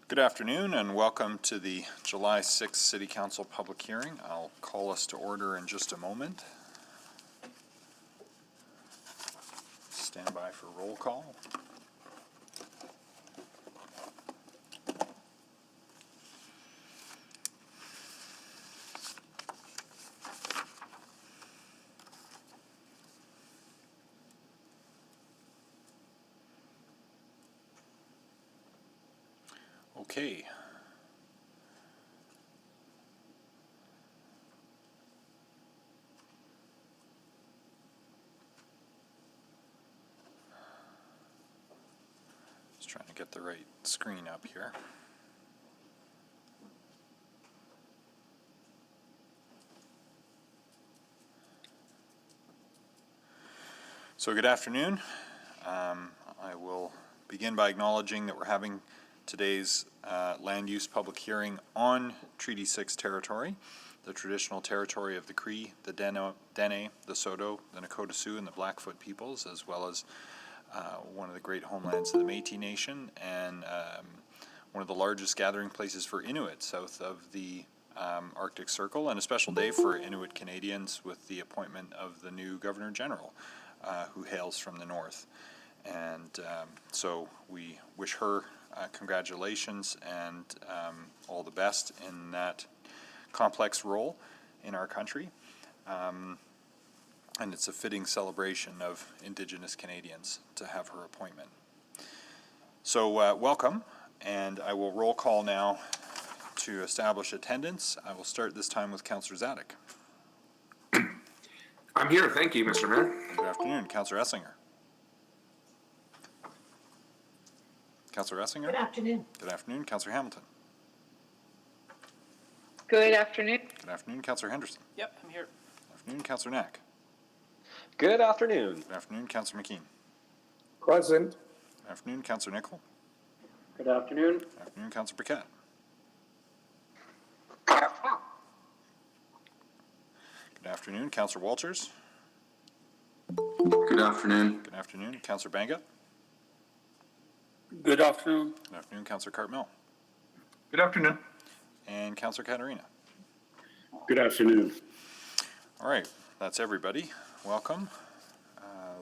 Good afternoon and welcome to the July 6th City Council public hearing. I'll call us to order in just a moment. Stand by for roll call. Okay. Just trying to get the right screen up here. So good afternoon. I will begin by acknowledging that we're having today's land use public hearing on Treaty 6 territory, the traditional territory of the Cree, the Dene, the Saulteaux, the Nakota Sioux, and the Blackfoot peoples, as well as one of the great homelands of the Métis Nation, and one of the largest gathering places for Inuit south of the Arctic Circle, and a special day for Inuit Canadians with the appointment of the new Governor General, who hails from the north. And so we wish her congratulations and all the best in that complex role in our country. And it's a fitting celebration of Indigenous Canadians to have her appointment. So welcome, and I will roll call now to establish attendance. I will start this time with Councillor Zadok. I'm here, thank you, Mr. Mayor. Good afternoon, Councillor Essinger. Councillor Essinger. Good afternoon. Good afternoon, Councillor Hamilton. Good afternoon. Good afternoon, Councillor Henderson. Yep, I'm here. Good afternoon, Councillor Knack. Good afternoon. Good afternoon, Councillor McKean. Present. Good afternoon, Councillor Nicol. Good afternoon. Good afternoon, Councillor Paquette. Good afternoon, Councillor Walters. Good afternoon. Good afternoon, Councillor Banga. Good afternoon. Good afternoon, Councillor Cartmel. Good afternoon. And Councillor Caterina. Good afternoon. All right, that's everybody. Welcome.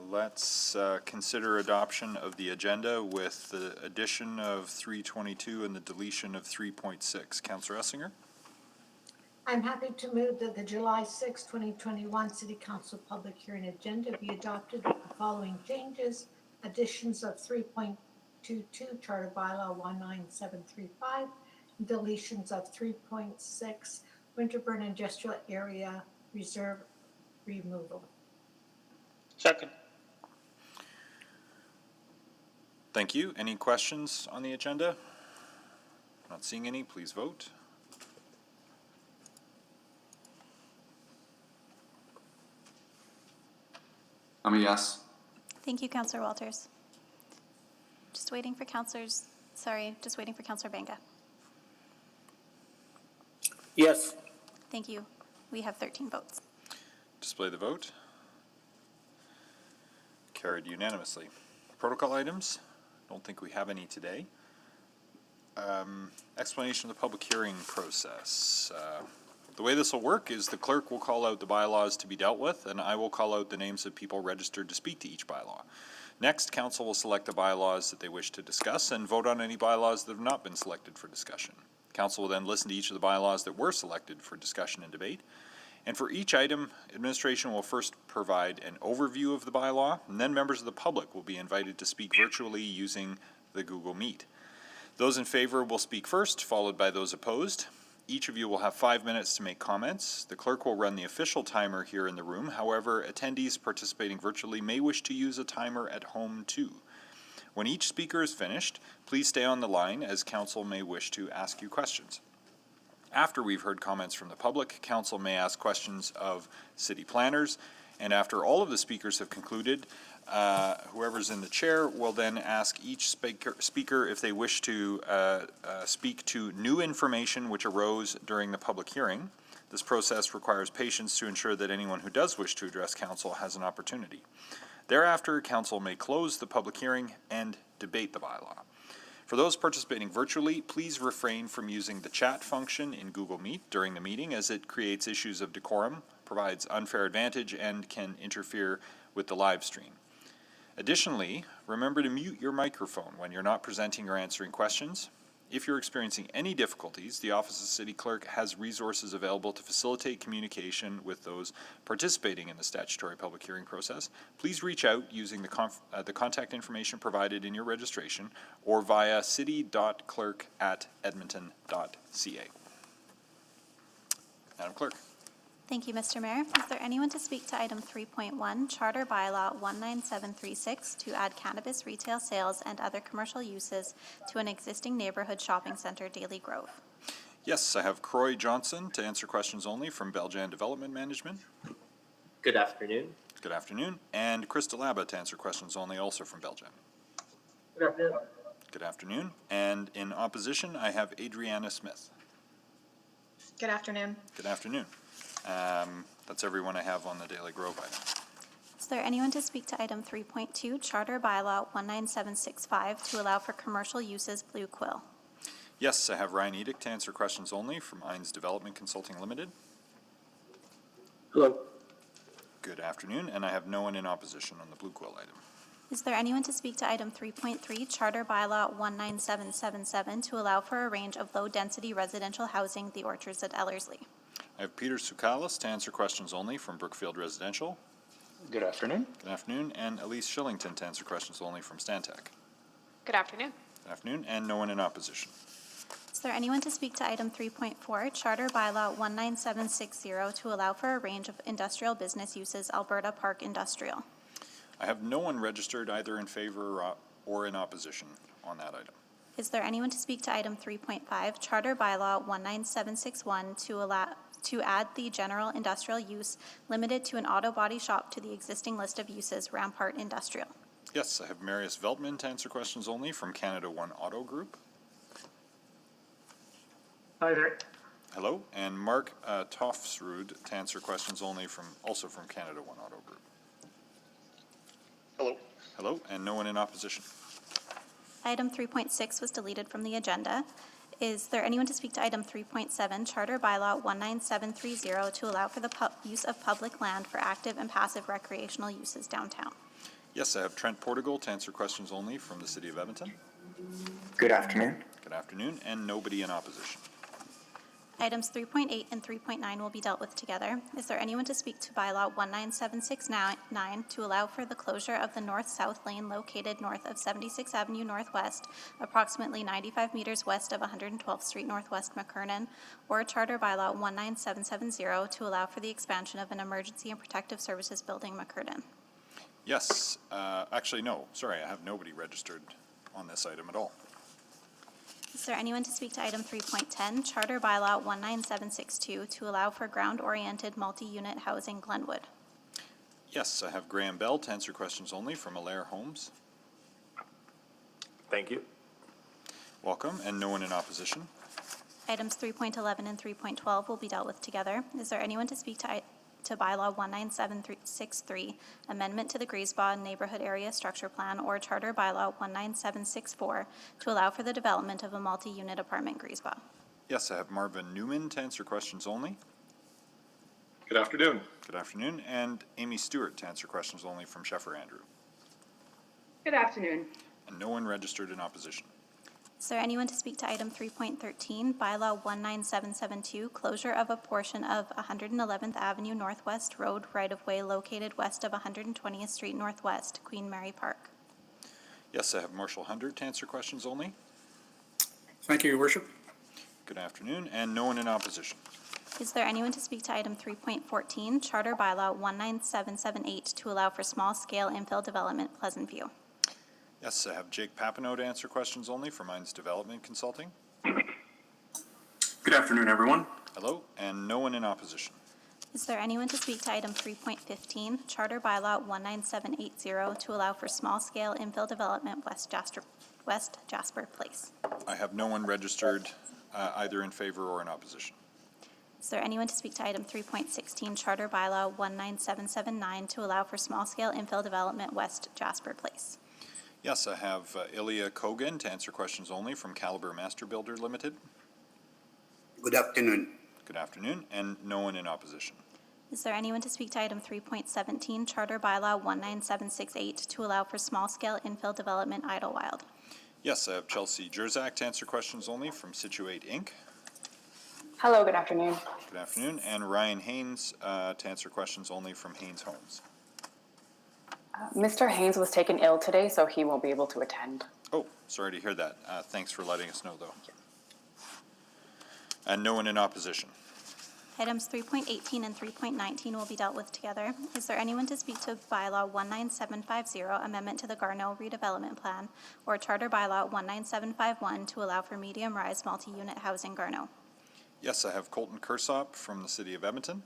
Let's consider adoption of the agenda with the addition of 322 and the deletion of 3.6. Councillor Essinger. I'm happy to move that the July 6, 2021 City Council public hearing agenda be adopted with the following changes: additions of 3.22 Charter Bylaw 19735, and deletions of 3.6 Winterburn Industrial Area Reserve removal. Second. Thank you. Any questions on the agenda? Not seeing any. Please vote. I'm a yes. Thank you, Councillor Walters. Just waiting for Councillor Banga. Yes. Thank you. We have 13 votes. Display the vote. Carried unanimously. Protocol items. Don't think we have any today. Explanation of the public hearing process. The way this will work is the clerk will call out the bylaws to be dealt with, and I will call out the names of people registered to speak to each bylaw. Next, council will select the bylaws that they wish to discuss and vote on any bylaws that have not been selected for discussion. Council will then listen to each of the bylaws that were selected for discussion and debate. And for each item, administration will first provide an overview of the bylaw, and then members of the public will be invited to speak virtually using the Google Meet. Those in favor will speak first, followed by those opposed. Each of you will have 5 minutes to make comments. The clerk will run the official timer here in the room. However, attendees participating virtually may wish to use a timer at home too. When each speaker is finished, please stay on the line as council may wish to ask you questions. After we've heard comments from the public, council may ask questions of city planners, and after all of the speakers have concluded, whoever's in the chair will then ask each speaker if they wish to speak to new information which arose during the public hearing. This process requires patience to ensure that anyone who does wish to address council has an opportunity. Thereafter, council may close the public hearing and debate the bylaw. For those participating virtually, please refrain from using the chat function in Google Meet during the meeting, as it creates issues of decorum, provides unfair advantage, and can interfere with the live stream. Additionally, remember to mute your microphone when you're not presenting or answering questions. If you're experiencing any difficulties, the Office of City Clerk has resources available to facilitate communication with those participating in the statutory public hearing process. Please reach out using the contact information provided in your registration or via city.clerk@edmonton.ca. Madam Clerk. Thank you, Mr. Mayor. Is there anyone to speak to item 3.1, Charter Bylaw 19736, to add cannabis retail sales and other commercial uses to an existing neighborhood shopping center, Daily Grove? Yes, I have Croy Johnson to answer questions only from Beljan Development Management. Good afternoon. Good afternoon. And Chris DeLaba to answer questions only, also from Beljan. Good afternoon. Good afternoon. And in opposition, I have Adriana Smith. Good afternoon. Good afternoon. That's everyone I have on the Daily Grove item. Is there anyone to speak to item 3.2, Charter Bylaw 19765, to allow for commercial uses, Blue Quill? Yes, I have Ryan Edick to answer questions only from Ines Development Consulting Limited. Hello. Good afternoon. And I have no one in opposition on the Blue Quill item. Is there anyone to speak to item 3.3, Charter Bylaw 19777, to allow for a range of low-density residential housing, the Orchards at Ellerslie? I have Peter Soukalis to answer questions only from Brookfield Residential. Good afternoon. Good afternoon. And Elise Shillington to answer questions only from Stantec. Good afternoon. Good afternoon. And no one in opposition. Is there anyone to speak to item 3.4, Charter Bylaw 19760, to allow for a range of industrial business uses, Alberta Park Industrial? I have no one registered either in favor or in opposition on that item. Is there anyone to speak to item 3.5, Charter Bylaw 19761, to add the general industrial use limited to an auto body shop to the existing list of uses, Rampart Industrial? Yes, I have Marius Veltman to answer questions only from Canada One Auto Group. Hi there. Hello. And Mark Tofsrud to answer questions only also from Canada One Auto Group. Hello. Hello. And no one in opposition. Item 3.6 was deleted from the agenda. Is there anyone to speak to item 3.7, Charter Bylaw 19730, to allow for the use of public land for active and passive recreational uses downtown? Yes, I have Trent Portugal to answer questions only from the City of Edmonton. Good afternoon. Good afternoon. And nobody in opposition. Items 3.8 and 3.9 will be dealt with together. Is there anyone to speak to Bylaw 19769 to allow for the closure of the north-south lane located north of 76th Avenue Northwest, approximately 95 meters west of 112th Street Northwest, McKernan, or Charter Bylaw 19770 to allow for the expansion of an emergency and protective services building, McKernan? Yes. Actually, no. Sorry, I have nobody registered on this item at all. Is there anyone to speak to item 3.10, Charter Bylaw 19762, to allow for ground-oriented multi-unit housing, Glenwood? Yes, I have Graham Bell to answer questions only from Allaire Homes. Thank you. Welcome. And no one in opposition. Items 3.11 and 3.12 will be dealt with together. Is there anyone to speak to Bylaw 19763, Amendment to the Griesbaugh Neighborhood Area Structure Plan, or Charter Bylaw 19764, to allow for the development of a multi-unit apartment, Griesbaugh? Yes, I have Marvin Newman to answer questions only. Good afternoon. Good afternoon. And Amy Stewart to answer questions only from Sheffer Andrew. Good afternoon. And no one registered in opposition. Is there anyone to speak to item 3.13, Bylaw 19772, closure of a portion of 111th Avenue Northwest Road right-of-way located west of 120th Street Northwest, Queen Mary Park? Yes, I have Marshall Hundred to answer questions only. Thank you, Your Worship. Good afternoon. And no one in opposition. Is there anyone to speak to item 3.14, Charter Bylaw 19778, to allow for small-scale infill development, Pleasant View? Yes, I have Jake Papineau to answer questions only from Mines Development Consulting. Good afternoon, everyone. Hello. And no one in opposition. Is there anyone to speak to item 3.15, Charter Bylaw 19780, to allow for small-scale infill development, West Jasper Place? I have no one registered either in favor or in opposition. Is there anyone to speak to item 3.16, Charter Bylaw 19779, to allow for small-scale infill development west Jasper Place? Yes, I have Ilya Kogan to answer questions only from Caliber Master Builder Limited. Good afternoon. Good afternoon, and no one in opposition. Is there anyone to speak to item 3.17, Charter Bylaw 19768, to allow for small-scale infill development Idlewild? Yes, I have Chelsea Jerzak to answer questions only from Situate Inc. Hello, good afternoon. Good afternoon, and Ryan Haynes to answer questions only from Haynes Homes. Mr. Haynes was taken ill today, so he won't be able to attend. Oh, sorry to hear that. Thanks for letting us know, though. And no one in opposition. Items 3.18 and 3.19 will be dealt with together. Is there anyone to speak to Bylaw 19750, Amendment to the Garneau Redevelopment Plan, or Charter Bylaw 19751 to allow for medium-rise multi-unit housing Garneau? Yes, I have Colton Kersop from the City of Edmonton.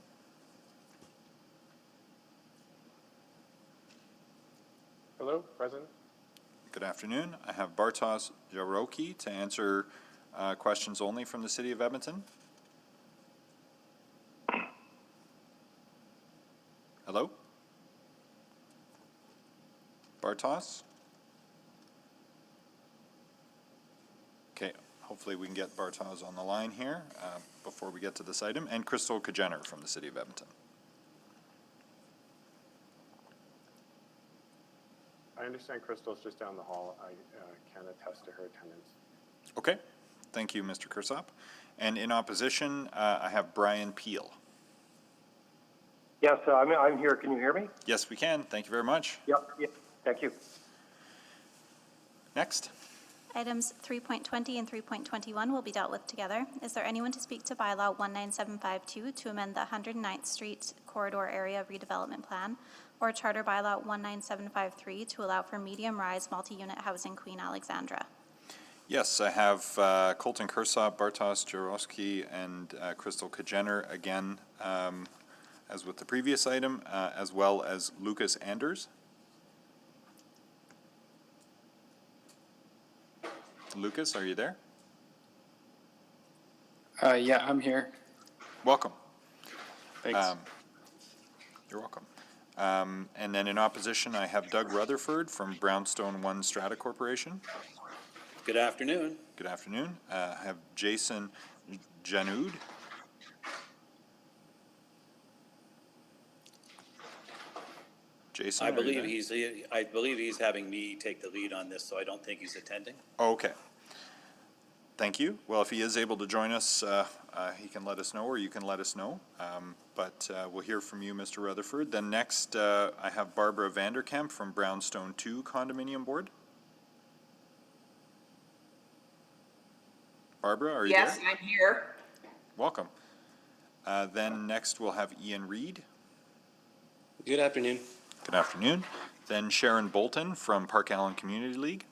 Hello, President. Good afternoon. I have Bartosz Jaroki to answer questions only from the City of Edmonton. Hello? Bartosz? Okay, hopefully we can get Bartosz on the line here before we get to this item. And Crystal Kajener from the City of Edmonton. I understand Crystal's just down the hall. I can attest to her attendance. Okay, thank you, Mr. Kersop. And in opposition, I have Brian Peel. Yes, I'm here. Can you hear me? Yes, we can. Thank you very much. Yep. Thank you. Next. Items 3.20 and 3.21 will be dealt with together. Is there anyone to speak to Bylaw 19752 to amend the 109th Street Corridor Area Redevelopment Plan, or Charter Bylaw 19753 to allow for medium-rise multi-unit housing Queen Alexandra? Yes, I have Colton Kersop, Bartosz Jaroski, and Crystal Kajener again, as with the previous item, as well as Lucas Anders. Lucas, are you there? Yeah, I'm here. Welcome. Thanks. You're welcome. And then in opposition, I have Doug Rutherford from Brownstone One Strata Corporation. Good afternoon. Good afternoon. I have Jason Janud. Jason, I are you believe there? I believe he's having me take the lead on this, so I don't think he's attending. Okay. Thank you. Well, if he is able to join us, he can let us know, or you can let us know. But we'll hear from you, Mr. Rutherford. Then next, I have Barbara Vanderkamp from Brownstone 2 Condominium Board. Barbara, are you there? Yes, I'm here. Welcome. Then next, we'll have Ian Reed. Good afternoon. Good afternoon. Then Sharon Bolton from Park Allen Community League.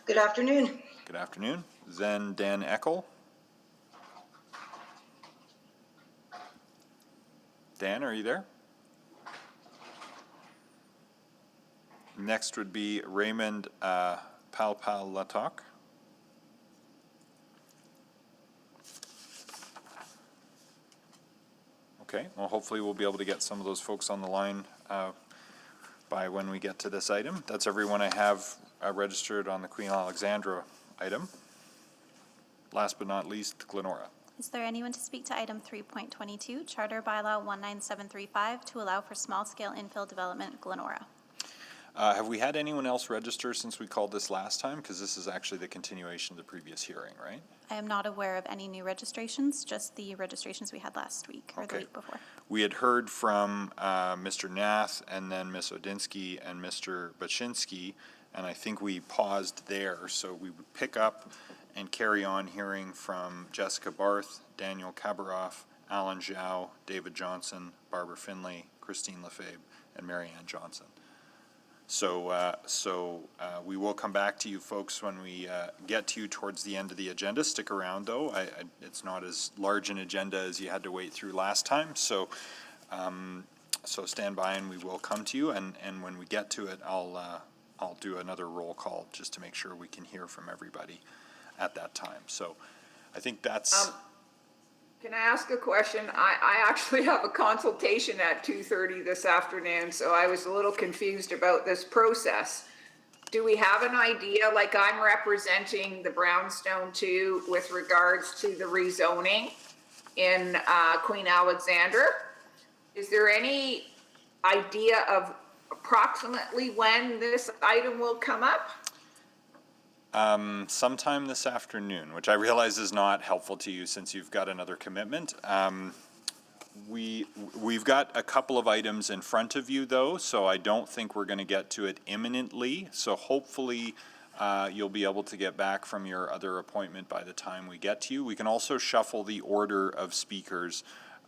Good afternoon. Good afternoon. Then Dan Eckel. Dan, are you there? Next would be Raymond Palpalatok. Okay, well, hopefully we'll be able to get some of those folks on the line by when we get to this item. That's everyone I have registered on the Queen Alexandra item. Last but not least, Glenora. Is there anyone to speak to item 3.22, Charter Bylaw 19735, to allow for small-scale infill development Glenora? Have we had anyone else register since we called this last time? Because this is actually the continuation of the previous hearing, right? I am not aware of any new registrations, just the registrations we had last week or the Okay. week before. We had heard from Mr. Nath and then Ms. Odinsky and Mr. Baczynski, and I think we paused there. So we would pick up and carry on hearing from Jessica Barth, Daniel Kabaroff, Alan Zhao, David Johnson, Barbara Finley, Christine Lefebvre, and Marianne Johnson. So we will come back to you folks when we get to you towards the end of the agenda. Stick around though. It's not as large an agenda as you had to wait through last time. So stand by and we will come to you. And when we get to it, I'll do another roll call just to make sure we can hear from everybody at that time. So I think that's. Can I ask a question? I actually have a consultation at 2:30 this afternoon, so I was a little confused about this process. Do we have an idea, like I'm representing the Brownstone too, with regards to the rezoning in Queen Alexandra? Is there any idea of approximately when this item will come up? Sometime this afternoon, which I realize is not helpful to you since you've got another commitment. We've got a couple of items in front of you though, so I don't think we're going to get to it imminently. So hopefully you'll be able to get back from your other appointment by the time we get to you. We can also shuffle the order of speakers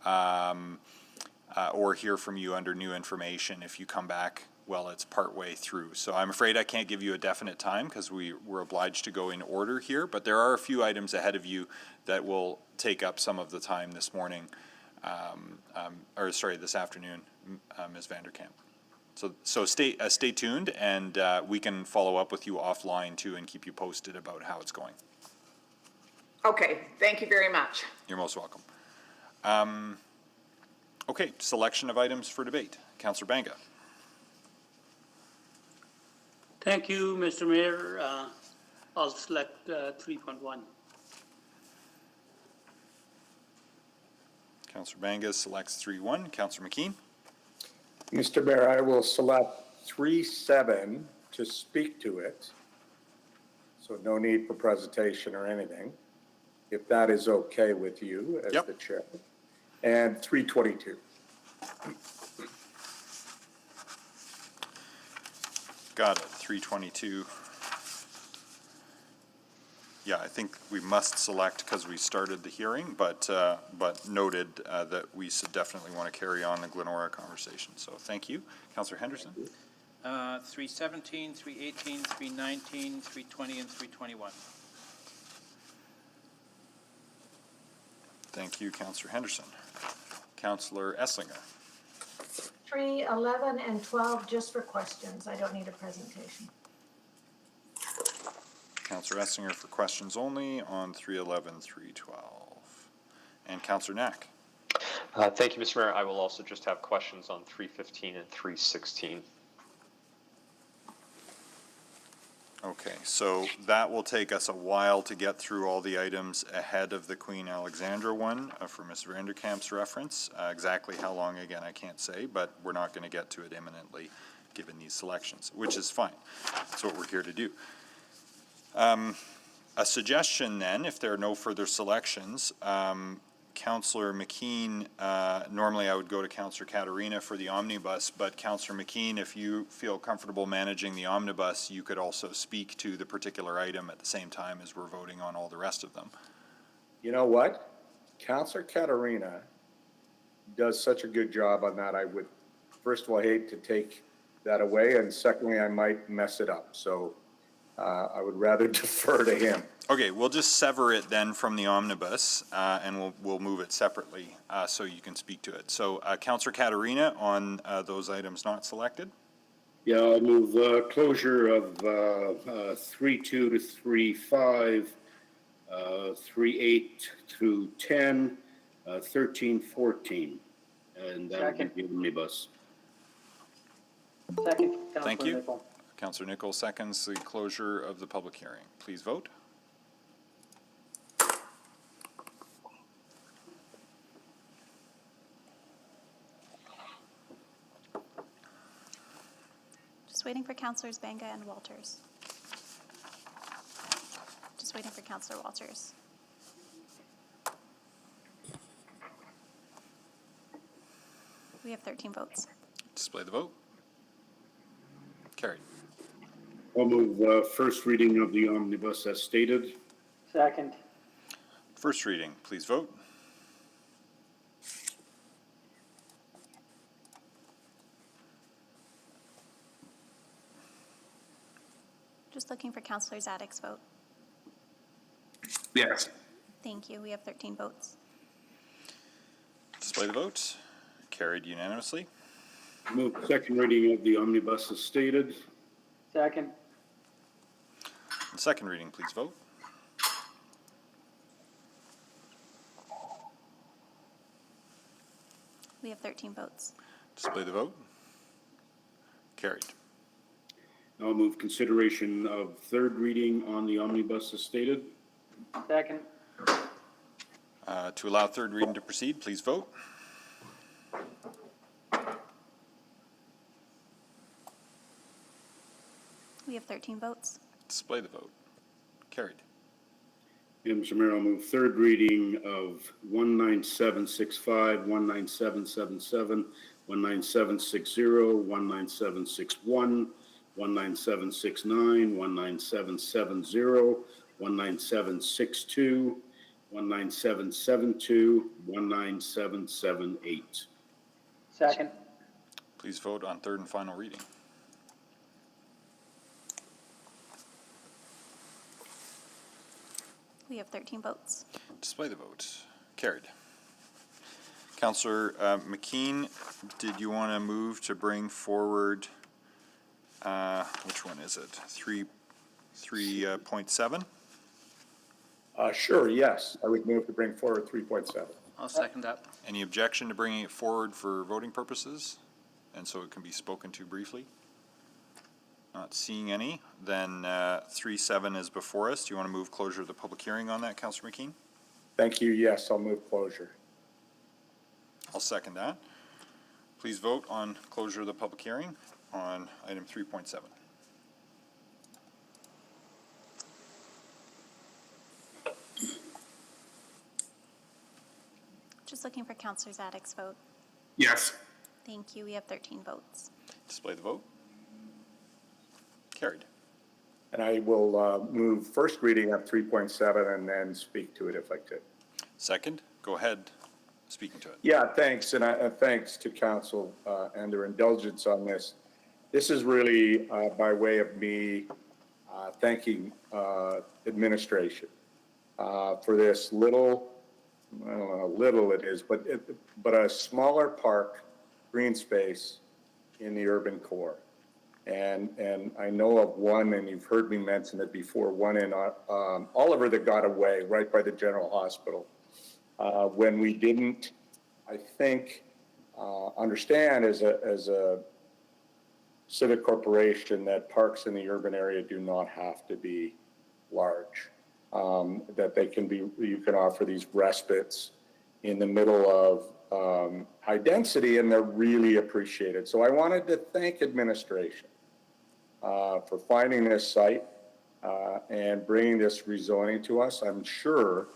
or hear from you under new information if you come back well, it's partway through. So I'm afraid I can't give you a definite time because we're obliged to go in order here, but there are a few items ahead of you that will take up some of the time this morning, this afternoon, Ms. Vanderkamp. So stay tuned, and we can follow up with you offline too and keep you posted about how it's going. Okay, thank you very much. You're most welcome. Okay, selection of items for debate. Councillor Banga. Thank you, Mr. Mayor. I'll select 3.1. Councillor Banga selects 3.1. Councillor McKeon. Mr. Mayor, I will select 3.7 to speak to it. So no need for presentation or anything, if that is okay with you as the chair. And 3.22. Got it, 322. Yeah, I think we must select because we started the hearing, but noted that we definitely want to carry on the Glenora conversation. So thank you. Councillor Henderson? 317, 318, 319, 320, and 321. Thank you, Councillor Henderson. Councillor Esslinger? 3, 11, and 12, just for questions. I don't need a presentation. Councillor Esslinger for questions only on 311, 312. And Councillor Knack? Thank you, Mr. Mayor. I will also just have questions on 315 and 316. Okay, so that will take us a while to get through all the items ahead of the Queen Alexandra one for Ms. Vanderkamp's reference. Exactly how long, again, I can't say, but we're not going to get to it imminently given these selections, which is fine. That's what we're here to do. A suggestion then, if there are no further selections, Councillor McKeon, normally I would go to Councillor Caterina for the omnibus, but Councillor McKeon, if you feel comfortable managing the omnibus, you could also speak to the particular item at the same time as we're voting on all the rest of them. You know what? Councillor Caterina does such a good job on that. I would, first of all, hate to take that away, and secondly, I might mess it up. So I would rather defer to him. Okay, we'll just sever it then from the omnibus, and we'll move it separately so you can speak to it. So, Councillor Caterina on those items not selected. Yeah, I'll move closure of 3.2 to 3.5, 3.8 through 10, 13, 14, and that would be the omnibus. Second. Thank you. Councillor Nichols seconds the closure of the public hearing. Please vote. Just waiting for Councillors Banga and Walters. Just waiting for Councillor Walters. We have 13 votes. Display the vote. Carried. I'll move first reading of the omnibus as stated. Second. First reading, please vote. Just looking for Councillor Zadek's vote. Yes. Thank you. We have 13 votes. Display the vote. Carried unanimously. Move second reading of the omnibus as stated. Second. And second reading, please vote. We have 13 votes. Display the vote. Carried. I'll move consideration of third reading on the omnibus as stated. Second. To allow third reading to proceed, please vote. We have 13 votes. Display the vote. Carried. And Mr. Mayor, I'll move third reading of 19765, 19777, 19760, 19761, 19769, 19770, 19762, 19772, 19778. Second. Please vote on third and final reading. We have 13 votes. Display the vote. Carried. Councillor McKean, did you want to move to bring forward, which one is it? 3.7? Sure, yes. I would move to bring forward 3.7. I'll second that. Any objection to bringing it forward for voting purposes? And so it can be spoken to briefly? Not seeing any, then 3.7 is before us. Do you want to move closure of the public hearing on that, Councillor McKean? Thank you. Yes, I'll move closure. I'll second that. Please vote on closure of the public hearing on item 3.7. Just looking for Councillor Zadek's vote. Yes. Thank you. We have 13 votes. Display the vote. Carried. And I will move first reading of 3.7 and then speak to it if I could. Second, go ahead, speaking to it. Yeah, thanks, and thanks to council and their indulgence on this. This is really by way of me thanking administration for this little, I don't know how little it is, but a smaller park, green space in the urban core. And I know of one, and you've heard me mention it before, one in Oliver that got away right by the general hospital. When we didn't, I think, understand as a civic corporation that parks in the urban area do not have to be large. That they can be, you can offer these respites in the middle of high density, and they're really appreciated. So I wanted to thank administration for finding this site and bringing this rezoning to us. I'm sure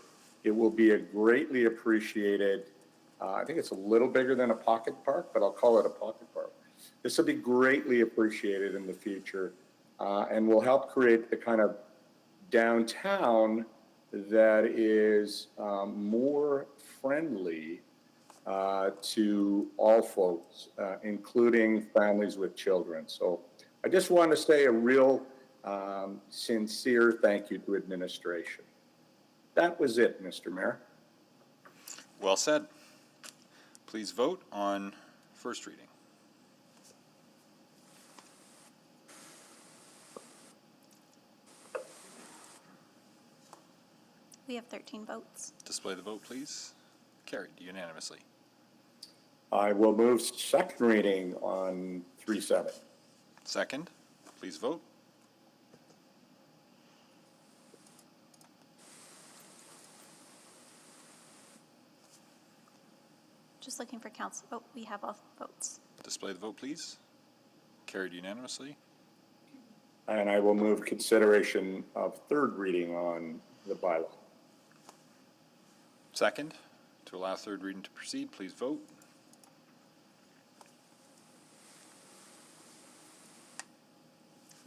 it will be a greatly appreciated, I think it's a little bigger than a pocket park, but I'll call it a pocket park. This will be greatly appreciated in the future and will help create the kind of downtown that is more friendly to all folks, including families with children. So I just want to say a real sincere thank you to administration. That was it, Mr. Mayor. Well said. Please vote on first reading. We have 13 votes. Display the vote, please. Carried unanimously. I will move second reading on 3.7. Second, please vote. Just looking for council. Oh, we have all votes. Display the vote, please. Carried unanimously. And I will move consideration of third reading on the bylaw. Second, to allow third reading to proceed, please vote.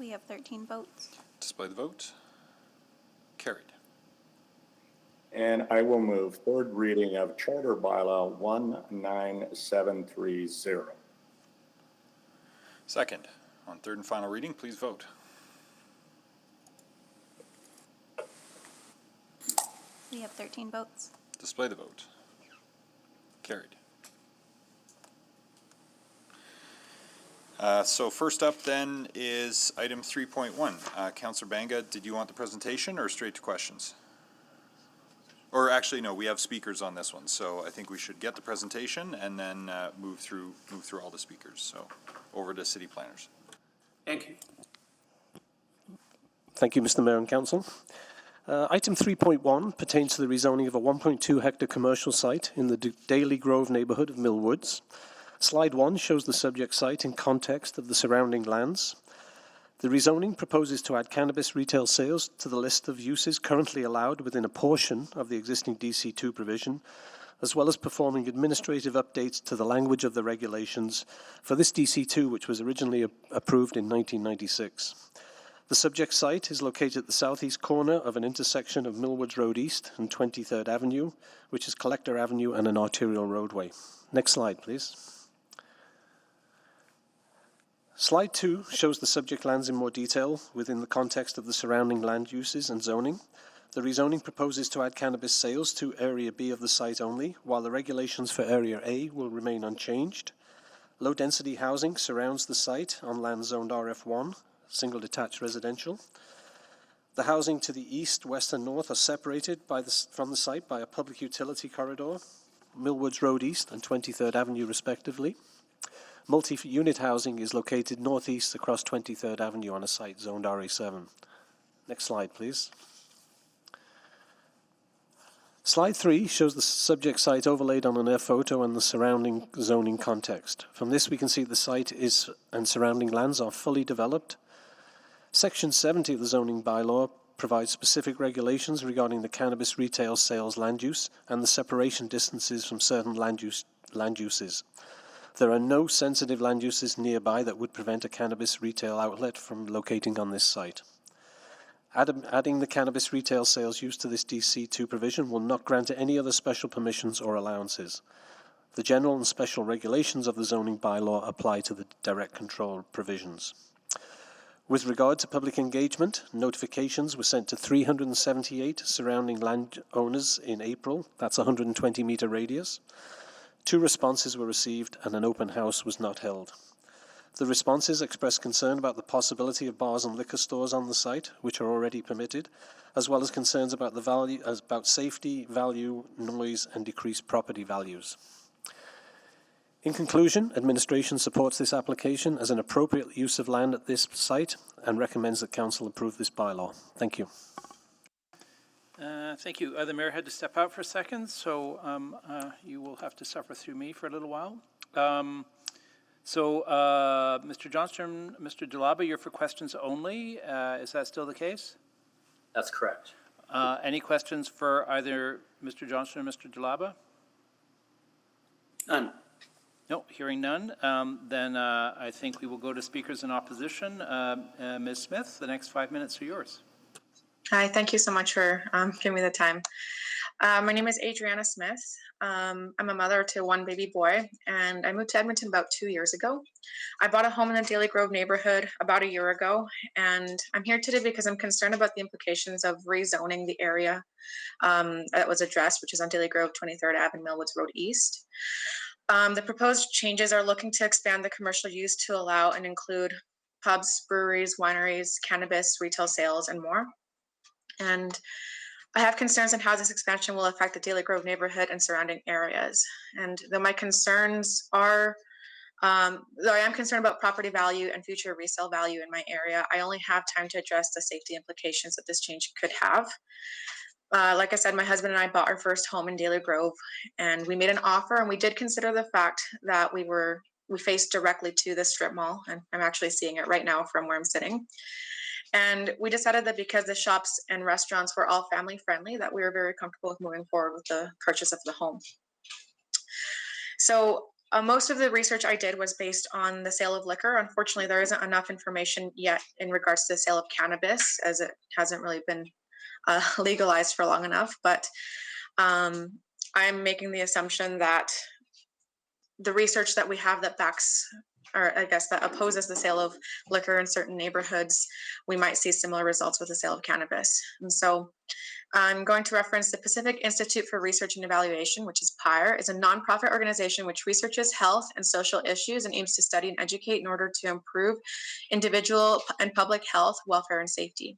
We have 13 votes. Display the vote. Carried. And I will move third reading of Charter Bylaw 19730. Second, on third and final reading, please vote. We have 13 votes. Display the vote. Carried. So first up then is item 3.1. Councillor Banga, did you want the presentation or straight to questions? Or actually, no, we have speakers on this one, so I think we should get the presentation and then move through all the speakers. So over to city planners. Thank you. Thank you, Mr. Mayor and Council. Item 3.1 pertains to the rezoning of a 1.2 hectare commercial site in the Daly Grove neighbourhood of Millwoods. Slide 1 shows the subject site in context of the surrounding lands. The rezoning proposes to add cannabis retail sales to the list of uses currently allowed within a portion of the existing DC2 provision, as well as performing administrative updates to the language of the regulations for this DC2, which was originally approved in 1996. The subject site is located at the southeast corner of an intersection of Millwoods Road East and 23rd Avenue, which is Collector Avenue and an arterial roadway. Next slide, please. Slide 2 shows the subject lands in more detail within the context of the surrounding land uses and zoning. The rezoning proposes to add cannabis sales to Area B of the site only, while the regulations for Area A will remain unchanged. Low-density housing surrounds the site on land zoned RF1, single detached residential. The housing to the east, west and north are separated from the site by a public utility corridor, Millwoods Road East and 23rd Avenue respectively. Multi-unit housing is located northeast across 23rd Avenue on a site zoned RA7. Next slide, please. Slide 3 shows the subject site overlaid on an air photo and the surrounding zoning context. From this, we can see the site and surrounding lands are fully developed. Section 70 of the zoning bylaw provides specific regulations regarding the cannabis retail sales land use and the separation distances from certain land uses. There are no sensitive land uses nearby that would prevent a cannabis retail outlet from locating on this site. Adding the cannabis retail sales use to this DC2 provision will not grant any other special permissions or allowances. The general and special regulations of the zoning bylaw apply to the direct control provisions. With regard to public engagement, notifications were sent to 378 surrounding landowners in April. That's a 120-meter radius. 2 responses were received and an open house was not held. The responses expressed concern about the possibility of bars and liquor stores on the site, which are already permitted, as well as concerns about about safety, value, noise, and decreased property values. In conclusion, administration supports this application as an appropriate use of land at this site and recommends that council approve this bylaw. Thank you. Thank you. The mayor had to step out for a second, so you will have to suffer through me for a little while. Mr. Johnston, Mr. Jalaba, you're for questions only. Is that still the case? That's correct. Any questions for either Mr. Johnston or Mr. Jalaba? None. No, hearing none. Then I think we will go to speakers in opposition. Ms. Smith, the next 5 minutes are yours. Hi, thank you so much for giving me the time. My name is Adriana Smith. I'm a mother to 1 baby boy, and I moved to Edmonton about 2 years ago. I bought a home in the Daly Grove neighborhood about a year ago, and I'm here today because I'm concerned about the implications of rezoning the area that was addressed, which is on Daly Grove, 23rd Ave, and Millwoods Road East. The proposed changes are looking to expand the commercial use to allow and include pubs, breweries, wineries, cannabis, retail sales, and more. And I have concerns on how this expansion will affect the Daly Grove neighborhood and surrounding areas. And though my concerns are, though I am concerned about property value and future resale value in my area, I only have time to address the safety implications that this change could have. Like I said, my husband and I bought our first home in Daly Grove, and we made an offer, and we did consider the fact that we faced directly to the strip mall, and I'm actually seeing it right now from where I'm sitting. And we decided that because the shops and restaurants were all family friendly, that we were very comfortable with moving forward with the purchase of the home. So most of the research I did was based on the sale of liquor. Unfortunately, there isn't enough information yet in regards to the sale of cannabis, as it hasn't really been legalized for long enough. But I'm making the assumption that the research that we have that backs, or I guess that opposes the sale of liquor in certain neighborhoods, we might see similar results with the sale of cannabis. And so I'm going to reference the Pacific Institute for Research and Evaluation, which is PIRE, is a nonprofit organization which researches health and social issues and aims to study and educate in order to improve individual and public health, welfare, and safety.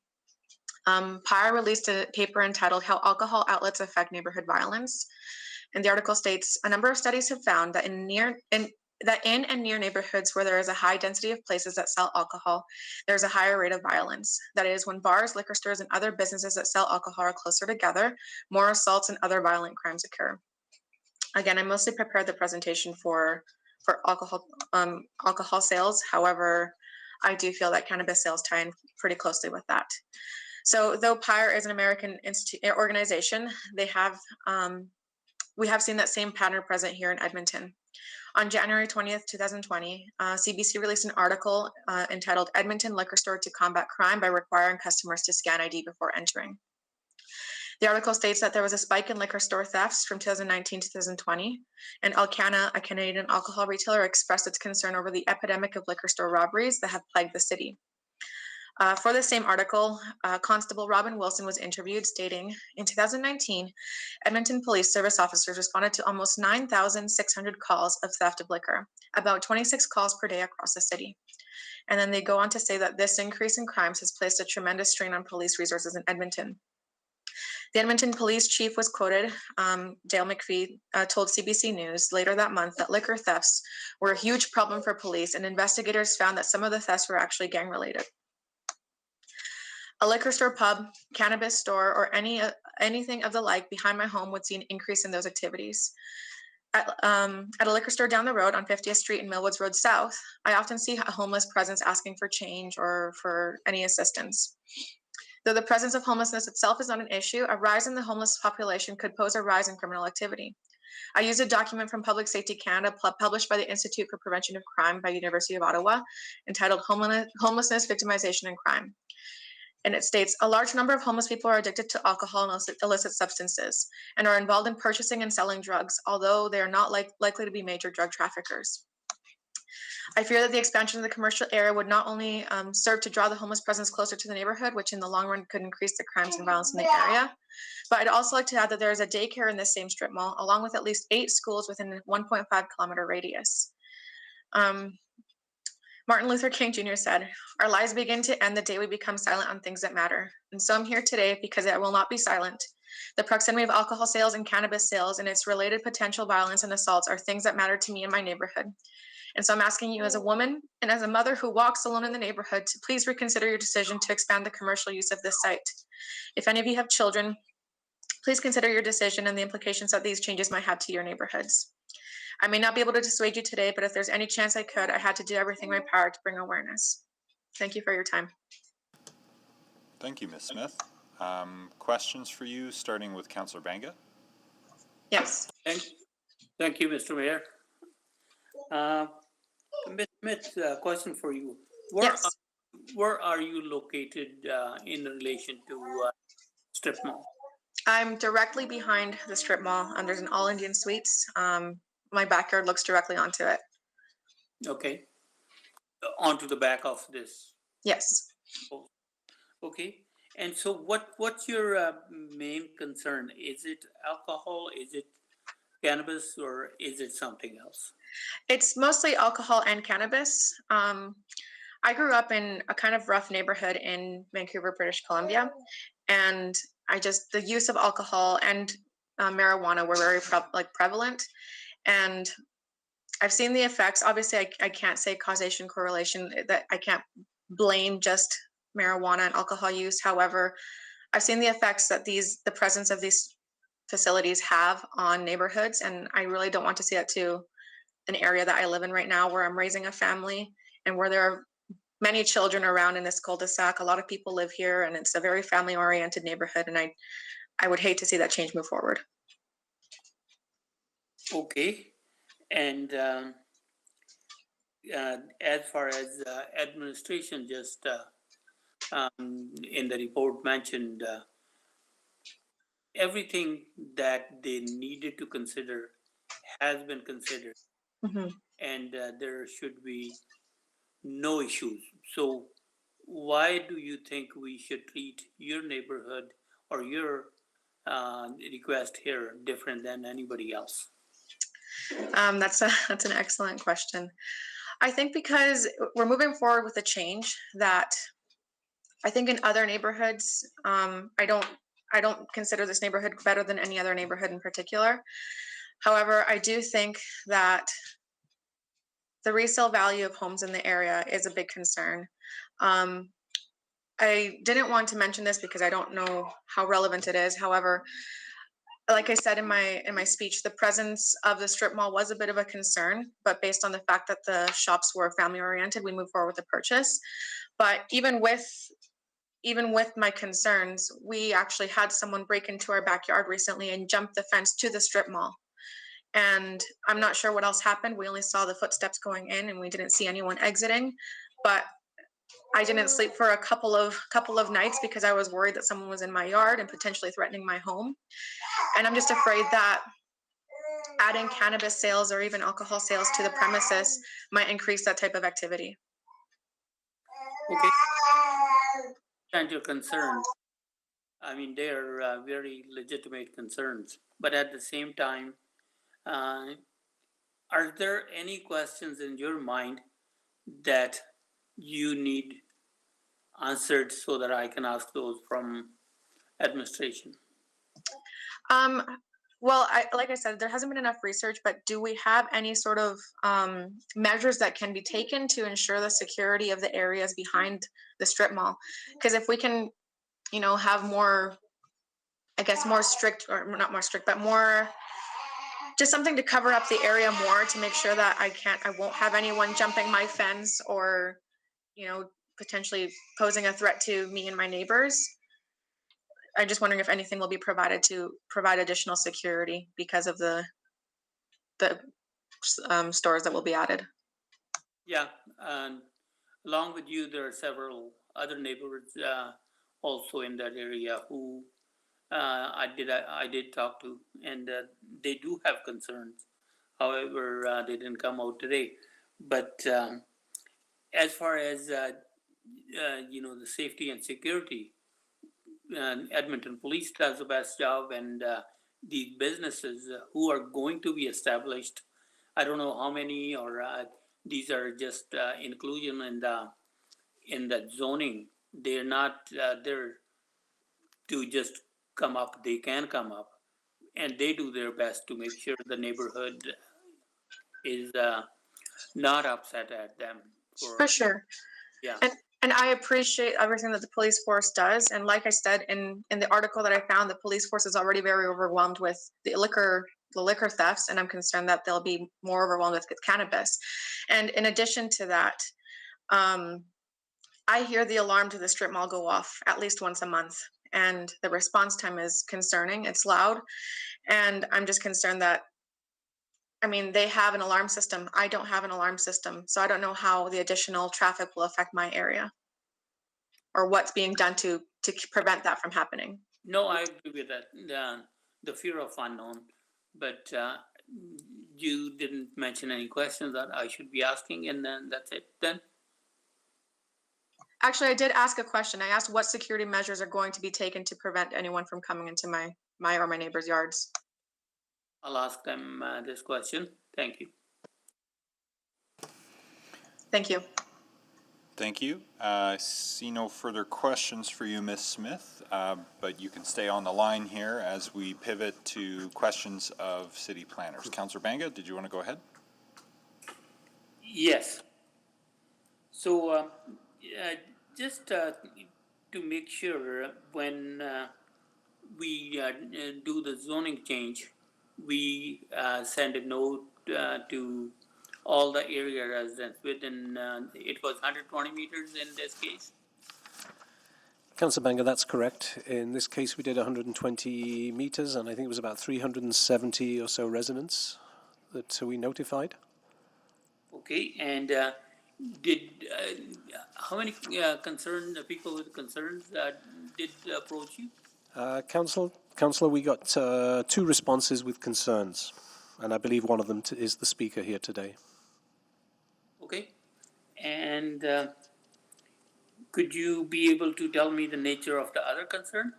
PIRE released a paper entitled How Alcohol Outlets Affect Neighborhood Violence. And the article states, a number of studies have found that in and near neighborhoods where there is a high density of places that sell alcohol, there's a higher rate of violence. That is, when bars, liquor stores, and other businesses that sell alcohol are closer together, more assaults and other violent crimes occur. Again, I mostly prepared the presentation for alcohol sales. However, I do feel that cannabis sales tie in pretty closely with that. So though PIRE is an American organization, we have seen that same pattern present here in Edmonton. On January 20th, 2020, CBC released an article entitled Edmonton Liquor Store to Combat Crime by Requiring Customers to Scan ID Before Entering. The article states that there was a spike in liquor store thefts from 2019 to 2020, and Alcanna, a Canadian alcohol retailer, expressed its concern over the epidemic of liquor store robberies that have plagued the city. For the same article, Constable Robin Wilson was interviewed, stating, in 2019, Edmonton Police Service officers responded to almost 9,600 calls of theft of liquor, about 26 calls per day across the city. And then they go on to say that this increase in crimes has placed a tremendous strain on police resources in Edmonton. The Edmonton Police Chief was quoted, Dale McPhee, told CBC News later that month that liquor thefts were a huge problem for police, and investigators found that some of the thefts were actually gang-related. A liquor store, pub, cannabis store, or anything of the like behind my home would see an increase in those activities. At a liquor store down the road on 50th Street and Millwoods Road South, I often see a homeless presence asking for change or for any assistance. Though the presence of homelessness itself is not an issue, a rise in the homeless population could pose a rise in criminal activity. I used a document from Public Safety Canada published by the Institute for Prevention of Crime by University of Ottawa entitled Homelessness, Victimization, and Crime. And it states, a large number of homeless people are addicted to alcohol and illicit substances and are involved in purchasing and selling drugs, although they are not likely to be major drug traffickers. I fear that the expansion of the commercial area would not only serve to draw the homeless presence closer to the neighborhood, which in the long run could increase the crimes and violence in the area, but I'd also like to add that there is a daycare in this same strip mall, along with at least 8 schools within a 1.5 kilometer radius. Martin Luther King Jr. said, our lives begin to end the day we become silent on things that matter. And so I'm here today because I will not be silent. The proximity of alcohol sales and cannabis sales and its related potential violence and assaults are things that matter to me and my neighborhood. And so I'm asking you as a woman and as a mother who walks alone in the neighborhood to please reconsider your decision to expand the commercial use of this site. If any of you have children, please consider your decision and the implications that these changes might have to your neighborhoods. I may not be able to dissuade you today, but if there's any chance I could, I had to do everything in my power to bring awareness. Thank you for your time. Thank you, Ms. Smith. Questions for you, starting with Councillor Banga? Yes. Thank you, Mr. Mayor. Ms. Smith, question for you. Where are you located in relation to strip mall? I'm directly behind the strip mall, and there's an All Indian Suites. My backyard looks directly onto it. Okay. Onto the back of this? Yes. Okay. And so what's your main concern? Is it alcohol? Is it cannabis? Or is it something else? It's mostly alcohol and cannabis. I grew up in a kind of rough neighborhood in Vancouver, British Columbia, and the use of alcohol and marijuana were very prevalent. And I've seen the effects. Obviously, I can't say causation, correlation, that I can't blame just marijuana and alcohol use. However, I've seen the effects that the presence of these facilities have on neighborhoods, and I really don't want to see that to an area that I live in right now, where I'm raising a family and where there are many children around in this cul-de-sac. A lot of people live here, and it's a very family-oriented neighborhood, and I would hate to see that change move forward. Okay. And as far as administration, just in the report mentioned, everything that they needed to consider has been considered. Mm-hmm. And there should be no issues. So why do you think we should treat your neighborhood or your request here different than anybody else? That's an excellent question. I think because we're moving forward with a change that I think in other neighborhoods, I don't consider this neighborhood better than any other neighborhood in particular. However, I do think that the resale value of homes in the area is a big concern. I didn't want to mention this because I don't know how relevant it is. However, like I said in my speech, the presence of the strip mall was a bit of a concern, but based on the fact that the shops were family oriented, we moved forward with the purchase. But even with my concerns, we actually had someone break into our backyard recently and jump the fence to the strip mall. And I'm not sure what else happened. We only saw the footsteps going in and we didn't see anyone exiting. But I didn't sleep for a couple of nights because I was worried that someone was in my yard and potentially threatening my home. And I'm just afraid that adding cannabis sales or even alcohol sales to the premises might increase that type of activity. Okay. And your concerns, I mean, they're very legitimate concerns, but at the same time, are there any questions in your mind that you need answered so that I can ask those from administration? Well, like I said, there hasn't been enough research, but do we have any sort of measures that can be taken to ensure the security of the areas behind the strip mall? Because if we can, have more, I guess, more strict, or not more strict, but more, just something to cover up the area more to make sure that I won't have anyone jumping my fence or, potentially posing a threat to me and my neighbors. I'm just wondering if anything will be provided to provide additional security because of the stores that will be added. Yeah, and along with you, there are several other neighborhoods also in that area who I did talk to, and they do have concerns. However, they didn't come out today. But as far as the safety and security, Edmonton Police does the best job, and these businesses who are going to be established, I don't know how many, or these are just inclusion in the zoning. They're not there to just come up. They can come up, and they do their best to make sure the neighborhood is not upset at them. For sure. Yeah. And I appreciate everything that the police force does. And like I said, in the article that I found, the police force is already very overwhelmed with the liquor thefts. And I'm concerned that they'll be more overwhelmed with cannabis. And in addition to that, I hear the alarm to the strip mall go off at least once a month. And the response time is concerning. It's loud. And I'm just concerned that, they have an alarm system. I don't have an alarm system. So I don't know how the additional traffic will affect my area or what's being done to prevent that from happening. No, I agree with that. The fear of unknown. But you didn't mention any questions that I should be asking, and then that's it then? Actually, I did ask a question. I asked what security measures are going to be taken to prevent anyone from coming into my or my neighbor's yards. I'll ask them this question. Thank you. Thank you. Thank you. I see no further questions for you, Ms. Smith, but you can stay on the line here as we pivot to questions of city planners. Councillor Banga, did you want to go ahead? Yes. So just to make sure when we do the zoning change, we send a note to all the area residents within, it was 120 meters in this case? Councillor Banga, that's correct. In this case, we did 120 metres, and I think it was about 370 or so residents that we notified. Okay, and how many people with concerns did approach you? Councillor, we got 2 responses with concerns, and I believe one of them is the speaker here today. Okay, and could you be able to tell me the nature of the other concern?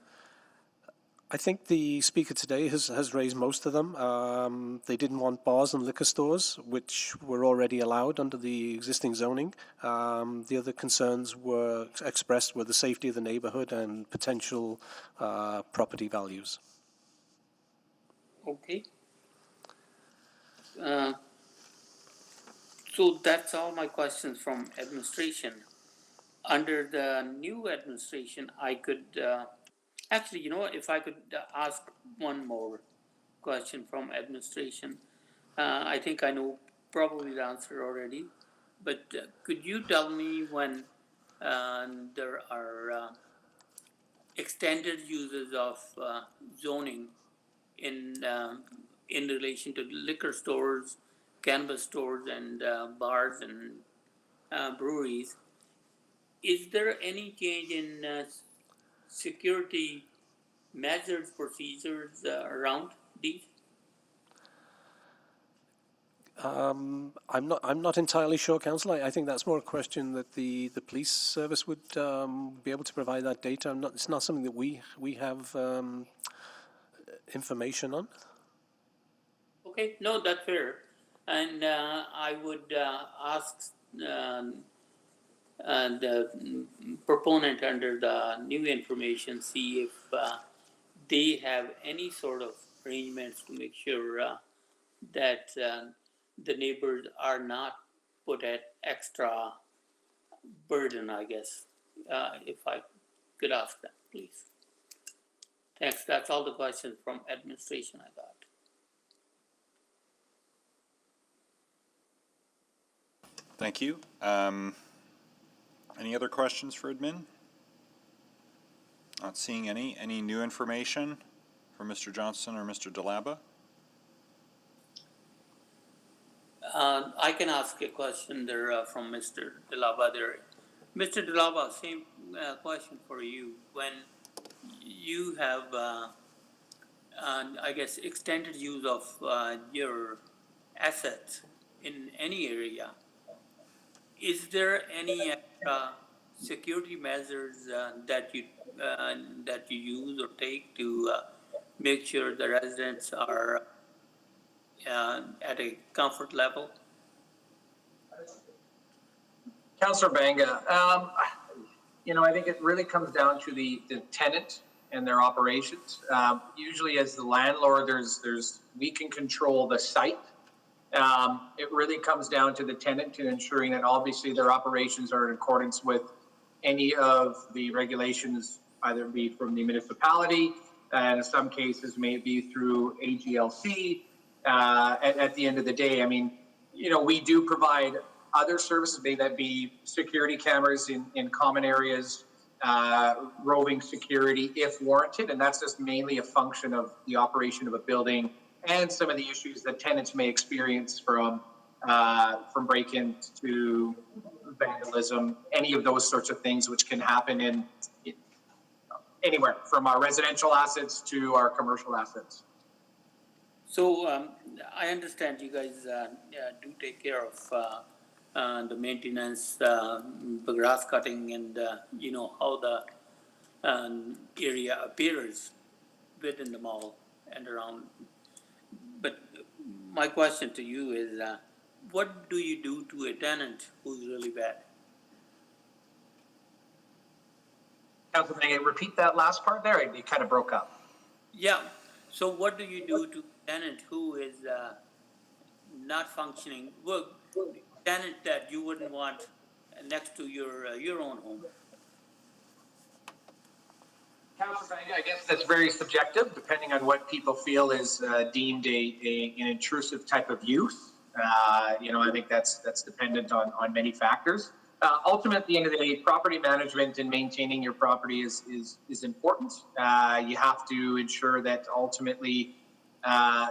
I think the speaker today has raised most of them. They didn't want bars and liquor stores, which were already allowed under the existing zoning. The other concerns were expressed were the safety of the neighborhood and potential property values. Okay. So that's all my questions from administration. Under the new administration, I could, actually, you know, if I could ask one more question from administration. I think I know probably the answer already, but could you tell me when there are extended uses of zoning in relation to liquor stores, cannabis stores, and bars and breweries? Is there any change in security measures, procedures around these? I'm not entirely sure, Councillor. I think that's more a question that the police service would be able to provide that data. It's not something that we have information on. Okay, no, that's fair. And I would ask the proponent under the new information, see if they have any sort of arrangements to make sure that the neighbors are not put at extra burden, I guess, if I could ask that, please. Thanks, that's all the questions from administration I got. Thank you. Any other questions for admin? Not seeing any. Any new information from Mr. Johnston or Mr. Delaba? I can ask a question there from Mr. Delaba there. Mr. Delaba, same question for you. When you have, I guess, extended use of your assets in any area, is there any security measures that you use or take to make sure the residents are at a comfort level? Councillor Banga, you know, I think it really comes down to the tenant and their operations. Usually as the landlord, we can control the site. It really comes down to the tenant to ensuring that obviously their operations are in accordance with any of the regulations, either be from the municipality, and in some cases maybe through AGLC. At the end of the day, I mean, you know, we do provide other services, may that be security cameras in common areas, roving security if warranted, and that's just mainly a function of the operation of a building and some of the issues that tenants may experience from break-in to vandalism, any of those sorts of things which can happen in anywhere from our residential assets to our commercial assets. So I understand you guys do take care of the maintenance, the grass cutting, and you know how the area appears within the mall and around. But my question to you is, what do you do to a tenant who's really bad? Councilman, can you repeat that last part there? It kind of broke up. Yeah. So what do you do to a tenant who is not functioning? Well, tenant that you wouldn't want next to your own home. Councilman, I guess that's very subjective, depending on what people feel is deemed an intrusive type of use. You know, I think that's dependent on many factors. Ultimately, at the end of the day, property management and maintaining your property is important. You have to ensure that ultimately,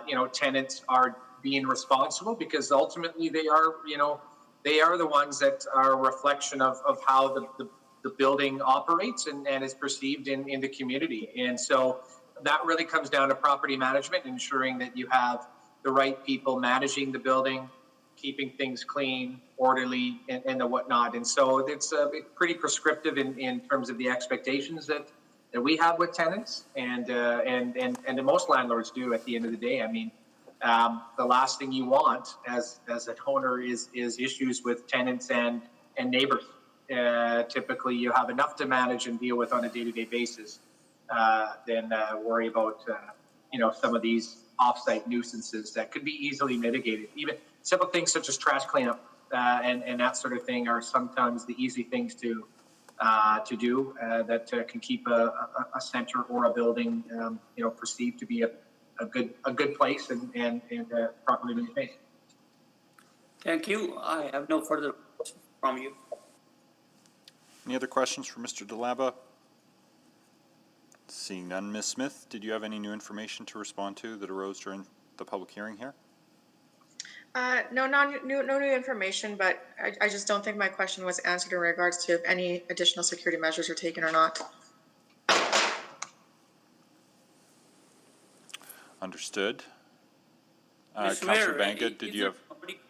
you know, tenants are being responsible, because ultimately they are, you know, they are the ones that are a reflection of how the building operates and is perceived in the community. And so that really comes down to property management, ensuring that you have the right people managing the building, keeping things clean, orderly, and the whatnot. And so it's pretty prescriptive in terms of the expectations that that we have with tenants, and most landlords do at the end of the day. I mean, the last thing you want as an owner is issues with tenants and neighbors. Typically, you have enough to manage and deal with on a day-to-day basis than worry about some of these off-site nuisances that could be easily mitigated. Even simple things such as trash cleanup and that sort of thing are sometimes the easy things to do that can keep a center or a building perceived to be a good place and properly maintained. Thank you. I have no further questions from you. Any other questions for Mr. DeLaba? Seeing none, Ms. Smith, did you have any new information to respond to that arose during the public hearing here? No new information, but I just don't think my question was answered in regards to if any additional security measures are taken or not. Understood. Mr. Councillor Mayor, Banga, did is you there have? somebody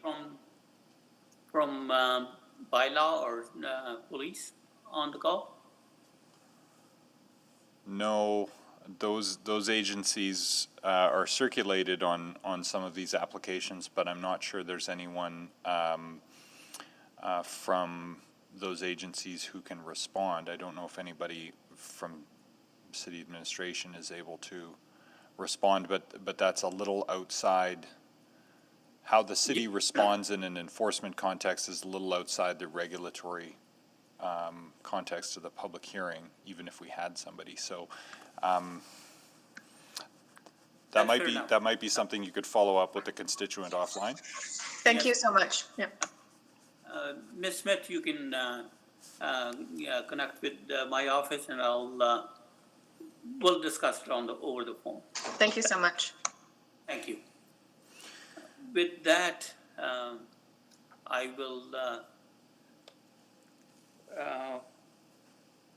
from bylaw or police on the call? No, those agencies are circulated on some of these applications, but I'm not sure there's anyone from those agencies who can respond. I don't know if anybody from city administration is able to respond, but that's a little outside. How the city responds in an enforcement context is a little outside the regulatory context of the public hearing, even if we had somebody. So that might be something you could follow up with the constituent offline. Thank you so much. Yeah. Ms. Smith, you can connect with my office, and we'll discuss it over the phone. Thank you so much. Thank you. With that, I will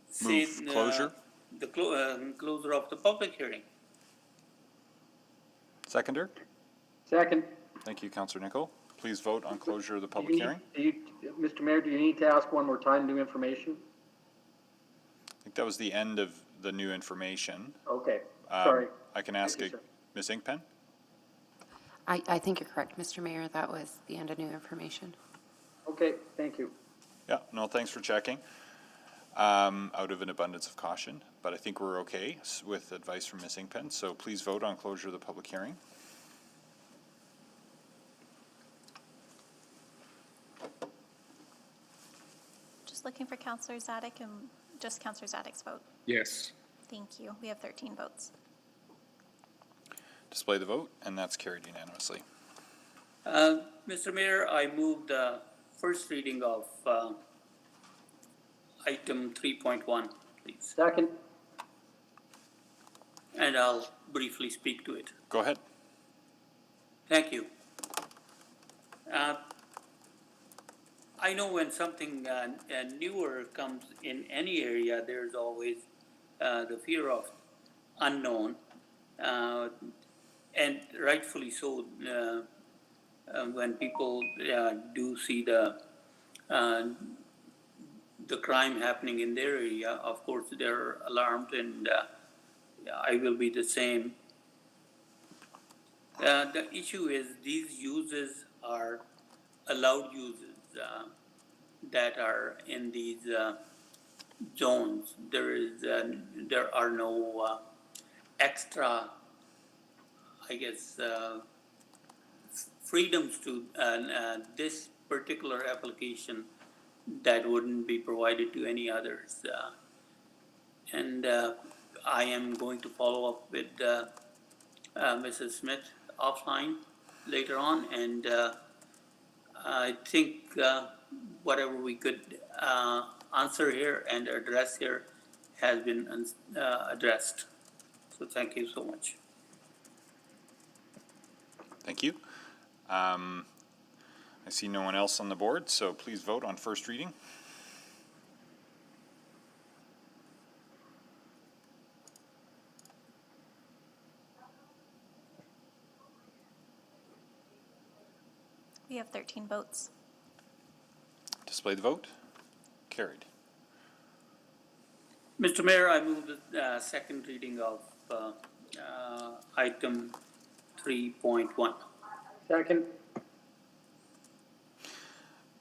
say closure. The closure of the public hearing. Seconder? Second. Thank you, Councillor Nichol. Please vote on closure of the public hearing. Mr. Mayor, do you need to ask one more time new information? I think that was the end of the new information. Okay, sorry. I can ask Thank you, Ms. Inkpen? I think you're correct, Mr. Mayor. That was the end of new information. Okay, thank you. Yeah, no, thanks for checking. Out of an abundance of caution, but I think we're okay with advice from Ms. Inkpen. So please vote on closure of the public hearing. Just looking for Councillor Zadek and just Councillor Zadek's vote. Yes. Thank you. We have 13 votes. Display the vote, and that's carried unanimously. Mr. Mayor, I move the first reading of item 3.1, please. Second. And I'll briefly speak to it. Go ahead. Thank you. I know when something newer comes in any area, there's always the fear of unknown, and rightfully so. When people do see the crime happening in their area, of course they're alarmed, and I will be the same. The issue is these uses are allowed uses that are in these zones. There are no extra, I guess, freedoms to this particular application that wouldn't be provided to any others. And I am going to follow up with Mrs. Smith offline later on, and I think whatever we could answer here and address here has been addressed. So thank you so much. Thank you. I see no one else on the board, so please vote on first reading. We have 13 votes. Display the vote. Carried. Mr. Mayor, I move the second reading of item 3.1. Second.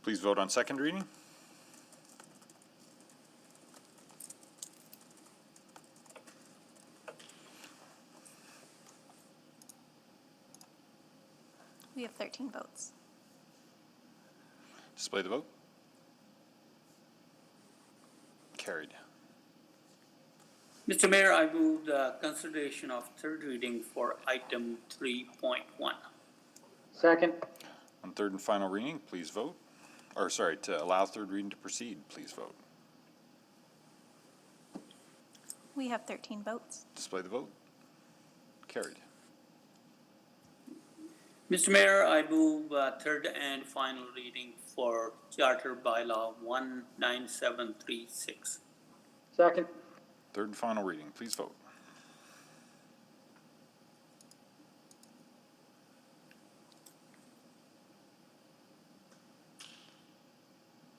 Please vote on second reading. We have 13 votes. Display the vote. Carried. Mr. Mayor, I move the consideration of third reading for item 3.1. Second. On third and final reading, please vote. Or sorry, to allow third reading to proceed, please vote. We have 13 votes. Display the vote. Carried. Mr. Mayor, I move third and final reading for Charter Bylaw 19736. Second. Third and final reading, please vote.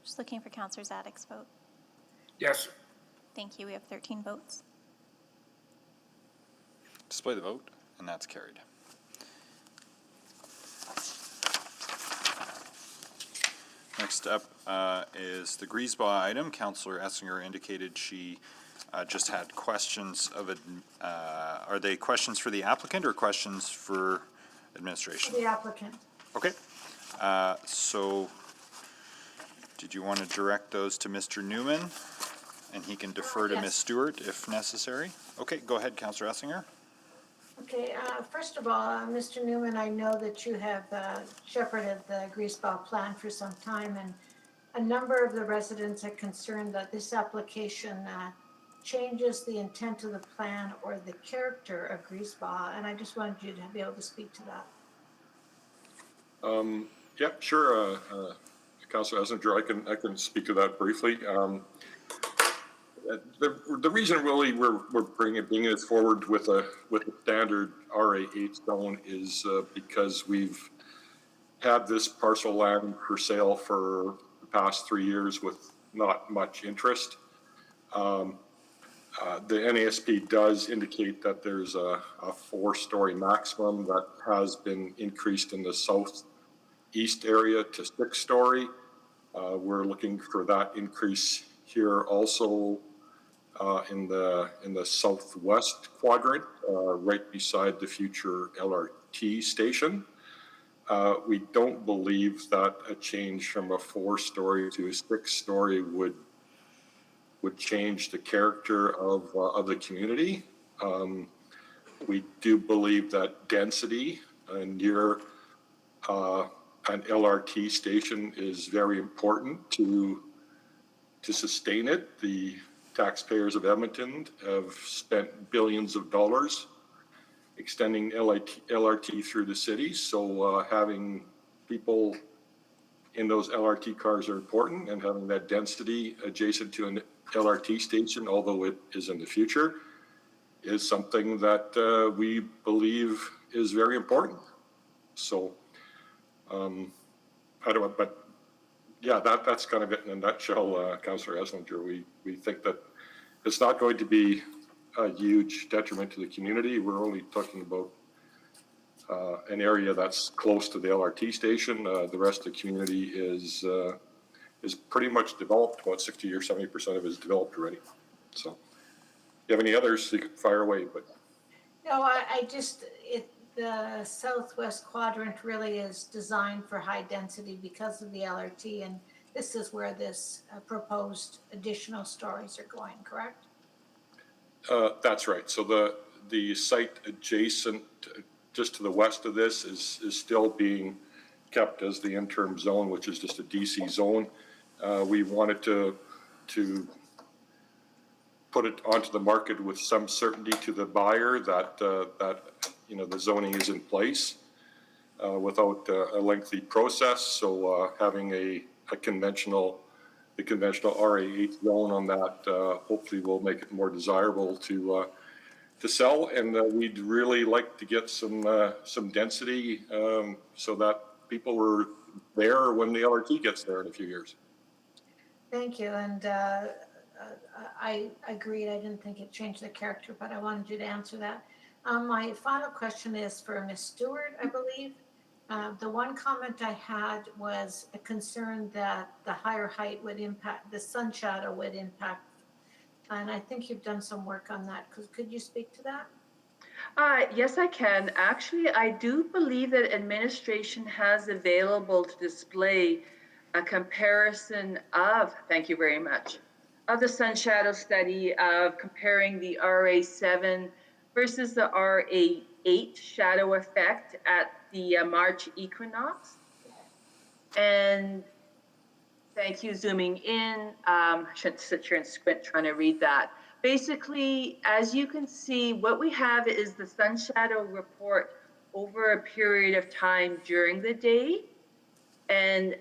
Just looking for Councillor Zadek's vote. Yes. Thank you. We have 13 votes. Display the vote, and that's carried. Next up is the Griesbaugh item. Councillor Essinger indicated she just had questions of, are they questions for the applicant or questions for administration? The applicant. Okay. So did you want to direct those to Mr. Newman? And he can defer to Yes. Ms. Stewart if necessary. Okay, go ahead, Councillor Essinger. Okay, first of all, Mr. Newman, I know that you have shepherded the Griesbaugh plan for some time, and a number of the residents are concerned that this application changes the intent of the plan or the character of Griesbaugh, and I just wanted you to be able to speak to that. Yeah, sure. Councillor Essinger, I can speak to that briefly. The reason really we're bringing this forward with a standard RA8 zone is because we've had this parcel land for sale for the past 3 years with not much interest. The NASP does indicate that there's a 4-story maximum that has been increased in the southeast area to 6-story. We're looking for that increase here also in the southwest quadrant, right beside the future LRT station. We don't believe that a change from a 4-story to a 6-story would change the character of the community. We do believe that density near an LRT station is very important to sustain it. The taxpayers of Edmonton have spent billions of dollars extending LRT through the city. So having people in those LRT cars are important, and having that density adjacent to an LRT station, although it is in the future, is something that we believe is very important. So but yeah, that's kind of it in a nutshell, Councillor Essinger. We think that it's not going to be a huge detriment to the community. We're only talking about an area that's close to the LRT station. The rest of the community is pretty much developed. About 60 or 70% of it is developed already. So, if you have any others, you can fire away. But No, the southwest quadrant really is designed for high density because of the LRT, and this is where this proposed additional stories are going, correct? That's right. So the site adjacent, just to the west of this, is still being kept as the interim zone, which is just a DC zone. We wanted to put it onto the market with some certainty to the buyer that the zoning is in place without a lengthy process. So having the conventional RA8 zone on that hopefully will make it more desirable to sell. And we'd really like to get some density so that people were there when the LRT gets there in a few years. Thank you. And I agreed, I didn't think it changed the character, but I wanted you to answer that. My final question is for Ms. Stewart, I believe. The one comment I had was a concern that the higher height would impact, the sun shadow would impact. And I think you've done some work on that. Could you speak to that? Yes, I can. Actually, I do believe that administration has available to display a comparison of, thank you very much, of the sun shadow study of comparing the RA7 versus the RA8 shadow effect at the March equinox. And thank you, zooming in. I shouldn't sit here and squint trying to read that. Basically, as you can see, what we have is the sun shadow report over a period of time during the day. And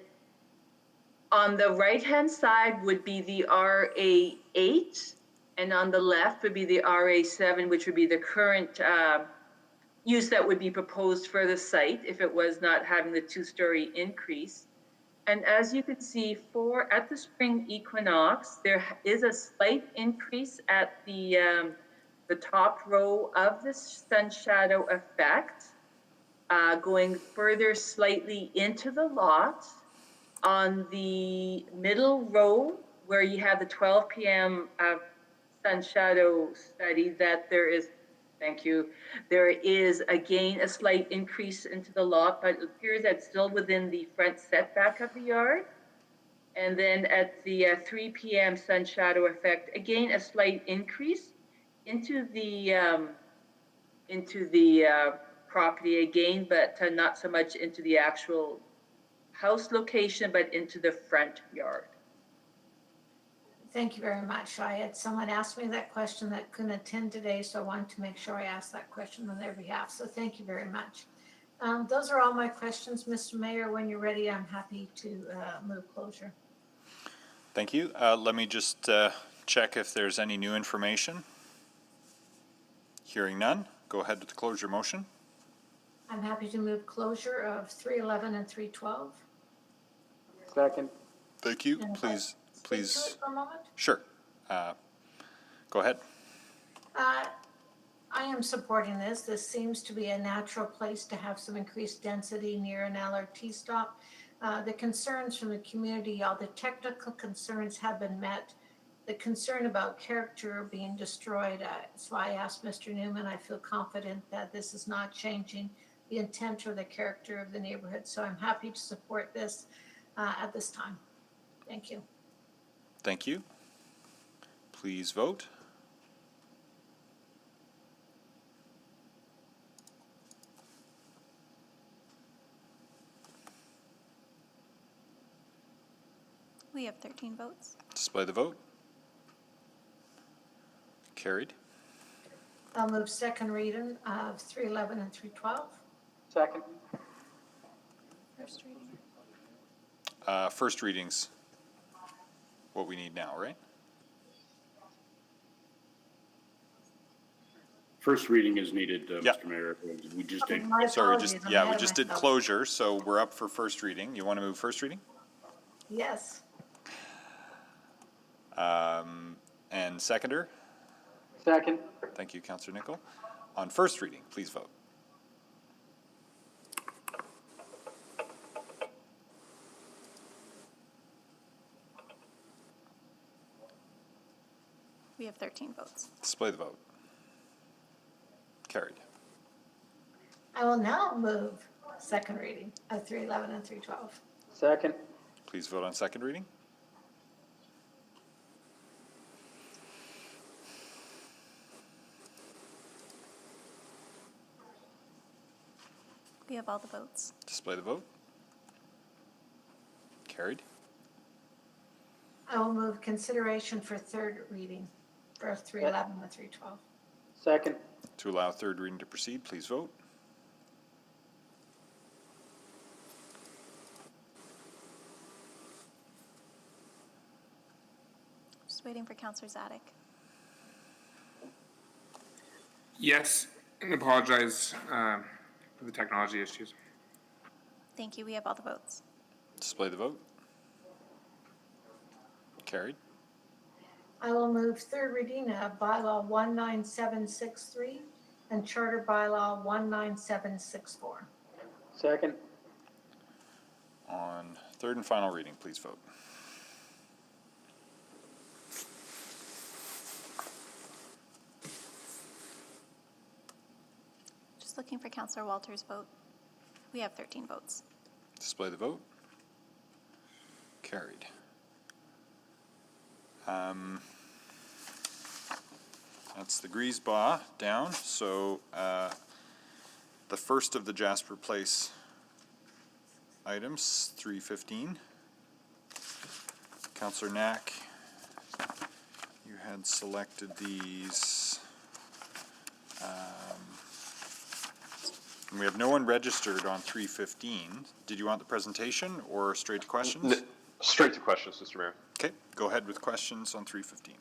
on the right-hand side would be the RA8, and on the left would be the RA7, which would be the current use that would be proposed for the site if it was not having the two-story increase. And as you can see, at the spring equinox, there is a slight increase at the top row of the sun shadow effect, going further slightly into the lot. On the middle row, where you have the 12 p.m. sun shadow study, that there is, thank you, there is again a slight increase into the lot, but it appears that's still within the front setback of the yard. And then at the 3 p.m. sun shadow effect, again a slight increase into the property again, but not so much into the actual house location, but into the front yard. Thank you very much. I had someone ask me that question that couldn't attend today, so I wanted to make sure I asked that question on their behalf. So thank you very much. Those are all my questions, Mr. Mayor. When you're ready, I'm happy to move closure. Thank you. Let me just check if there's any new information. Hearing none, go ahead with the closure motion. I'm happy to move closure of 311 and 312. Second. Thank you. And Please. Speak to it for a moment. Sure. Go ahead. I am supporting this. This seems to be a natural place to have some increased density near an LRT stop. The concerns from the community, all the technical concerns have been met. The concern about character being destroyed, that's why I asked Mr. Newman. I feel confident that this is not changing the intent or the character of the neighborhood. So I'm happy to support this at this time. Thank you. Thank you. Please vote. We have 13 votes. Display the vote. Carried. I'll move second reading of 311 and 312. Second. First reading. First readings, what we need now, right? First reading is needed, Yeah. Mr. Mayor. We just did. My Sorry, apologies, I'm we ahead of just did myself. closure, so we're up for first reading. You want to move first reading? Yes. And seconder? Second. Thank you, Councillor Nichol. On first reading, please vote. We have 13 votes. Display the vote. Carried. I will now move second reading of 311 and 312. Second. Please vote on second reading. We have all the votes. Display the vote. Carried. I will move consideration for third reading for 311 and 312. Second. To allow third reading to proceed, please vote. Just waiting for Councillor Zadek. Yes, and apologize for the technology issues. Thank you. We have all the votes. Display the vote. Carried. I will move third reading of bylaw 19763 and charter bylaw 19764. Second. On third and final reading, please vote. Just looking for Councillor Walters' vote. We have 13 votes. Display the vote. Carried. That's the Griesbach down. So the first of the Jasper Place items, 315. Councillor Knack, you had selected these. We have no one registered on 315. Did you want the presentation or straight to questions? Straight to questions, Mr. Mayor. Okay, go ahead with questions on 315.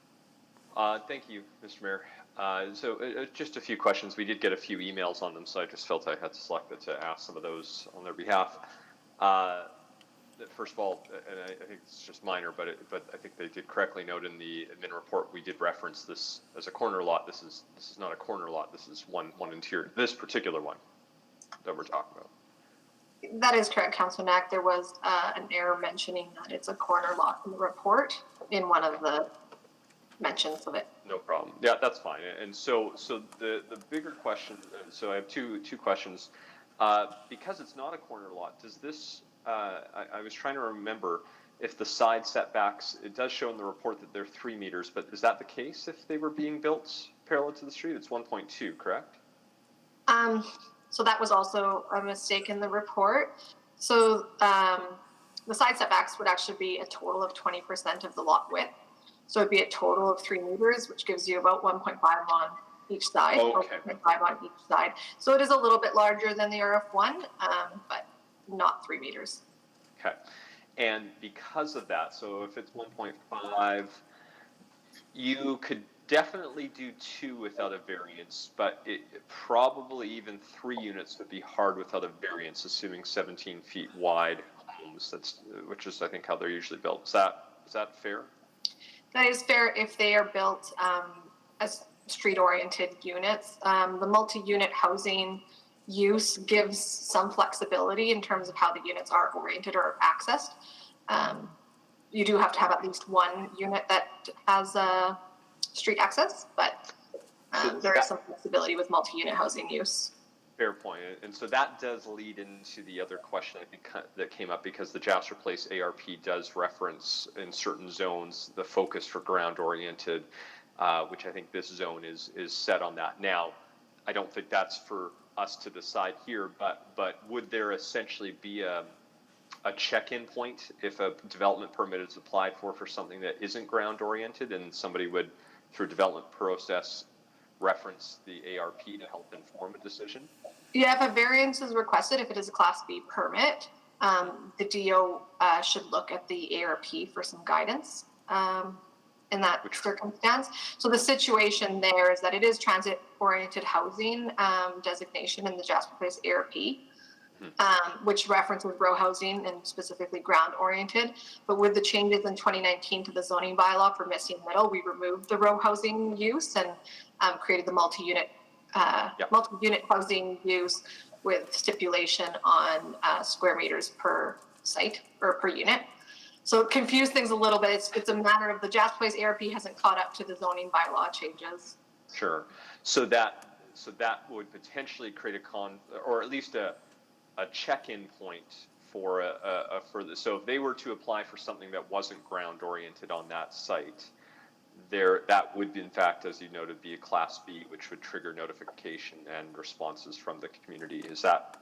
Thank you, Mr. Mayor. Just a few questions. We did get a few emails on them, so I just felt I had to select it to ask some of those on their behalf. First of all, and I think it's just minor, but I think they did correctly note in the admin report, we did reference this as a corner lot. This is not a corner lot. This is one interior. This particular one that we're talking about. That is correct, Councillor Knack. There was an error mentioning that it's a corner lot in the report in one of the mentions of it. No problem. Yeah, that's fine. And so the bigger question, so I have two questions. Because it's not a corner lot, does this, I was trying to remember if the side setbacks, it does show in the report that they're 3 meters, but is that the case if they were being built parallel to the street? It's 1.2, correct? So that was also a mistake in the report. So the side setbacks would actually be a total of 20% of the lot width. So it'd be a total of 3 meters, which gives you about 1.5 on each side, or 1.5 on each side. So it is a little bit larger than the RF1, but not 3 meters. Okay. And because of that, so if it's 1.5, you could definitely do 2 without a variance, but probably even 3 units would be hard without a variance, assuming 17 feet wide homes. Which is, I think, how they're usually built. Is that fair? That is fair if they are built as street-oriented units. The multi-unit housing use gives some flexibility in terms of how the units are oriented or accessed. You do have to have at least one unit that has street access, but there is some flexibility with multi-unit housing use. Fair point. And so that does lead into the other question I think that came up, because the Jasper Place ARP does reference in certain zones the focus for ground-oriented, which I think this zone is set on that. Now, I don't think that's for us to decide here, but would there essentially be a check-in point if a development permit is applied for something that isn't ground-oriented, and somebody would, through development process, reference the ARP to help inform a decision? Yeah, if a variance is requested, if it is a Class B permit, the DO should look at the ARP for some guidance in that circumstance. So the situation there is that it is transit-oriented housing designation in the Jasper Place ARP, which references row housing and specifically ground-oriented. But with the changes in 2019 to the zoning bylaw for Missing Middle, we removed the row housing use and created the multi-unit housing use with stipulation on square meters per site or per unit. So it confused things a little bit. It's a matter of the Jasper Place ARP hasn't caught up to the zoning bylaw changes. Sure. So that would potentially create or at least a check-in point for so if they were to apply for something that wasn't ground oriented on that site, that would in fact, as you noted, be a Class B, which would trigger notification and responses from the community.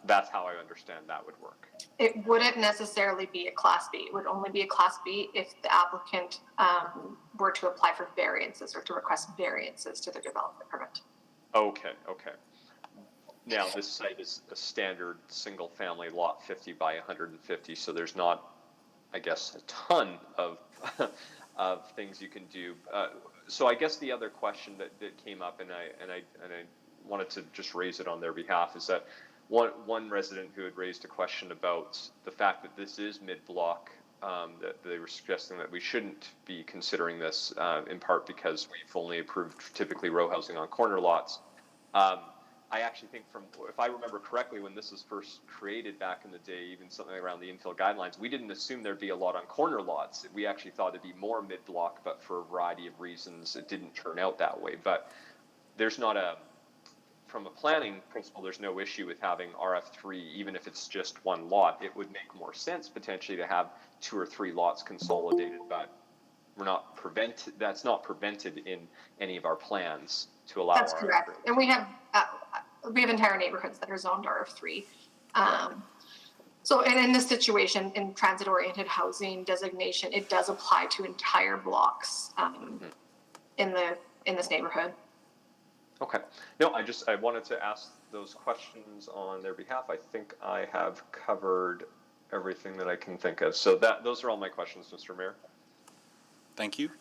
That's how I understand that would work? It wouldn't necessarily be a Class B. It would only be a Class B if the applicant were to apply for variances or to request variances to their development permit. Okay. Now, this site is a standard single-family lot, 50 by 150, so there's not, I guess, a ton of of things you can do. So I guess the other question that came up, and I wanted to just raise it on their behalf, is that one resident who had raised a question about the fact that this is mid-block that they were suggesting that we shouldn't be considering this, in part because we've only approved typically row housing on corner lots. I actually think if I remember correctly, when this was first created back in the day, even something around the infill guidelines, we didn't assume there'd be a lot on corner lots. We actually thought it'd be more mid-block, but for a variety of reasons, it didn't turn out that way. But there's not from a planning principle, there's no issue with having RF3, even if it's just one lot. It would make more sense potentially to have 2 or 3 lots consolidated, but that's not prevented in any of our plans to allow. That's correct. And we have entire neighborhoods that are zoned RF3. So, and in this situation, in transit-oriented housing designation, it does apply to entire blocks in this neighborhood. Okay. No, I wanted to ask those questions on their behalf. I think I have covered everything that I can think of. So those are all my questions, Mr. Mayor. Thank you.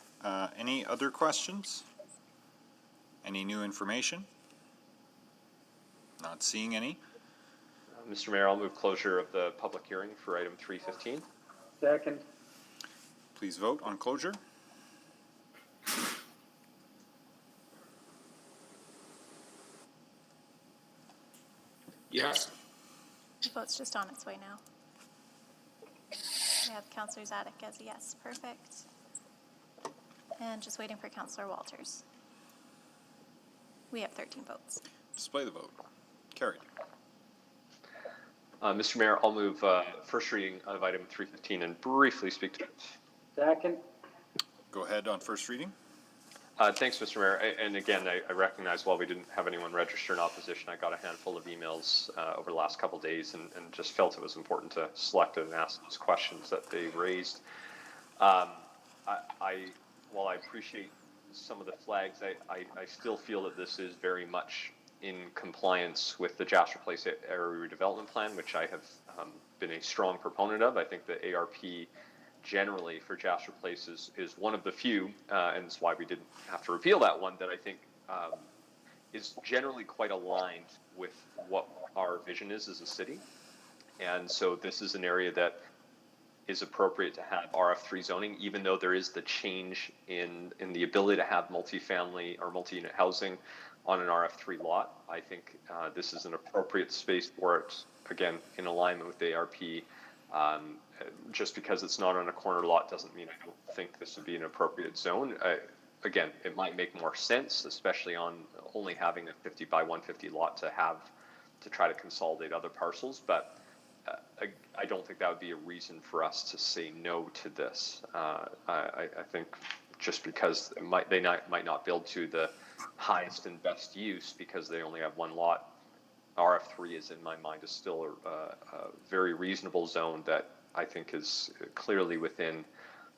Any other questions? Any new information? Not seeing any. Mr. Mayor, I'll move closure of the public hearing for item 315. Second. Please vote on closure. Yes. The vote's just on its way now. We have Councillor Zadok as a yes. Perfect. And just waiting for Councillor Walters. We have 13 votes. Display the vote. Carried. Mr. Mayor, I'll move first reading of item 315 and briefly speak to it. Second. Go ahead on first reading. Thanks, Mr. Mayor. And again, I recognize while we didn't have anyone register in opposition, I got a handful of emails over the last couple of days and just felt it was important to select and ask those questions that they raised. While I appreciate some of the flags, I still feel that this is very much in compliance with the Jasper Place Area Redevelopment Plan, which I have been a strong proponent of. I think the ARP generally for Jasper Place is one of the few, and it's why we didn't have to repeal that one, that I think is generally quite aligned with what our vision is as a city. And so this is an area that is appropriate to have RF3 zoning, even though there is the change in the ability to have multifamily or multi-unit housing on an RF3 lot. I think this is an appropriate space for it, again, in alignment with the ARP. Just because it's not on a corner lot doesn't mean I don't think this would be an appropriate zone. Again, it might make more sense, especially on only having a 50 by 150 lot to try to consolidate other parcels, but I don't think that would be a reason for us to say no to this. I think just because they might not build to the highest and best use because they only have one lot, RF3 is in my mind is still a very reasonable zone that I think is clearly within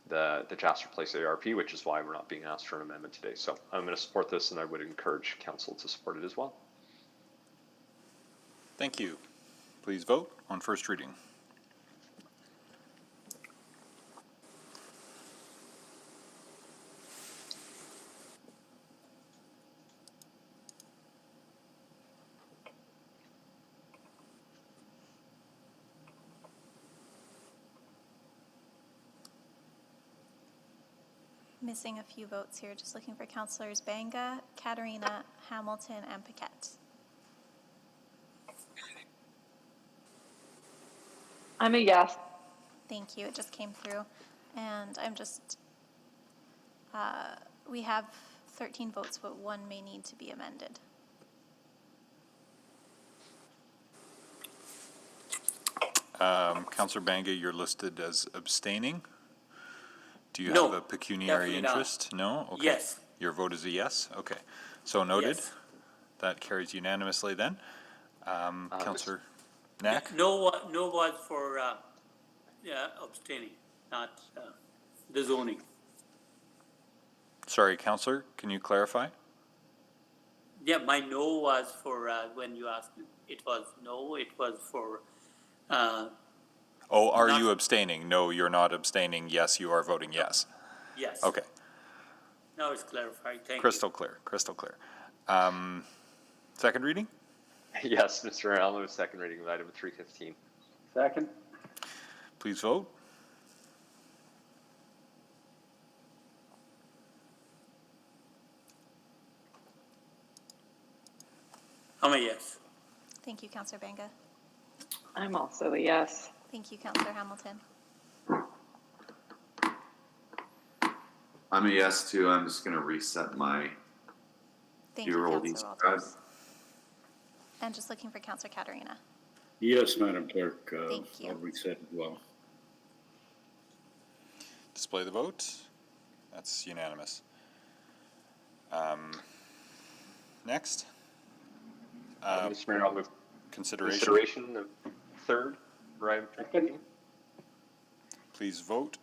the Jasper Place ARP, which is why we're not being asked for an amendment today. So I'm going to support this, and I would encourage council to support it as well. Thank you. Please vote on first reading. Missing a few votes here, just looking for Councillors Banga, Katarina, Hamilton, and Paquette. I'm a yes. Thank you, it just came through. And I'm just, we have 13 votes, but one may need to be amended. Councillor Banga, you're listed as abstaining. Do you No, have a pecuniary definitely not. interest? No? Okay. Yes. Your vote is a yes? Okay. So noted. Yes. That carries unanimously then. Councillor Knack? No was for abstaining, not the zoning. Sorry, Councillor, can you clarify? Yeah, my no was for, when you asked, it was no, it was for, Oh, are Not- you abstaining? No, you're not abstaining. Yes, you are voting yes. yes. Okay. Now it's clarified, thank you. Crystal clear, crystal clear. Second reading? Yes, Mr. Mayor, I'll move second reading of item 315. Second. Please vote. I'm a yes. Thank you, Counselor Banga. I'm also a yes. Thank you, Counselor Hamilton. I'm a yes too. I'm just gonna reset my Thank you, year-old Counselor Easter egg. Walters. And just looking for Counselor Katarina. Yes, Madam Clerk. Thank you. I'll reset as well. Display the vote. That's unanimous. Next. Mr. Mayor, I'll move consideration of third for item 315. Please vote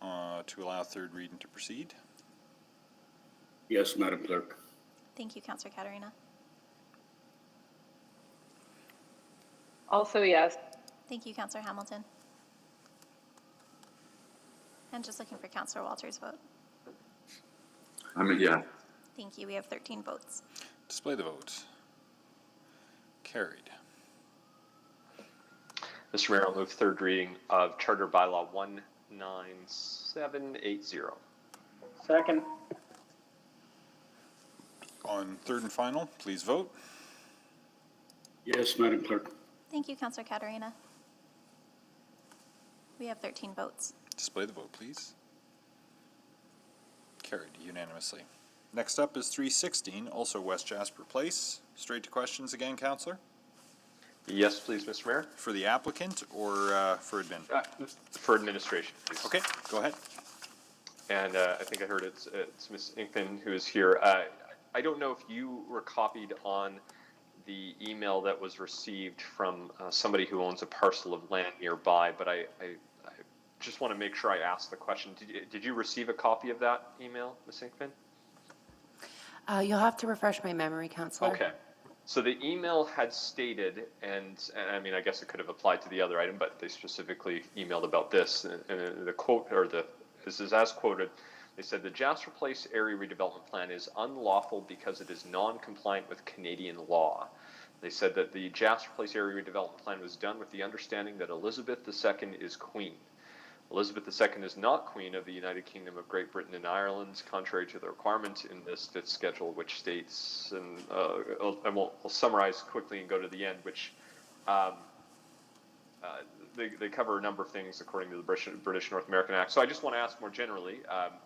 to allow third reading to proceed. Yes, Madam Clerk. Thank you, Counselor Katarina. Also yes. Thank you, Counselor Hamilton. And just looking for Counselor Walters' vote. I'm a yes. Thank you. We have 13 votes. Display the vote. Carried. Mr. Mayor, I'll move third reading of Charter Bylaw 19780. Second. On third and final, please vote. Yes, Madam Clerk. Thank you, Counselor Katarina. We have 13 votes. Display the vote, please. Carried unanimously. Next up is 316, also West Jasper Place. Straight to questions again, Counselor? Yes, please, Mr. Mayor. For the applicant or for admin? For administration, please. Okay, go ahead. And I think I heard it's Ms. Inkman who is here. I don't know if you were copied on the email that was received from somebody who owns a parcel of land nearby, but I just want to make sure I ask the question. Did you receive a copy of that email, Ms. Inkman? You'll have to refresh my memory, Counselor. Okay. So the email had stated, and I mean, I guess it could have applied to the other item, but they specifically emailed about this. And the quote, or this is as quoted, they said the Jasper Place Area Redevelopment Plan is unlawful because it is non-compliant with Canadian law. They said that the Jasper Place Area Redevelopment Plan was done with the understanding that Elizabeth II is Queen. Elizabeth II is not Queen of the United Kingdom of Great Britain and Ireland, contrary to the requirement in this fifth schedule, which states, and I'll summarize quickly and go to the end, which they cover a number of things according to the British North American Act. So I just want to ask more generally,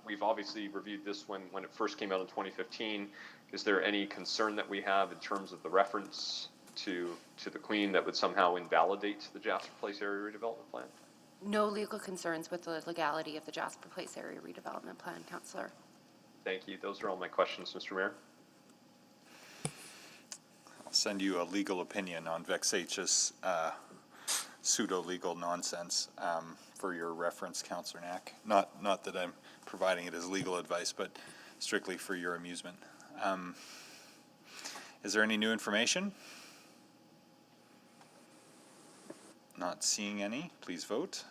we've obviously reviewed this when it first came out in 2015. Is there any concern that we have in terms of the reference to the Queen that would somehow invalidate the Jasper Place Area Redevelopment Plan? No legal concerns with the legality of the Jasper Place Area Redevelopment Plan, Counselor. Thank you. Those are all my questions, Mr. Mayor. I'll send you a legal opinion on vexatious pseudo-legal nonsense for your reference, Councillor Knack. Not that I'm providing it as legal advice, but strictly for your amusement. Is there any new information? Not seeing any. Please vote.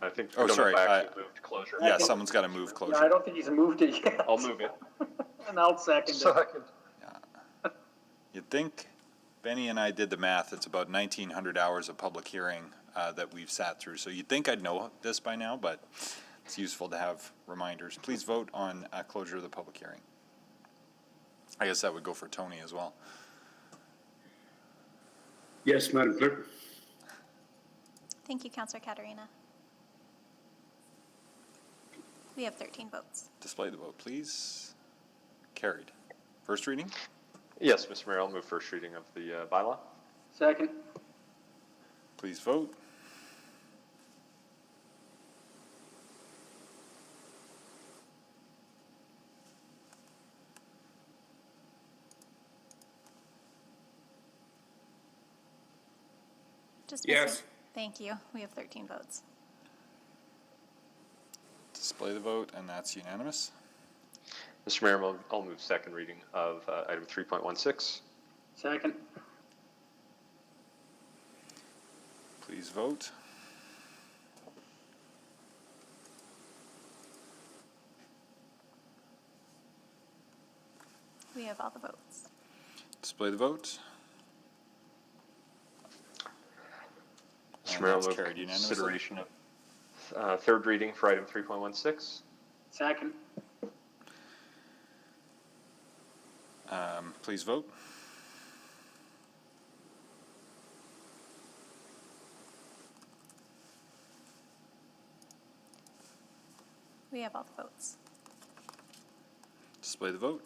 I think. Oh, sorry. Moved closure. Yeah, someone's got to move closure. Yeah, I don't think he's moved it yet. I'll move it. And I'll second it. You'd think Benny and I did the math. It's about 1,900 hours of public hearing that we've sat through. So you'd think I'd know this by now, but it's useful to have reminders. Please vote on closure of the public hearing. I guess that would go for Tony as well. Yes, Madam Clerk. Thank you, Counselor Katarina. We have 13 votes. Display the vote, please. Carried. First reading? Yes, Mr. Mayor, I'll move first reading of the bylaw. Second. Please vote. Just Yes. missing. Thank you. We have 13 votes. Display the vote, and that's unanimous. Mr. Mayor, I'll move second reading of item 3.16. Second. Please vote. We have all the votes. Display the vote. Mr. Mayor, I'll that's move carried unanimously. consideration of third reading for item 3.16. Second. Please vote. We have all the votes. Display the vote.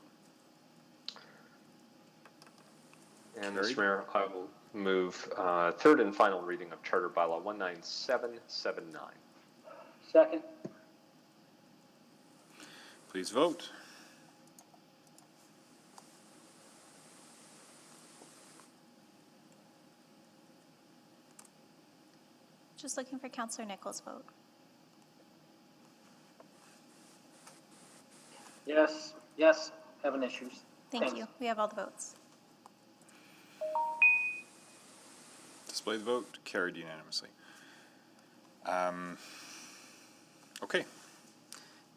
And Carried. Mr. Mayor, I will move third and final reading of Charter Bylaw 19779. Second. Please vote. Just looking for Counselor Nichols' vote. Yes, yes, having issues. Thank Thanks. you. We have all the votes. Display the vote. Carried unanimously. Okay.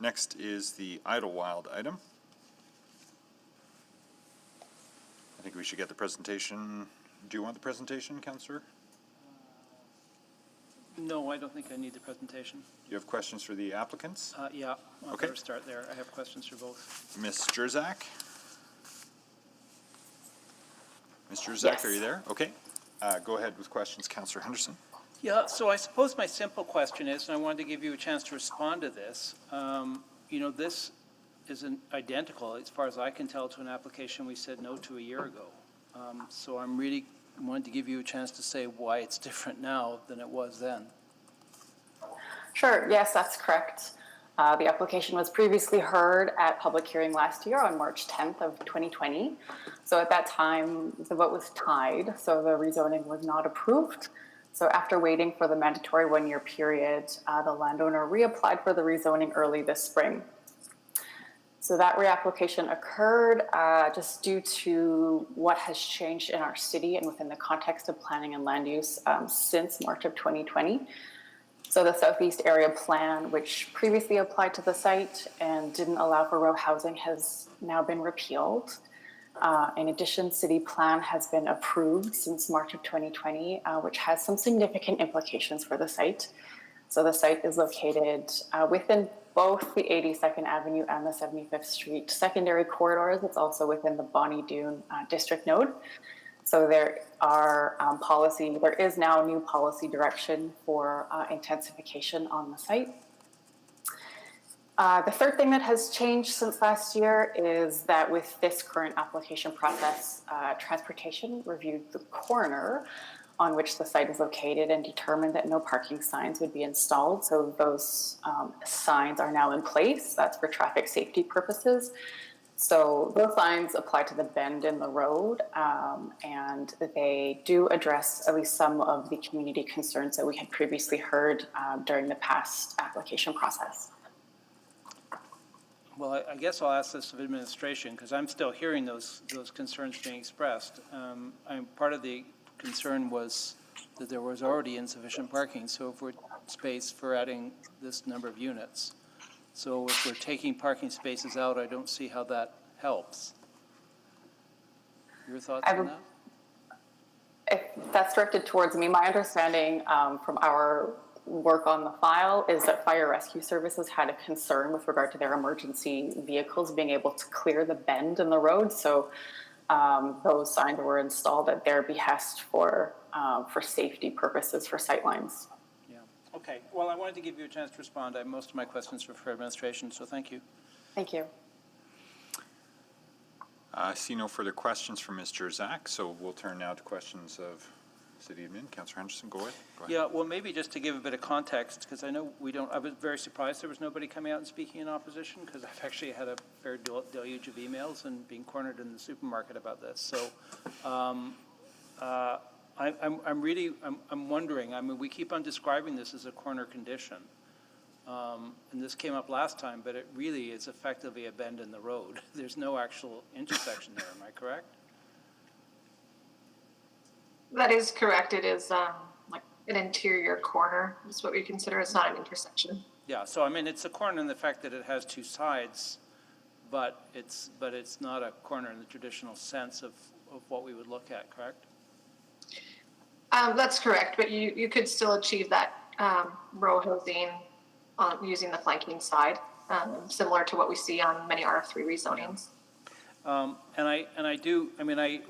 Next is the Idlewild item. I think we should get the presentation. Do you want the presentation, Councillor? No, I don't think I need the presentation. You have questions for the applicants? Yeah, I'll Okay. better start there. I have questions for both. Ms. Jerzak? Ms. Jerzak, Yes. are you there? Okay. Go ahead with questions, Councillor Henderson. Yeah, so I suppose my simple question is, and I wanted to give you a chance to respond to this, you know, this isn't identical, as far as I can tell, to an application we said no to a year ago. So I'm really wanted to give you a chance to say why it's different now than it was then. Sure, yes, that's correct. The application was previously heard at public hearing last year on March 10th of 2020. So at that time, the vote was tied, so the rezoning was not approved. So after waiting for the mandatory one-year period, the landowner reapplied for the rezoning early this spring. So that reapplication occurred just due to what has changed in our city and within the context of planning and land use since March of 2020. So the Southeast Area Plan, which previously applied to the site and didn't allow for row housing, has now been repealed. In addition, City Plan has been approved since March of 2020, which has some significant implications for the site. So the site is located within both the 82nd Avenue and the 75th Street secondary corridors. It's also within the Bonnie Doon district node. So there is now new policy direction for intensification on the site. The third thing that has changed since last year is that with this current application process, Transportation reviewed the corner on which the site is located and determined that no parking signs would be installed. So those signs are now in place. That's for traffic safety purposes. So those signs apply to the bend in the road, and they do address at least some of the community concerns that we had previously heard during the past application process. Well, I guess I'll ask this of administration, because I'm still hearing those concerns being expressed. Part of the concern was that there was already insufficient parking, so if we're space for adding this number of units. So if we're taking parking spaces out, I don't see how that helps. Your thoughts on that? If that's directed towards me, my understanding from our work on the file is that Fire Rescue Services had a concern with regard to their emergency vehicles being able to clear the bend in the road. So those signs were installed at their behest for safety purposes for sightlines. Okay, well, I wanted to give you a chance to respond. Most of my questions were for administration, so thank you. Thank you. I see no further questions from Ms. Jerzak, so we'll turn now to questions of City Admin. Councillor Henderson, go ahead. Yeah, well, maybe just to give a bit of context, because I know I was very surprised there was nobody coming out and speaking in opposition, because I've actually had a fair deluge of emails and being cornered in the supermarket about this. So I'm wondering, I mean, we keep on describing this as a corner condition. And this came up last time, but it really is effectively a bend in the road. There's no actual intersection there, am I correct? That is correct. It is like an interior corner is what we consider. It's not an intersection. Yeah, so I mean, it's a corner in the fact that it has two sides, but it's not a corner in the traditional sense of what we would look at, correct? That's correct, but you could still achieve that row housing using the flanking side, similar to what we see on many RF3 rezonings.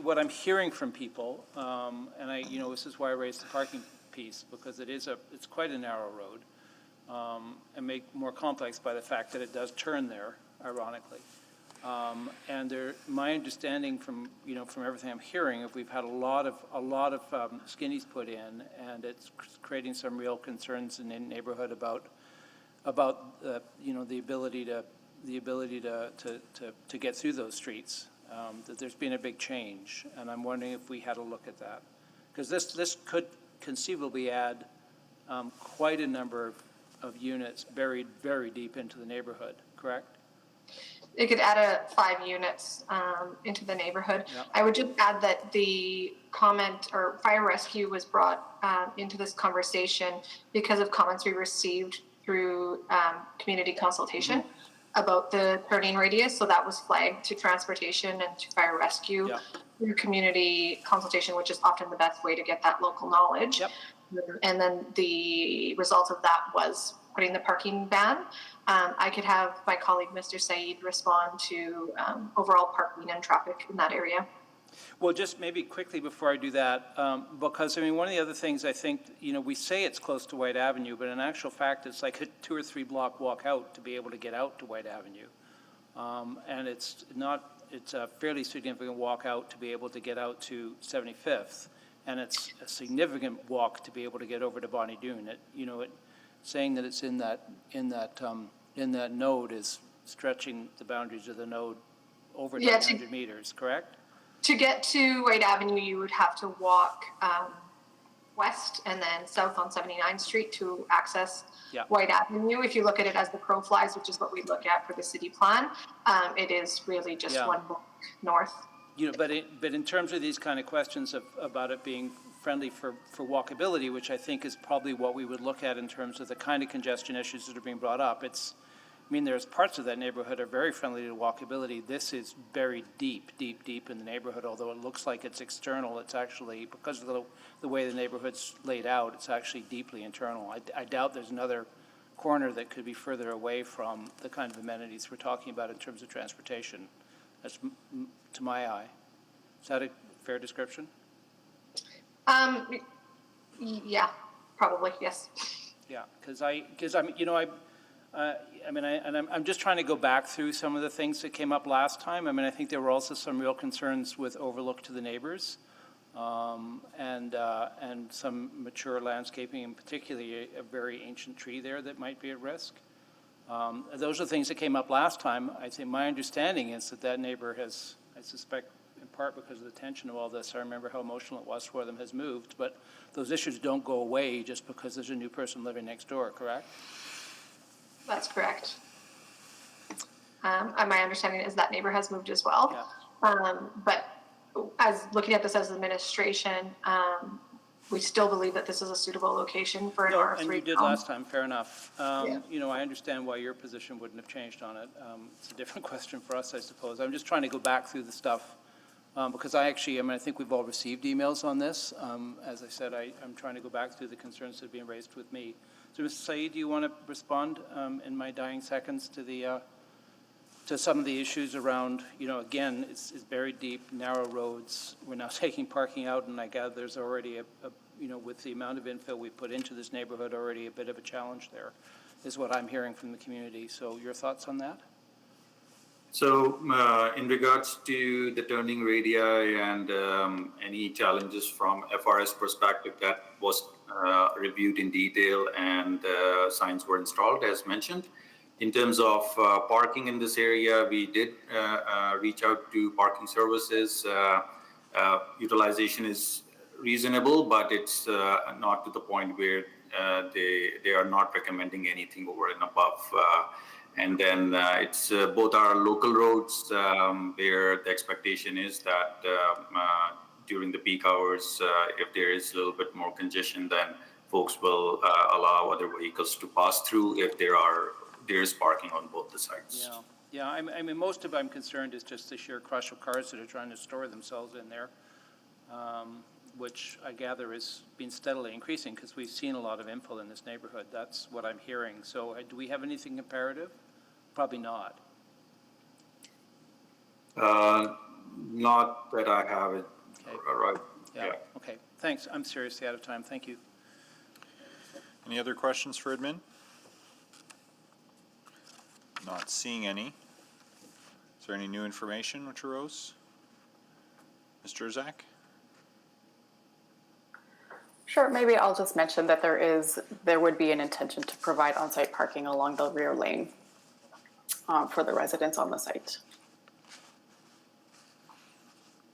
What I'm hearing from people, this is why I raised the parking piece, because it's quite a narrow road. and made more complex by the fact that it does turn there, ironically. And there, my understanding from, from everything I'm hearing, if we've had a lot of skinnies put in, and it's creating some real concerns in the neighborhood about the ability to get through those streets. That there's been a big change, and I'm wondering if we had a look at that, because this could conceivably add quite a number of units buried very deep into the neighborhood. Correct? It could add 5 units into the neighborhood. Yep. I would just add that the comment or fire rescue was brought into this conversation because of comments we received through community consultation about the turning radius. So that was flagged to transportation and to fire rescue through community consultation, which is often the best way to get that local knowledge. Yep. And then the result of that was putting the parking ban. I could have my colleague, Mr. Saeed, respond to overall parking and traffic in that area. Well, just maybe quickly before I do that, because, one of the other things I think, we say it's close to White Avenue, but in actual fact, it's like a 2 or 3 block walk out to be able to get out to White Avenue. And it's a fairly significant walk out to be able to get out to 75th. And it's a significant walk to be able to get over to Bonnie Doon. Saying that it's in that node is stretching the boundaries of the node over 900 meters, correct? To get to White Avenue, you would have to walk west and then south on 79th Street to access White Avenue. If you look at it as the crow flies, which is what we look at for the city plan, it is really just one block north. But in terms of these kind of questions about it being friendly for walkability, which I think is probably what we would look at in terms of the kind of congestion issues that are being brought up. There's parts of that neighborhood are very friendly to walkability. This is buried deep in the neighborhood, although it looks like it's external. It's actually, because of the way the neighborhood's laid out, it's actually deeply internal. I doubt there's another corner that could be further away from the kind of amenities we're talking about in terms of transportation. That's to my eye. Is that a fair description? Yeah, probably, yes. Yeah, I'm just trying to go back through some of the things that came up last time. I think there were also some real concerns with overlook to the neighbors, and some mature landscaping, and particularly a very ancient tree there that might be at risk. Those are things that came up last time. I think my understanding is that neighbor has, I suspect, in part because of the tension of all this, I remember how emotional it was for them, has moved, but those issues don't go away just because there's a new person living next door, correct? That's correct. And my understanding is that neighbor has moved as well. Yeah. But as looking at this as administration, we still believe that this is a suitable location for an R3. And you did last time, fair enough. I understand why your position wouldn't have changed on it. It's a different question for us, I suppose. I'm just trying to go back through the stuff because I think we've all received emails on this. As I said, I'm trying to go back through the concerns that are being raised with me. So, Mr. Saeed, do you want to respond in my dying seconds to some of the issues around, again, it's buried deep, narrow roads. We're now taking parking out, and I gather there's already with the amount of infill we put into this neighborhood, already a bit of a challenge there, is what I'm hearing from the community. So your thoughts on that? So in regards to the turning radii and any challenges from FRS perspective, that was reviewed in detail and signs were installed as mentioned. In terms of parking in this area, we did reach out to parking services. Utilization is reasonable, but it's not to the point where they are not recommending anything over and above. And then it's both our local roads where the expectation is that during the peak hours, if there is a little bit more congestion, then folks will allow other vehicles to pass through if there's parking on both the sides. Yeah. Most of I'm concerned is just the sheer crush of cars that are trying to store themselves in there, which I gather is been steadily increasing because we've seen a lot of infill in this neighborhood. That's what I'm hearing. So do we have anything comparative? Probably not. Not that I have it. Okay. Right. Yeah. Okay. Thanks. I'm seriously out of time. Thank you. Any other questions for admin? Not seeing any. Is there any new information which arose? Mr. Zak? Sure, maybe I'll just mention that there would be an intention to provide on-site parking along the rear lane for the residents on the site.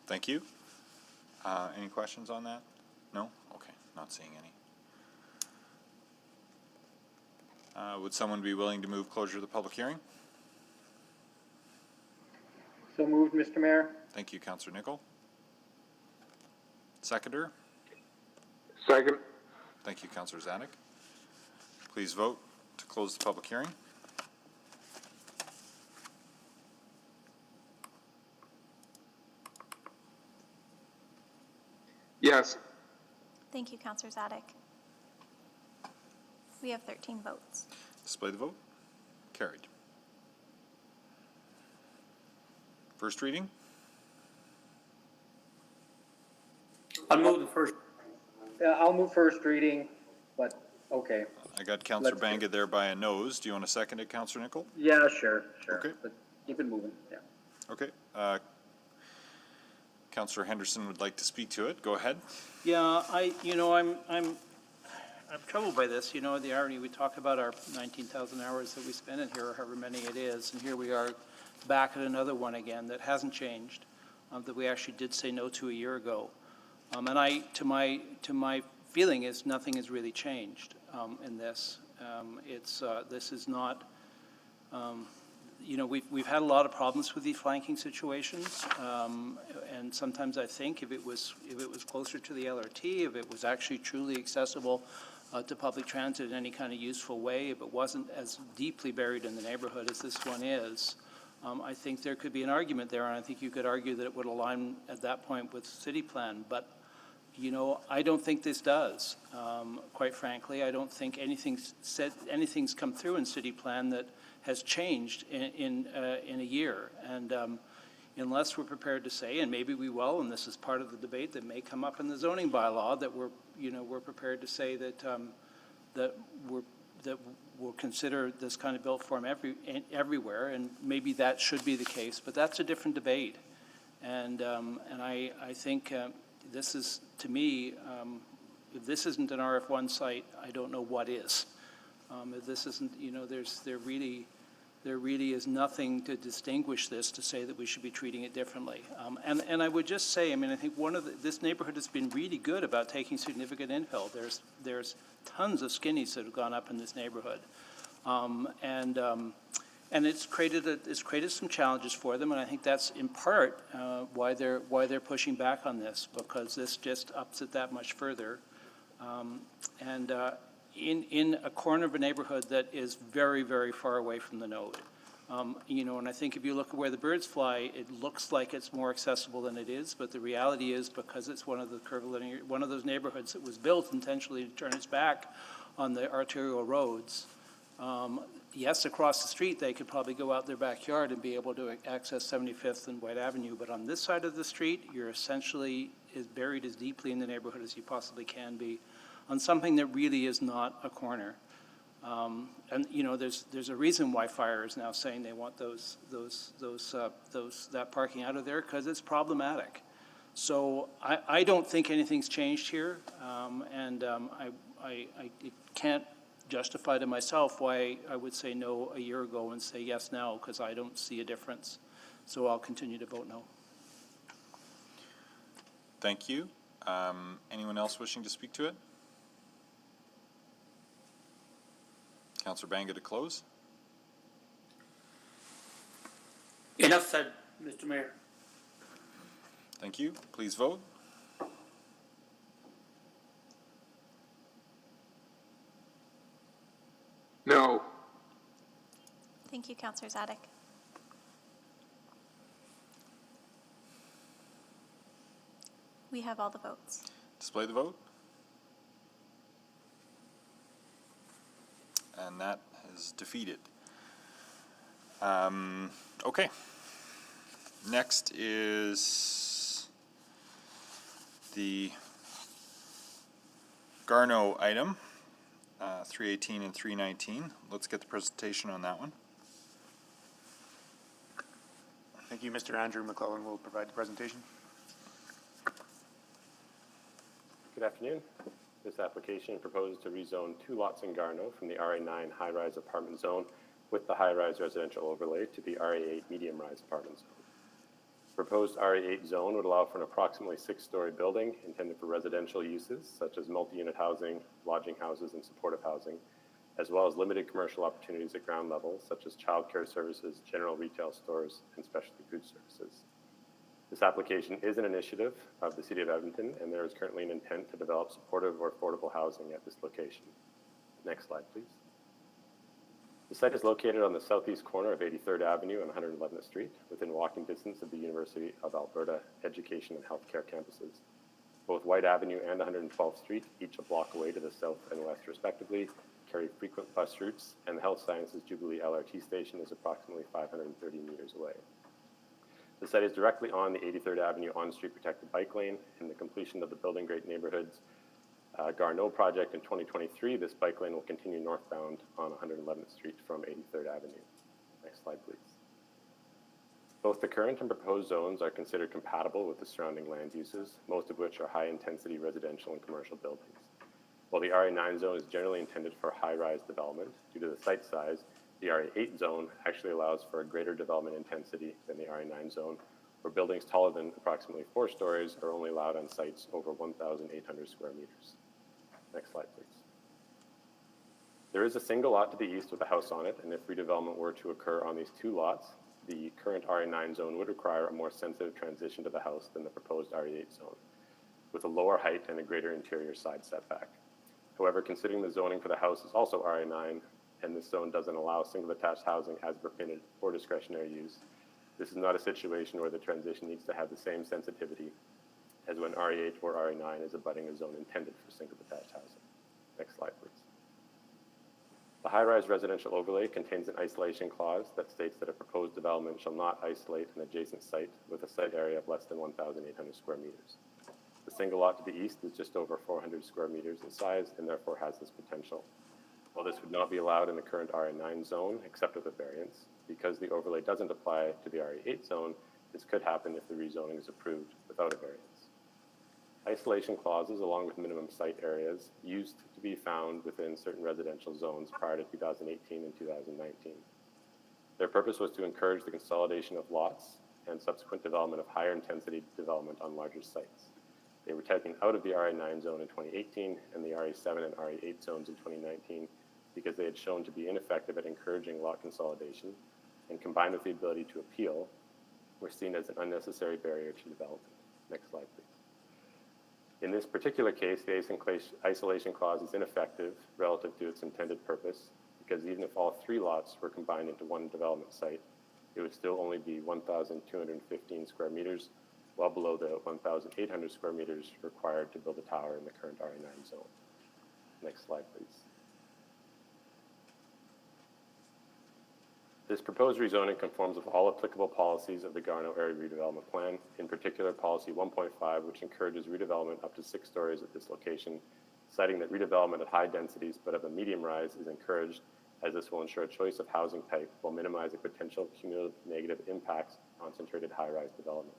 Thank you. Any questions on that? No? Okay, not seeing any. Would someone be willing to move closure of the public hearing? So moved, Mr. Mayor. Thank you, Councillor Nichol. Seconder? Second. Thank you, Councillor Zanuck. Please vote to close the public hearing. Yes. Thank you, Counselor Zadek. We have 13 votes. Display the vote. Carried. First reading? I'll move the first. Yeah, I'll move first reading, but okay. I got Councillor Let's Banga there by a nose. Do you want to second it, Councillor Nichol? Yeah, sure. Okay. But keep it moving, yeah. Okay. Councillor Henderson would like to speak to it. Go ahead. Yeah, I'm troubled by this. You know, the irony, we talk about our 19,000 hours that we spend in here, or however many it is, and here we are back at another one again that hasn't changed, that we actually did say no to a year ago. And to my feeling is nothing has really changed in this. This is not, we've had a lot of problems with these flanking situations, and sometimes I think if it was closer to the LRT, if it was actually truly accessible to public transit in any kind of useful way, if it wasn't as deeply buried in the neighborhood as this one is, I think there could be an argument there, and I think you could argue that it would align at that point with city plan. But I don't think this does. Quite frankly, I don't think anything's come through in city plan that has changed in a year. And unless we're prepared to say, and maybe we will, and this is part of the debate that may come up in the zoning bylaw, that we're prepared to say that we'll consider this kind of built form everywhere, and maybe that should be the case. But that's a different debate. And I think this is, to me, if this isn't an RF1 site, I don't know what is. If this isn't, there really is nothing to distinguish this to say that we should be treating it differently. And I would just say, I think this neighborhood has been really good about taking significant infill. There's tons of skinnies that have gone up in this neighborhood. And it's created some challenges for them, and I think that's in part why they're pushing back on this, because this just ups it that much further. In a corner of a neighborhood that is very, very far away from the node. And I think if you look at where the birds fly, it looks like it's more accessible than it is, but the reality is, because it's one of those neighborhoods that was built intentionally to turn its back on the arterial roads. Yes, across the street, they could probably go out their backyard and be able to access 75th and White Avenue, but on this side of the street, you're essentially buried as deeply in the neighborhood as you possibly can be, on something that really is not a corner. And there's a reason why Fire is now saying they want that parking out of there, because it's problematic. So I don't think anything's changed here, and I can't justify to myself why I would say no a year ago and say yes now, because I don't see a difference. So I'll continue to vote no. Thank you. Anyone else wishing to speak to it? Councillor Banga to close. Enough said, Mr. Mayor. Thank you. Please vote. No. Thank you, Counselor Zadek. We have all the votes. Display the vote. And that is defeated. Okay. Next is the Garneau item, 318 and 319. Let's get the presentation on that one. Thank you. Mr. Andrew McClellan will provide the presentation. Good afternoon. This application proposes to rezone 2 lots in Garneau from the RA9 high-rise apartment zone with the high-rise residential overlay to the RA8 medium-rise apartment zone. The proposed RA8 zone would allow for an approximately 6-story building intended for residential uses such as multi-unit housing, lodging houses, and supportive housing, as well as limited commercial opportunities at ground level such as childcare services, general retail stores, and specialty food services. This application is an initiative of the City of Edmonton, and there is currently an intent to develop supportive or affordable housing at this location. Next slide, please. The site is located on the southeast corner of 83rd Avenue and 111th Street, within walking distance of the University of Alberta Education and Healthcare campuses. Both White Avenue and 112th Street, each a block away to the south and west respectively, carry frequent bus routes, and the Health Sciences Jubilee LRT station is approximately 530 meters away. The site is directly on the 83rd Avenue on-street protected bike lane, and the completion of the Building Great Neighborhoods Garneau project in 2023, this bike lane will continue northbound on 111th Street from 83rd Avenue. Next slide, please. Both the current and proposed zones are considered compatible with the surrounding land uses, most of which are high-intensity residential and commercial buildings. While the RA9 zone is generally intended for high-rise development, due to the site size, the RA8 zone actually allows for a greater development intensity than the RA9 zone, where buildings taller than approximately 4 stories are only allowed on sites over 1,800 square meters. Next slide, please. There is a single lot to the east with a house on it, and if redevelopment were to occur on these 2 lots, the current RA9 zone would require a more sensitive transition to the house than the proposed RA8 zone, with a lower height and a greater interior side setback. However, considering the zoning for the house is also RA9, and this zone doesn't allow single attached housing as permitted or discretionary use, this is not a situation where the transition needs to have the same sensitivity as when RA8 or RA9 is abutting a zone intended for single attached housing. Next slide, please. The high-rise residential overlay contains an isolation clause that states that a proposed development shall not isolate an adjacent site with a site area of less than 1,800 square meters. The single lot to the east is just over 400 square meters in size and therefore has this potential. While this would not be allowed in the current RA9 zone, except with a variance, because the overlay doesn't apply to the RA8 zone, this could happen if the rezoning is approved without a variance. Isolation clauses, along with minimum site areas, used to be found within certain residential zones prior to 2018 and 2019. Their purpose was to encourage the consolidation of lots and subsequent development of higher intensity development on larger sites. They were taken out of the RA9 zone in 2018 and the RA7 and RA8 zones in 2019 because they had shown to be ineffective at encouraging lot consolidation, and combined with the ability to appeal, were seen as an unnecessary barrier to development. Next slide, please. In this particular case, the isolation clause is ineffective relative to its intended purpose, because even if all 3 lots were combined into one development site, it would still only be 1,215 square meters, well below the 1,800 square meters required to build a tower in the current RA9 zone. Next slide, please. This proposed rezoning conforms with all applicable policies of the Garneau Area Redevelopment Plan, in particular Policy 1.5, which encourages redevelopment up to 6 stories at this location, citing that redevelopment at high densities but of a medium rise is encouraged, as this will ensure a choice of housing type while minimizing potential cumulative negative impacts of concentrated high-rise development.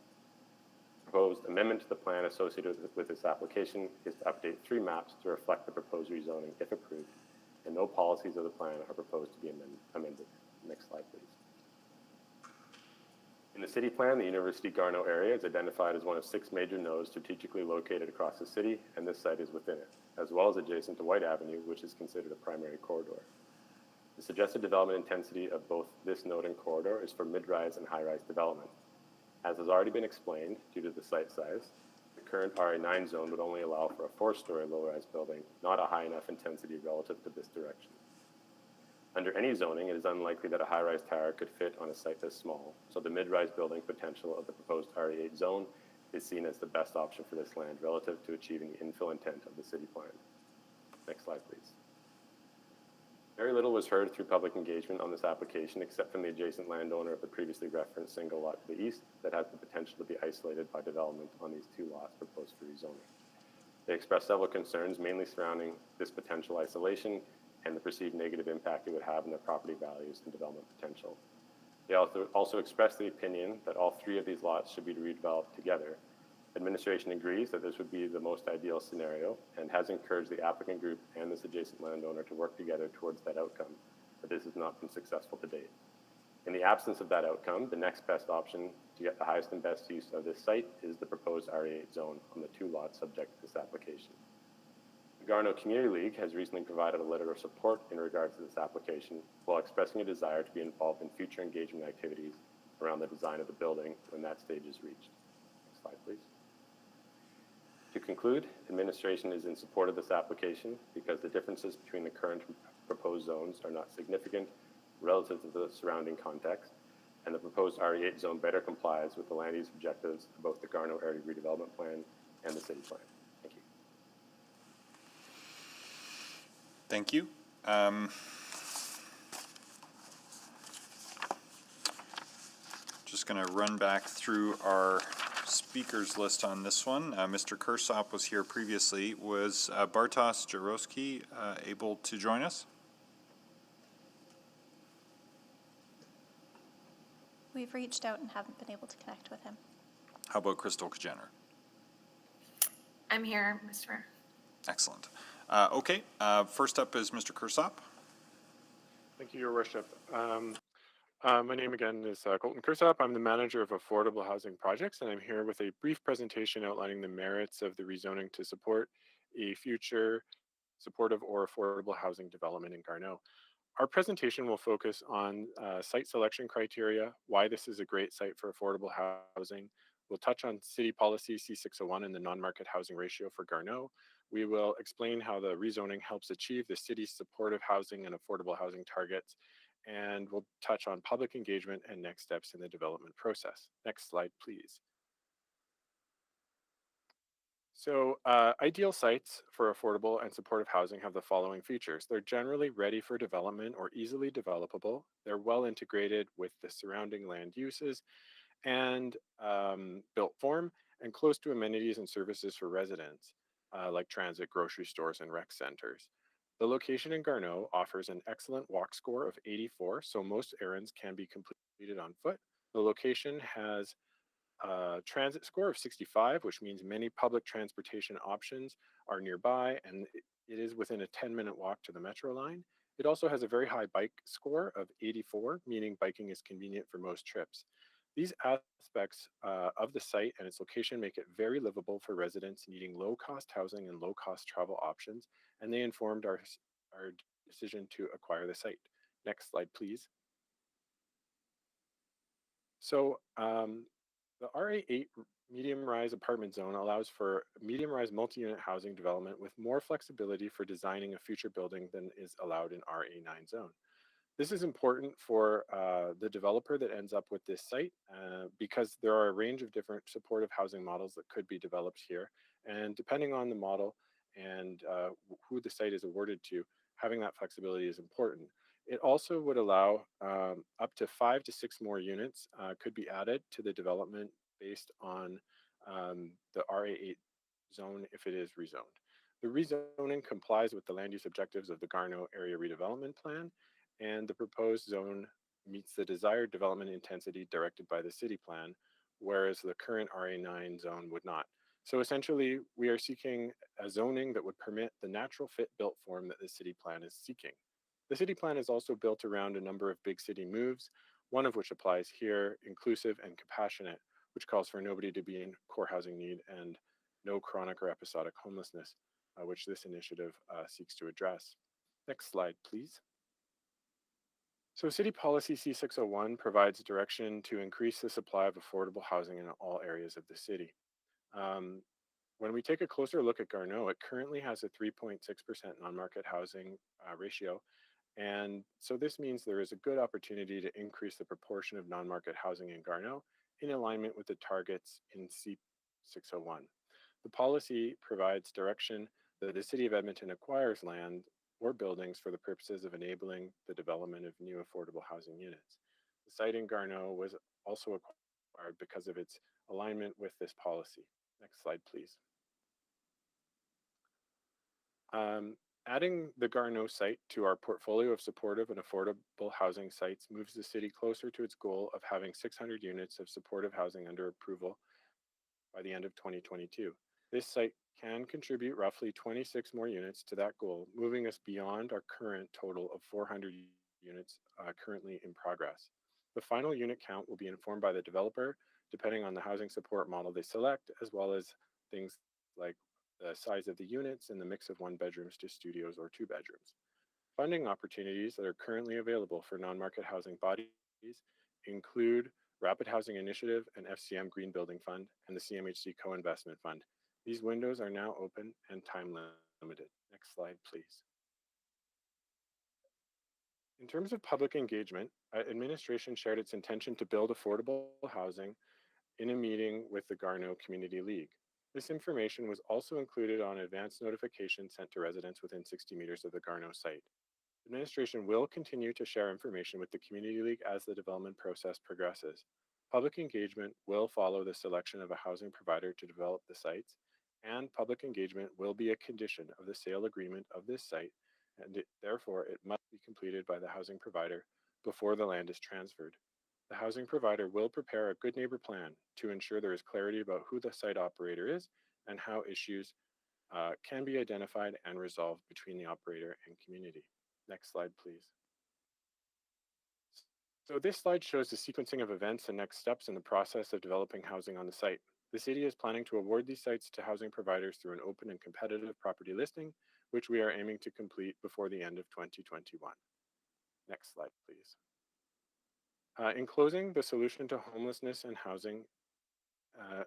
Proposed amendment to the plan associated with this application is to update 3 maps to reflect the proposed rezoning if approved, and no policies of the plan are proposed to be amended. Next slide, please. In the city plan, the University Garneau area is identified as one of 6 major nodes strategically located across the city, and this site is within it, as well as adjacent to White Avenue, which is considered a primary corridor. The suggested development intensity of both this node and corridor is for mid-rise and high-rise development. As has already been explained, due to the site size, the current RA9 zone would only allow for a 4-story low-rise building, not a high enough intensity relative to this direction. Under any zoning, it is unlikely that a high-rise tower could fit on a site this small, so the mid-rise building potential of the proposed RA8 zone is seen as the best option for this land relative to achieving the infill intent of the city plan. Next slide, please. Very little was heard through public engagement on this application except from the adjacent landowner of the previously referenced single lot to the east that has the potential to be isolated by development on these 2 lots proposed for rezoning. They expressed several concerns, mainly surrounding this potential isolation and the perceived negative impact it would have on their property values and development potential. They also expressed the opinion that all 3 of these lots should be redeveloped together. Administration agrees that this would be the most ideal scenario and has encouraged the applicant group and this adjacent landowner to work together towards that outcome, but this has not been successful to date. In the absence of that outcome, the next best option to get the highest and best use of this site is the proposed RA8 zone on the 2 lots subject to this application. The Garneau Community League has recently provided a letter of support in regards to this application while expressing a desire to be involved in future engagement activities around the design of the building when that stage is reached. Next slide, please. To conclude, administration is in support of this application because the differences between the current and proposed zones are not significant relative to the surrounding context, and the proposed RE8 zone better complies with the land use objectives of both the Garneau Area Redevelopment Plan and the city plan. Thank you. Thank you. Just going to run back through our speakers list on this one. Mr. Kursop was here previously. Was Bartosz Jarowski able to join us? We've reached out and haven't been able to connect with him. How about Crystal Kajener? I'm here, Mr. Mayor. Excellent. Okay, first up is Mr. Kursop. Thank you, Your Worship. My name again is Colton Kursop. I'm the manager of affordable housing projects, and I'm here with a brief presentation outlining the merits of the rezoning to support a future supportive or affordable housing development in Garneau. Our presentation will focus on site selection criteria, why this is a great site for affordable housing. We'll touch on city policy C601 and the non-market housing ratio for Garneau. We will explain how the rezoning helps achieve the city's supportive housing and affordable housing targets, and we'll touch on public engagement and next steps in the development process. Next slide, please. So ideal sites for affordable and supportive housing have the following features. They're generally ready for development or easily developable. They're well integrated with the surrounding land uses and built form and close to amenities and services for residents like transit, grocery stores, and rec centers. The location in Garneau offers an excellent walk score of 84, so most errands can be completed on foot. The location has a transit score of 65, which means many public transportation options are nearby, and it is within a 10-minute walk to the metro line. It also has a very high bike score of 84, meaning biking is convenient for most trips. These aspects of the site and its location make it very livable for residents needing low-cost housing and low-cost travel options, and they informed our decision to acquire the site. Next slide, please. So the RA8 medium-rise apartment zone allows for medium-rise multi-unit housing development with more flexibility for designing a future building than is allowed in RA9 zone. This is important for the developer that ends up with this site because there are a range of different supportive housing models that could be developed here. And depending on the model and who the site is awarded to, having that flexibility is important. It also would allow up to 5 to 6 more units could be added to the development based on the RA8 zone if it is rezoned. The rezoning complies with the land use objectives of the Garneau Area Redevelopment Plan, and the proposed zone meets the desired development intensity directed by the city plan, whereas the current RA9 zone would not. So essentially, we are seeking a zoning that would permit the natural fit built form that the city plan is seeking. The city plan is also built around a number of big city moves, one of which applies here, inclusive and compassionate, which calls for nobody to be in core housing need and no chronic or episodic homelessness, which this initiative seeks to address. Next slide, please. So City Policy C601 provides direction to increase the supply of affordable housing in all areas of the city. When we take a closer look at Garneau, it currently has a 3.6% non-market housing ratio. And so this means there is a good opportunity to increase the proportion of non-market housing in Garneau in alignment with the targets in C601. The policy provides direction that the City of Edmonton acquires land or buildings for the purposes of enabling the development of new affordable housing units. The site in Garneau was also acquired because of its alignment with this policy. Next slide, please. Adding the Garneau site to our portfolio of supportive and affordable housing sites moves the city closer to its goal of having 600 units of supportive housing under approval by the end of 2022. This site can contribute roughly 26 more units to that goal, moving us beyond our current total of 400 units currently in progress. The final unit count will be informed by the developer, depending on the housing support model they select, as well as things like the size of the units and the mix of 1 bedrooms to studios or 2 bedrooms. Funding opportunities that are currently available for non-market housing bodies include Rapid Housing Initiative and FCM Green Building Fund and the CMHC Co-Investment Fund. These windows are now open and time limited. Next slide, please. In terms of public engagement, administration shared its intention to build affordable housing in a meeting with the Garneau Community League. This information was also included on advance notification sent to residents within 60 meters of the Garneau site. Administration will continue to share information with the Community League as the development process progresses. Public engagement will follow the selection of a housing provider to develop the sites, and public engagement will be a condition of the sale agreement of this site, and therefore it must be completed by the housing provider before the land is transferred. The housing provider will prepare a good neighbor plan to ensure there is clarity about who the site operator is and how issues can be identified and resolved between the operator and community. Next slide, please. So this slide shows the sequencing of events and next steps in the process of developing housing on the site. The city is planning to award these sites to housing providers through an open and competitive property listing, which we are aiming to complete before the end of 2021. Next slide, please. In closing, the solution to homelessness and housing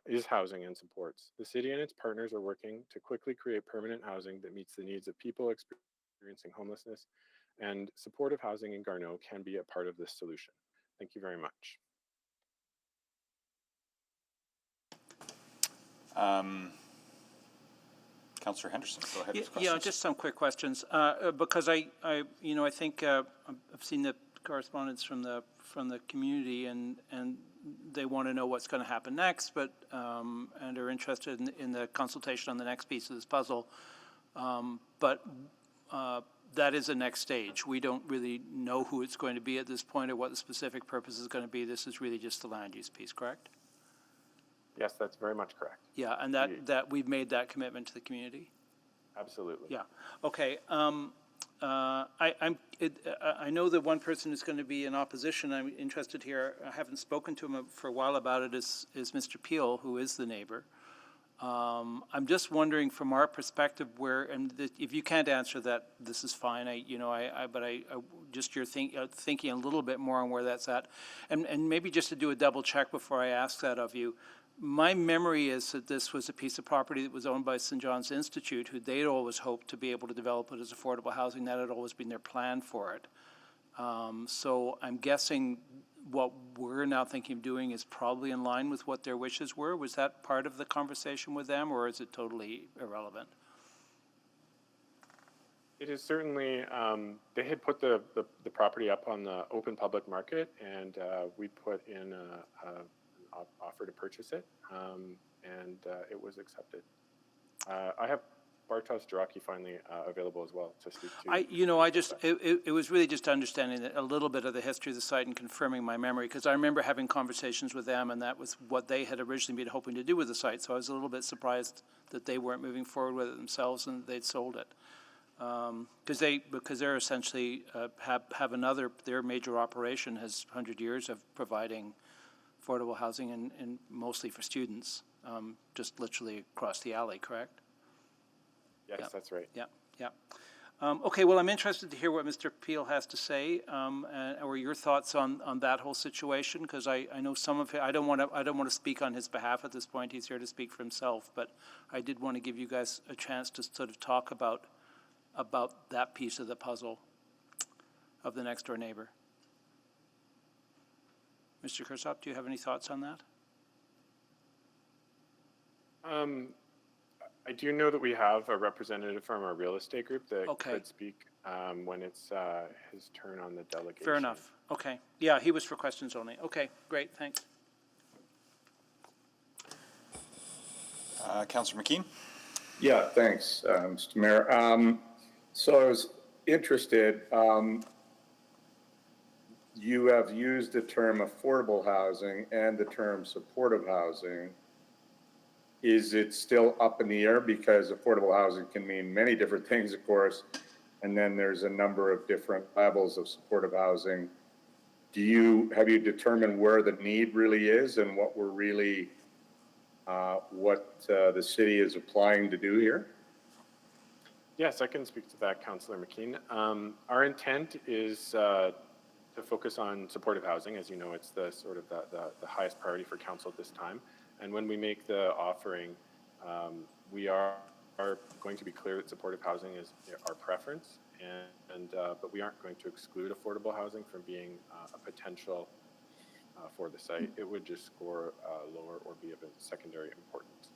is housing and supports. The city and its partners are working to quickly create permanent housing that meets the needs of people experiencing homelessness, and supportive housing in Garneau can be a part of this solution. Thank you very much. Councillor Henderson, go ahead with Yeah, questions. just some quick questions, because I think I've seen the correspondence from the community, and they want to know what's going to happen next, but and are interested in the consultation on the next piece of this puzzle. But that is the next stage. We don't really know who it's going to be at this point or what the specific purpose is going to be. This is really just the land use piece, correct? Yes, that's very much correct. Yeah, and that we've made that commitment to the community? Absolutely. Yeah, okay. I know that one person who's going to be in opposition. I'm interested here. I haven't spoken to him for a while about it. Is Mr. Peel, who is the neighbor. I'm just wondering from our perspective if you can't answer that, this is fine. But just you're thinking a little bit more on where that's at, and maybe just to do a double check before I ask that of you. My memory is that this was a piece of property that was owned by St. John's Institute, who they'd always hoped to be able to develop it as affordable housing. That had always been their plan for it. So I'm guessing what we're now thinking of doing is probably in line with what their wishes were. Was that part of the conversation with them, or is it totally irrelevant? It is certainly, they had put the property up on the open public market, and we put in an offer to purchase it, and it was accepted. I have Bartosz Jarocki finally available as well to speak to. It was really just understanding a little bit of the history of the site and confirming my memory, because I remember having conversations with them, and that was what they had originally been hoping to do with the site. So I was a little bit surprised that they weren't moving forward with it themselves and they'd sold it. Because they're essentially have another, their major operation has 100 years of providing affordable housing and mostly for students, just literally across the alley, correct? Yes, yeah. That's right. Yeah, yeah. Okay, well, I'm interested to hear what Mr. Peel has to say, or your thoughts on that whole situation, because I know some of it. I don't want to speak on his behalf at this point. He's here to speak for himself, but I did want to give you guys a chance to sort of talk about that piece of the puzzle of the next door neighbor. Mr. Kursop, do you have any thoughts on that? I do know that we have a representative from our real estate group that could speak when it's his turn on the delegation. Fair enough. Okay. Yeah, he was for questions only. Okay, great. Thanks. Councillor McKean? Yeah, thanks, Mr. Mayor. So I was interested, you have used the term affordable housing and the term supportive housing. Is it still up in the air? Because affordable housing can mean many different things, of course, and then there's a number of different levels of supportive housing. Have you determined where the need really is and what we're really, the city is applying to do here? Yes, I can speak to that, Councillor McKean. Our intent is to focus on supportive housing. As you know, it's the sort of the highest priority for council at this time. And when we make the offering, we are going to be clear that supportive housing is our preference, but we aren't going to exclude affordable housing from being a potential for the site. It would just score lower or be of a secondary importance.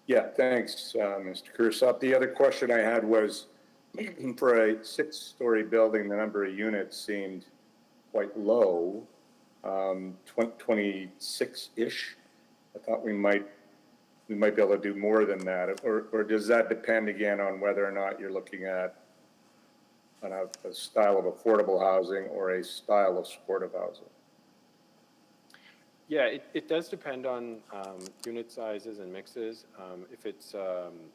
Yeah, thanks, Mr. Kursop. The other question I had was, for a 6-story building, the number of units seemed quite low, 26-ish. I thought we might be able to do more than that, or does that depend again on whether or not you're looking at a style of affordable housing or a style of supportive housing? Yeah, it does depend on unit sizes and mixes. If it's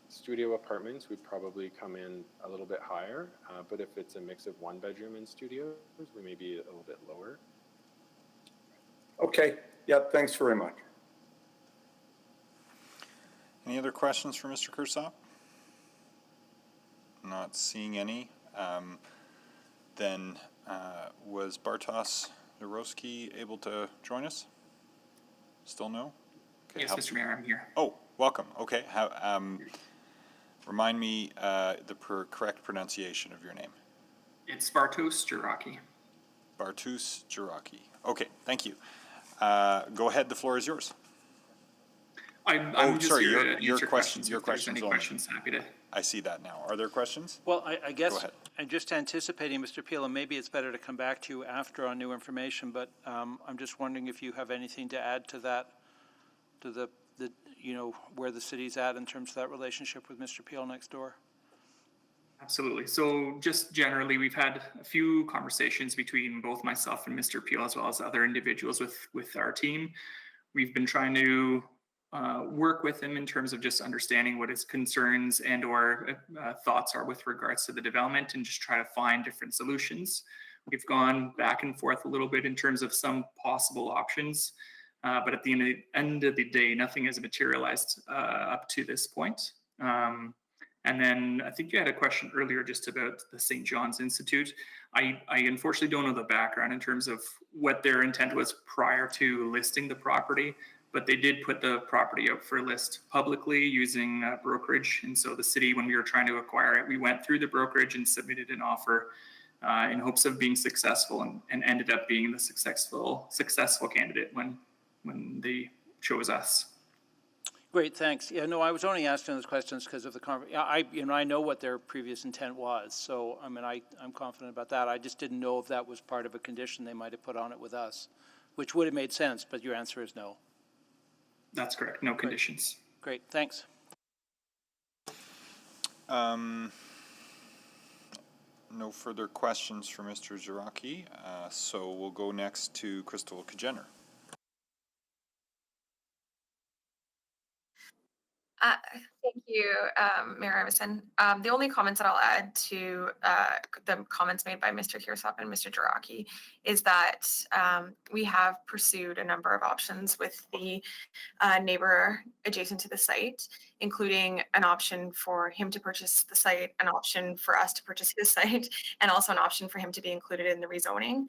studio apartments, we'd probably come in a little bit higher. But if it's a mix of 1-bedroom and studios, we may be a little bit lower. Okay. Yep. Thanks very much. Any other questions for Mr. Kursop? Not seeing any. Then was Bartosz Narowski able to join us? Still no? Okay, Yes, Mr. Mayor, I'm here. Oh, welcome. Okay. Remind me the correct pronunciation of your name. It's Bartosz Jarocki. Bartosz Jarocki. Okay, thank you. Go ahead. The floor is yours. I'm just sorry. here to Your answer questions. questions. Your If there's questions any only. questions, happy to. I see that now. Are there questions? Well, I guess Go ahead. I'm just anticipating, Mr. Peel, and maybe it's better to come back to you after on new information, but I'm just wondering if you have anything to add to that, to the where the city's at in terms of that relationship with Mr. Peel next door. Absolutely. So just generally, we've had a few conversations between both myself and Mr. Peel, as well as other individuals with our team. We've been trying to work with him in terms of just understanding what his concerns and or thoughts are with regards to the development, and just try to find different solutions. We've gone back and forth a little bit in terms of some possible options, but at the end of the day, nothing has materialized up to this point. And then I think you had a question earlier just about the St. John's Institute. I unfortunately don't know the background in terms of what their intent was prior to listing the property, but they did put the property up for list publicly using brokerage. And so the city, when we were trying to acquire it, we went through the brokerage and submitted an offer in hopes of being successful, and ended up being the successful candidate when they chose us. Great, thanks. Yeah, no, I was only asking those questions because of the I know what their previous intent was, so I mean, I'm confident about that. I just didn't know if that was part of a condition they might have put on it with us, which would have made sense, but your answer is no. That's correct. No conditions. Great, thanks. No further questions for Mr. Jarocki, so we'll go next to Crystal Kajener. Thank you, Mayor Iveson. The only comments that I'll add to the comments made by Mr. Kursop and Mr. Jarocki is that we have pursued a number of options with the neighbor adjacent to the site, including an option for him to purchase the site, an option for us to purchase his site, and also an option for him to be included in the rezoning.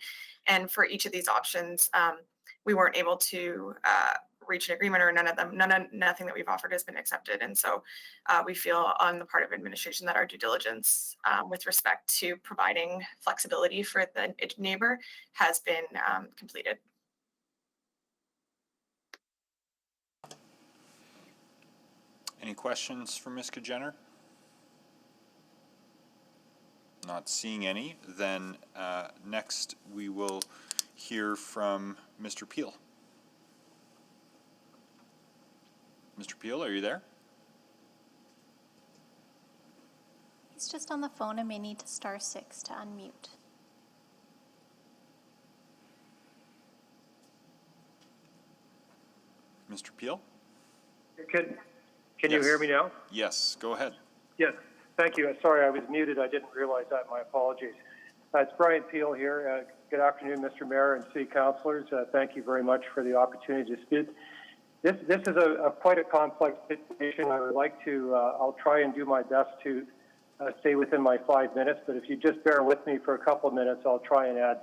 And for each of these options, we weren't able to reach an agreement, or nothing that we've offered has been accepted. And so we feel on the part of administration that our due diligence with respect to providing flexibility for the neighbor has been completed. Any questions for Ms. Kajener? Not seeing any. Then next we will hear from Mr. Peel. Mr. Peel, are you there? He's just on the phone and may need to star 6 to unmute. Mr. Peel? Can you hear me now? Yes, go ahead. Yes, thank you. Sorry, I was muted. I didn't realize that. My apologies. It's Brian Peel here. Good afternoon, Mr. Mayor and City Councilors. Thank you very much for the opportunity to speak. This is quite a complex situation. I would like to, I'll try and do my best to stay within my 5 minutes, but if you just bear with me for a couple of minutes, I'll try and add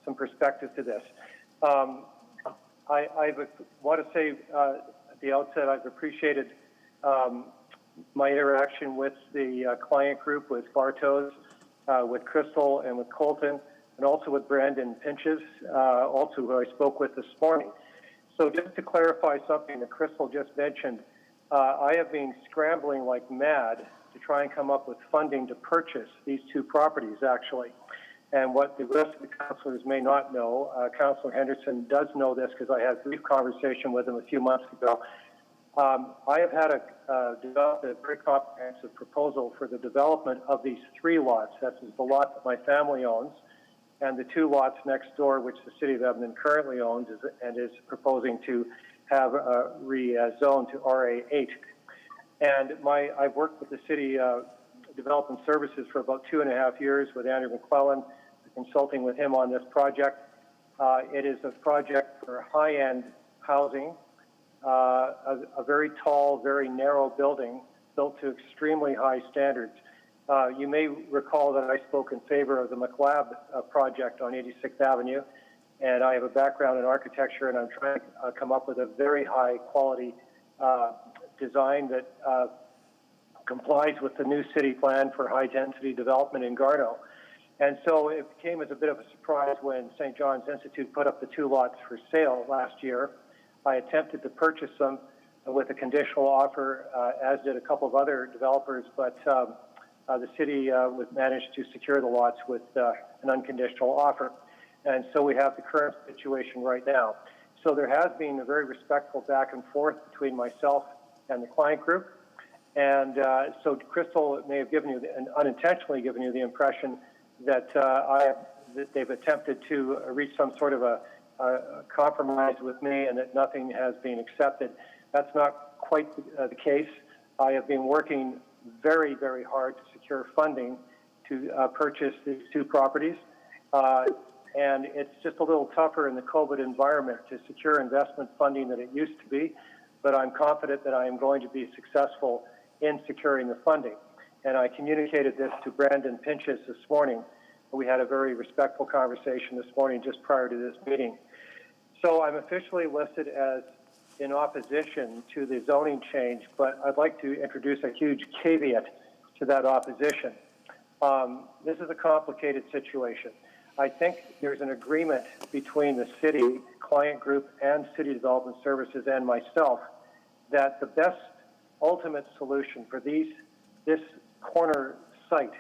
some perspective to this. I want to say at the outset, I've appreciated my interaction with the client group, with Bartos, with Crystal, and with Colton, and also with Brandon Pinches, also who I spoke with this morning. So just to clarify something that Crystal just mentioned, I have been scrambling like mad to try and come up with funding to purchase these two properties, actually. And what the rest of the councilors may not know, Councilor Henderson does know this because I had a brief conversation with him a few months ago. I have had developed a very comprehensive proposal for the development of these 3 lots. That's the lot that my family owns, and the 2 lots next door, which the City of Edmonton currently owns and is proposing to have rezoned to RA8. And I've worked with the City Development Services for about 2.5 years with Andrew McClellan, consulting with him on this project. It is a project for high-end housing, a very tall, very narrow building built to extremely high standards. You may recall that I spoke in favor of the McLab project on 86th Avenue, and I have a background in architecture, and I'm trying to come up with a very high quality design that complies with the new city plan for high density development in Garneau. And so it came as a bit of a surprise when St. John's Institute put up the 2 lots for sale last year. I attempted to purchase them with a conditional offer, as did a couple of other developers, but the city managed to secure the lots with an unconditional offer. And so we have the current situation right now. So there has been a very respectful back and forth between myself and the client group. And so Crystal may have given you, and unintentionally given you, the impression that that they've attempted to reach some sort of a compromise with me and that nothing has been accepted. That's not quite the case. I have been working very, very hard to secure funding to purchase these 2 properties. And it's just a little tougher in the COVID environment to secure investment funding than it used to be. But I'm confident that I am going to be successful in securing the funding. And I communicated this to Brandon Pinches this morning. We had a very respectful conversation this morning just prior to this meeting. So I'm officially listed as in opposition to the zoning change, but I'd like to introduce a huge caveat to that opposition. This is a complicated situation. I think there's an agreement between the city, client group, and City Development Services and myself that the best ultimate solution for this corner site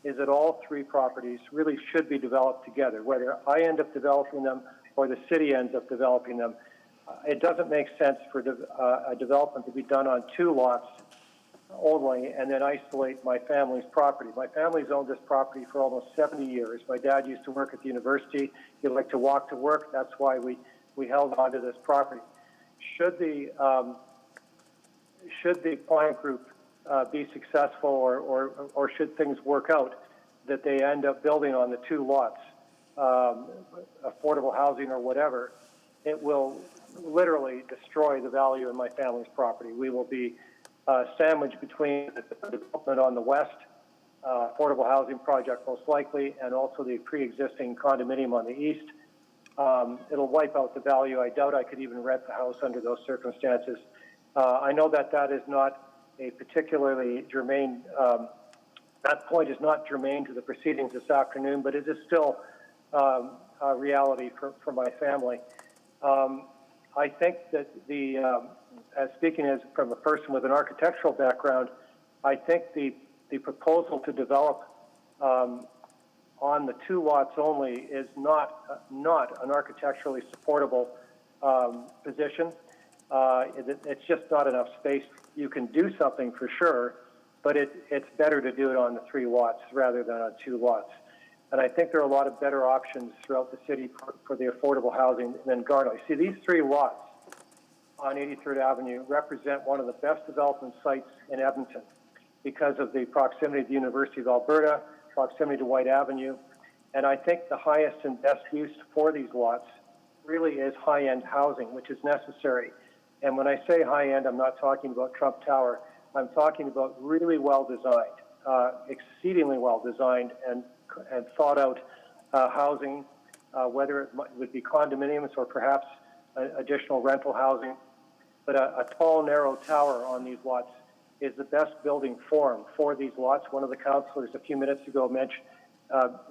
is that all 3 properties really should be developed together, whether I end up developing them or the city ends up developing them. It doesn't make sense for a development to be done on 2 lots only and then isolate my family's property. My family's owned this property for almost 70 years. My dad used to work at the university. He liked to walk to work. That's why we held on to this property. Should the client group be successful or should things work out that they end up building on the 2 lots, affordable housing or whatever, it will literally destroy the value of my family's property. We will be sandwiched between the development on the west, affordable housing project most likely, and also the pre-existing condominium on the east. It'll wipe out the value. I doubt I could even rent the house under those circumstances. I know that is not a particularly germane, that point is not germane to the proceedings this afternoon, but it is still a reality for my family. I think that as speaking as from a person with an architectural background, I think the proposal to develop on the 2 lots only is not an architecturally supportable position. It's just not enough space. You can do something for sure, but it's better to do it on the 3 lots rather than on 2 lots. And I think there are a lot of better options throughout the city for the affordable housing than Garneau. You see, these 3 lots on 83rd Avenue represent one of the best development sites in Edmonton because of the proximity to the University of Alberta, proximity to White Avenue. And I think the highest and best use for these lots really is high-end housing, which is necessary. And when I say high-end, I'm not talking about Trump Tower. I'm talking about really well-designed, exceedingly well-designed and thought out housing, whether it would be condominiums or perhaps additional rental housing. But a tall, narrow tower on these lots is the best building form for these lots. One of the councillors a few minutes ago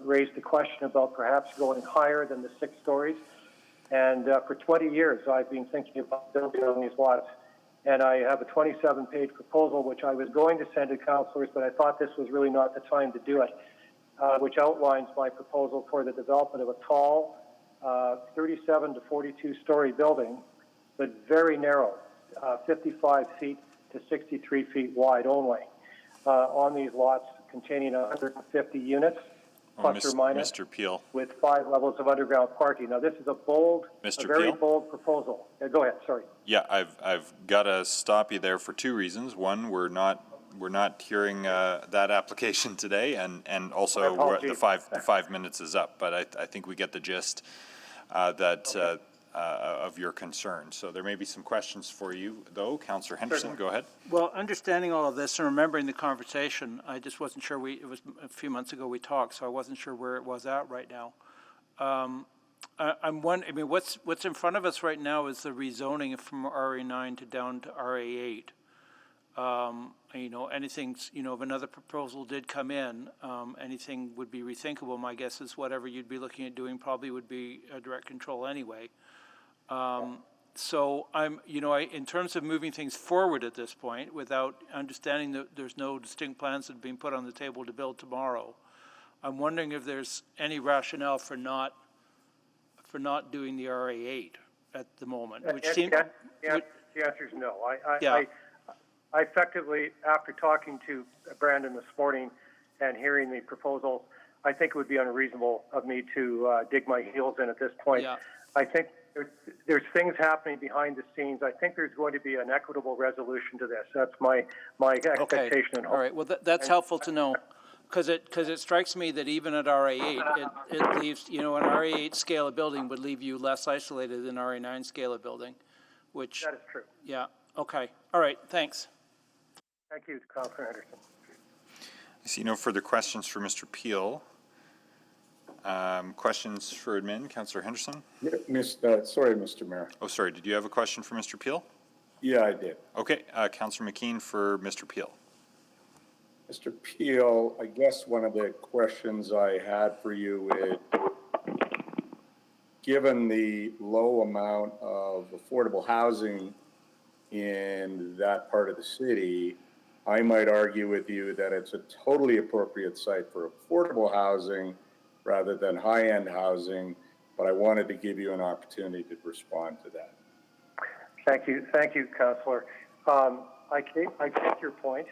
raised the question about perhaps going higher than the 6 stories. And for 20 years, I've been thinking about building on these lots. And I have a 27-page proposal, which I was going to send to councillors, but I thought this was really not the time to do it, which outlines my proposal for the development of a tall, 37 to 42-story building, but very narrow, 55 feet to 63 feet wide only, on these lots containing 150 units, plus or minus, Mr. Peel. with 5 levels of underground parking. Now, this is a very bold proposal. Go ahead, sorry. Yeah, I've got to stop you there for 2 reasons. One, we're not hearing that application today, and also the 5 minutes is up. But I think we get the gist of your concern. So there may be some questions for you, though. Councillor Henderson, go ahead. Well, understanding all of this and remembering the conversation, I just wasn't sure it was a few months ago we talked, so I wasn't sure where it was at right now. I'm wondering, I mean, what's in front of us right now is the rezoning from RA9 to down to RA8. Anything, if another proposal did come in, anything would be rethinkable. My guess is whatever you'd be looking at doing probably would be a direct control anyway. So in terms of moving things forward at this point, without understanding that there's no distinct plans that have been put on the table to build tomorrow, I'm wondering if there's any rationale for not doing the RA8 at the moment. Which seems the answer is no. I effectively, after talking to Brandon this morning and hearing the proposal, I think it would be unreasonable of me to dig my heels in at this point. Yeah. I think there's things happening behind the scenes. I think there's going to be an equitable resolution to this. That's my expectation and hope. All right. Well, that's helpful to know, because it strikes me that even at RA8, it leaves, an RA8 scale of building would leave you less isolated than RA9 scale of building, which. That is true. Yeah. Okay. All right. Thanks. Thank you, Councillor Henderson. I see no further questions for Mr. Peel. Questions for admin, Councillor Henderson? Sorry, Mr. Mayor. Oh, sorry. Did you have a question for Mr. Peel? Yeah, I did. Okay. Councillor McKeon for Mr. Peel. Mr. Peel, I guess one of the questions I had for you is, given the low amount of affordable housing in that part of the city, I might argue with you that it's a totally appropriate site for affordable housing rather than high-end housing, but I wanted to give you an opportunity to respond to that. Thank you, Councillor. I take your point.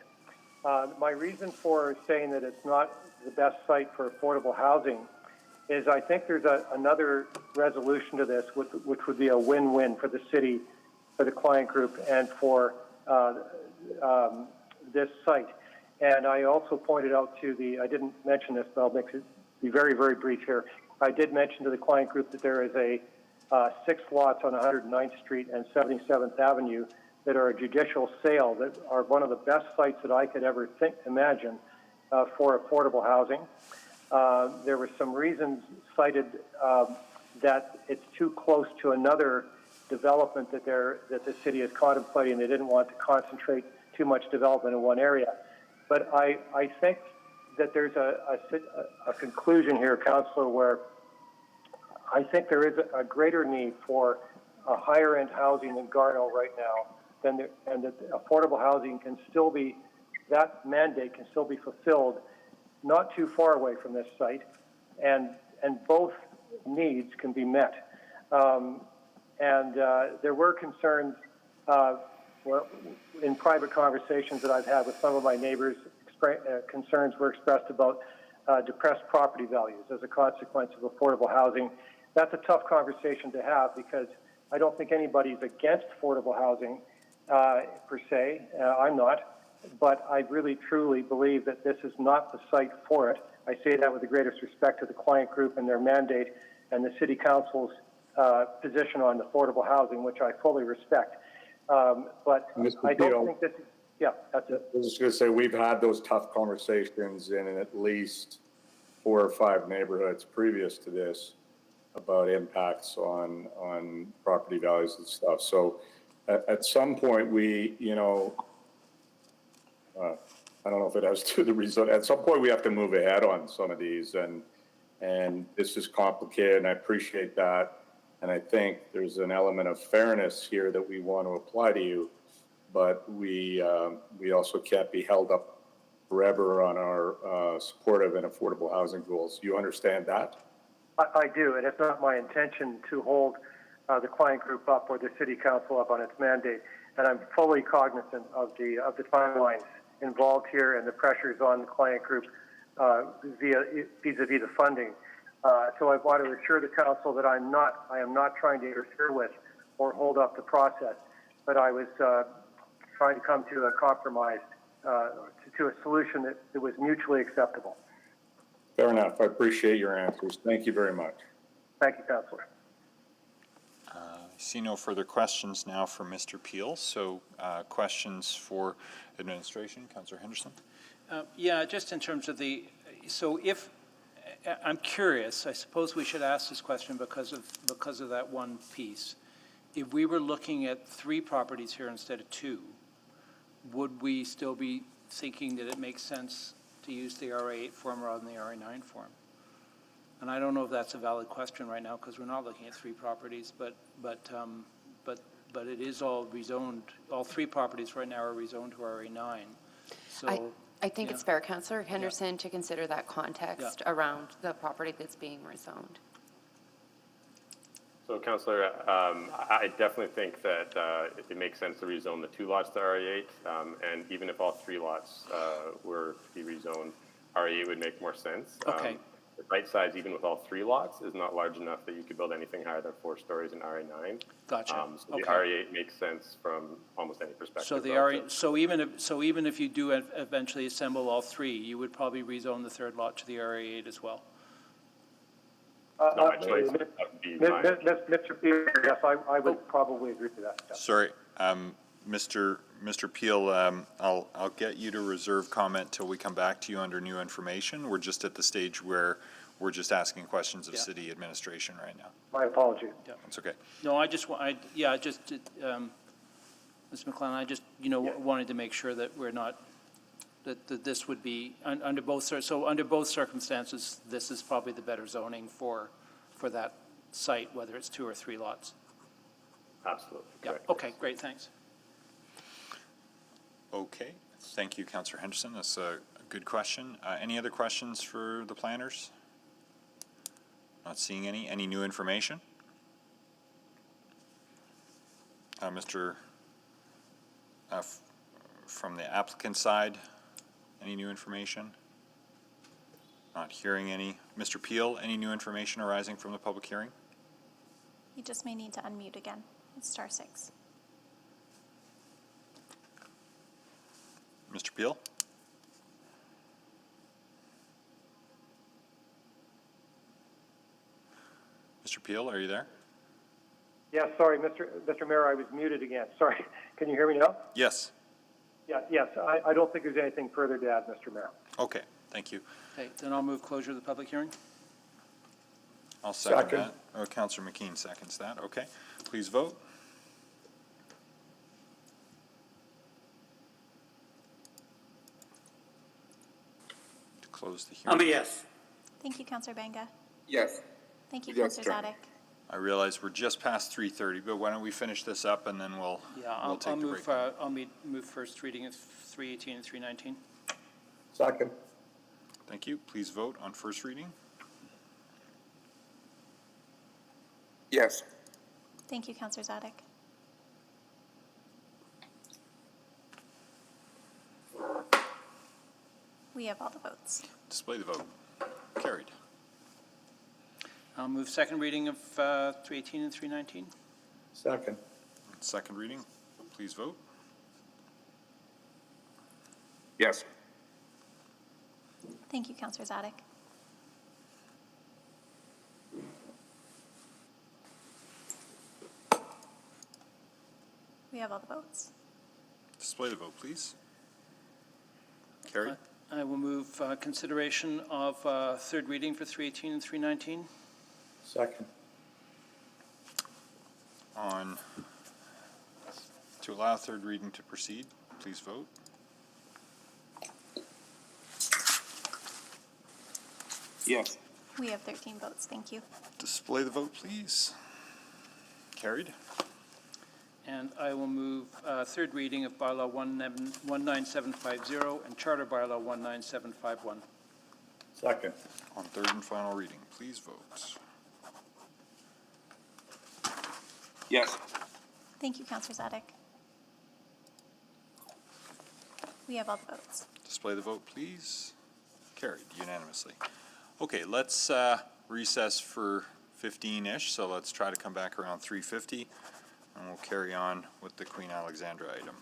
My reason for saying that it's not the best site for affordable housing is I think there's another resolution to this, which would be a win-win for the city, for the client group, and for this site. And I also pointed out I didn't mention this, but I'll be very, very brief here. I did mention to the client group that there is 6 lots on 109th Street and 77th Avenue that are a judicial sale that are one of the best sites that I could ever imagine for affordable housing. There were some reasons cited that it's too close to another development that the city is contemplating. They didn't want to concentrate too much development in one area. But I think that there's a conclusion here, Councillor, where I think there is a greater need for a higher end housing in Garneau right now, and that affordable housing that mandate can still be fulfilled not too far away from this site, and both needs can be met. There were concerns well, in private conversations that I've had with some of my neighbors, concerns were expressed about depressed property values as a consequence of affordable housing. That's a tough conversation to have because I don't think anybody's against affordable housing per se. I'm not, but I really truly believe that this is not the site for it. I say that with the greatest respect to the client group and their mandate and the City Council's position on affordable housing, which I fully respect. But Mr. I don't Peel. think that, yeah, that's it. I was just going to say, we've had those tough conversations in at least 4 or 5 neighborhoods previous to this about impacts on property values and stuff. So at some point, we, you know, I don't know if it has to do with the result. At some point, we have to move ahead on some of these, and this is complicated, and I appreciate that. And I think there's an element of fairness here that we want to apply to you, but we also can't be held up forever on our supportive and affordable housing goals. You understand that? I do, and it's not my intention to hold the client group up or the City Council up on its mandate. And I'm fully cognizant of the timelines involved here and the pressures on the client group vis-a-vis the funding. So I want to assure the council that I am not trying to interfere with or hold up the process, but I was trying to come to a compromise, to a solution that was mutually acceptable. Fair enough. I appreciate your answers. Thank you very much. Thank you, Councillor. I see no further questions now for Mr. Peel. So questions for administration, Councillor Henderson? Yeah, just in terms of so if, I'm curious, I suppose we should ask this question because of that one piece. If we were looking at 3 properties here instead of 2, would we still be thinking that it makes sense to use the RA8 form rather than the RA9 form? And I don't know if that's a valid question right now because we're not looking at 3 properties, but it is all rezoned. All 3 properties right now are rezoned to RA9. So I think it's fair, Councillor Henderson, to consider that context around the property that's being rezoned. So, Councillor, I definitely think that it makes sense to rezone the 2 lots to RA8, and even if all 3 lots were to be rezoned, RA8 would make more sense. Okay. The right size, even with all 3 lots, is not large enough that you could build anything higher than 4 stories in RA9. Gotcha. So the RA8 makes sense from almost any perspective. So the RA, so even if you do eventually assemble all 3, you would probably rezone the 3rd lot to the RA8 as well. Not my choice. That would be my- Mr. Peel, yes, I would probably agree to that. Sorry, Mr. Peel, I'll get you to reserve comment till we come back to you under new information. We're just at the stage where we're just asking questions of city administration right now. My apologies. Yeah. That's okay. No, Mr. McLennan, I just, wanted to make sure that we're not, that this would be under both circumstances, this is probably the better zoning for that site, whether it's 2 or 3 lots. Absolutely. Yeah. Correct. Okay, great, thanks. Okay, thank you, Councillor Henderson. That's a good question. Any other questions for the planners? Not seeing any. Any new information? From the applicant side, any new information? Not hearing any. Mr. Peel, any new information arising from the public hearing? You just may need to unmute again. It's *6. Mr. Peel? Mr. Peel, are you there? Yeah, sorry, Mr. Mayor, I was muted again. Sorry. Can you hear me now? Yes. Yeah, yes. I don't think there's anything further to add, Mr. Mayor. Okay, thank you. Okay, then I'll move closure of the public hearing. I'll second that. Oh, Councillor McKean seconds that. Okay, please vote. To close the hearing. I'm a yes. Thank you, Councillor Banga. Yes. Thank you, Yes, Councillor John. Zadek. I realize we're just past 3:30, but why don't we finish this up and then we'll take the break. I'll move first reading of 318 and 319. Second. Thank you. Please vote on first reading. Yes. Thank you, Councillor Zadek. We have all the votes. Display the vote. Carried. I'll move second reading of 318 and 319. Second. Second reading. Please vote. Yes. Thank you, Councillor Zadek. We have all the votes. Display the vote, please. Carried. I will move consideration of third reading for 318 and 319. Second. On to allow third reading to proceed, please vote. Yes. We have 13 votes. Thank you. Display the vote, please. Carried. And I will move third reading of bylaw 19750 and charter bylaw 19751. Second. On third and final reading, please vote. Yes. Thank you, Councillor Zadek. We have all the votes. Display the vote, please. Carried unanimously. Okay, let's recess for 15-ish, so let's try to come back around 3:50, and we'll carry on with the Queen Alexandra item.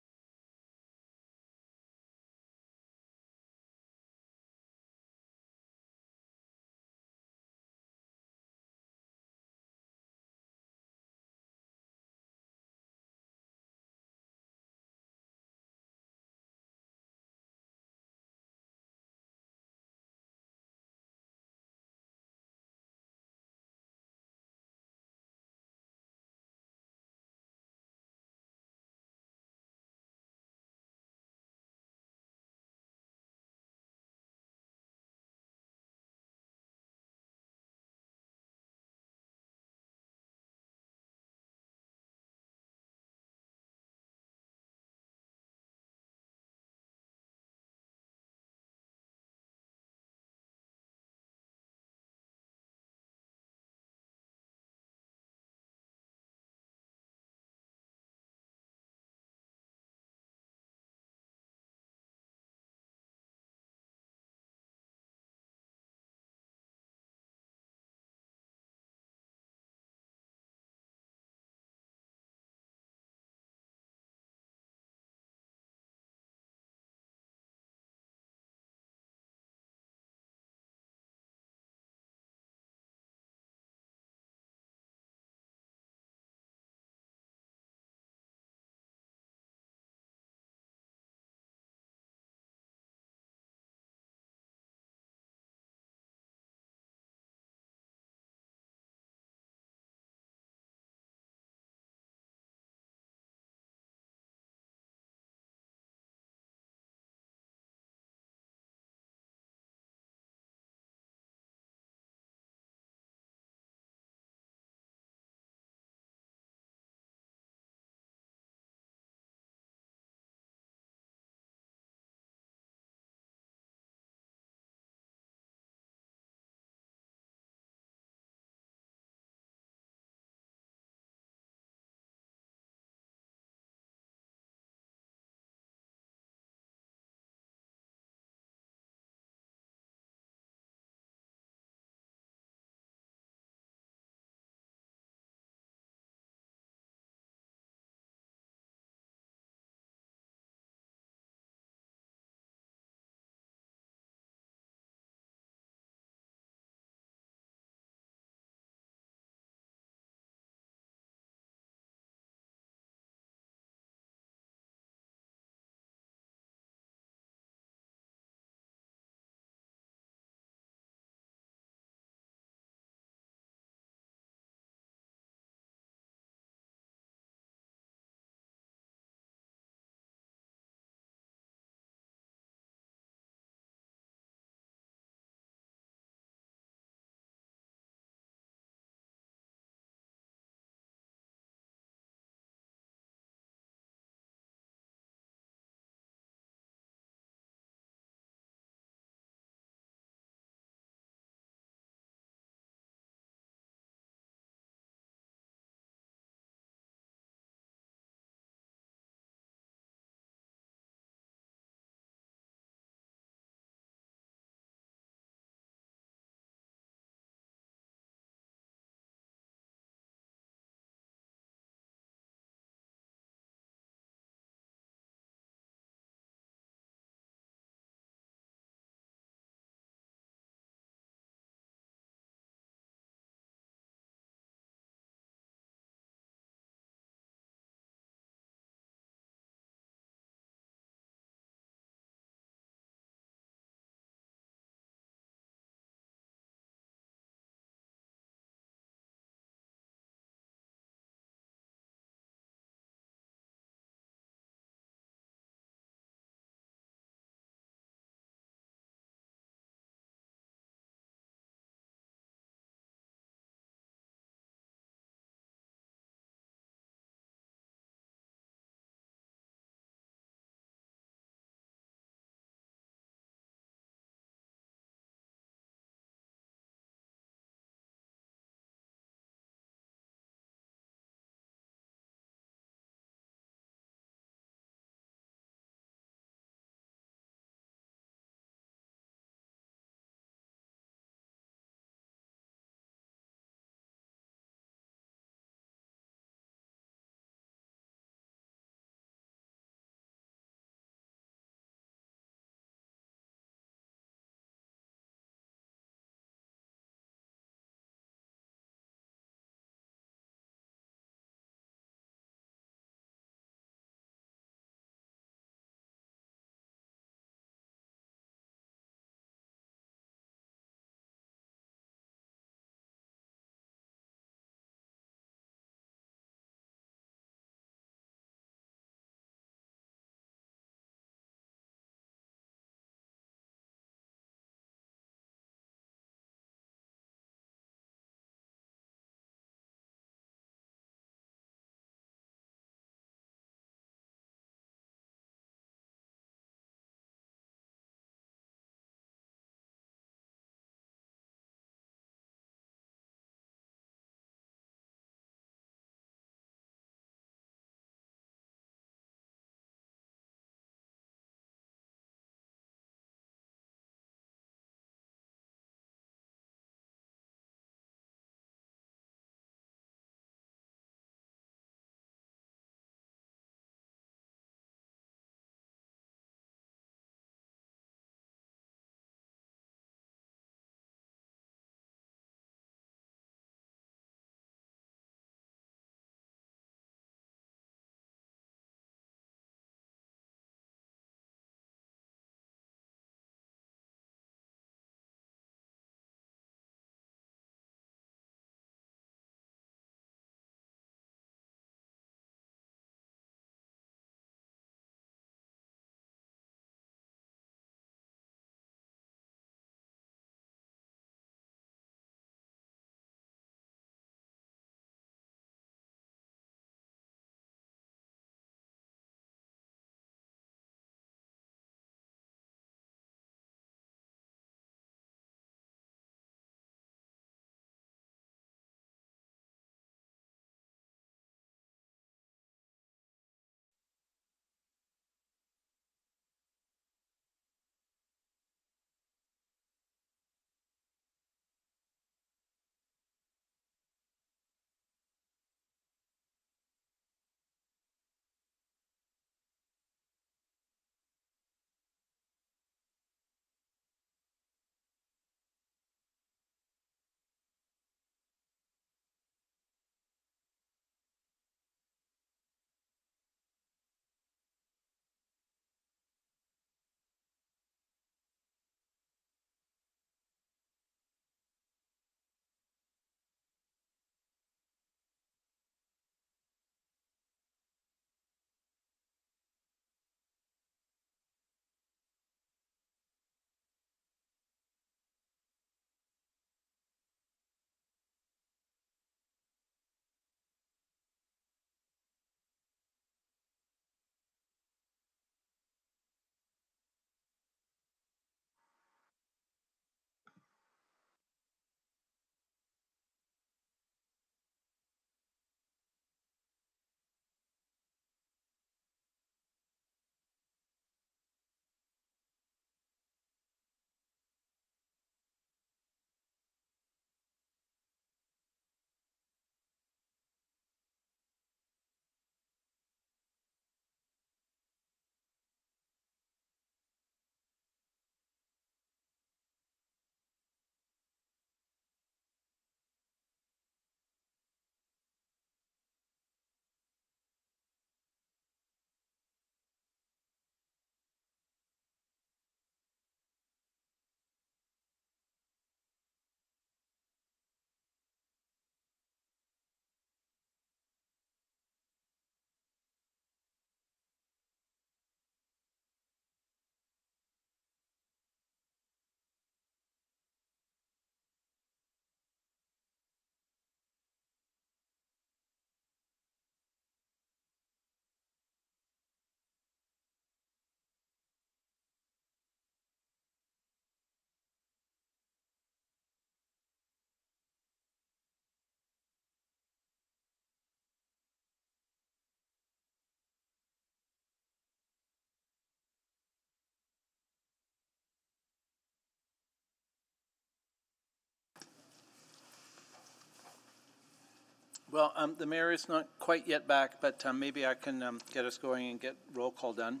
Well, the mayor is not quite yet back, but maybe I can get us going and get roll call done.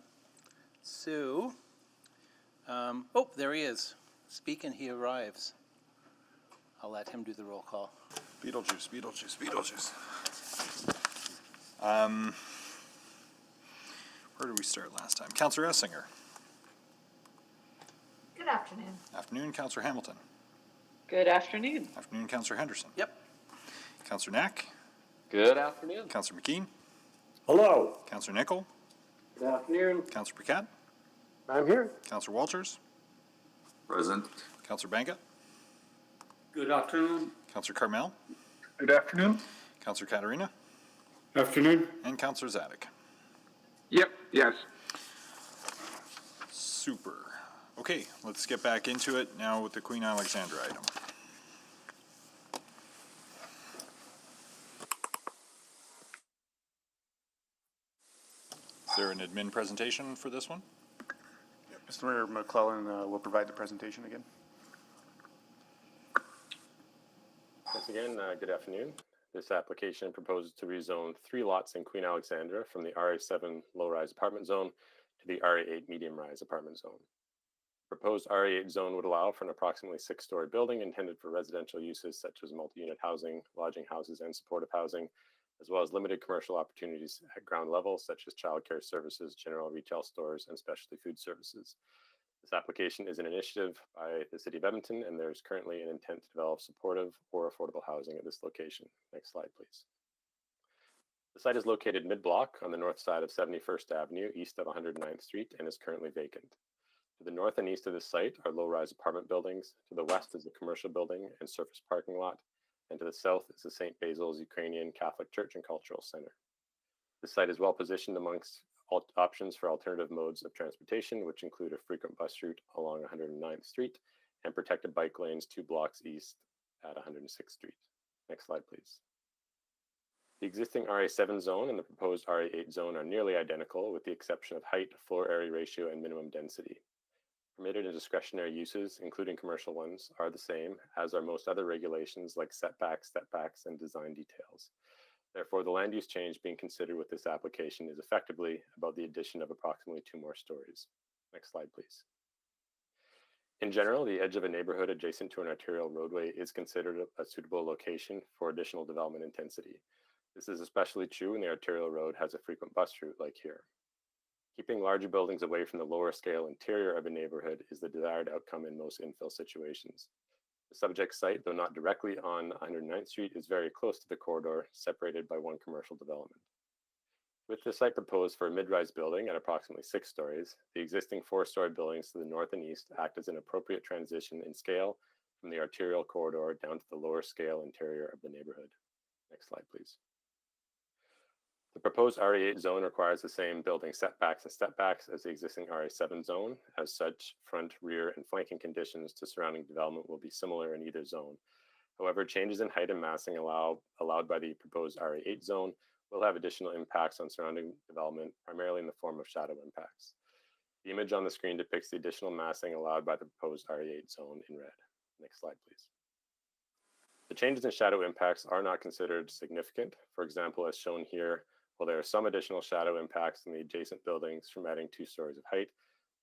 So, oh, there he is. Speak and he arrives. I'll let him do the roll call. Beetlejuice, Beetlejuice, Beetlejuice. Where did we start last time? Councillor Essinger. Good afternoon. Afternoon, Councillor Hamilton. Good afternoon. Afternoon, Councillor Henderson. Yep. Councillor Knack. Good afternoon. Councillor McKean. Hello. Councillor Nickel. Good afternoon. Councillor Paquette. I'm here. Councillor Walters. Present. Councillor Banga. Good afternoon. Councillor Carmel. Good afternoon. Councillor Katarina. Afternoon. And Councillor Zadek. Yep, yes. Super. Okay, let's get back into it now with the Queen Alexandra item. Is there an admin presentation for this one? Mr. Mayor McClellan will provide the presentation again. Once again, good afternoon. This application proposes to rezone 3 lots in Queen Alexandra from the RA7 low-rise apartment zone to the RA8 medium-rise apartment zone. Proposed RA8 zone would allow for an approximately 6-story building intended for residential uses such as multi-unit housing, lodging houses, and supportive housing, as well as limited commercial opportunities at ground level such as childcare services, general retail stores, and specialty food services. This application is an initiative by the City of Edmonton, and there is currently an intent to develop supportive or affordable housing at this location. Next slide, please. The site is located mid-block on the north side of 71st Avenue, east of 109th Street, and is currently vacant. To the north and east of this site are low-rise apartment buildings. To the west is a commercial building and surface parking lot, and to the south is the St. Basil's Ukrainian Catholic Church and Cultural Center. The site is well positioned amongst options for alternative modes of transportation, which include a frequent bus route along 109th Street and protected bike lanes 2 blocks east at 106th Street. Next slide, please. The existing RA7 zone and the proposed RA8 zone are nearly identical with the exception of height, floor area ratio, and minimum density. Permitted and discretionary uses, including commercial ones, are the same, as are most other regulations like setbacks, and design details. Therefore, the land use change being considered with this application is effectively about the addition of approximately 2 more stories. Next slide, please. In general, the edge of a neighborhood adjacent to an arterial roadway is considered a suitable location for additional development intensity. This is especially true when the arterial road has a frequent bus route like here. Keeping larger buildings away from the lower scale interior of a neighborhood is the desired outcome in most infill situations. The subject site, though not directly on 109th Street, is very close to the corridor, separated by 1 commercial development. With the site proposed for a mid-rise building at approximately 6 stories, the existing 4-story buildings to the north and east act as an appropriate transition in scale from the arterial corridor down to the lower scale interior of the neighborhood. Next slide, please. The proposed RA8 zone requires the same building setbacks and stepbacks as the existing RA7 zone. As such, front, rear, and flanking conditions to surrounding development will be similar in either zone. However, changes in height and massing allowed by the proposed RA8 zone will have additional impacts on surrounding development, primarily in the form of shadow impacts. The image on the screen depicts the additional massing allowed by the proposed RA8 zone in red. Next slide, please. The changes in shadow impacts are not considered significant. For example, as shown here, while there are some additional shadow impacts in the adjacent buildings from adding 2 stories of height,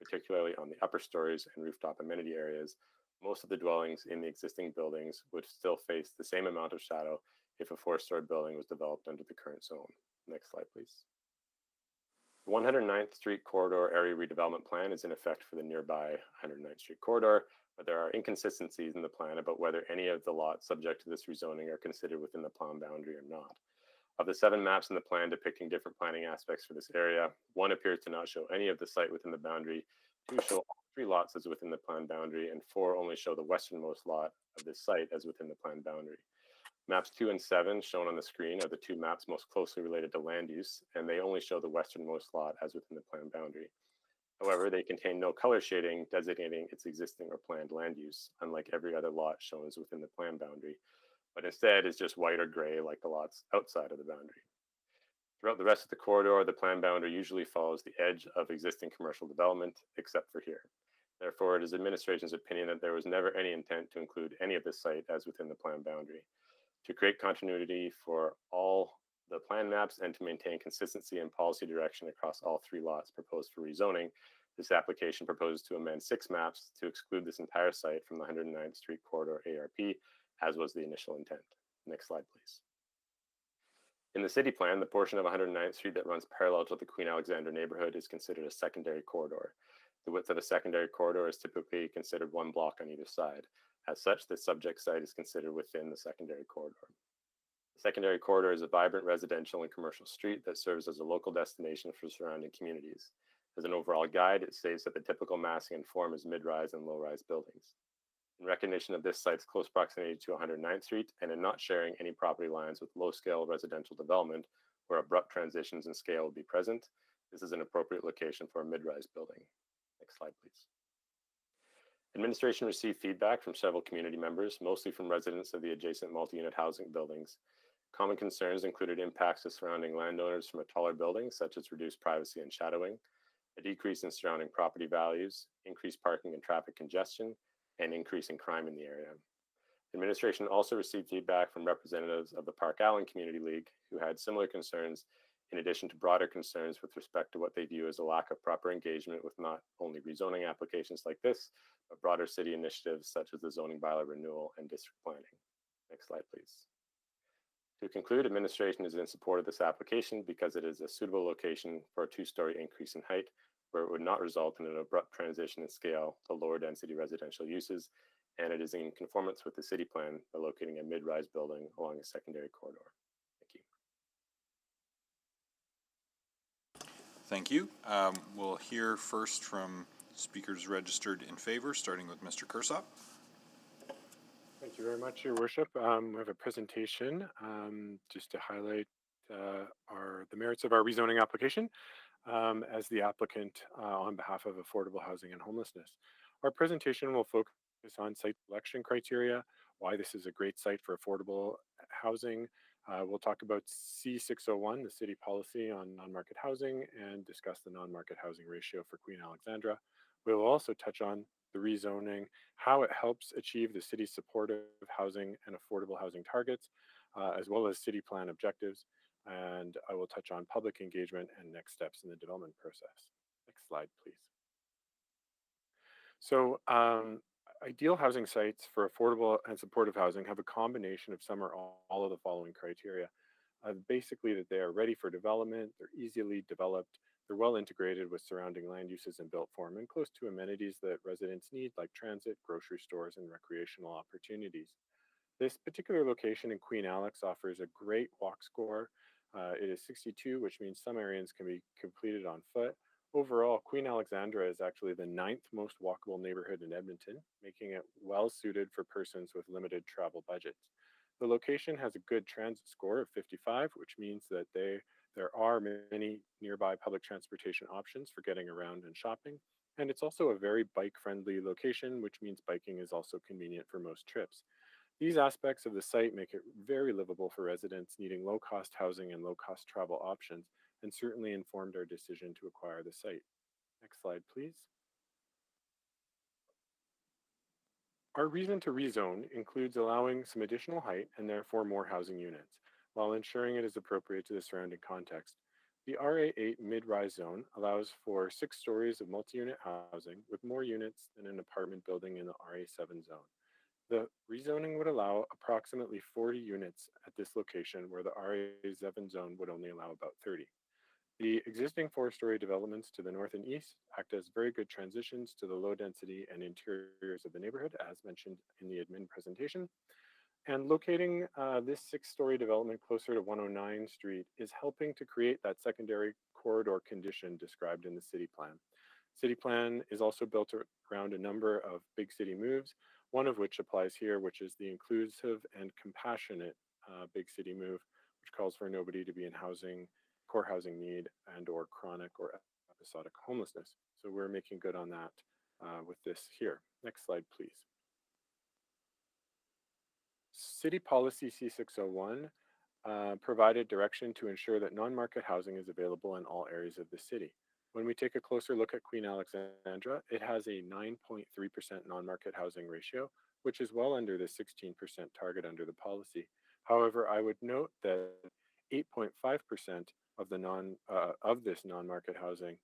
particularly on the upper stories and rooftop amenity areas, most of the dwellings in the existing buildings would still face the same amount of shadow if a 4-story building was developed under the current zone. Next slide, please. The 109th Street corridor area redevelopment plan is in effect for the nearby 109th Street corridor, but there are inconsistencies in the plan about whether any of the lots subject to this rezoning are considered within the plan boundary or not. Of the 7 maps in the plan depicting different planning aspects for this area, 1 appears to not show any of the site within the boundary, 2 show all 3 lots as within the plan boundary, and 4 only show the westernmost lot of this site as within the plan boundary. Maps 2 and 7 shown on the screen are the 2 maps most closely related to land use, and they only show the westernmost lot as within the plan boundary. However, they contain no color shading designating its existing or planned land use, unlike every other lot shown as within the plan boundary, but instead is just white or gray like the lots outside of the boundary. Throughout the rest of the corridor, the plan boundary usually follows the edge of existing commercial development, except for here. Therefore, it is administration's opinion that there was never any intent to include any of this site as within the plan boundary. To create continuity for all the plan maps and to maintain consistency and policy direction across all 3 lots proposed for rezoning, this application proposes to amend 6 maps to exclude this entire site from the 109th Street Corridor ARP, as was the initial intent. Next slide, please. In the city plan, the portion of 109th Street that runs parallel to the Queen Alexandra neighborhood is considered a secondary corridor. The width of a secondary corridor is typically considered 1 block on either side. As such, the subject site is considered within the secondary corridor. The secondary corridor is a vibrant residential and commercial street that serves as a local destination for surrounding communities. As an overall guide, it states that the typical massing and form is mid-rise and low-rise buildings. In recognition of this site's close proximity to 109th Street and in not sharing any property lines with low-scale residential development where abrupt transitions in scale will be present, this is an appropriate location for a mid-rise building. Next slide, please. Administration received feedback from several community members, mostly from residents of the adjacent multi-unit housing buildings. Common concerns included impacts to surrounding landowners from a taller building, such as reduced privacy and shadowing, a decrease in surrounding property values, increased parking and traffic congestion, and increase in crime in the area. Administration also received feedback from representatives of the Park Allen Community League, who had similar concerns, in addition to broader concerns with respect to what they view as a lack of proper engagement with not only rezoning applications like this, but broader city initiatives such as the zoning bylaw renewal and district planning. Next slide, please. To conclude, administration is in support of this application because it is a suitable location for a 2-story increase in height, where it would not result in an abrupt transition in scale to lower density residential uses, and it is in conformance with the city plan by locating a mid-rise building along a secondary corridor. Thank you. Thank you. We'll hear first from speakers registered in favor, starting with Mr. Kersop. Thank you very much, Your Worship. We have a presentation just to highlight the merits of our rezoning application as the applicant on behalf of affordable housing and homelessness. Our presentation will focus on site selection criteria, why this is a great site for affordable housing. We'll talk about C601, the city policy on non-market housing, and discuss the non-market housing ratio for Queen Alexandra. We will also touch on the rezoning, how it helps achieve the city's supportive housing and affordable housing targets, as well as city plan objectives. And I will touch on public engagement and next steps in the development process. Next slide, please. So ideal housing sites for affordable and supportive housing have a combination of some or all of the following criteria. Basically that they are ready for development, they're easily developed, they're well integrated with surrounding land uses and built form, and close to amenities that residents need like transit, grocery stores, and recreational opportunities. This particular location in Queen Alex offers a great walk score. It is 62, which means some areas can be completed on foot. Overall, Queen Alexandra is actually the 9th most walkable neighborhood in Edmonton, making it well suited for persons with limited travel budgets. The location has a good transit score of 55, which means that there are many nearby public transportation options for getting around and shopping. And it's also a very bike-friendly location, which means biking is also convenient for most trips. These aspects of the site make it very livable for residents needing low-cost housing and low-cost travel options, and certainly informed our decision to acquire the site. Next slide, please. Our reason to rezone includes allowing some additional height and therefore more housing units, while ensuring it is appropriate to the surrounding context. The RA8 mid-rise zone allows for 6 stories of multi-unit housing with more units than an apartment building in the RA7 zone. The rezoning would allow approximately 40 units at this location, where the RA7 zone would only allow about 30. The existing 4-story developments to the north and east act as very good transitions to the low density and interiors of the neighborhood, as mentioned in the admin presentation. And locating this 6-story development closer to 109 Street is helping to create that secondary corridor condition described in the city plan. City plan is also built around a number of big city moves, one of which applies here, which is the inclusive and compassionate big city move, which calls for nobody to be in housing, core housing need, and or chronic or episodic homelessness. So we're making good on that with this here. Next slide, please. City Policy C601 provided direction to ensure that non-market housing is available in all areas of the city. When we take a closer look at Queen Alexandra, it has a 9.3% non-market housing ratio, which is well under the 16% target under the policy. However, I would note that 8.5% of this non-market housing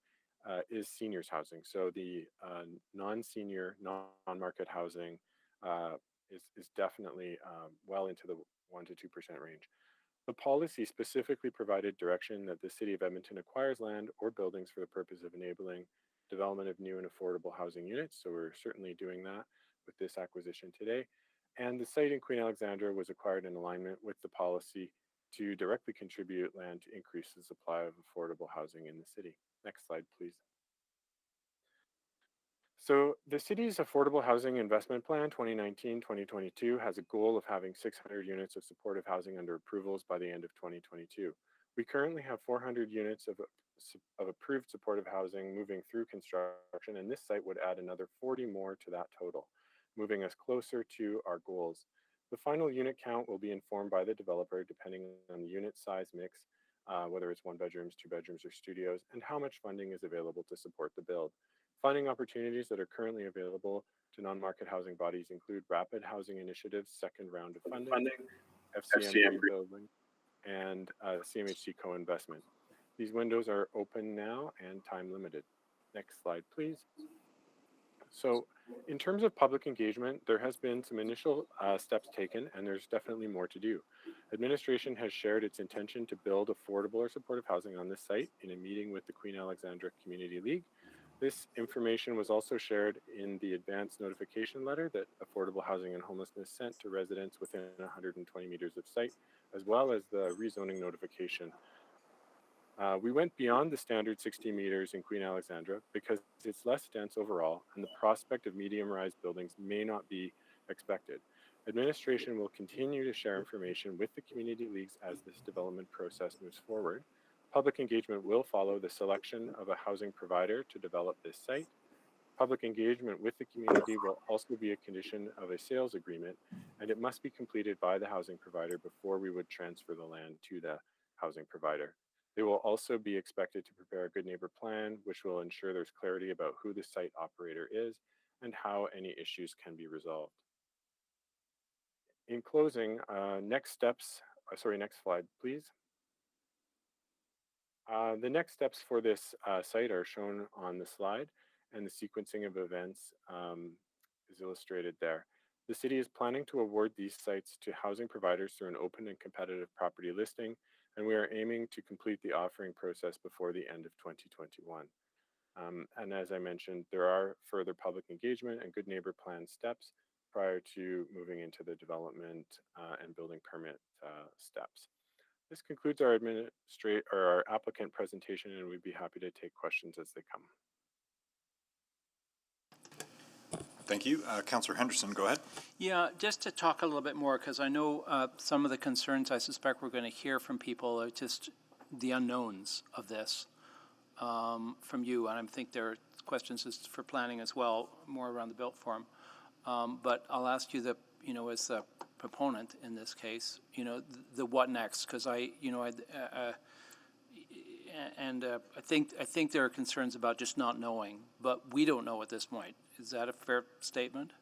is seniors housing. So the non-senior, non-market housing is definitely well into the 1 to 2% range. The policy specifically provided direction that the City of Edmonton acquires land or buildings for the purpose of enabling development of new and affordable housing units. So we're certainly doing that with this acquisition today. And the site in Queen Alexandra was acquired in alignment with the policy to directly contribute land to increase the supply of affordable housing in the city. Next slide, please. So the city's Affordable Housing Investment Plan 2019-2022 has a goal of having 600 units of supportive housing under approvals by the end of 2022. We currently have 400 units of approved supportive housing moving through construction, and this site would add another 40 more to that total, moving us closer to our goals. The final unit count will be informed by the developer depending on the unit size mix, whether it's 1 bedrooms, 2 bedrooms, or studios, and how much funding is available to support the build. Funding opportunities that are currently available to non-market housing bodies include Rapid Housing Initiative's second round of funding, FCM building, and CMHC co-investment. These windows are open now and time limited. Next slide, please. So in terms of public engagement, there has been some initial steps taken, and there's definitely more to do. Administration has shared its intention to build affordable or supportive housing on this site in a meeting with the Queen Alexandra Community League. This information was also shared in the advance notification letter that Affordable Housing and Homelessness sent to residents within 120 meters of site, as well as the rezoning notification. We went beyond the standard 60 meters in Queen Alexandra because it's less dense overall and the prospect of medium-rise buildings may not be expected. Administration will continue to share information with the community leagues as this development process moves forward. Public engagement will follow the selection of a housing provider to develop this site. Public engagement with the community will also be a condition of a sales agreement, and it must be completed by the housing provider before we would transfer the land to the housing provider. They will also be expected to prepare a good neighbor plan, which will ensure there's clarity about who the site operator is and how any issues can be resolved. In closing, next slide, please. The next steps for this site are shown on the slide, and the sequencing of events is illustrated there. The city is planning to award these sites to housing providers through an open and competitive property listing, and we are aiming to complete the offering process before the end of 2021. And as I mentioned, there are further public engagement and good neighbor plan steps prior to moving into the development and building permit steps. This concludes our applicant presentation, and we'd be happy to take questions as they come. Thank you. Councillor Henderson, go ahead. Yeah, just to talk a little bit more, because I know some of the concerns I suspect we're going to hear from people are just the unknowns of this from you, and I think there are questions for planning as well, more around the built form. But I'll ask you as the proponent in this case, the what next, because I think there are concerns about just not knowing, but we don't know at this point. Is that a fair statement?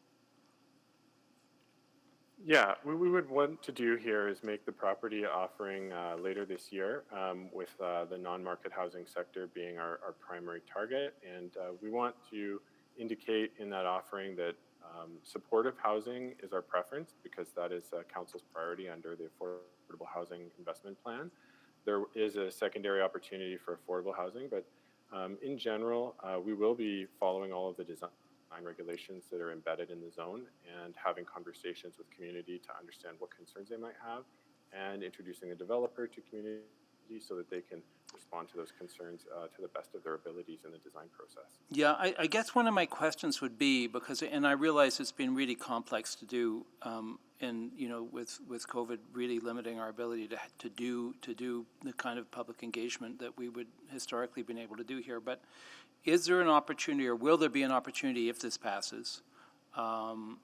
Yeah, what we would want to do here is make the property offering later this year, with the non-market housing sector being our primary target. And we want to indicate in that offering that supportive housing is our preference because that is Council's priority under the Affordable Housing Investment Plan. There is a secondary opportunity for affordable housing, but in general, we will be following all of the design regulations that are embedded in the zone and having conversations with community to understand what concerns they might have and introducing the developer to community so that they can respond to those concerns to the best of their abilities in the design process. Yeah, I guess one of my questions would be, and I realize it's been really complex to do, and with COVID really limiting our ability to do the kind of public engagement that we would historically been able to do here. But is there an opportunity, or will there be an opportunity if this passes, to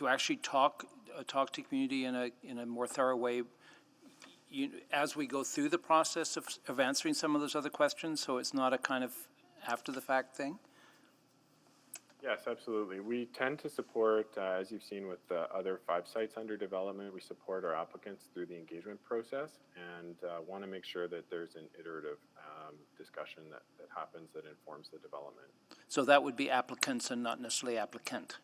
actually talk to community in a more thorough way? As we go through the process of answering some of those other questions, so it's not a kind of after-the-fact thing? Yes, absolutely. We tend to support, as you've seen with the other 5 sites under development, we support our applicants through the engagement process and want to make sure that there's an iterative discussion that happens that informs the development. So that would be applicants and not necessarily applicant,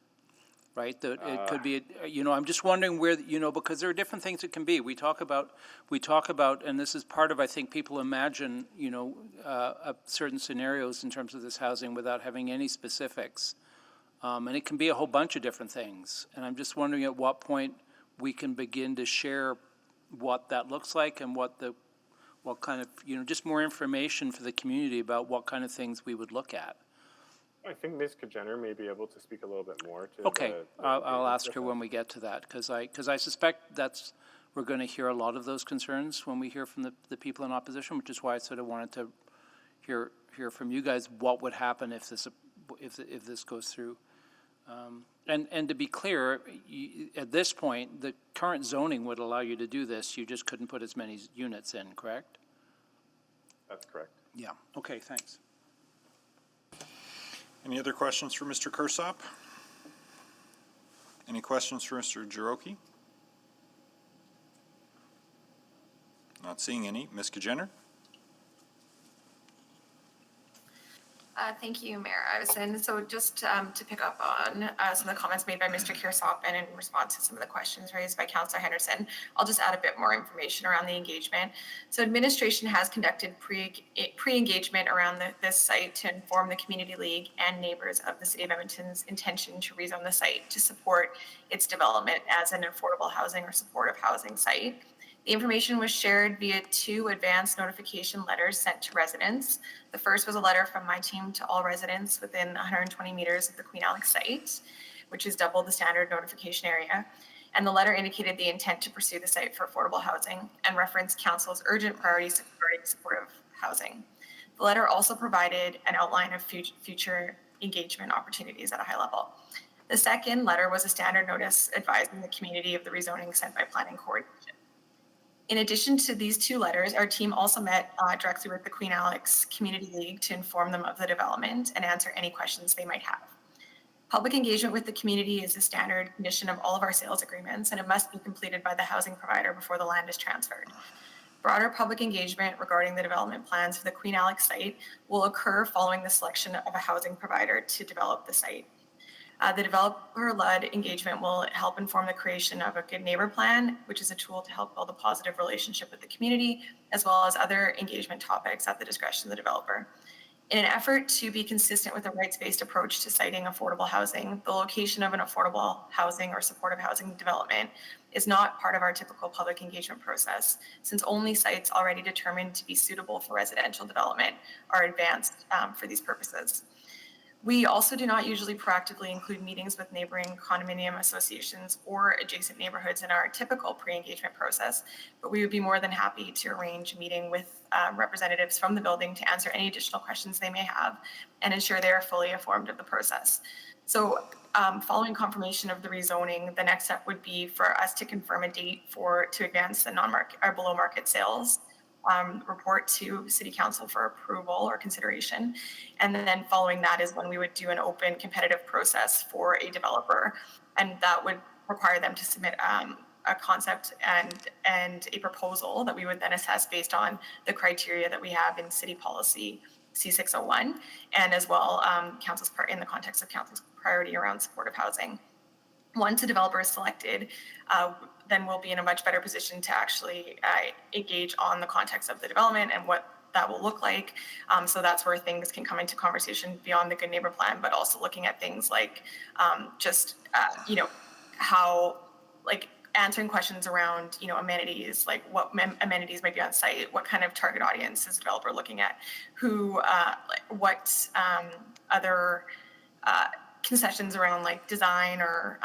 right? It could be, I'm just wondering where, because there are different things it can be. We talk about, and this is part of, I think, people imagine, certain scenarios in terms of this housing without having any specifics. And it can be a whole bunch of different things. And I'm just wondering at what point we can begin to share what that looks like and what kind of, just more information for the community about what kind of things we would look at. I think Ms. Kajener may be able to speak a little bit more to Okay, I'll ask her when we get to that, because I suspect we're going to hear a lot of those concerns when we hear from the people in opposition, which is why I sort of wanted to hear from you guys what would happen if this goes through. And to be clear, at this point, the current zoning would allow you to do this. You just couldn't put as many units in, correct? That's correct. Yeah. Okay, thanks. Any other questions for Mr. Kursop? Any questions for Mr. Jiroki? Not seeing any. Ms. Kajener? Thank you, Mayor Iveson. So just to pick up on some of the comments made by Mr. Kirsop and in response to some of the questions raised by Councillor Henderson, I'll just add a bit more information around the engagement. So administration has conducted pre-engagement around this site to inform the Community League and neighbors of the City of Edmonton's intention to rezone the site to support its development as an affordable housing or supportive housing site. The information was shared via 2 advance notification letters sent to residents. The first was a letter from my team to all residents within 120 meters of the Queen Alex site, which is double the standard notification area. And the letter indicated the intent to pursue the site for affordable housing and referenced Council's urgent priorities regarding supportive housing. The letter also provided an outline of future engagement opportunities at a high level. The second letter was a standard notice advising the community of the rezoning sent by Planning Coordination. In addition to these 2 letters, our team also met directly with the Queen Alex Community League to inform them of the development and answer any questions they might have. Public engagement with the community is a standard condition of all of our sales agreements, and it must be completed by the housing provider before the land is transferred. Broader public engagement regarding the development plans for the Queen Alex site will occur following the selection of a housing provider to develop the site. The developer-led engagement will help inform the creation of a good neighbor plan, which is a tool to help build a positive relationship with the community, as well as other engagement topics at the discretion of the developer. In an effort to be consistent with a rights-based approach to siting affordable housing, the location of an affordable housing or supportive housing development is not part of our typical public engagement process, since only sites already determined to be suitable for residential development are advanced for these purposes. We also do not usually proactively include meetings with neighboring condominium associations or adjacent neighborhoods in our typical pre-engagement process, but we would be more than happy to arrange a meeting with representatives from the building to answer any additional questions they may have and ensure they are fully informed of the process. So following confirmation of the rezoning, the next step would be for us to confirm a date to advance the non-market or below market sales report to City Council for approval or consideration. And then following that is when we would do an open competitive process for a developer. And that would require them to submit a concept and a proposal that we would then assess based on the criteria that we have in City Policy C601, and as well council's part in the context of council's priority around supportive housing. Once a developer is selected, then we'll be in a much better position to actually engage on the context of the development and what that will look like. So that's where things can come into conversation beyond the good neighbor plan, but also looking at things like how, like, answering questions around, amenities, like what amenities might be on site, what kind of target audience is the developer looking at, what other concessions around like design or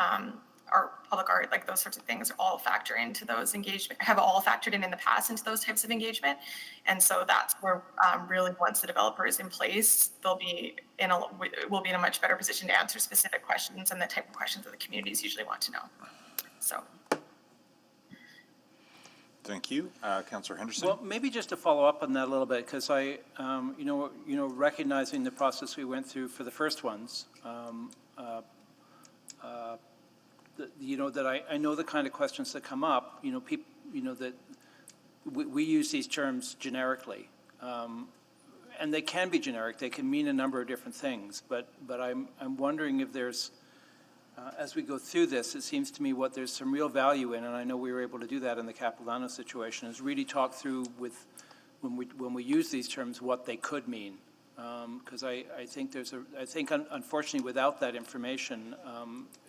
public art, like those sorts of things all factor into those engagement, have all factored in the past into those types of engagement. And so that's where really once the developer is in place, we'll be in a much better position to answer specific questions and the type of questions that the communities usually want to know. So. Thank you. Councillor Henderson? Well, maybe just to follow up on that a little bit, because I, recognizing the process we went through for the first ones, that I know the kind of questions that come up, people, that we use these terms generically. And they can be generic, they can mean a number of different things, but I'm wondering if there's, as we go through this, it seems to me what there's some real value in, and I know we were able to do that in the Capilano situation, is really talk through with, when we use these terms, what they could mean. Because I think unfortunately without that information,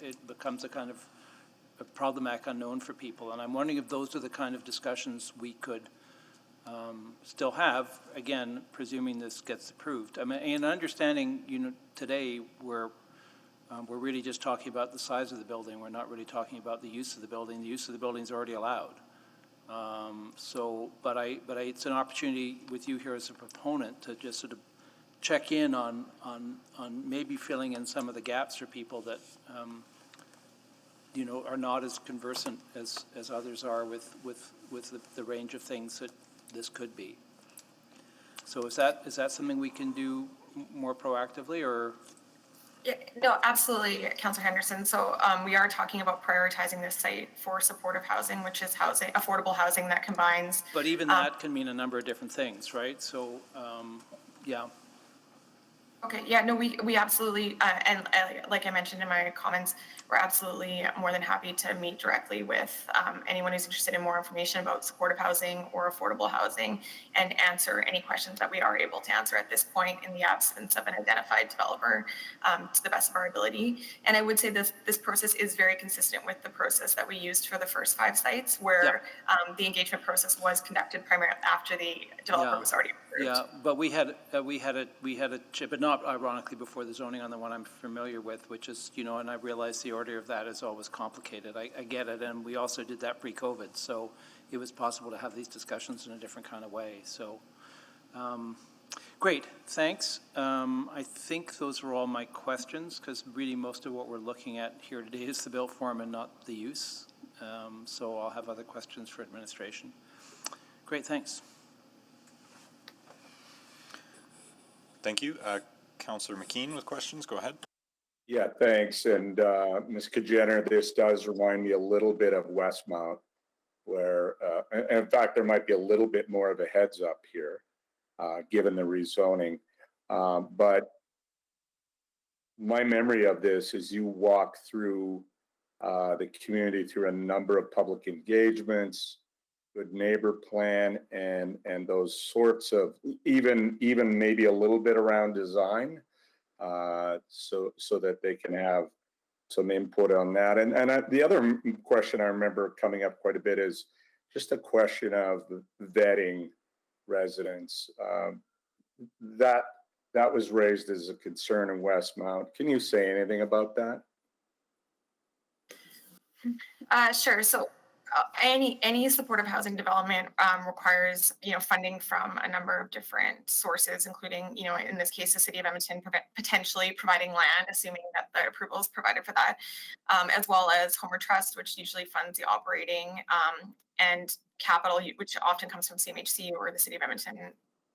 it becomes a kind of a problematic unknown for people. And I'm wondering if those are the kind of discussions we could still have, again, presuming this gets approved. I mean, in understanding, today we're really just talking about the size of the building. We're not really talking about the use of the building. The use of the building is already allowed. But it's an opportunity with you here as a proponent to just sort of check in on maybe filling in some of the gaps for people that are not as conversant as others are with the range of things that this could be. So is that something we can do more proactively, or? Yeah, no, absolutely, Councillor Henderson. So we are talking about prioritizing this site for supportive housing, which is affordable housing that combines. But even that can mean a number of different things, right? So, yeah. Okay, yeah, no, we absolutely, and like I mentioned in my comments, we're absolutely more than happy to meet directly with anyone who's interested in more information about supportive housing or affordable housing and answer any questions that we are able to answer at this point in the absence of an identified developer to the best of our ability. And I would say this process is very consistent with the process that we used for the first 5 sites, where the engagement process was conducted primarily after the developer was already approved. Yeah, but we had a chip, but not ironically before the zoning on the one I'm familiar with, which is, and I realize the order of that is always complicated. I get it, and we also did that pre-COVID, so it was possible to have these discussions in a different kind of way. So, great, thanks. I think those are all my questions, because really most of what we're looking at here today is the built form and not the use. So I'll have other questions for administration. Great, thanks. Thank you. Councillor McKean with questions, go ahead. Yeah, thanks. And Ms. Kajener, this does remind me a little bit of Westmount, where, in fact, there might be a little bit more of a heads up here, given the rezoning. But my memory of this is you walk through the community through a number of public engagements, good neighbor plan, and those sorts of, even maybe a little bit around design, so that they can have some input on that. And the other question I remember coming up quite a bit is just a question of vetting residents. That was raised as a concern in Westmount. Can you say anything about that? Sure. So any supportive housing development requires, funding from a number of different sources, including, in this case, the City of Edmonton potentially providing land, assuming that the approval is provided for that, as well as Homer Trust, which usually funds the operating, and capital, which often comes from CMHC or the City of Edmonton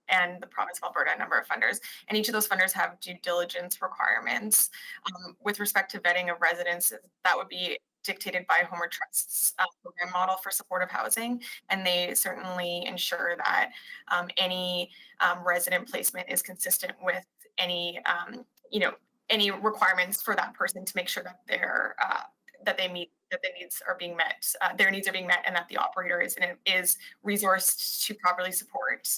and the province of Alberta, a number of funders. And each of those funders have due diligence requirements. With respect to vetting of residents, that would be dictated by Homer Trust's program model for supportive housing, and they certainly ensure that any resident placement is consistent with any any requirements for that person to make sure that their needs are being met, and that the operator is resourced to properly support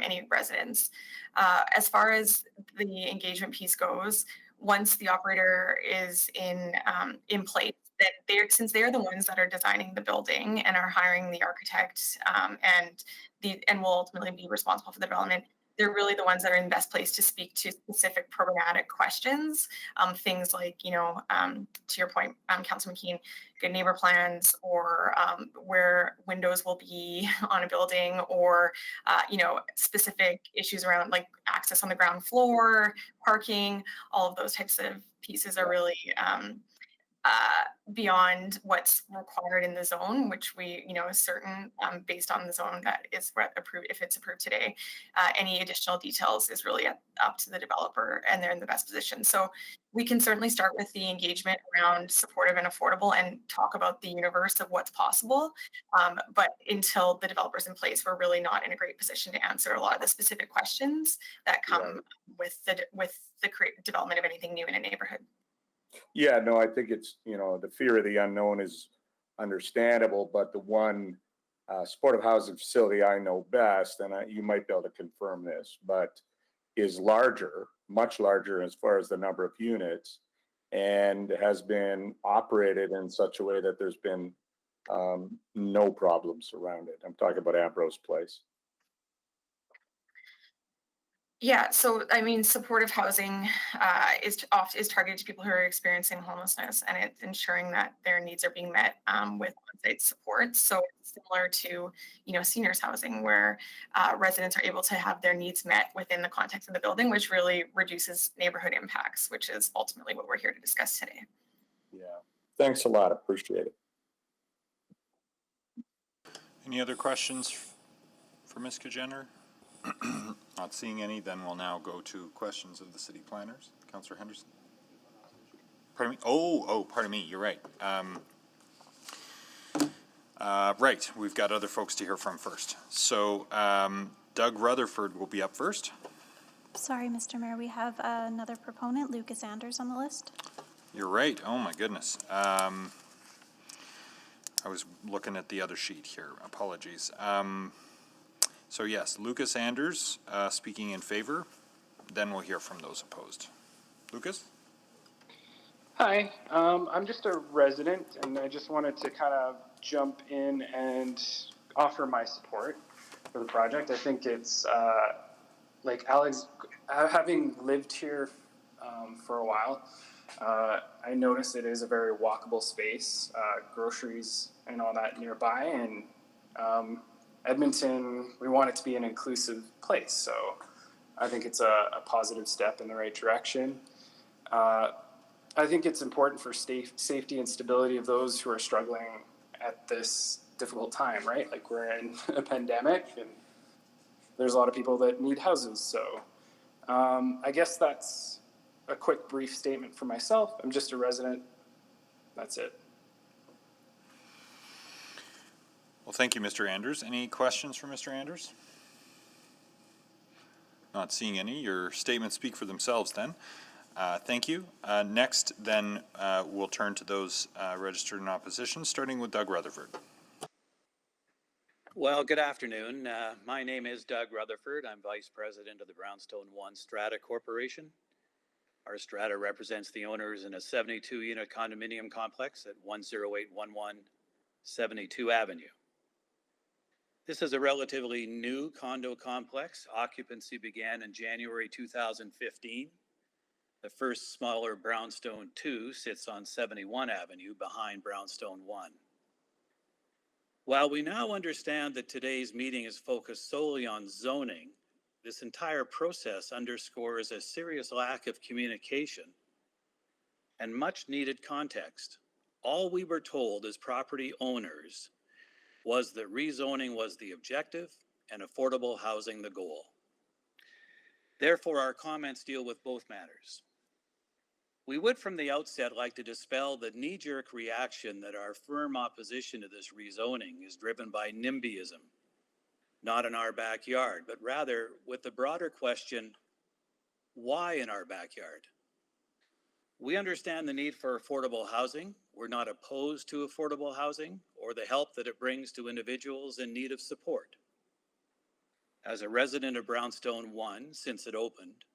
any residents. As far as the engagement piece goes, once the operator is in place, that since they're the ones that are designing the building and are hiring the architect and will ultimately be responsible for the development, they're really the ones that are in the best place to speak to specific programmatic questions. Things like, to your point, Councilor McKean, good neighbor plans, or where windows will be on a building, or, specific issues around like access on the ground floor, parking, all of those types of pieces are really beyond what's required in the zone, which we, is certain based on the zone that is approved, if it's approved today. Any additional details is really up to the developer, and they're in the best position. So we can certainly start with the engagement around supportive and affordable and talk about the universe of what's possible. But until the developer's in place, we're really not in a great position to answer a lot of the specific questions that come with the development of anything new in a neighborhood. Yeah, no, I think it's, the fear of the unknown is understandable, but the one supportive housing facility I know best, and you might be able to confirm this, but is larger, much larger as far as the number of units, and has been operated in such a way that there's been no problems around it. I'm talking about Ambrose Place. Yeah, so I mean, supportive housing is targeted to people who are experiencing homelessness, and it's ensuring that their needs are being met with on-site support. So it's similar to, seniors housing, where residents are able to have their needs met within the context of the building, which really reduces neighborhood impacts, which is ultimately what we're here to discuss today. Yeah, thanks a lot. Appreciate it. Any other questions for Ms. Kajener? Not seeing any, then we'll now go to questions of the city planners. Councillor Henderson. Pardon me? Pardon me. You're right. Right. We've got other folks to hear from first. So Doug Rutherford will be up first. Sorry, Mr. Mayor, we have another proponent, Lucas Anders, on the list. You're right. Oh my goodness. I was looking at the other sheet here. Apologies. So yes, Lucas Anders speaking in favor. Then we'll hear from those opposed. Lucas? Hi, I'm just a resident, and I just wanted to kind of jump in and offer my support for the project. I think it's like Alex, having lived here for a while, I noticed it is a very walkable space, groceries and all that nearby, and Edmonton, we want it to be an inclusive place, so I think it's a positive step in the right direction. I think it's important for safety and stability of those who are struggling at this difficult time, right? Like, we're in a pandemic, and there's a lot of people that need houses, so I guess that's a quick, brief statement for myself. I'm just a resident. That's it. Well, thank you, Mr. Anders. Any questions for Mr. Anders? Not seeing any. Your statements speak for themselves then. Thank you. Next, then, we'll turn to those registered in opposition, starting with Doug Rutherford. Well, good afternoon. My name is Doug Rutherford. I'm Vice President of the Brownstone 1 Strata Corporation. Our strata represents the owners in a 72-unit condominium complex at 10811 72 Avenue. This is a relatively new condo complex. Occupancy began in January 2015. The first smaller Brownstone 2 sits on 71 Avenue behind Brownstone 1. While we now understand that today's meeting is focused solely on zoning, this entire process underscores a serious lack of communication and much needed context. All we were told as property owners was that rezoning was the objective and affordable housing the goal. Therefore, our comments deal with both matters. We would from the outset like to dispel the knee-jerk reaction that our firm opposition to this rezoning is driven by NIMBYism, not in our backyard, but rather with the broader question, why in our backyard? We understand the need for affordable housing. We're not opposed to affordable housing or the help that it brings to individuals in need of support. As a resident of Brownstone 1 since it opened,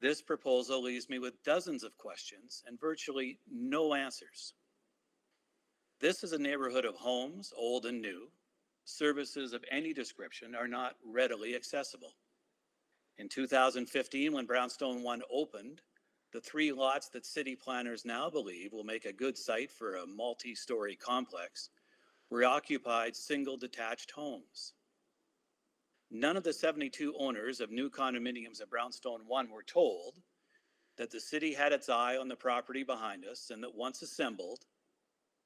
this proposal leaves me with dozens of questions and virtually no answers. This is a neighborhood of homes, old and new. Services of any description are not readily accessible. In 2015, when Brownstone 1 opened, the 3 lots that city planners now believe will make a good site for a multi-story complex were occupied single detached homes. None of the 72 owners of new condominiums at Brownstone 1 were told that the city had its eye on the property behind us and that once assembled,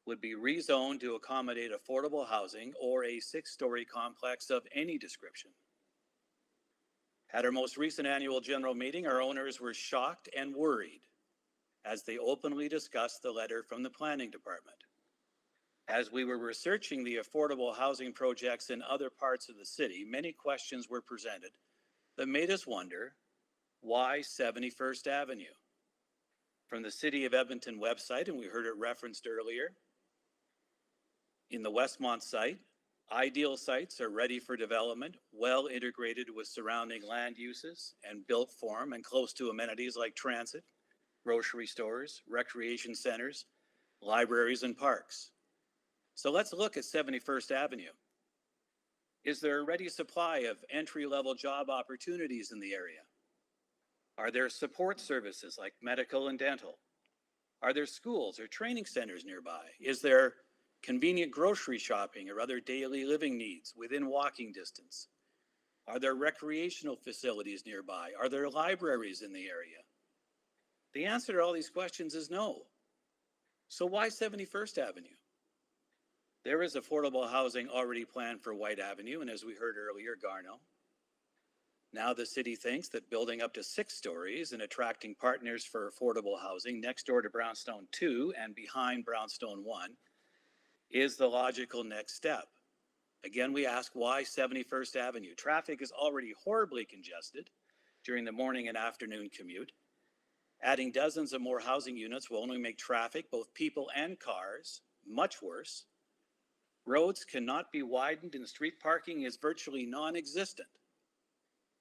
would be rezoned to accommodate affordable housing or a 6-story complex of any description. At our most recent annual general meeting, our owners were shocked and worried as they openly discussed the letter from the planning department. As we were researching the affordable housing projects in other parts of the city, many questions were presented that made us wonder, why 71st Avenue? From the City of Edmonton website, and we heard it referenced earlier, in the Westmont site, ideal sites are ready for development, well integrated with surrounding land uses and built form and close to amenities like transit, grocery stores, recreation centers, libraries, and parks. So let's look at 71st Avenue. Is there a ready supply of entry-level job opportunities in the area? Are there support services like medical and dental? Are there schools or training centers nearby? Is there convenient grocery shopping or other daily living needs within walking distance? Are there recreational facilities nearby? Are there libraries in the area? The answer to all these questions is no. So why 71st Avenue? There is affordable housing already planned for White Avenue, and as we heard earlier, Garneau. Now the city thinks that building up to 6 stories and attracting partners for affordable housing next door to Brownstone 2 and behind Brownstone 1 is the logical next step. Again, we ask, why 71st Avenue? Traffic is already horribly congested during the morning and afternoon commute. Adding dozens of more housing units will only make traffic, both people and cars, much worse. Roads cannot be widened and street parking is virtually non-existent.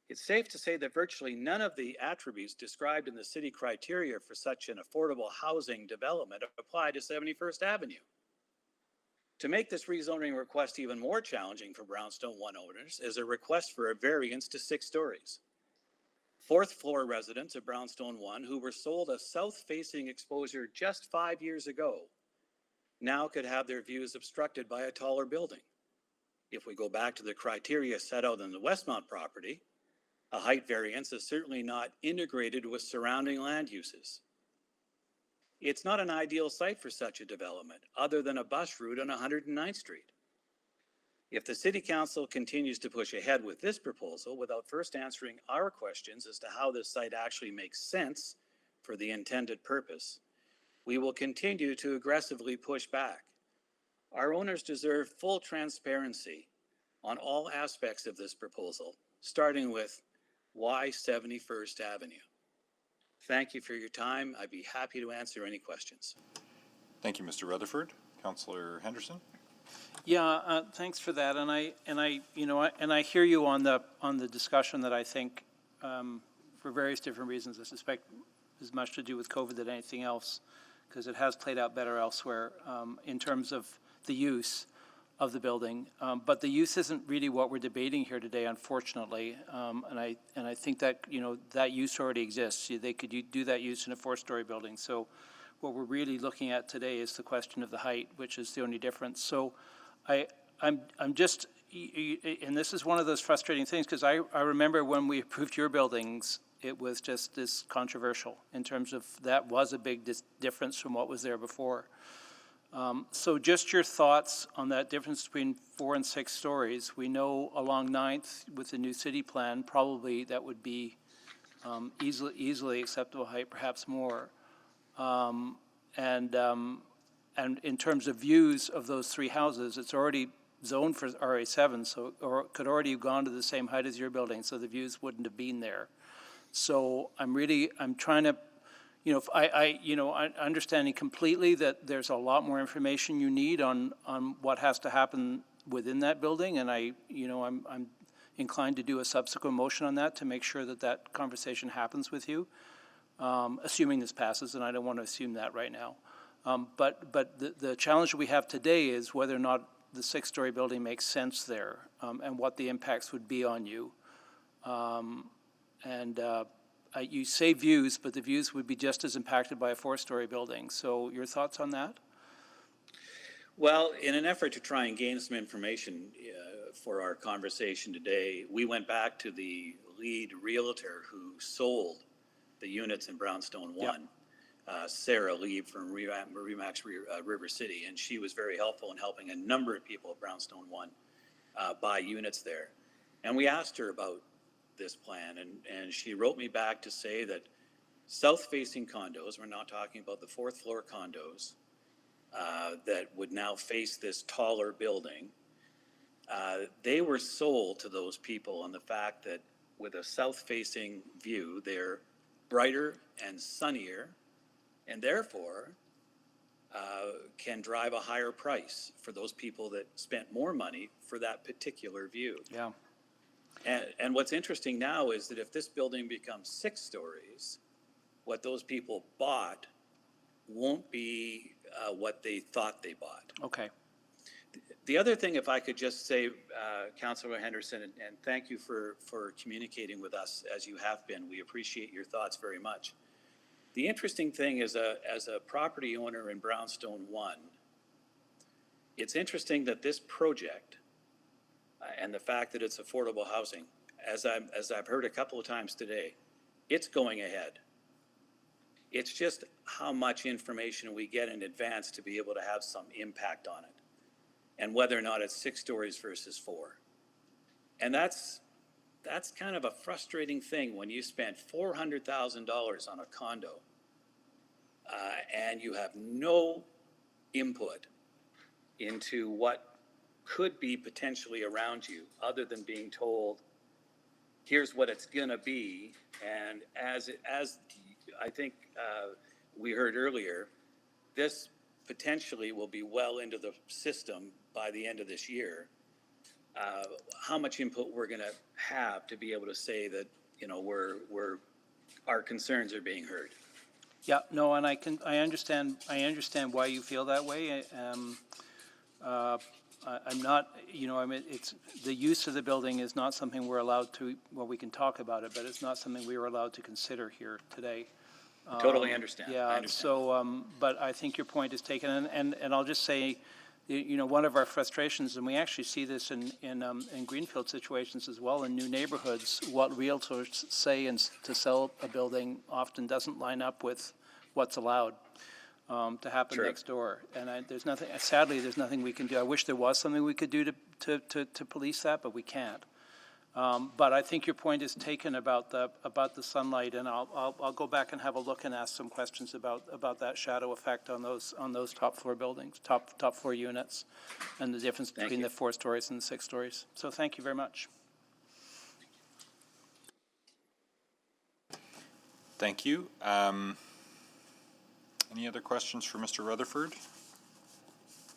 It's safe to say that virtually none of the attributes described in the city criteria for such an affordable housing development apply to 71st Avenue. To make this rezoning request even more challenging for Brownstone 1 owners is a request for a variance to 6 stories. 4th floor residents of Brownstone 1 who were sold a south-facing exposure just 5 years ago now could have their views obstructed by a taller building. If we go back to the criteria set out in the Westmont property, a height variance is certainly not integrated with surrounding land uses. It's not an ideal site for such a development, other than a bus route on 109th Street. If the City Council continues to push ahead with this proposal without first answering our questions as to how this site actually makes sense for the intended purpose, we will continue to aggressively push back. Our owners deserve full transparency on all aspects of this proposal, starting with why 71st Avenue? Thank you for your time. I'd be happy to answer any questions. Thank you, Mr. Rutherford. Councillor Henderson? Yeah, thanks for that. And I hear you on the discussion that I think, for various different reasons, I suspect is much to do with COVID than anything else, because it has played out better elsewhere in terms of the use of the building. But the use isn't really what we're debating here today, unfortunately. And I think that, that use already exists. They could do that use in a 4-story building. So what we're really looking at today is the question of the height, which is the only difference. So I'm just, and this is one of those frustrating things, because I remember when we approved your buildings, it was just this controversial in terms of that was a big difference from what was there before. So just your thoughts on that difference between 4 and 6 stories. We know along 9th with the new city plan, probably that would be easily acceptable height, perhaps more. And in terms of views of those 3 houses, it's already zoned for RA7, so or could already have gone to the same height as your building, so the views wouldn't have been there. So I'm trying to, understanding completely that there's a lot more information you need on what has to happen within that building, and I'm inclined to do a subsequent motion on that to make sure that that conversation happens with you, assuming this passes, and I don't want to assume that right now. But the challenge we have today is whether or not the 6-story building makes sense there, and what the impacts would be on you. You say views, but the views would be just as impacted by a 4-story building. So your thoughts on that? Well, in an effort to try and gain some information for our conversation today, we went back to the lead realtor who sold the units in Brownstone 1. Sarah Lee from Remax River City, and she was very helpful in helping a number of people at Brownstone 1 buy units there. And we asked her about this plan, and she wrote me back to say that south-facing condos, we're not talking about the fourth floor condos, that would now face this taller building, they were sold to those people on the fact that with a south-facing view, they're brighter and sunnier, and therefore can drive a higher price for those people that spent more money for that particular view. Yeah. And what's interesting now is that if this building becomes 6 stories, what those people bought won't be what they thought they bought. Okay. The other thing, if I could just say, Councilor Henderson, and thank you for communicating with us as you have been. We appreciate your thoughts very much. The interesting thing is, as a property owner in Brownstone 1, it's interesting that this project and the fact that it's affordable housing, as I've heard a couple of times today, it's going ahead. It's just how much information we get in advance to be able to have some impact on it, and whether or not it's 6 stories versus 4. And that's kind of a frustrating thing when you spend $400,000 on a condo and you have no input into what could be potentially around you other than being told, here's what it's going to be. And as I think we heard earlier, this potentially will be well into the system by the end of this year. How much input we're going to have to be able to say that, you know, our concerns are being heard. Yeah, no, and I understand why you feel that way. I'm not, you know, I mean, it's, the use of the building is not something we're allowed to, well, we can talk about it, but it's not something we were allowed to consider here today. Totally understand. Yeah, I understand. so, but I think your point is taken, and I'll just say, you know, one of our frustrations, and we actually see this in greenfield situations as well, in new neighborhoods, what realtors say to sell a building often doesn't line up with what's allowed to happen next door. And there's nothing, sadly, there's nothing we can do. I wish there was something we could do to police that, but we can't. But I think your point is taken about the sunlight, and I'll go back and have a look and ask some questions about that shadow effect on those top floor buildings, top floor units, and the difference between the 4 stories and the 6 stories. So thank you very much. Thank you. Any other questions for Mr. Rutherford?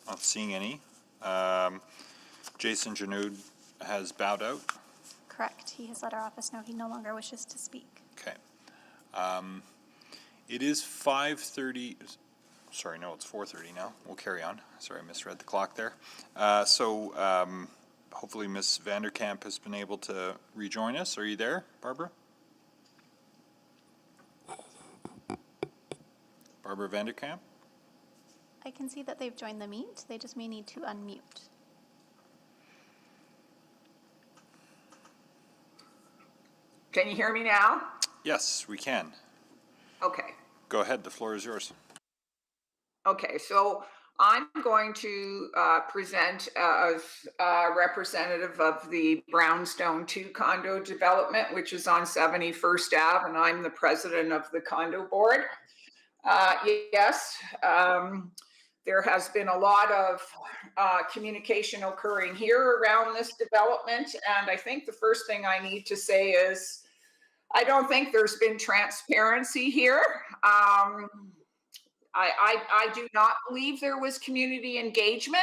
Not seeing any. Jason Janud has bowed out. Correct. He has let our office know he no longer wishes to speak. Okay. It is 5:30. Sorry, no, it's 4:30 now. We'll carry on. Sorry, I misread the clock there. Hopefully Ms. Vanderkamp has been able to rejoin us. Are you there, Barbara? Barbara Vanderkamp? I can see that they've joined the meet. They just may need to unmute. Can you hear me now? Yes, we can. Okay. Go ahead. The floor is yours. Okay, so I'm going to present as representative of the Brownstone 2 condo development, which is on 71st Ave, and I'm the president of the condo board. Yes, there has been a lot of communication occurring here around this development, and I think the first thing I need to say is I don't think there's been transparency here. I do not believe there was community engagement.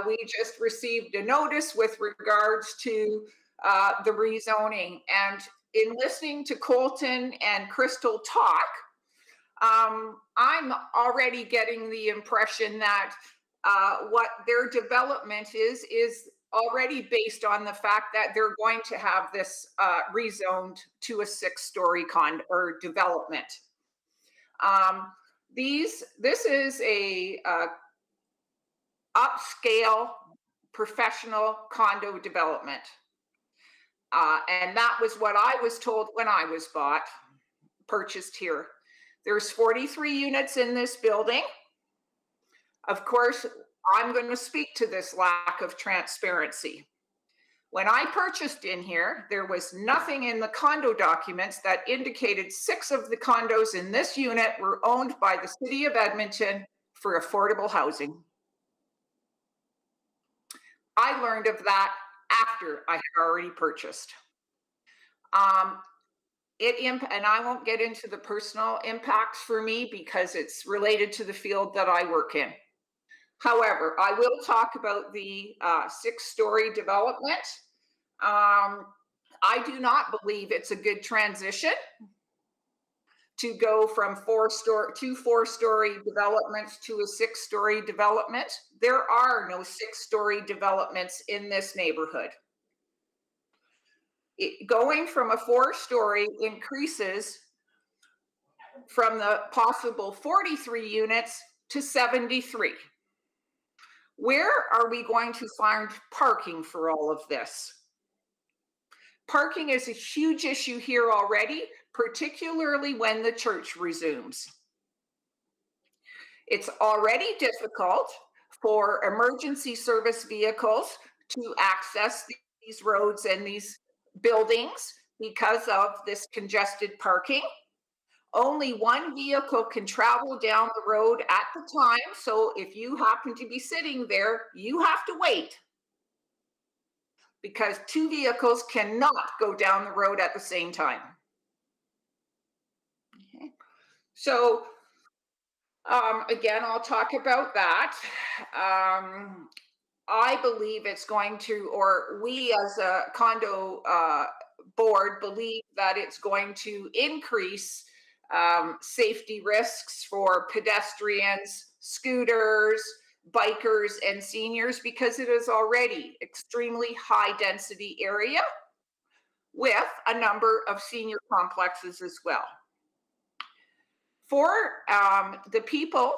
We just received a notice with regards to the rezoning, and in listening to Colton and Crystal talk, I'm already getting the impression that what their development is already based on the fact that they're going to have this rezoned to a 6-story condo or development. This is a upscale professional condo development. And that was what I was told when I was bought. purchased here. There's 43 units in this building. Of course, I'm going to speak to this lack of transparency. When I purchased in here, there was nothing in the condo documents that indicated 6 of the condos in this unit were owned by the City of Edmonton for affordable housing. I learned of that after I had already purchased. And I won't get into the personal impacts for me because it's related to the field that I work in. However, I will talk about the 6-story development. I do not believe it's a good transition to go from 4-story developments to a 6-story development. There are no 6-story developments in this neighborhood. Going from a 4-story increases from the possible 43 units to 73. Where are we going to find parking for all of this? Parking is a huge issue here already, particularly when the church resumes. It's already difficult for emergency service vehicles to access these roads and these buildings because of this congested parking. Only one vehicle can travel down the road at the time, so if you happen to be sitting there, you have to wait because 2 vehicles cannot go down the road at the same time. Okay. So again, I'll talk about that. I believe it's going to, or we as a condo board believe that it's going to increase safety risks for pedestrians, scooters, bikers, and seniors because it is already extremely high density area with a number of senior complexes as well. For the people,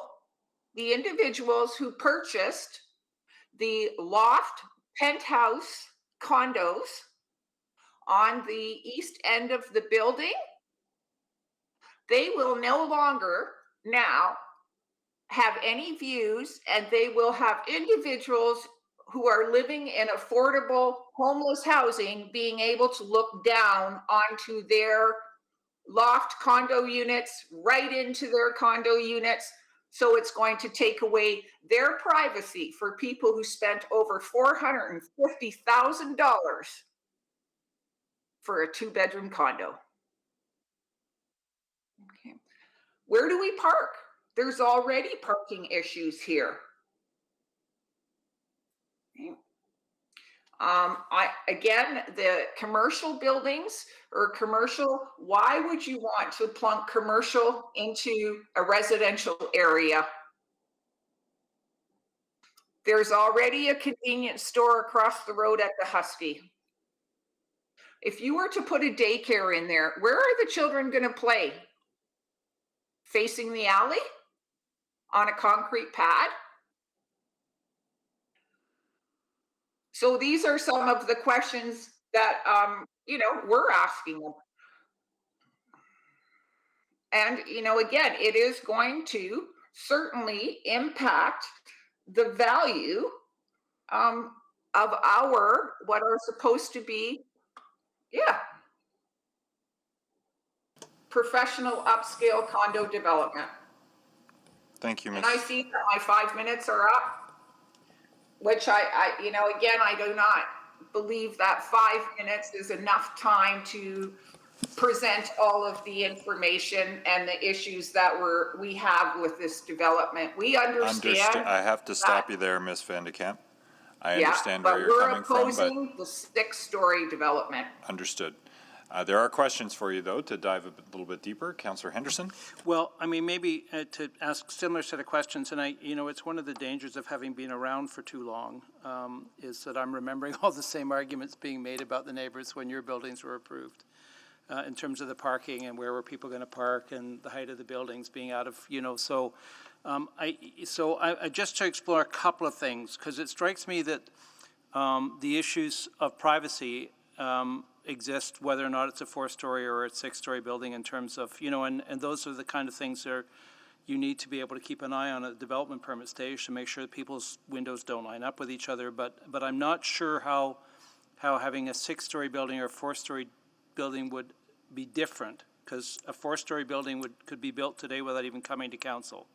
the individuals who purchased the loft penthouse condos on the east end of the building, they will no longer now have any views, and they will have individuals who are living in affordable homeless housing being able to look down onto their loft condo units, right into their condo units. So it's going to take away their privacy for people who spent over $450,000 for a 2-bedroom condo. Okay. Where do we park? There's already parking issues here. Okay. Again, the commercial buildings or commercial, why would you want to plunk commercial into a residential area? There's already a convenience store across the road at the Husky. If you were to put a daycare in there, where are the children going to play? Facing the alley? On a concrete pad? So these are some of the questions that, we're asking them. And, again, it is going to certainly impact the value of what are supposed to be, professional upscale condo development. Thank you, Ms. And I see that my 5 minutes are up, which I do not believe that 5 minutes is enough time to present all of the information and the issues that we have with this development. We understand. I have to stop you there, Ms. Van de Kamp. I understand but where you're coming from, we're but opposing the 6-story development. understood. There are questions for you, though, to dive a little bit deeper. Councillor Henderson? Well, I mean, maybe to ask similar set of questions, and it's one of the dangers of having been around for too long, is that I'm remembering all the same arguments being made about the neighbors when your buildings were approved, in terms of the parking and where were people going to park and the height of the buildings being out of, so I just to explore a couple of things, because it strikes me that the issues of privacy exist, whether or not it's a 4-story or a 6-story building in terms of, and those are the kind of things that you need to be able to keep an eye on at the development permit stage to make sure that people's windows don't line up with each other. But I'm not sure how having a 6-story building or a 4-story building would be different, because a 4-story building could be built today without even coming to council.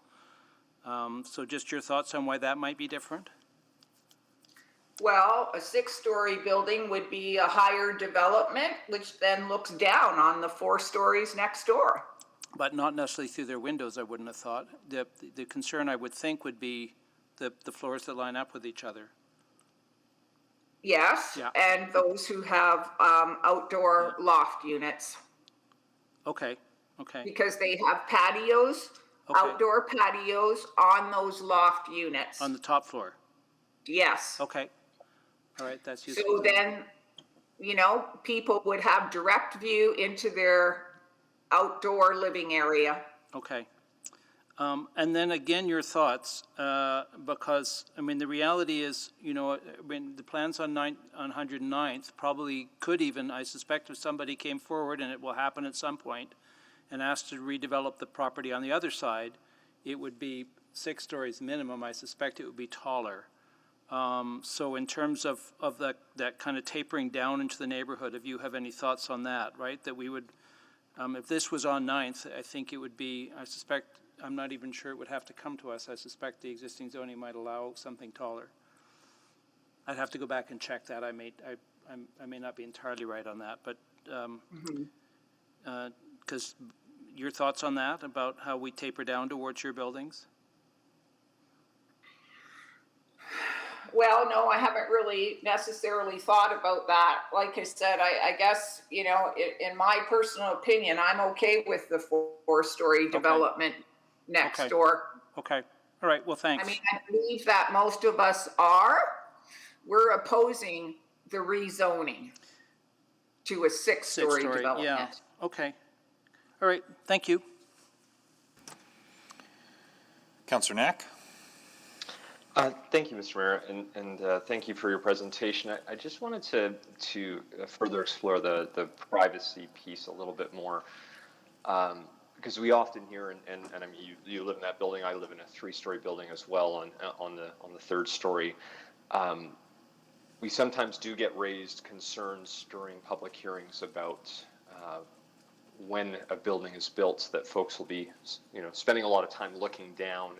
So just your thoughts on why that might be different? Well, a 6-story building would be a higher development, which then looks down on the 4 stories next door. But not necessarily through their windows, I wouldn't have thought. The concern, I would think, would be the floors that line up with each other. Yes, Yeah. and those who have outdoor loft units, Okay. because they have patios, outdoor patios on those loft units. On the top floor? Yes. Okay. All right, that's useful. So then, people would have direct view into their outdoor living area. Okay. And then again, your thoughts, because, the reality is, the plans on 109th probably could even, I suspect if somebody came forward, and it will happen at some point, and asked to redevelop the property on the other side, it would be 6 stories minimum. I suspect it would be taller. So in terms of that kind of tapering down into the neighborhood, if you have any thoughts on that, right? That we would, if this was on 9th, I think it would be, I'm not even sure it would have to come to us. I suspect the existing zoning might allow something taller. I'd have to go back and check that. I may not be entirely right on that, but, because your thoughts on that, about how we taper down towards your buildings? Well, no, I haven't really necessarily thought about that. Like I said, I guess, in my personal opinion, I'm okay with the 4-story development next door. Okay. All right. Well, thanks. I believe that most of us are. We're opposing the rezoning to a 6-story development. Yeah. Okay. All right. Thank you. Councillor Knack? Thank you, Mr. Mayor, and thank you for your presentation. I just wanted to further explore the privacy piece a little bit more, because we often hear, and you live in that building, I live in a 3-story building as well on the 3rd story. We sometimes do get raised concerns during public hearings about when a building is built, that folks will be spending a lot of time looking down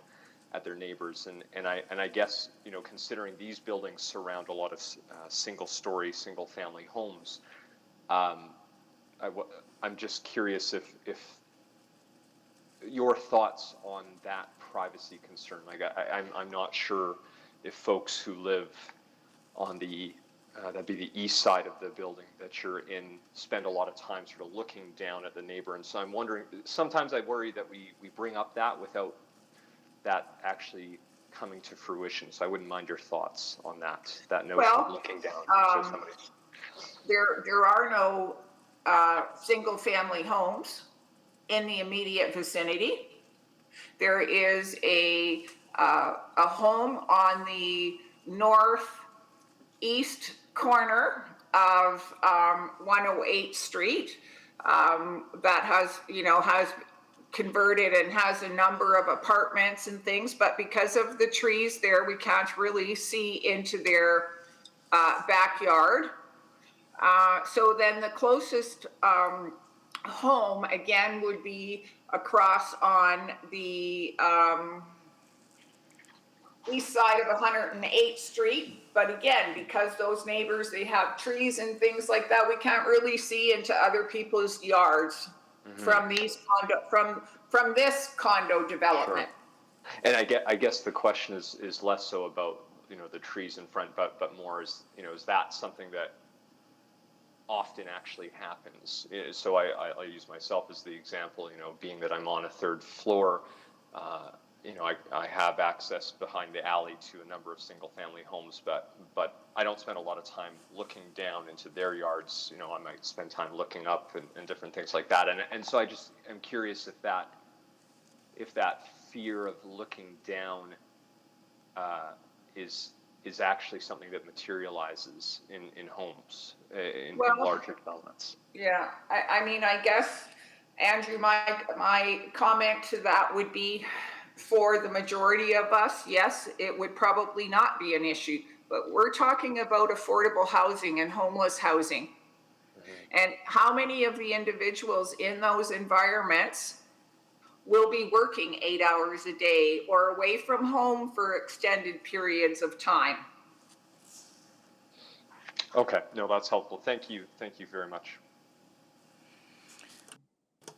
at their neighbors, and I guess considering these buildings surround a lot of single-story, single-family homes, I'm just curious if your thoughts on that privacy concern. Like I'm not sure if folks who live on the that'd be the east side of the building that you're in spend a lot of time sort of looking down at the neighbor, and so I'm wondering. Sometimes I worry that we bring up that without that actually coming to fruition. So I wouldn't mind your thoughts on that notion of looking down. There are no single-family homes in the immediate vicinity. There is a home on the northeast corner of 108th Street that has converted and has a number of apartments and things, but because of the trees there, we can't really see into their backyard. So then the closest home again would be across on the east side of 108th Street. But again, because those neighbors, they have trees and things like that, we can't really see into other people's yards. From these from this condo development. Sure. And I guess the question is less so about the trees in front, but more is that something that often actually happens? So I use myself as the example. Being that I'm on a 3rd floor, I have access behind the alley to a number of single-family homes, but I don't spend a lot of time looking down into their yards. I might spend time looking up and different things like that. And so I just am curious if that fear of looking down is is actually something that materializes in homes, in Well, larger developments. Yeah, I mean, I guess, Andrew, my comment to that would be, for the majority of us, yes, it would probably not be an issue, but we're talking about affordable housing and homeless housing. And how many of the individuals in those environments will be working 8 hours a day or away from home for extended periods of time? Okay, no, that's helpful. Thank you very much.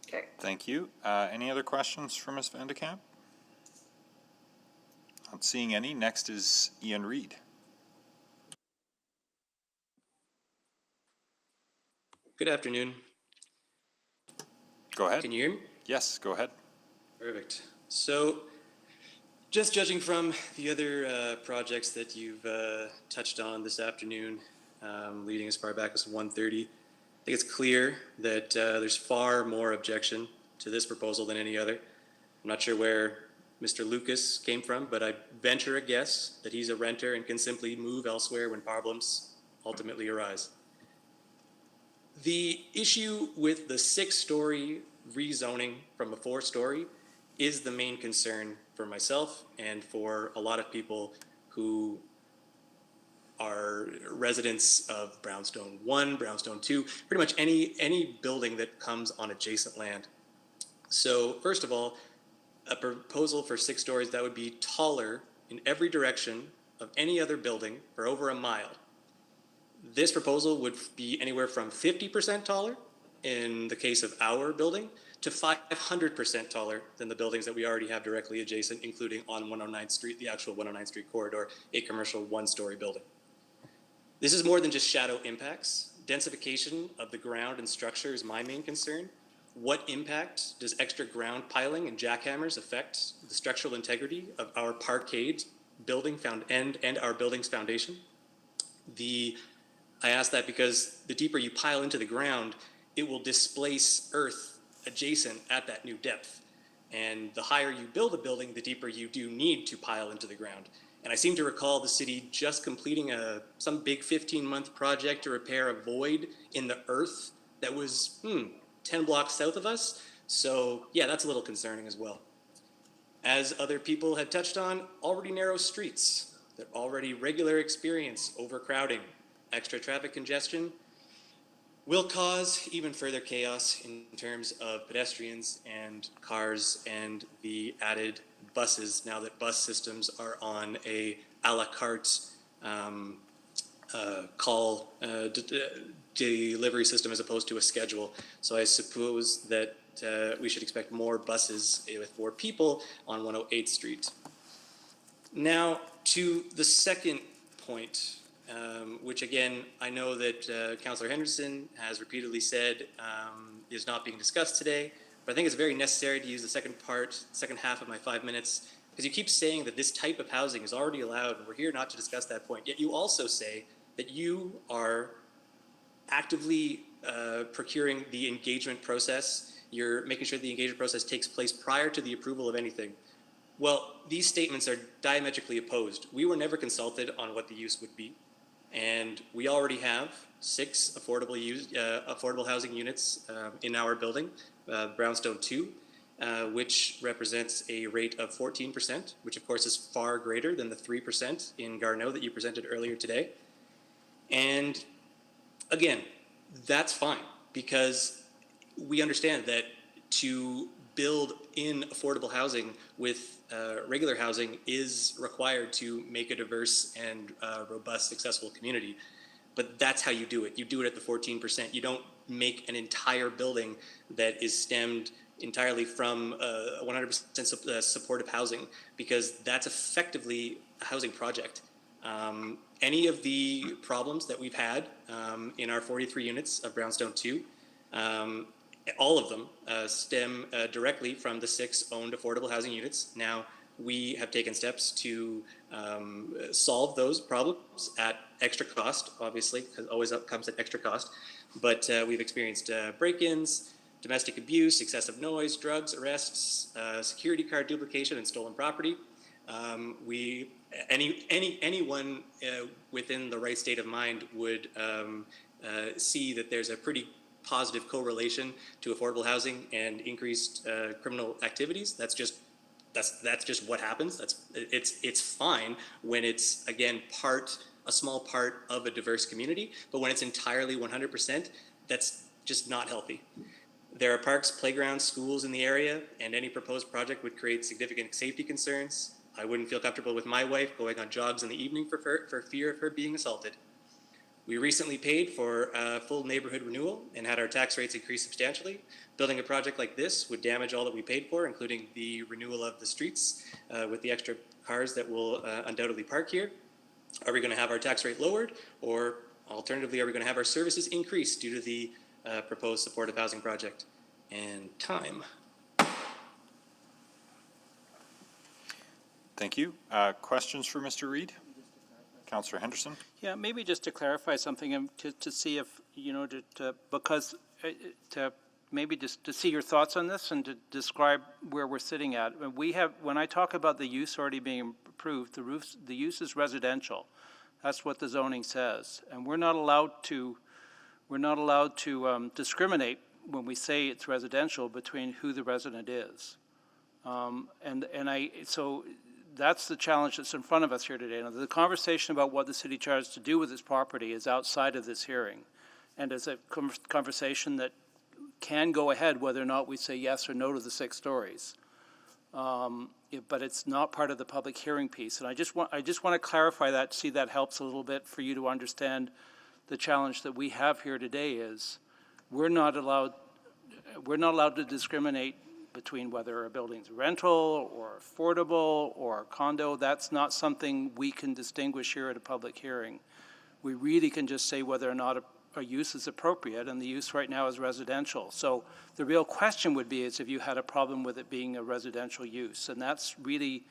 Okay. Thank you. Any other questions for Ms. Van de Kamp? Not seeing any. Next is Ian Reid. Good afternoon. Go ahead. Can you hear me? Yes, go ahead. Perfect. So, just judging from the other projects that you've touched on this afternoon, leading as far back as 1:30, I think it's clear that there's far more objection to this proposal than any other. I'm not sure where Mr. Lucas came from, but I venture a guess that he's a renter and can simply move elsewhere when problems ultimately arise. The issue with the 6-story rezoning from a 4-story is the main concern for myself and for a lot of people who are residents of Brownstone 1, Brownstone 2, pretty much any building that comes on adjacent land. So first of all, a proposal for 6 stories that would be taller in every direction of any other building for over a mile. This proposal would be anywhere from 50% taller in the case of our building to 500% taller than the buildings that we already have directly adjacent, including on 109th Street, the actual 109th Street corridor, a commercial 1-story building. This is more than just shadow impacts. Densification of the ground and structure is my main concern. What impact does extra ground piling and jackhammers affect the structural integrity of our parkade building and our building's foundation? I ask that because the deeper you pile into the ground, it will displace earth adjacent at that new depth. And the higher you build a building, the deeper you do need to pile into the ground. And I seem to recall the city just completing some big 15-month project to repair a void in the earth that was 10 blocks south of us. So yeah, that's a little concerning as well. As other people had touched on, already narrow streets. They're already regular experience overcrowding. Extra traffic congestion will cause even further chaos in terms of pedestrians and cars and the added buses now that bus systems are on a la carte delivery system as opposed to a schedule. So I suppose that we should expect more buses with more people on 108th Street. Now to the second point, which again, I know that Councillor Henderson has repeatedly said is not being discussed today, but I think it's very necessary to use the second half of my 5 minutes, because you keep saying that this type of housing is already allowed, and we're here not to discuss that point. Yet you also say that you are actively procuring the engagement process. You're making sure the engagement process takes place prior to the approval of anything. Well, these statements are diametrically opposed. We were never consulted on what the use would be. And we already have 6 affordable housing units in our building, Brownstone 2, which represents a rate of 14%, which of course is far greater than the 3% in Garneau that you presented earlier today. And again, that's fine, because we understand that to build in affordable housing with regular housing is required to make a diverse and robust, successful community. But that's how you do it. You do it at the 14%. You don't make an entire building that is stemmed entirely from 100% supportive housing, because that's effectively a housing project. Any of the problems that we've had in our 43 units of Brownstone 2, all of them stem directly from the 6 owned affordable housing units. Now, we have taken steps to solve those problems at extra cost, obviously, because it always comes at extra cost. But we've experienced break-ins, domestic abuse, excessive noise, drugs, arrests, security card duplication, and stolen property. Anyone within the right state of mind would see that there's a pretty positive correlation to affordable housing and increased criminal activities. That's just what happens. It's fine when it's, again, a small part of a diverse community, but when it's entirely 100%, that's just not healthy. There are parks, playgrounds, schools in the area, and any proposed project would create significant safety concerns. I wouldn't feel comfortable with my wife going on jogs in the evening for fear of her being assaulted. We recently paid for full neighborhood renewal and had our tax rates increase substantially. Building a project like this would damage all that we paid for, including the renewal of the streets with the extra cars that will undoubtedly park here. Are we going to have our tax rate lowered, or alternatively, are we going to have our services increased due to the proposed supportive housing project? And time. Thank you. Questions for Mr. Reid? Councillor Henderson? Yeah, maybe just to clarify something, to see if, maybe just to see your thoughts on this and to describe where we're sitting at. When I talk about the use already being approved, the use is residential. That's what the zoning says. And we're not allowed to discriminate when we say it's residential between who the resident is. So that's the challenge that's in front of us here today. Now, the conversation about what the city tries to do with this property is outside of this hearing, and is a conversation that can go ahead whether or not we say yes or no to the 6 stories. But it's not part of the public hearing piece. And I just want to clarify that, see that helps a little bit for you to understand the challenge that we have here today is we're not allowed to discriminate between whether a building's rental or affordable or condo. That's not something we can distinguish here at a public hearing. We really can just say whether or not a use is appropriate, and the use right now is residential. So the real question would be is if you had a problem with it being a residential use, and that's really,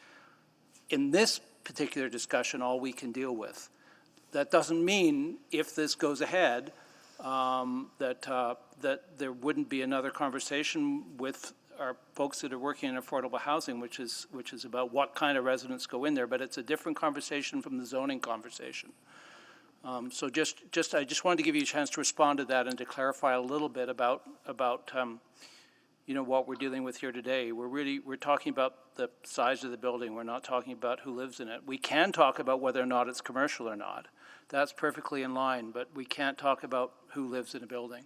in this particular discussion, all we can deal with. That doesn't mean if this goes ahead that there wouldn't be another conversation with our folks that are working in affordable housing, which is about what kind of residents go in there, but it's a different conversation from the zoning conversation. So I just wanted to give you a chance to respond to that and to clarify a little bit about what we're dealing with here today. We're talking about the size of the building. We're not talking about who lives in it. We can talk about whether or not it's commercial or not. That's perfectly in line, but we can't talk about who lives in a building.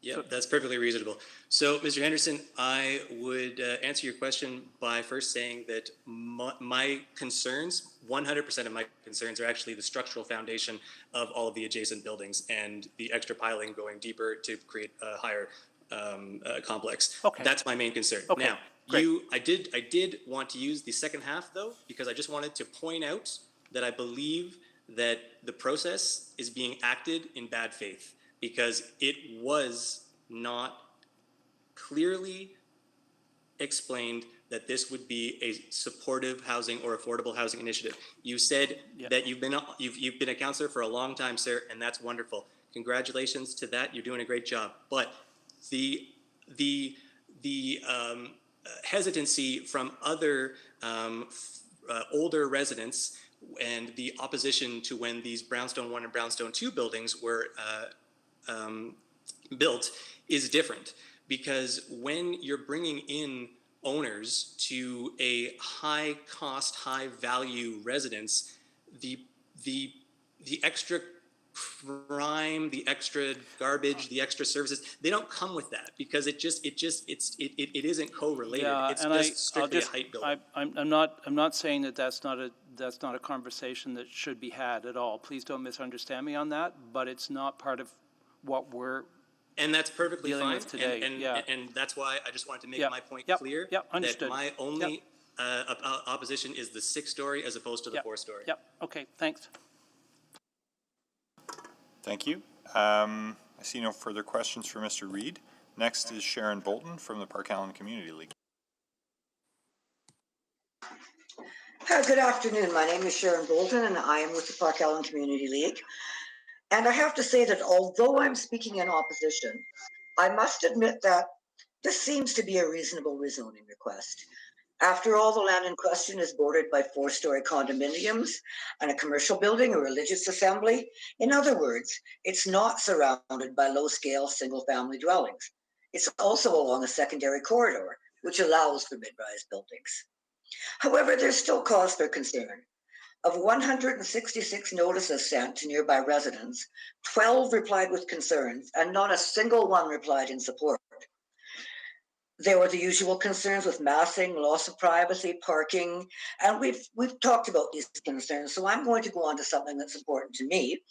Yeah, that's perfectly reasonable. So, Mr. Henderson, I would answer your question by first saying that my concerns, 100% of my concerns, are actually the structural foundation of all of the adjacent buildings and the extra piling going deeper to create a higher complex. Okay. That's my main concern. Okay. Now, I did want to use the second half though, because I just wanted to point out that I believe that the process is being acted in bad faith, because it was not clearly explained that this would be a supportive housing or affordable housing initiative. You said that you've been a counselor for a long time, sir, and that's wonderful. Congratulations to that. You're doing a great job. But the hesitancy from other older residents and the opposition to when these Brownstone 1 and Brownstone 2 buildings were built is different, because when you're bringing in owners to a high cost, high value residence, the extra crime, the extra garbage, the extra services, they don't come with that, because it isn't correlated. Yeah, it's and just strictly a height building. I'm not saying that's not a conversation that should be had at all. Please don't misunderstand me on that, but it's not part of what we're and that's perfectly dealing fine. with today. And that's why I just wanted to make my point clear understood. that my only opposition is the 6-story as opposed to the 4-story. Yep. Okay. Thanks. Thank you. I see no further questions for Mr. Reid. Next is Sharon Bolton from the Park Allen Community League. Good afternoon. My name is Sharon Bolton, and I am with the Park Allen Community League. And I have to say that although I'm speaking in opposition, I must admit that this seems to be a reasonable rezoning request. After all, the land in question is bordered by 4-story condominiums and a commercial building, a religious assembly. In other words, it's not surrounded by low-scale single-family dwellings. It's also along a secondary corridor, which allows for mid-rise buildings. However, there's still cause for concern. Of 166 notices sent to nearby residents, 12 replied with concerns, and not a single one replied in support. There were the usual concerns with massing, loss of privacy, parking, and we've talked about these concerns, so I'm going to go on to something that's important to me.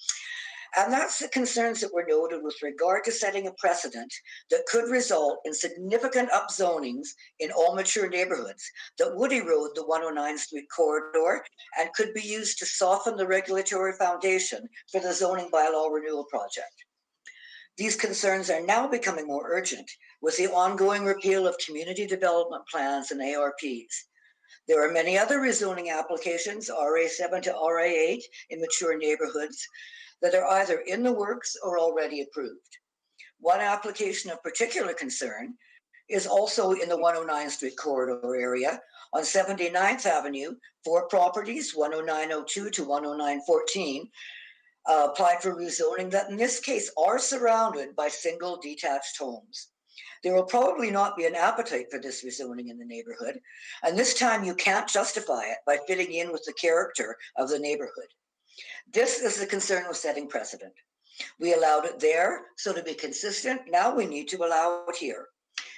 And that's the concerns that were noted with regard to setting a precedent that could result in significant upzonings in all mature neighborhoods that would erode the 109th Street corridor and could be used to soften the regulatory foundation for the zoning bylaw renewal project. These concerns are now becoming more urgent with the ongoing repeal of community development plans and ARPs. There are many other rezoning applications, RA7 to RA8, in mature neighborhoods that are either in the works or already approved. One application of particular concern is also in the 109th Street corridor area on 79th Avenue. 4 properties, 10902 to 10914, applied for rezoning that in this case are surrounded by single detached homes. There will probably not be an appetite for this rezoning in the neighborhood, and this time you can't justify it by fitting in with the character of the neighborhood. This is the concern with setting precedent. We allowed it there, so to be consistent, now we need to allow it here.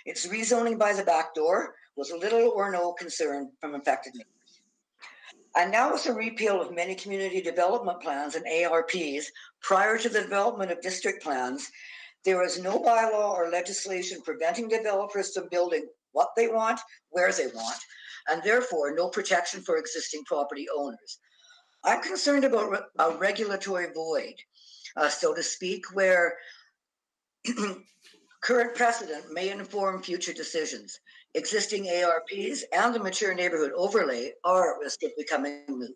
It's rezoning by the back door with little or no concern from affected neighbors. And now with the repeal of many community development plans and ARPs prior to the development of district plans, there is no bylaw or legislation preventing developers from building what they want, where they want, and therefore no protection for existing property owners. I'm concerned about a regulatory void, so to speak, where current precedent may inform future decisions. Existing ARPs and the mature neighborhood overlay are at risk of becoming moot.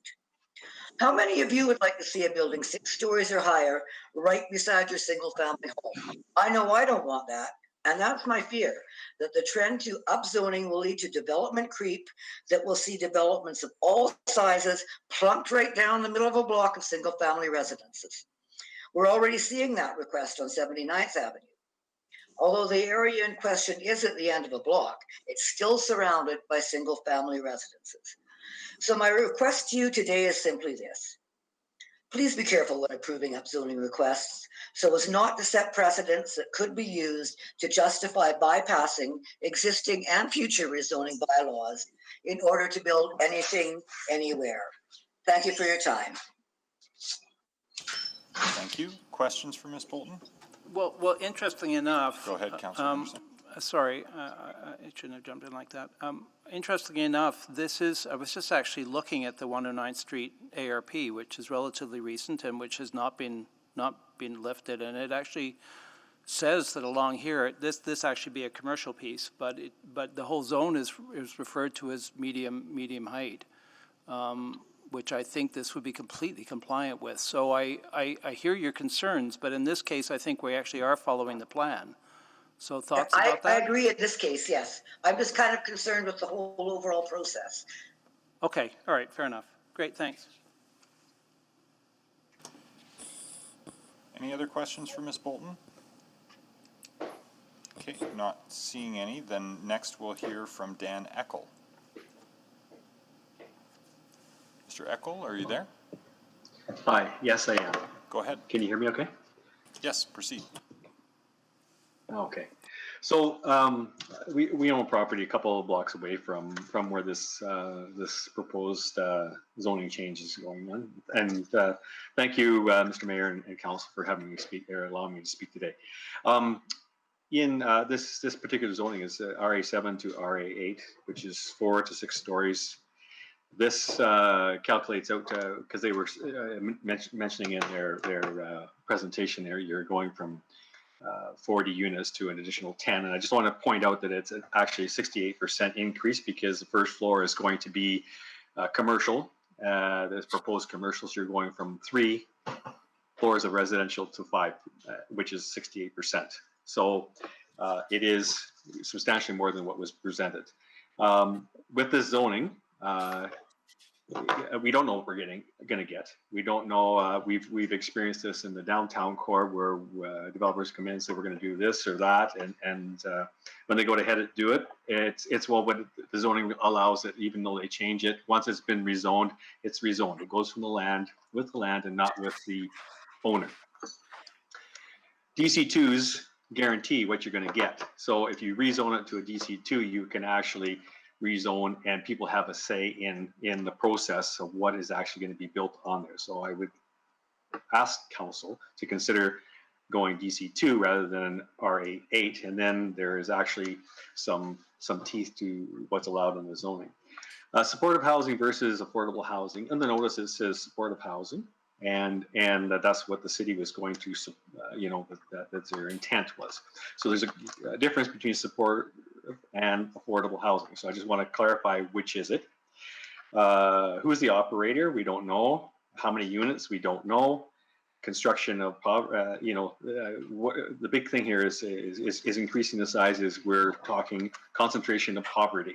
How many of you would like to see a building 6 stories or higher right beside your single family home? I know I don't want that. And that's my fear, that the trend to upzoning will lead to development creep that will see developments of all sizes plunked right down the middle of a block of single family residences. We're already seeing that request on 79th Avenue. Although the area in question is at the end of a block, it's still surrounded by single family residences. So my request to you today is simply this. Please be careful when approving upzoning requests so as not to set precedents that could be used to justify bypassing existing and future rezoning bylaws in order to build anything, anywhere. Thank you for your time. Thank you. Questions for Ms. Bolton? Well, interestingly enough. Go ahead, Councilor Anderson. Sorry, I shouldn't have jumped in like that. Interestingly enough, I was just actually looking at the 109th Street ARP, which is relatively recent and which has not been lifted, and it actually says that along here, this actually be a commercial piece, but the whole zone is referred to as medium height, which I think this would be completely compliant with. So I hear your concerns, but in this case, I think we actually are following the plan. So thoughts about that? I agree in this case, yes. I'm just kind of concerned with the whole overall process. Okay, all right, fair enough. Great, thanks. Any other questions for Ms. Bolton? Okay, not seeing any, then next we'll hear from Dan Eckel. Mr. Eckel, are you there? Hi, yes I am. Go ahead. Can you hear me okay? Yes, proceed. Okay. So we own property a couple of blocks away from where this proposed zoning change is going on. And thank you, Mr. Mayor and Council, for having me speak there, allowing me to speak today. In this particular zoning is RA7 to RA8, which is 4 to 6 stories. This calculates out because they were mentioning in their presentation there, you're going from 40 units to an additional 10. And I just want to point out that it's actually a 68% increase because the first floor is going to be commercial. There's proposed commercial, so you're going from 3 floors of residential to 5, which is 68%. So it is substantially more than what was presented. With this zoning, we don't know what we're gonna get. We don't know. We've experienced this in the downtown core where developers come in and say we're going to do this or that, and when they go ahead and do it, it's well, what the zoning allows it, even though they change it. Once it's been rezoned, it's rezoned. It goes from the land with the land and not with the owner. DC2s guarantee what you're going to get. So if you rezone it to a DC2, you can actually rezone, and people have a say in the process of what is actually going to be built on there. So I would ask council to consider going DC2 rather than RA8, and then there is actually some teeth to what's allowed in the zoning. Supportive housing versus affordable housing. In the notice it says supportive housing, and that's what the city was going to, that's their intent was. So there's a difference between support and affordable housing. So I just want to clarify which is it. Who's the operator? We don't know. How many units? We don't know. Construction of, the big thing here is increasing the sizes. We're talking concentration of poverty.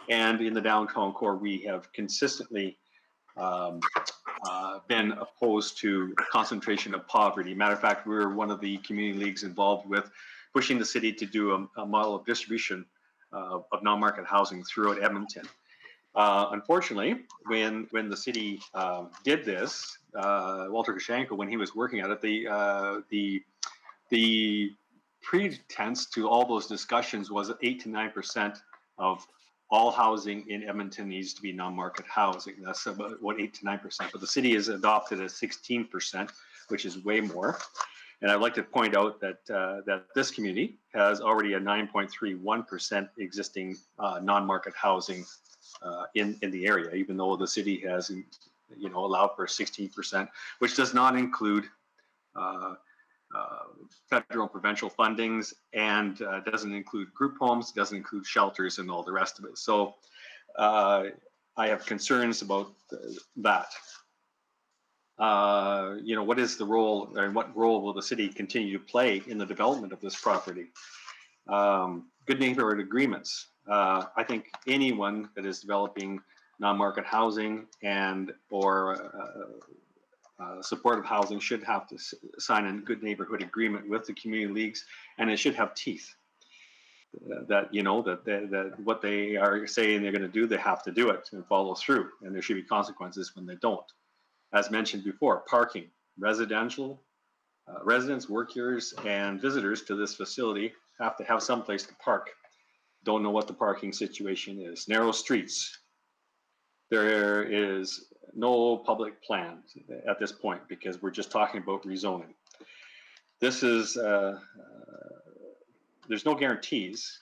And in the downtown core, we have consistently been opposed to concentration of poverty. Matter of fact, we're one of the community leagues involved with pushing the city to do a model of distribution of non-market housing throughout Edmonton. Unfortunately, when the city did this, Walter Koshenko, when he was working at it, the pretense to all those discussions was that 8 to 9% of all housing in Edmonton needs to be non-market housing. That's about 8 to 9%, but the city has adopted a 16%, which is way more. And I'd like to point out that that this community has already a 9.31% existing non-market housing in the area, even though the city has, allowed for 16%, which does not include federal and provincial fundings, and doesn't include group homes, doesn't include shelters, and all the rest of it. So I have concerns about that. What is the role, and what role will the city continue to play in the development of this property? Good neighborhood agreements. I think anyone that is developing non-market housing and or supportive housing should have to sign a good neighborhood agreement with the community leagues, and it should have teeth. That what they are saying they're going to do, they have to do it and follow through, and there should be consequences when they don't. As mentioned before, parking, residents, workers, and visitors to this facility have to have some place to park. Don't know what the parking situation is. Narrow streets. There is no public plan at this point because we're just talking about rezoning. This is, there's no guarantees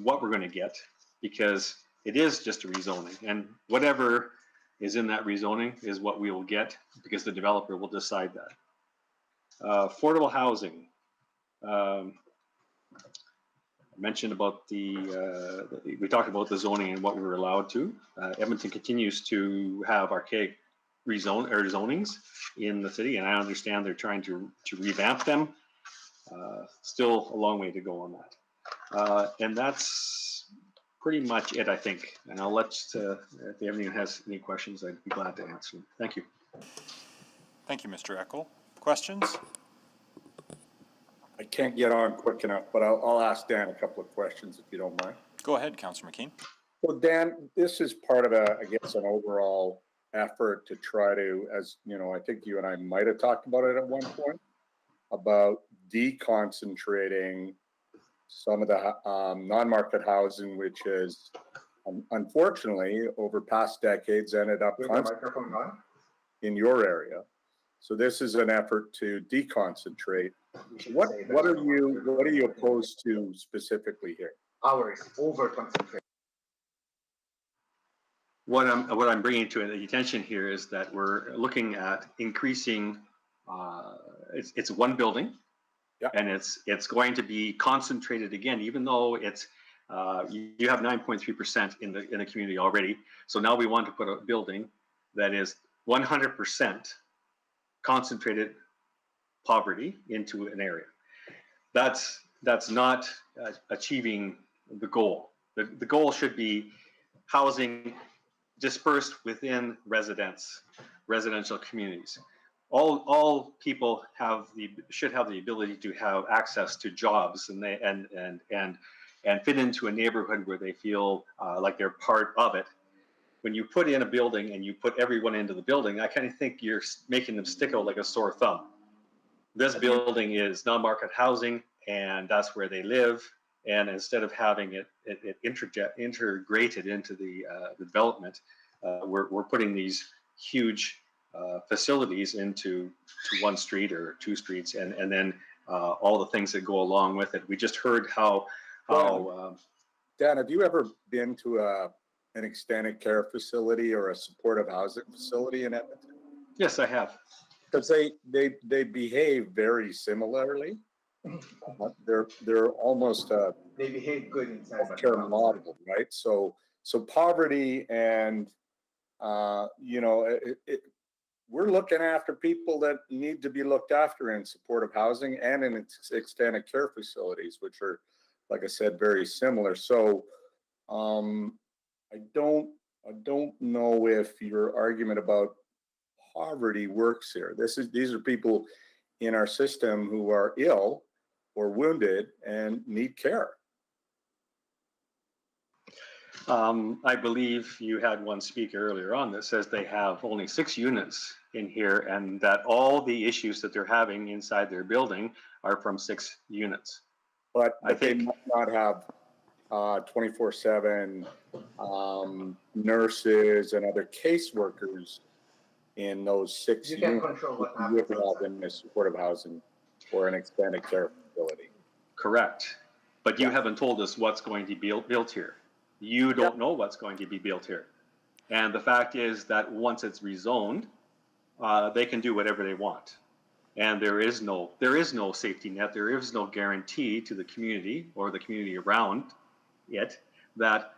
what we're going to get because it is just a rezoning, and whatever is in that rezoning is what we will get because the developer will decide that. Affordable housing. I mentioned about we talked about the zoning and what we were allowed to. Edmonton continues to have archaic zonings in the city, and I understand they're trying to revamp them. Still a long way to go on that. And that's pretty much it, I think. And I'll let, if anyone has any questions, I'd be glad to answer them. Thank you. Thank you, Mr. Eckel. Questions? I can't get on quick enough, but I'll ask Dan a couple of questions if you don't mind. Go ahead, Councillor McKean. Well, Dan, this is part of I guess, an overall effort to try to, as you know, I think you and I might have talked about it at one point, about deconcentrating some of the non-market housing, which is unfortunately over past decades ended up in your area. So this is an effort to deconcentrate. What are you opposed to specifically here? Ours over concentrate. What I'm bringing to the attention here is that we're looking at increasing. It's one building, and it's going to be concentrated again, even though it's you have 9.3% in the community already. So now we want to put a building that is 100% concentrated poverty into an area. That's not achieving the goal. The goal should be housing dispersed within residential communities. All people should have the ability to have access to jobs and fit into a neighborhood where they feel like they're part of it. When you put in a building and you put everyone into the building, I kind of think you're making them stick out like a sore thumb. This building is non-market housing, and that's where they live. And instead of having it integrated into the development, we're putting these huge facilities into one street or two streets, and then all the things that go along with it. We just heard how Dan, have you ever been to an extended care facility or a supportive housing facility in Edmonton? Yes, I have. Because they behave very similarly. They're almost They behave good inside. care model, right? So poverty and we're looking after people that need to be looked after in supportive housing and in extended care facilities, which are, like I said, very similar. So I don't know if your argument about poverty works here. These are people in our system who are ill or wounded and need care. I believe you had one speaker earlier on that says they have only 6 units in here, and that all the issues that they're having inside their building are from 6 units. But I think they might not have 24/7 nurses and other caseworkers in those 6 You can units control what you would have in a supportive housing or an extended care facility. Correct. But you haven't told us what's going to be built here. You don't know what's going to be built here. And the fact is that once it's rezoned, they can do whatever they want. And there is no safety net. There is no guarantee to the community or the community around it that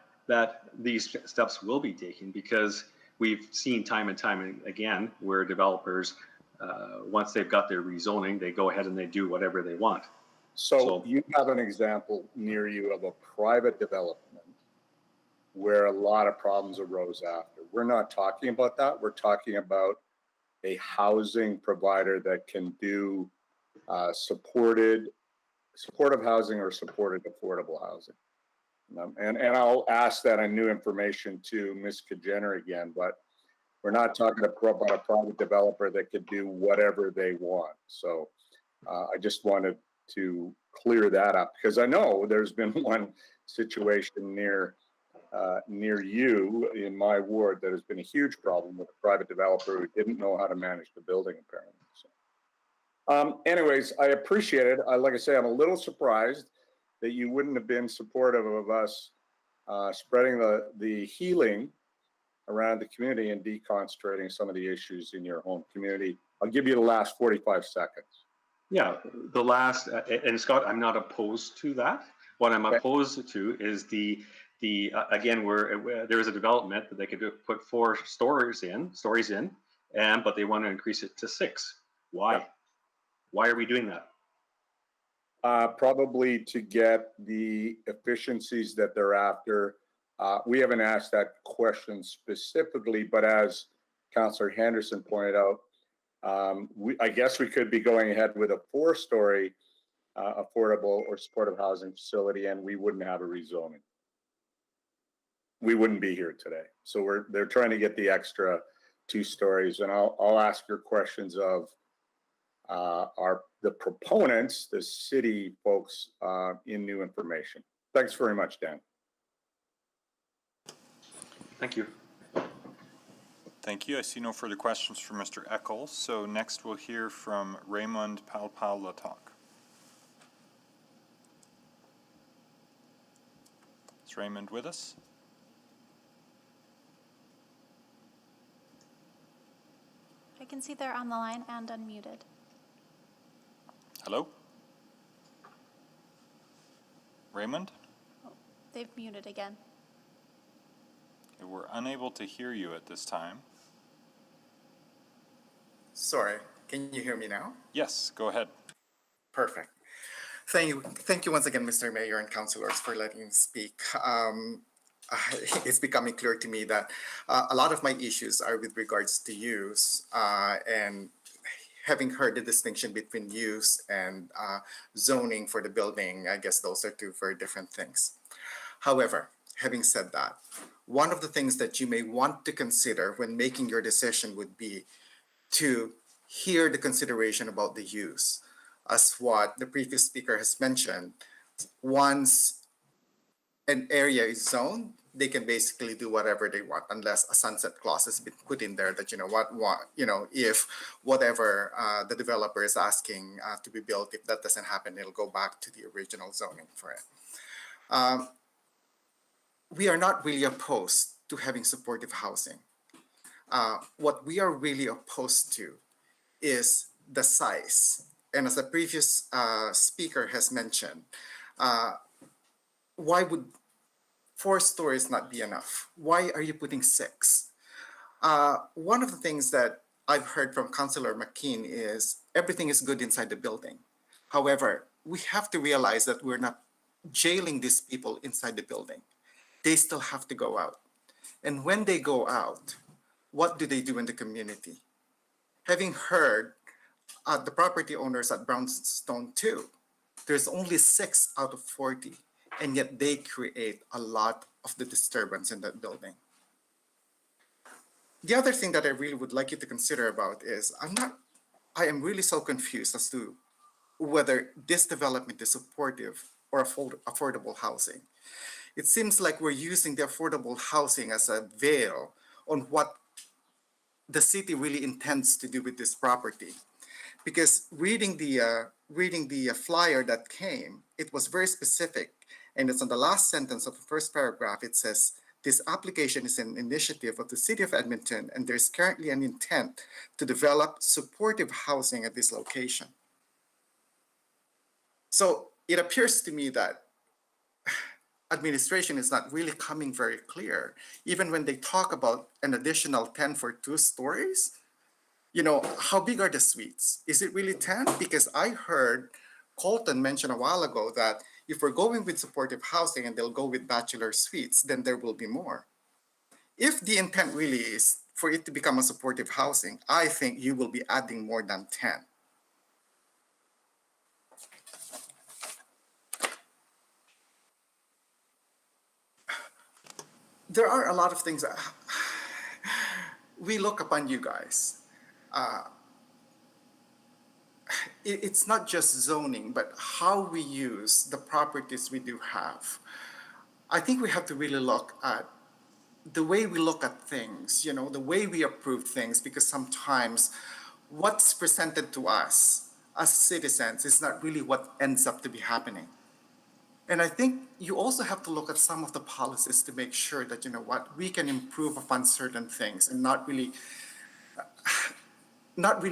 these steps will be taken, because we've seen time and time again where developers, once they've got their rezoning, they go ahead and they do whatever they want. So you have an example near you of a private development where a lot of problems arose after. We're not talking about that. We're talking about a housing provider that can do supportive housing or supported affordable housing. And I'll ask that on new information to Ms. Kajener again, but we're not talking about a private developer that could do whatever they want. So I just wanted to clear that up, because I know there's been one situation near you in my ward that has been a huge problem with a private developer who didn't know how to manage the building, apparently. So, anyways, I appreciate it. Like I say, I'm a little surprised that you wouldn't have been supportive of us spreading the healing around the community and deconcentrating some of the issues in your home community. I'll give you the last 45 seconds. Yeah, the last, and Scott, I'm not opposed to that. What I'm opposed to is again, where there is a development that they could put 4 stories in, but they want to increase it to 6. Why? Yeah. Why are we doing that? Probably to get the efficiencies that they're after. We haven't asked that question specifically, but as Councillor Henderson pointed out, I guess we could be going ahead with a 4-story affordable or supportive housing facility, and we wouldn't have a rezoning. We wouldn't be here today. So they're trying to get the extra 2 stories, and I'll ask your questions of the proponents, the city folks, in new information. Thanks very much, Dan. Thank you. Thank you. I see no further questions from Mr. Eccles. So next we'll hear from Raymond Palpal-Latok. Is Raymond with us? I can see they're on the line and unmuted. Hello? Raymond? Oh, they've muted again. Okay, we're unable to hear you at this time. Sorry, can you hear me now? Yes, go ahead. Perfect. Thank you once again, Mr. Mayor and councilors, for letting me speak. It's becoming clear to me that a lot of my issues are with regards to use, and having heard the distinction between use and zoning for the building, I guess those are two very different things. However, having said that, one of the things that you may want to consider when making your decision would be to hear the consideration about the use. As what the previous speaker has mentioned, once an area is zoned, they can basically do whatever they want unless a sunset clause has been put in there that, if whatever the developer is asking to be built, if that doesn't happen, it'll go back to the original zoning for it. We are not really opposed to having supportive housing. What we are really opposed to is the size. And as the previous speaker has mentioned, why would 4 stories not be enough? Why are you putting 6? One of the things that I've heard from Councillor McKeen is everything is good inside the building. However, we have to realize that we're not jailing these people inside the building. They still have to go out. And when they go out, what do they do in the community? Having heard the property owners at Brownstone 2, there's only 6 out of 40, and yet they create a lot of the disturbance in that building. The other thing that I really would like you to consider about is I am really so confused as to whether this development is supportive or affordable housing. It seems like we're using the affordable housing as a veil on what the city really intends to do with this property. Because reading the flyer that came, it was very specific, and it's on the last sentence of the first paragraph. It says, this application is an initiative of the City of Edmonton, and there's currently an intent to develop supportive housing at this location. So it appears to me that administration is not really coming very clear. Even when they talk about an additional 10 for 2 stories, how big are the suites? Is it really 10? Because I heard Colton mention a while ago that if we're going with supportive housing and they'll go with bachelor suites, then there will be more. If the intent really is for it to become a supportive housing, I think you will be adding more than 10. There are a lot of things that we look upon you guys. It's not just zoning, but how we use the properties we do have. I think we have to really look at the way we look at things, the way we approve things, because sometimes what's presented to us as citizens is not really what ends up to be happening. And I think you also have to look at some of the policies to make sure that, we can improve upon certain things and not really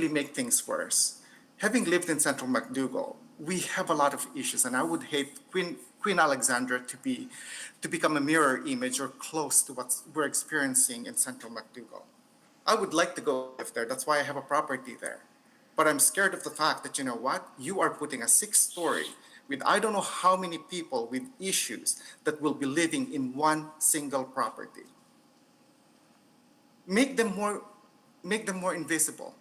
make things worse. Having lived in Central McDougall, we have a lot of issues, and I would hate Queen Alexandra to become a mirror image or close to what we're experiencing in Central McDougall. I would like to go live there. That's why I have a property there. But I'm scared of the fact that, you are putting a 6-story with I don't know how many people with issues that will be living in one single property. Make them more invisible,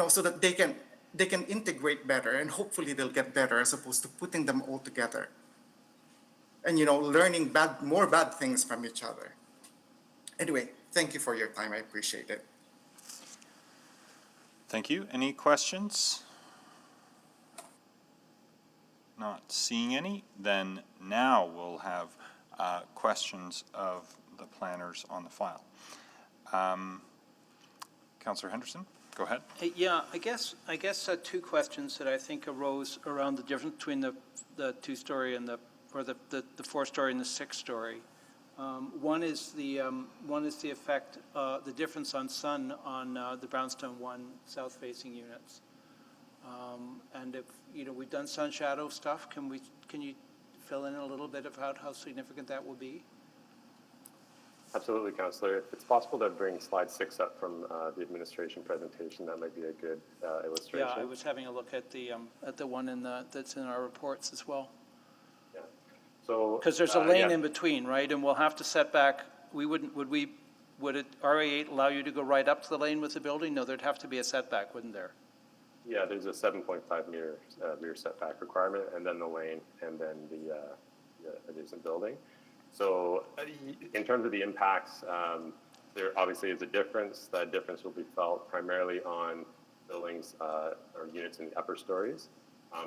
so that they can integrate better, and hopefully they'll get better as opposed to putting them all together and, learning more bad things from each other. Anyway, thank you for your time. I appreciate it. Thank you. Any questions? Not seeing any. Then now we'll have questions of the planners on the file. Councillor Henderson, go ahead. Yeah, I guess 2 questions that I think arose around the difference between the 2-story and the 4-story and the 6-story. One is the effect, the difference on sun on the Brownstone 1 south-facing units. And if we've done sun shadow stuff, can you fill in a little bit about how significant that will be? Absolutely, Councillor. If it's possible to bring slide 6 up from the administration presentation, that might be a good illustration. Yeah, I was having a look at the one that's in our reports as well. Yeah. So Because there's a lane yeah. in between, right? And we'll have to set back, would it, RA8 allow you to go right up to the lane with the building? No, there'd have to be a setback, wouldn't there? Yeah, there's a 7.5 meter rear setback requirement, and then the lane, and then the adjacent building. So in terms of the impacts, there obviously is a difference. That difference will be felt primarily on buildings or units in the upper stories.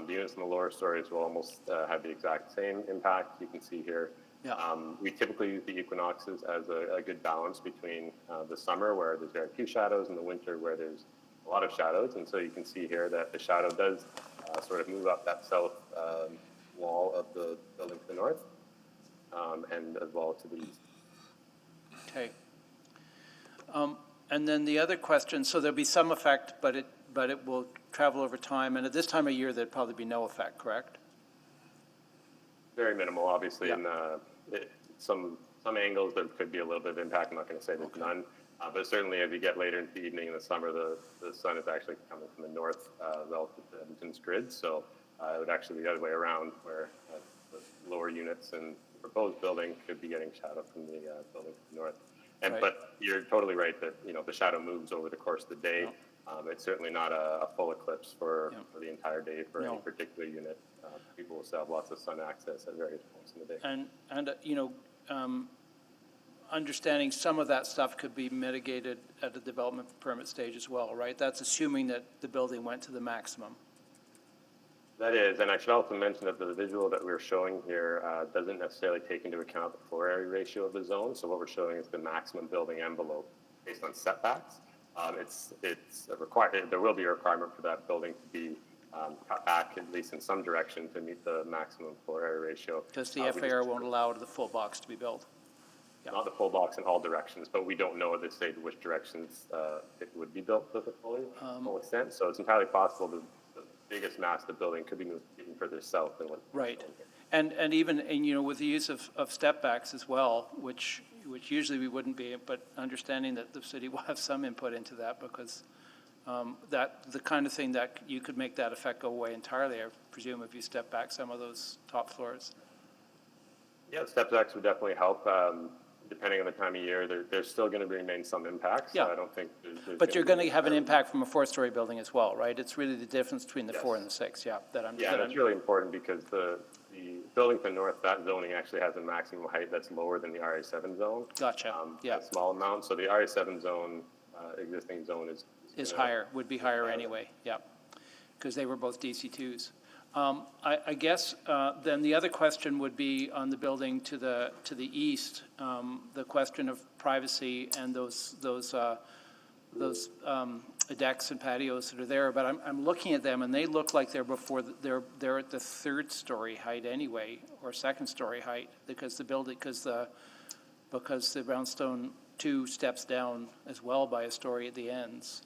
The units in the lower stories will almost have the exact same impact. You can see here. Yeah. We typically use the equinoxes as a good balance between the summer, where there's very few shadows, and the winter, where there's a lot of shadows. And so you can see here that the shadow does sort of move up that south wall of the building to the north, and as well to the east. Okay. And then the other question, so there'll be some effect, but it will travel over time, and at this time of year, there'd probably be no effect, correct? Very minimal, obviously. Yeah. In some angles, there could be a little bit of impact. I'm not going to say there's none, but certainly as you get later into the evening in the summer, the sun is actually coming from the north relative to Edmonton's grid, so it would actually be the other way around, where the lower units and the proposed building could be getting shadow from the building to the north. And Right. But you're totally right that the shadow moves over the course of the day. It's certainly not a full eclipse for the entire day for any particular unit. People will still have lots of sun access at various points in the day. And understanding some of that stuff could be mitigated at the development permit stage as well, right? That's assuming that the building went to the maximum. That is, and I should also mention that the visual that we're showing here doesn't necessarily take into account the floor area ratio of the zone. So what we're showing is the maximum building envelope based on setbacks. It's a required. There will be a requirement for that building to be cut back at least in some direction to meet the maximum floor area ratio. Because the FAR won't allow the full box to be built. Not the full box in all directions, but we don't know at this stage which directions it would be built to the full extent. So it's entirely possible that the biggest mass of the building could be moved even further south than what. Right. And even with the use of step backs as well, which usually we wouldn't be, but understanding that the city will have some input into that, because that the kind of thing that you could make that effect go away entirely, I presume, if you step back some of those top floors. Yeah, step backs would definitely help. Depending on the time of year, there's still going to remain some impacts. Yeah. So I don't think there's But you're going to have an impact from a four-story building as well, right? It's really the difference between the Yes. 4 and the 6, yeah. That's really important, because the building to the north, that zoning actually has a maximum height that's lower than the RA7 zone. Gotcha, yeah. A small amount. So the RA7 zone, existing zone Is higher, would be higher anyway, yeah, because they were both DC2s. I guess then the other question would be on the building to the east, the question of privacy and those decks and patios that are there. But I'm looking at them, and they look like they're they're at the third story height anyway, or second story height, because the brownstone 2 steps down as well by a story at the ends.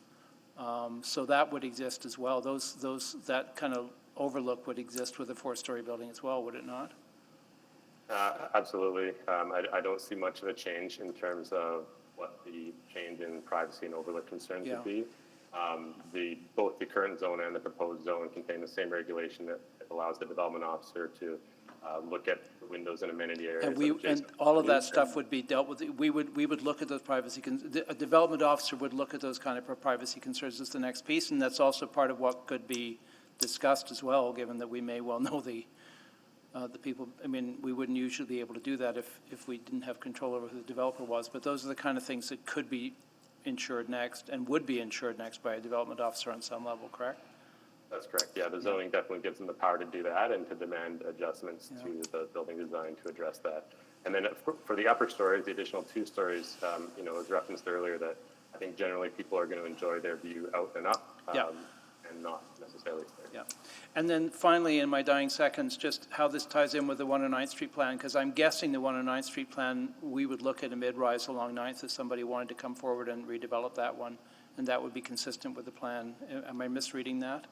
So that would exist as well. That kind of overlook would exist with a 4-story building as well, would it not? Absolutely. I don't see much of a change in terms of what the change in privacy and overlook concerns would be. Both the current zone and the proposed zone contain the same regulation that allows the development officer to look at the windows and amenity areas. And all of that stuff would be dealt with. We would look at those privacy. A development officer would look at those kind of privacy concerns as the next piece, and that's also part of what could be discussed as well, given that we may well know the people. I mean, we wouldn't usually be able to do that if we didn't have control over who the developer was. But those are the kind of things that could be insured next and would be insured next by a development officer on some level, correct? That's correct. Yeah, the zoning definitely gives them the power to do that and to demand adjustments to the building design to address that. And then for the upper stories, the additional 2 stories, it was referenced earlier that I think generally people are going to enjoy their view out and up, and not necessarily stairs. Yeah. And then finally, in my dying seconds, just how this ties in with the 109th Street plan, because I'm guessing the 109th Street plan, we would look at a mid-rise along 9th if somebody wanted to come forward and redevelop that one, and that would be consistent with the plan. Am I misreading that?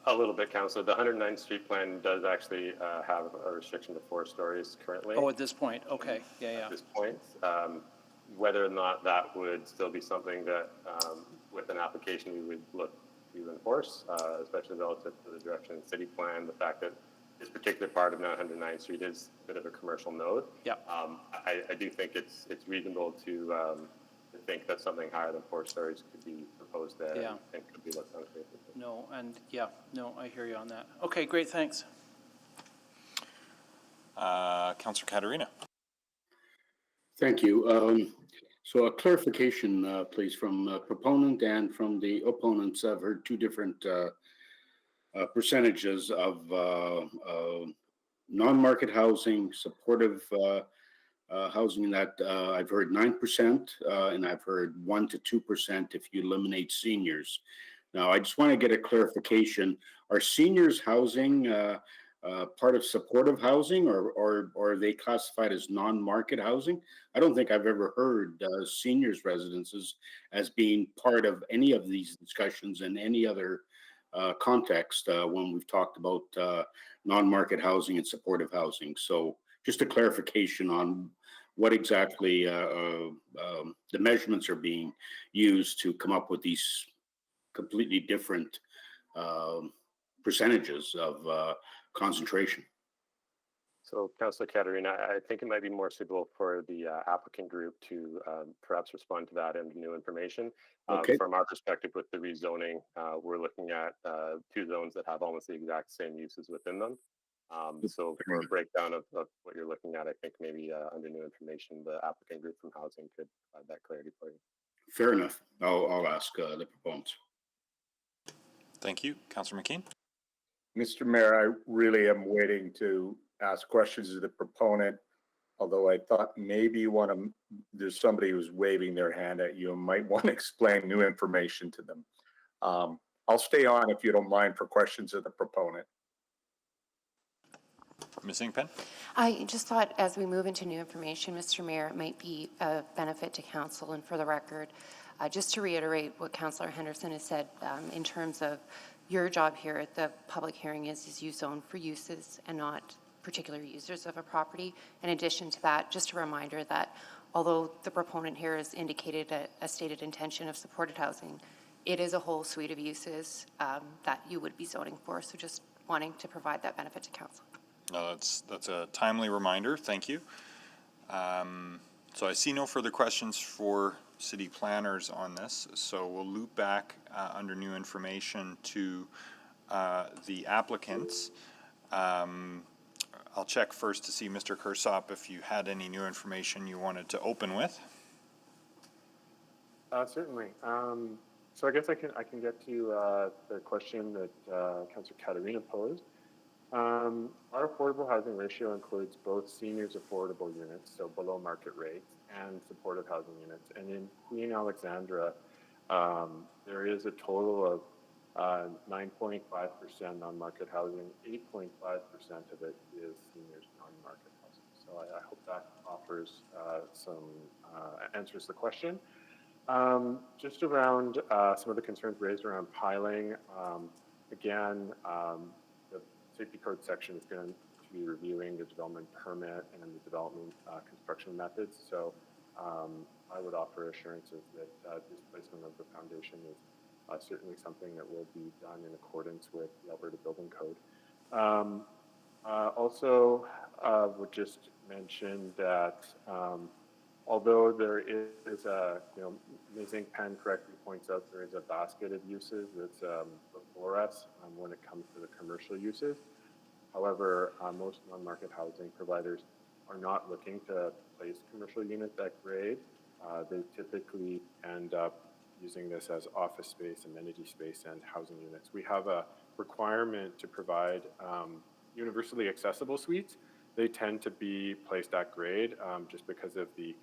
A little bit, Councillor. The 109th Street plan does actually have a restriction to 4 stories currently. Oh, at this point, okay, yeah. At this point. Whether or not that would still be something that, with an application, we would look to enforce, especially relative to the direction of the city plan, the fact that this particular part of 109th Street is a bit of a commercial node. Yeah. I do think it's reasonable to think that something higher than 4 stories could be proposed there. Yeah. And could be looked unfavorably. No, and yeah, no, I hear you on that. Okay, great, thanks. Councillor Caterina. Thank you. So a clarification, please, from proponent and from the opponents. I've heard two different percentages of non-market housing, supportive housing. That I've heard 9%, and I've heard 1 to 2% if you eliminate seniors. Now, I just want to get a clarification. Are seniors housing part of supportive housing, or are they classified as non-market housing? I don't think I've ever heard seniors residences as being part of any of these discussions in any other context when we've talked about non-market housing and supportive housing. So just a clarification on what exactly the measurements are being used to come up with these completely different percentages of concentration. So, Councillor Caterina, I think it might be more suitable for the applicant group to perhaps respond to that and new information. Okay. From our perspective with the rezoning, we're looking at 2 zones that have almost the exact same uses within them. So for a breakdown of what you're looking at, I think maybe under new information, the applicant group from housing could provide that clarity for you. Fair enough. I'll ask the proponents. Thank you. Councillor McKeon. Mr. Mayor, I really am waiting to ask questions of the proponent, although I thought maybe there's somebody who's waving their hand at you and might want to explain new information to them. I'll stay on if you don't mind for questions of the proponent. Ms. Ingpen. I just thought as we move into new information, Mr. Mayor, it might be a benefit to council, and for the record, just to reiterate what Councillor Henderson has said in terms of your job here at the public hearing is you zone for uses and not particular users of a property. In addition to that, just a reminder that although the proponent here has indicated a stated intention of supported housing, it is a whole suite of uses that you would be zoning for. So just wanting to provide that benefit to council. No, that's a timely reminder. Thank you. So I see no further questions for city planners on this. So we'll loop back under new information to the applicants. I'll check first to see, Mr. Kersop, if you had any new information you wanted to open with. Certainly. So I guess I can get to the question that Councillor Caterina posed. Our affordable housing ratio includes both seniors affordable units, so below market rates, and supportive housing units. And in Queen Alexandra, there is a total of 9.5% non-market housing. 8.5% of it is seniors non-market housing. So I hope that offers some answers to the question. Just around some of the concerns raised around piling, again, the safety code section is going to be reviewing the development permit and the development construction methods. So I would offer assurances that displacement of the foundation is certainly something that will be done in accordance with the Alberta Building Code. Also, would just mention that although there is a, Ms. Ingpen correctly points out there is a basket of uses that's before us when it comes to the commercial uses. However, most non-market housing providers are not looking to place commercial units at grade. They typically end up using this as office space, amenity space, and housing units. We have a requirement to provide universally accessible suites. They tend to be placed at grade just because of the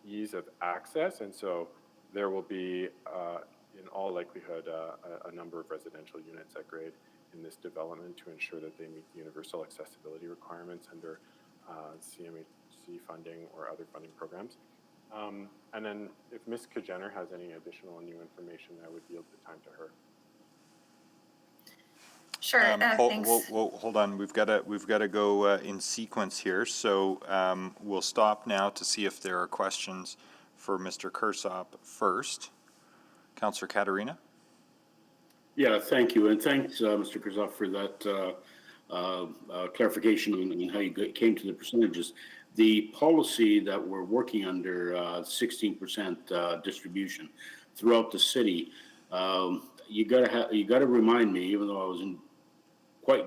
ease of access, and so there will be, in all likelihood, a number of residential units at grade in this development to ensure that they meet the universal accessibility requirements under CMHC funding or other funding programs. And then if Ms. Kajener has any additional new information, I would yield the time to her. Sure, thanks. Hold on, we've got to go in sequence here. So we'll stop now to see if there are questions for Mr. Kersop first. Councillor Katarina? Yeah, thank you. And thanks, Mr. Krzyzov, for that clarification on how you came to the percentages. The policy that we're working under, 16% distribution throughout the city, you gotta remind me, even though I was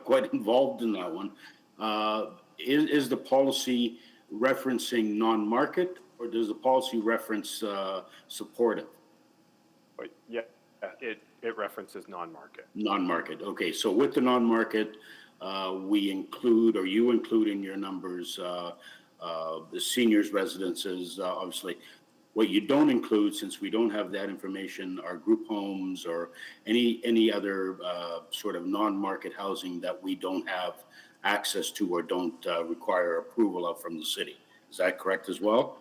quite involved in that one, is the policy referencing non-market, or does the policy reference supportive? But yeah, it references non-market. Non-market. Okay, so with the non-market, we include, or you include in your numbers, the seniors' residences, obviously. What you don't include, since we don't have that information, are group homes or any other sort of non-market housing that we don't have access to or don't require approval of from the city. Is that correct as well?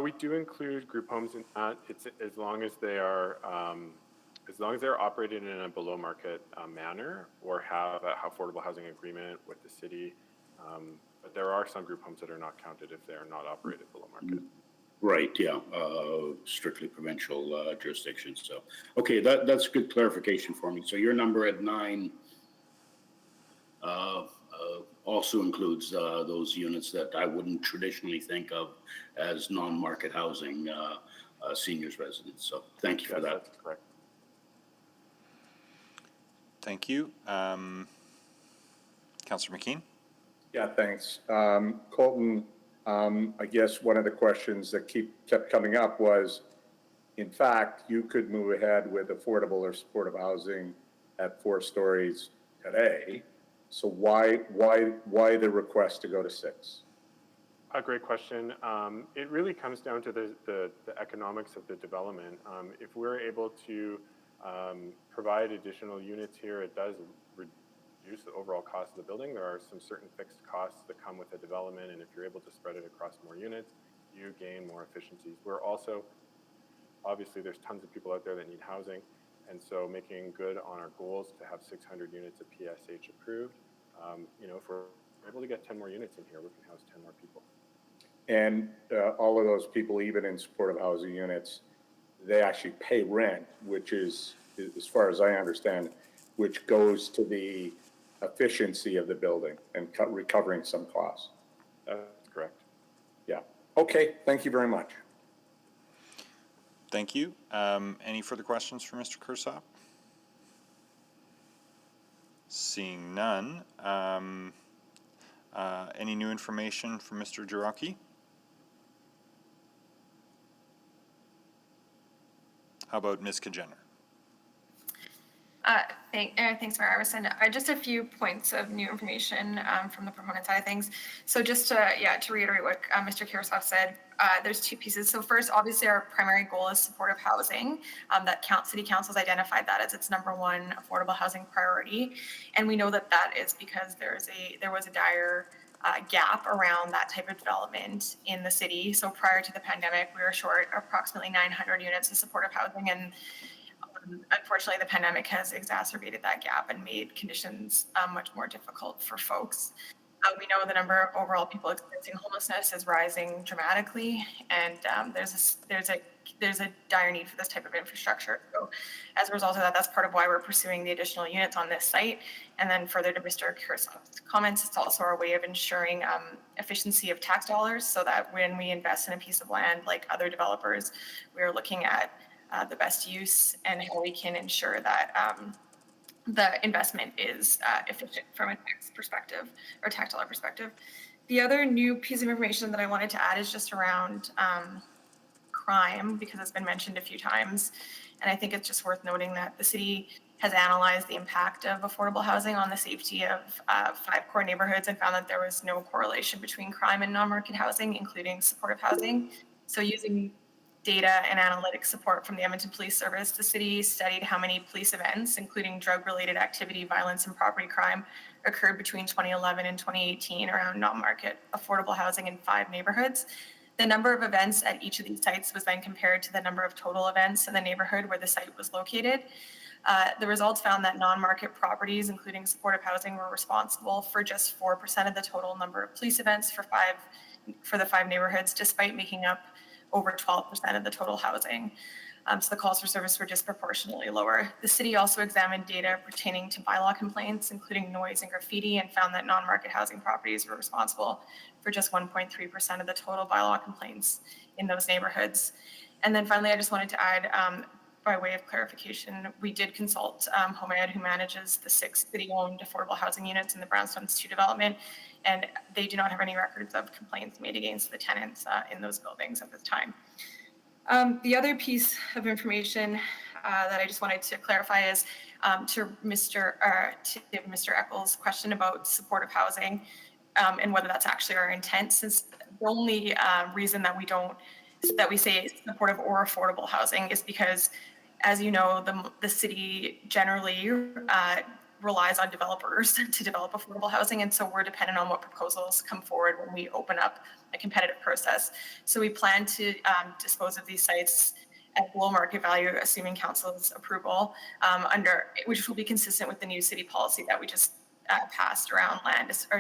We do include group homes in that. It's as long as they are operated in a below market manner or have a affordable housing agreement with the city. But there are some group homes that are not counted if they are not operated below market. Right, yeah, strictly provincial jurisdictions. So, okay, that's good clarification for me. So your number at 9 also includes those units that I wouldn't traditionally think of as non-market housing, seniors residents. So thank you for that. That's correct. Thank you. Councillor McKean? Yeah, thanks. Colton, I guess one of the questions that kept coming up was, in fact, you could move ahead with affordable or supportive housing at 4 stories today. So why the request to go to 6? A great question. It really comes down to the economics of the development. If we're able to provide additional units here, it does reduce the overall cost of the building. There are some certain fixed costs that come with the development, and if you're able to spread it across more units, you gain more efficiencies. We're also, obviously, there's tons of people out there that need housing, and so making good on our goals to have 600 units of PSH approved, if we're able to get 10 more units in here, we can house 10 more people. And all of those people, even in supportive housing units, they actually pay rent, which is, as far as I understand, which goes to the efficiency of the building and recovering some costs. That's correct. Yeah. Okay. Thank you very much. Thank you. Any further questions for Mr. Kersop? Seeing none. Any new information from Mr. Jiraki? How about Ms. Kajener? Thanks, Mayor Iverson. Just a few points of new information from the proponent side of things. So just to reiterate what Mr. Kersop said, there's 2 pieces. So first, obviously, our primary goal is supportive housing. City Council has identified that as its #1 affordable housing priority, and we know that is because there was a dire gap around that type of development in the city. So prior to the pandemic, we were short approximately 900 units of supportive housing, and unfortunately, the pandemic has exacerbated that gap and made conditions much more difficult for folks. We know the number of overall people experiencing homelessness is rising dramatically, and there's a dire need for this type of infrastructure. So as a result of that, that's part of why we're pursuing the additional units on this site. And then further to Mr. Kersop's comments, it's also our way of ensuring efficiency of tax dollars, so that when we invest in a piece of land like other developers, we're looking at the best use and how we can ensure that the investment is efficient from a tax perspective or tax dollar perspective. The other new piece of information that I wanted to add is just around crime, because it's been mentioned a few times. And I think it's just worth noting that the city has analyzed the impact of affordable housing on the safety of 5 core neighborhoods and found that there was no correlation between crime and non-market housing, including supportive housing. So using data and analytic support from the Edmonton Police Service, the city studied how many police events, including drug-related activity, violence, and property crime, occurred between 2011 and 2018 around non-market affordable housing in 5 neighborhoods. The number of events at each of these sites was then compared to the number of total events in the neighborhood where the site was located. The results found that non-market properties, including supportive housing, were responsible for just 4% of the total number of police events for the 5 neighborhoods, despite making up over 12% of the total housing. So the calls for service were disproportionately lower. The city also examined data pertaining to bylaw complaints, including noise and graffiti, and found that non-market housing properties were responsible for just 1.3% of the total bylaw complaints in those neighborhoods. And then finally, I just wanted to add, by way of clarification, we did consult HomeEd, who manages the 6 city-owned affordable housing units in the Brownstones 2 development, and they do not have any records of complaints made against the tenants in those buildings at this time. The other piece of information that I just wanted to clarify is to Mr. Eccles' question about supportive housing and whether that's actually our intent, since the only reason that we say supportive or affordable housing is because, as you know, the city generally relies on developers to develop affordable housing, and so we're dependent on what proposals come forward when we open up a competitive process. So we plan to dispose of these sites at below market value, assuming council's approval, which will be consistent with the new city policy that we just passed around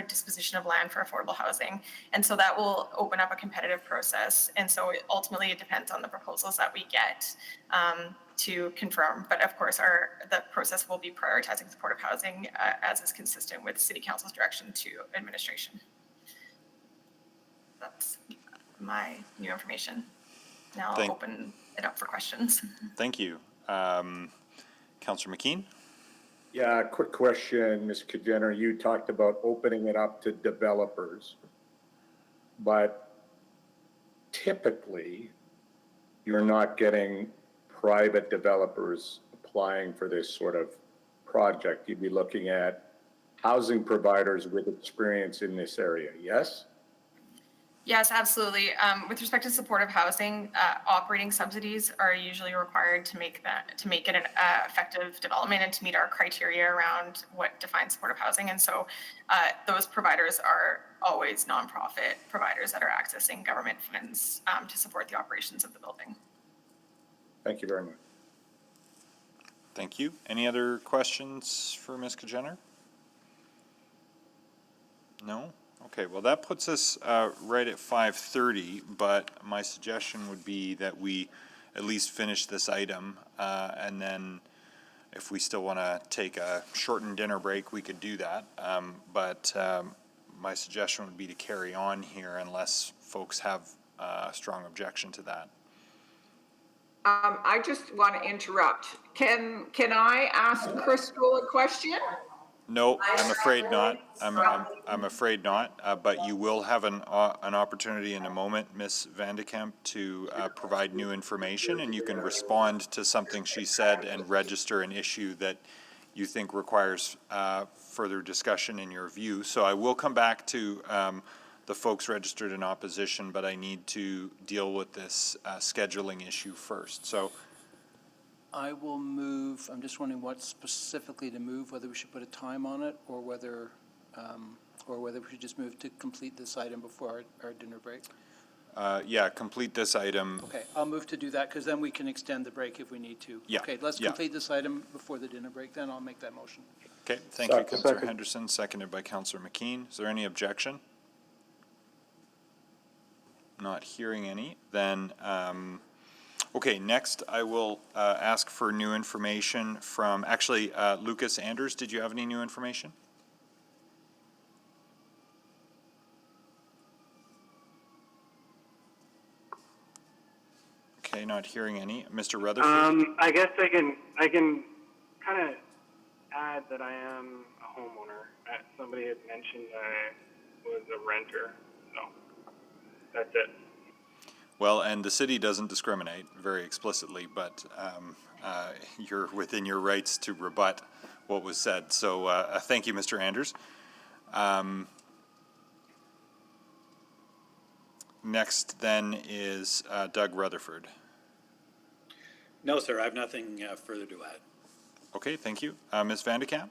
disposition of land for affordable housing. And so that will open up a competitive process. And so ultimately it depends on the proposals that we get to confirm. But of course, the process will be prioritizing supportive housing as is consistent with city council's direction to administration. That's my new information. Now I'll open it up for questions. Thank you. Councillor McKean? Yeah, quick question, Ms. Kajener. You talked about opening it up to developers, but typically you're not getting private developers applying for this sort of project. You'd be looking at housing providers with experience in this area, yes? Yes, absolutely. With respect to supportive housing, operating subsidies are usually required to make it an effective development and to meet our criteria around what defines supportive housing. And so those providers are always nonprofit providers that are accessing government funds to support the operations of the building. Thank you very much. Thank you. Any other questions for Ms. Kajener? No? Okay, well, that puts us right at 5:30, but my suggestion would be that we at least finish this item, and then if we still want to take a shortened dinner break, we could do that. But my suggestion would be to carry on here unless folks have a strong objection to that. I just want to interrupt. Can I ask Crystal a question? No, I'm afraid not. I'm afraid not. But you will have an opportunity in a moment, Ms. Vandekamp, to provide new information, and you can respond to something she said and register an issue that you think requires further discussion in your view. So I will come back to the folks registered in opposition, but I need to deal with this scheduling issue first. So I will move, I'm just wondering what specifically to move, whether we should put a time on it or whether we should just move to complete this item before our dinner break. Yeah, complete this item. Okay, I'll move to do that because then we can extend the break if we need to. Yeah. Okay, let's complete this item before the dinner break, then I'll make that motion. Okay, thank you, Councillor Henderson, seconded by Councillor McKean. Is there any objection? Not hearing any, then okay, next I will ask for new information from, actually, Lucas Anders, did you have any new information? Okay, not hearing any. Mr. Rutherford? I guess I can kind of add that I am a homeowner. Somebody had mentioned I was a renter, so that's it. Well, and the city doesn't discriminate very explicitly, but you're within your rights to rebut what was said. So thank you, Mr. Anders. Next then is Doug Rutherford. No, sir, I have nothing further to add. Okay, thank you. Ms. Vandekamp?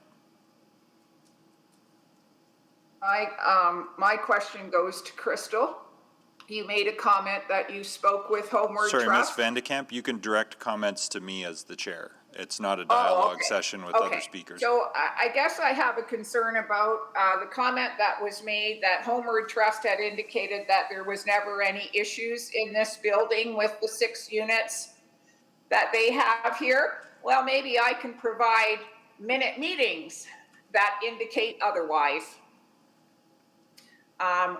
My question goes to Crystal. You made a comment that you spoke with Homeward Sorry, Ms. Trust. Vandekamp, you can direct comments to me as the chair. It's not a dialogue okay. session with other Okay. speakers. So I guess I have a concern about the comment that was made that Homeward Trust had indicated that there was never any issues in this building with the 6 units that they have here. Well, maybe I can provide minute meetings that indicate otherwise.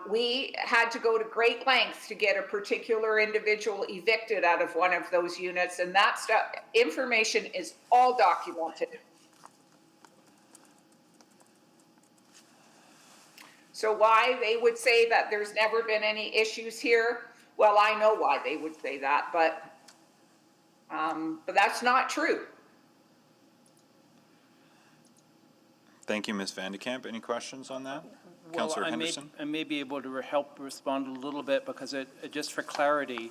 We had to go to great lengths to get a particular individual evicted out of one of those units, and that stuff, information is all documented. So why they would say that there's never been any issues here? Well, I know why they would say that, but that's not true. Thank you, Ms. Van de Kamp. Any questions on that? Well, Councillor Henderson? I may be able to help respond a little bit because just for clarity,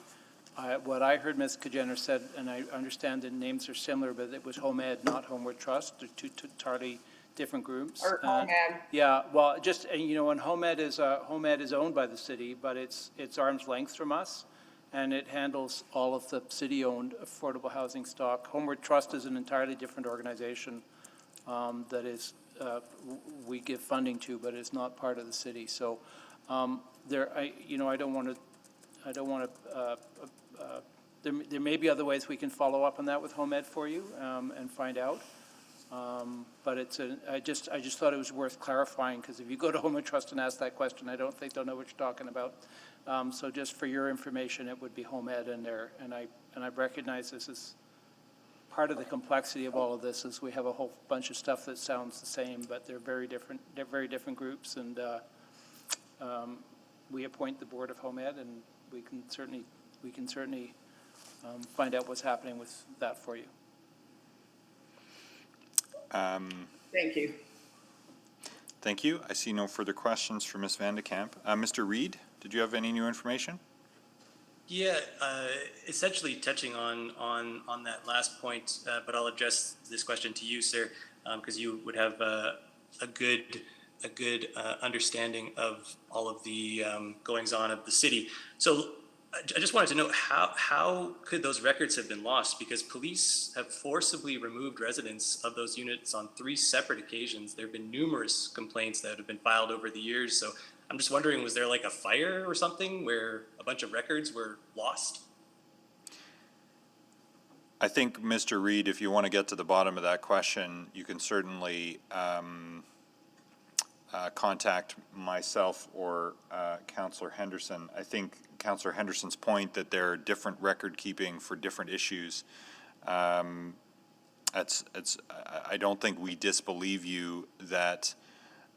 what I heard Ms. Kajener said, and I understand the names are similar, but it was Home Ed, not Homeward Trust. They're two totally different groups. Or Home Ed. Yeah, well, just, and and Home Ed is owned by the city, but it's arm's length from us, and it handles all of the city-owned affordable housing stock. Homeward Trust is an entirely different organization that is we give funding to, but it's not part of the city. So there may be other ways we can follow up on that with Home Ed for you and find out. But I just thought it was worth clarifying, because if you go to Home Ed Trust and ask that question, I don't think they'll know what you're talking about. So just for your information, it would be Home Ed in there, and I recognize this is part of the complexity of all of this is we have a whole bunch of stuff that sounds the same, but they're very different. They're very different groups, and we appoint the board of Home Ed, and we can certainly find out what's happening with that for you. Thank you. Thank you. I see no further questions for Ms. Van de Kamp. Mr. Reid, did you have any new information? Yeah, essentially touching on that last point, but I'll address this question to you, sir, because you would have a good understanding of all of the goings on of the city. So I just wanted to know how could those records have been lost? Because police have forcibly removed residents of those units on 3 separate occasions. There have been numerous complaints that have been filed over the years. So I'm just wondering, was there like a fire or something where a bunch of records were lost? I think, Mr. Reid, if you want to get to the bottom of that question, you can certainly contact myself or Councillor Henderson. I think Councillor Henderson's point that there are different record keeping for different issues, I don't think we disbelieve you that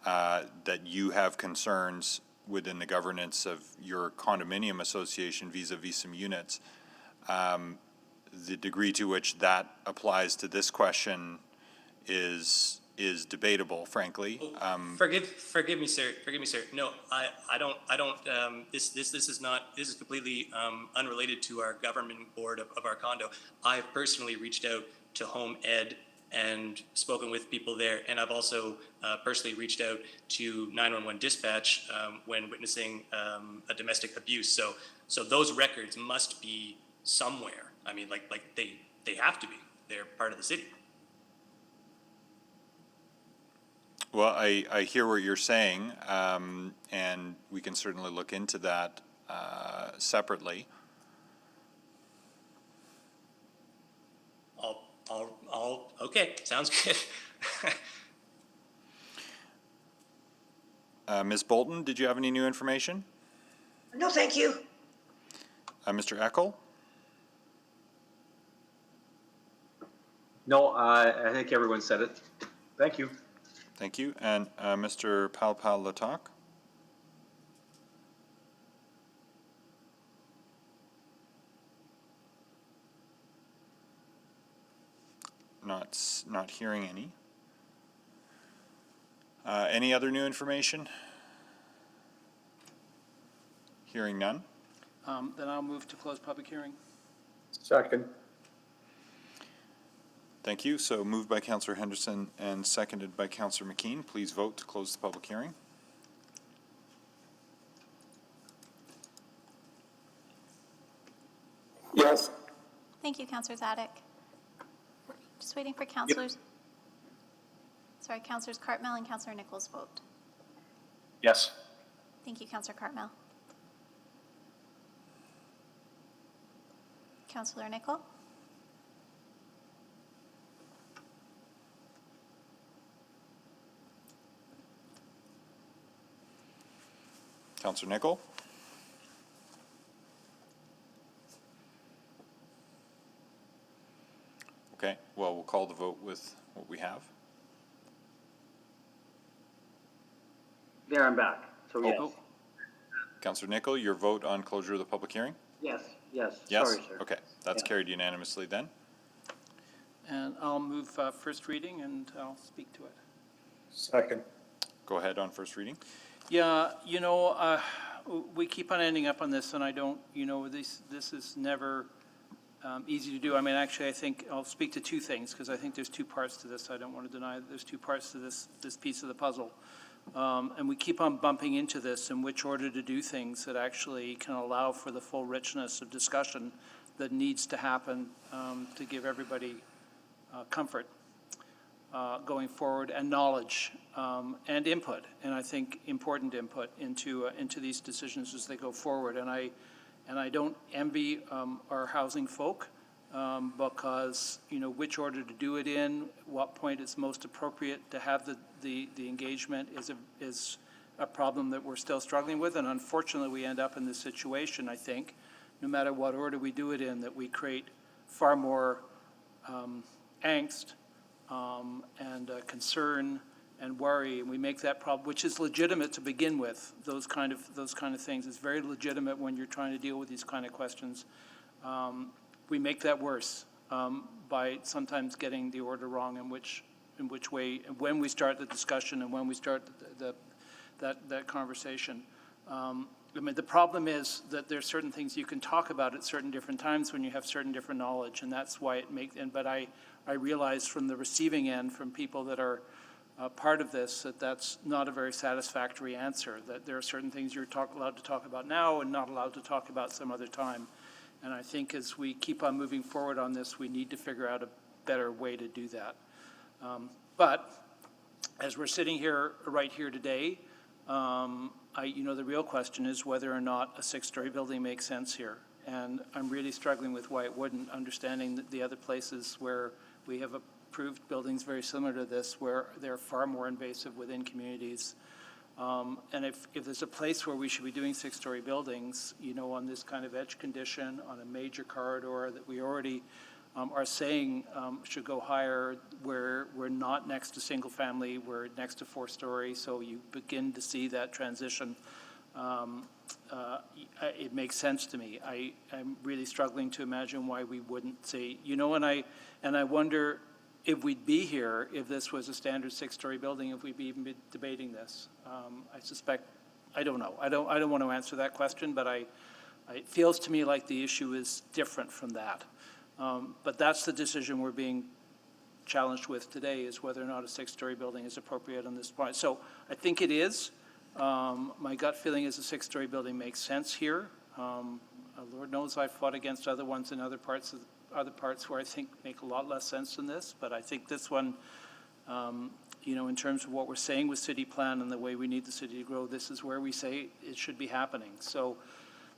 that you have concerns within the governance of your condominium association vis-a-vis some units. The degree to which that applies to this question is debatable, frankly. Forgive me, sir. No, I don't. This is completely unrelated to our governing board of our condo. I've personally reached out to Home Ed and spoken with people there, and I've also personally reached out to 911 dispatch when witnessing a domestic abuse. So those records must be somewhere. I mean, like they have to be. They're part of the city. Well, I hear what you're saying, and we can certainly look into that separately. Okay, sounds good. Ms. Bolton, did you have any new information? No, thank you. Mr. Eckel? No, I think everyone said it. Thank you. Thank you. And Mr. Palpal-Latak? Not hearing any. Any other new information? Hearing none. Then I'll move to close public hearing. Second. Thank you. So moved by Councillor Henderson and seconded by Councillor McKean. Please vote to close the public hearing. Thank you, Councillor Zadek. Just waiting for councilors. Sorry, councilors Cartmell and councilor Nichols vote. Yes. Thank you, councilor Cartmell. Councilor Nichol? Councillor Nicol? Okay, well, we'll call the vote with what we have. There, I'm back. So yes. Oh. Councillor Nicol, your vote on closure of the public hearing? Yes, yes. Yes? Sorry, sir. Okay, that's Yeah. carried unanimously then. And I'll move first reading and I'll speak to it. Second. Go ahead on first reading. Yeah, we keep on ending up on this, and I don't, this is never easy to do. I mean, actually, I think I'll speak to two things, because I think there's two parts to this. I don't want to deny that there's two parts to this piece of the puzzle. And we keep on bumping into this in which order to do things that actually can allow for the full richness of discussion that needs to happen to give everybody comfort going forward, and knowledge and input, and I think important input into these decisions as they go forward. And I don't envy our housing folk because which order to do it in, what point it's most appropriate to have the engagement is a problem that we're still struggling with. And unfortunately, we end up in this situation, I think, no matter what order we do it in, that we create far more angst and concern and worry, and we make that problem, which is legitimate to begin with. Those kind of things, it's very legitimate when you're trying to deal with these kind of questions. We make that worse by sometimes getting the order wrong in which way, when we start the discussion and when we start that conversation. I mean, the problem is that there's certain things you can talk about at certain different times when you have certain different knowledge, and that's why it makes. But I realize from the receiving end, from people that are part of this, that that's not a very satisfactory answer. That there are certain things you're allowed to talk about now and not allowed to talk about some other time. And I think as we keep on moving forward on this, we need to figure out a better way to do that. But as we're sitting here right here today, the real question is whether or not a six-story building makes sense here. And I'm really struggling with why it wouldn't, understanding that the other places where we have approved buildings very similar to this, where they're far more invasive within communities. And if there's a place where we should be doing six-story buildings, on this kind of edge condition, on a major corridor that we already are saying should go higher, where we're not next to single family, we're next to four-story, so you begin to see that transition. It makes sense to me. I'm really struggling to imagine why we wouldn't say, and I wonder if we'd be here if this was a standard six-story building, if we'd be even debating this. I suspect, I don't know. I don't want to answer that question, but it feels to me like the issue is different from that. But that's the decision we're being challenged with today, is whether or not a six-story building is appropriate on this point. So I think it is. My gut feeling is a six-story building makes sense here. Lord knows I've fought against other ones in other parts where I think make a lot less sense than this. But I think this one, in terms of what we're saying with city plan and the way we need the city to grow, this is where we say it should be happening. So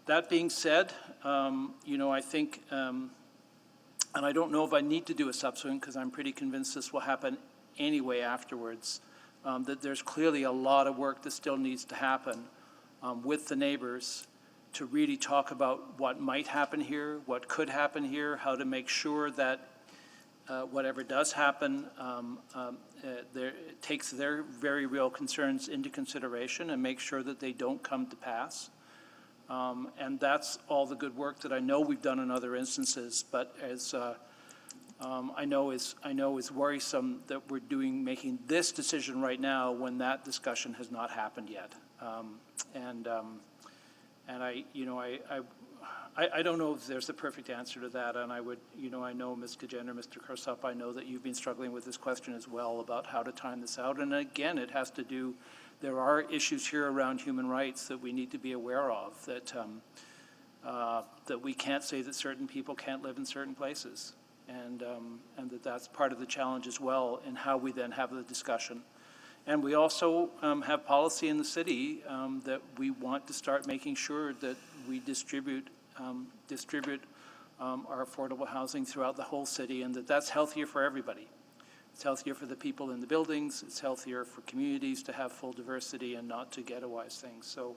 that being said, I think, and I don't know if I need to do a subsequent, because I'm pretty convinced this will happen anyway afterwards, that there's clearly a lot of work that still needs to happen with the neighbors to really talk about what might happen here, what could happen here, how to make sure that whatever does happen takes their very real concerns into consideration and make sure that they don't come to pass. And that's all the good work that I know we've done in other instances, but as I know is worrisome that we're making this decision right now when that discussion has not happened yet. And I don't know if there's a perfect answer to that, and I would, I know Ms. Kajender, Mr. Kirsup, I know that you've been struggling with this question as well about how to time this out. And again, it has to do, there are issues here around human rights that we need to be aware of, that we can't say that certain people can't live in certain places. and that's part of the challenge as well in how we then have the discussion. And we also have policy in the city that we want to start making sure that we distribute our affordable housing throughout the whole city, and that's healthier for everybody. It's healthier for the people in the buildings. It's healthier for communities to have full diversity and not to ghettoize things. So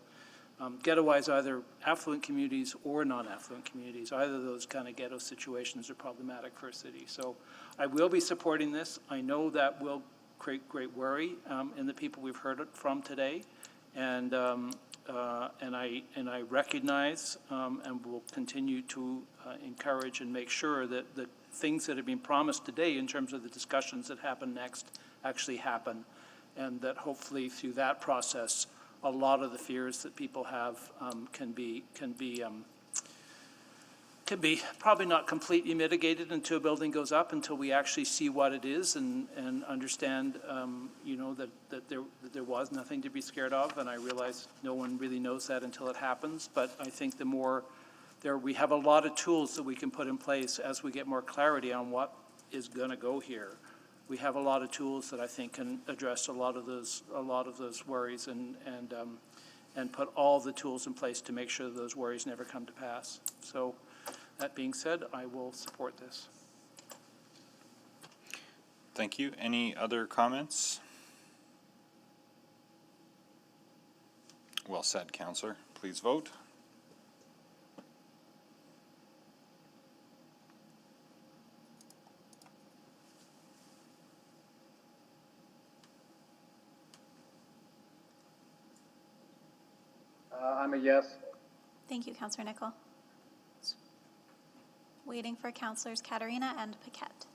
ghettoize either affluent communities or non-affluent communities. Either of those kind of ghetto situations are problematic for a city. So I will be supporting this. I know that will create great worry in the people we've heard it from today. And I recognize and will continue to encourage and make sure that the things that have been promised today in terms of the discussions that happen next actually happen, and that hopefully through that process, a lot of the fears that people have can be probably not completely mitigated until a building goes up, until we actually see what it is and understand, you know, that there was nothing to be scared of. And I realize no one really knows that until it happens. But I think the more we have a lot of tools that we can put in place as we get more clarity on what is going to go here. We have a lot of tools that I think can address a lot of those worries and put all the tools in place to make sure that those worries never come to pass. So that being said, I will support this. Thank you. Any other comments? Well said, Councillor. Please vote. I'm a yes. Thank you, Councillor Nicol. Waiting for Councillors Katarina and Paquette.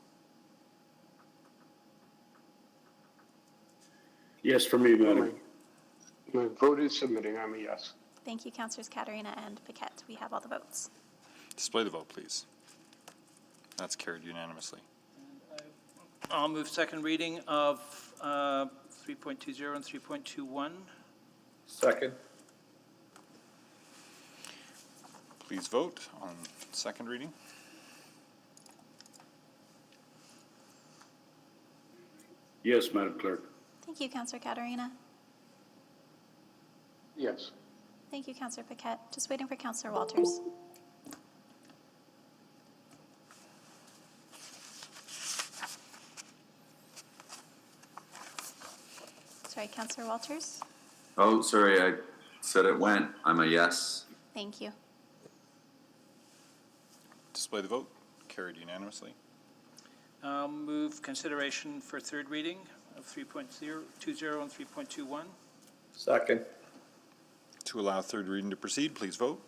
Yes, for me, Madam. My vote is submitting. I'm a yes. Thank you, Councillors Katarina and Paquette. We have all the votes. Display the vote, please. That's carried unanimously. I'll move second reading of 3.20 and 3.21. Second. Please vote on second reading. Yes, Madam Clerk. Thank you, Councillor Katarina. Yes. Thank you, Councillor Paquette. Just waiting for Councillor Walters. Sorry, Councillor Walters. Oh, sorry, I said it went. I'm a yes. Thank you. Display the vote. Carried unanimously. I'll move consideration for third reading of 3.20 and 3.21. Second. To allow third reading to proceed, please vote.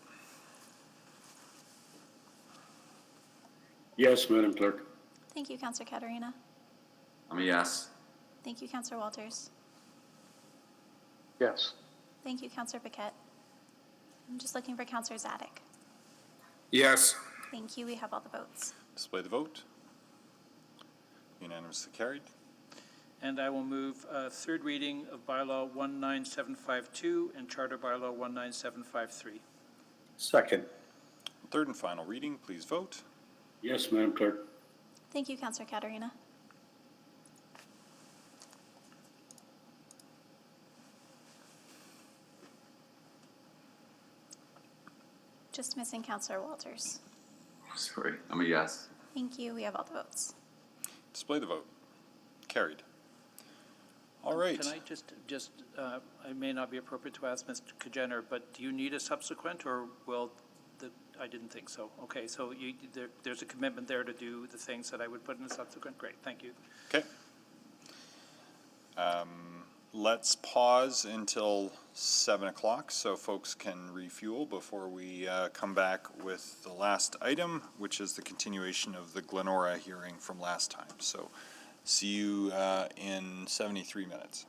Yes, Madam Clerk. Thank you, Councillor Katarina. I'm a yes. Thank you, Councillor Walters. Yes. Thank you, Councillor Paquette. I'm just looking for Councillor Zadek. Yes. Thank you. We have all the votes. Display the vote. Unanimously carried. And I will move third reading of bylaw 19752 and charter bylaw 19753. Second. Third and final reading, please vote. Yes, Madam Clerk. Thank you, Councillor Katarina. Just missing Councillor Walters. Sorry, I'm a yes. Thank you. We have all the votes. Display the vote. Carried. All right. Can I I may not be appropriate to ask Mr. Kajener, but do you need a subsequent, or I didn't think so. Okay, so there's a commitment there to do the things that I would put in a subsequent. Great, thank you. Okay. Let's pause until 7 o'clock so folks can refuel before we come back with the last item, which is the continuation of the Glenora hearing from last time. So see you in 73 minutes.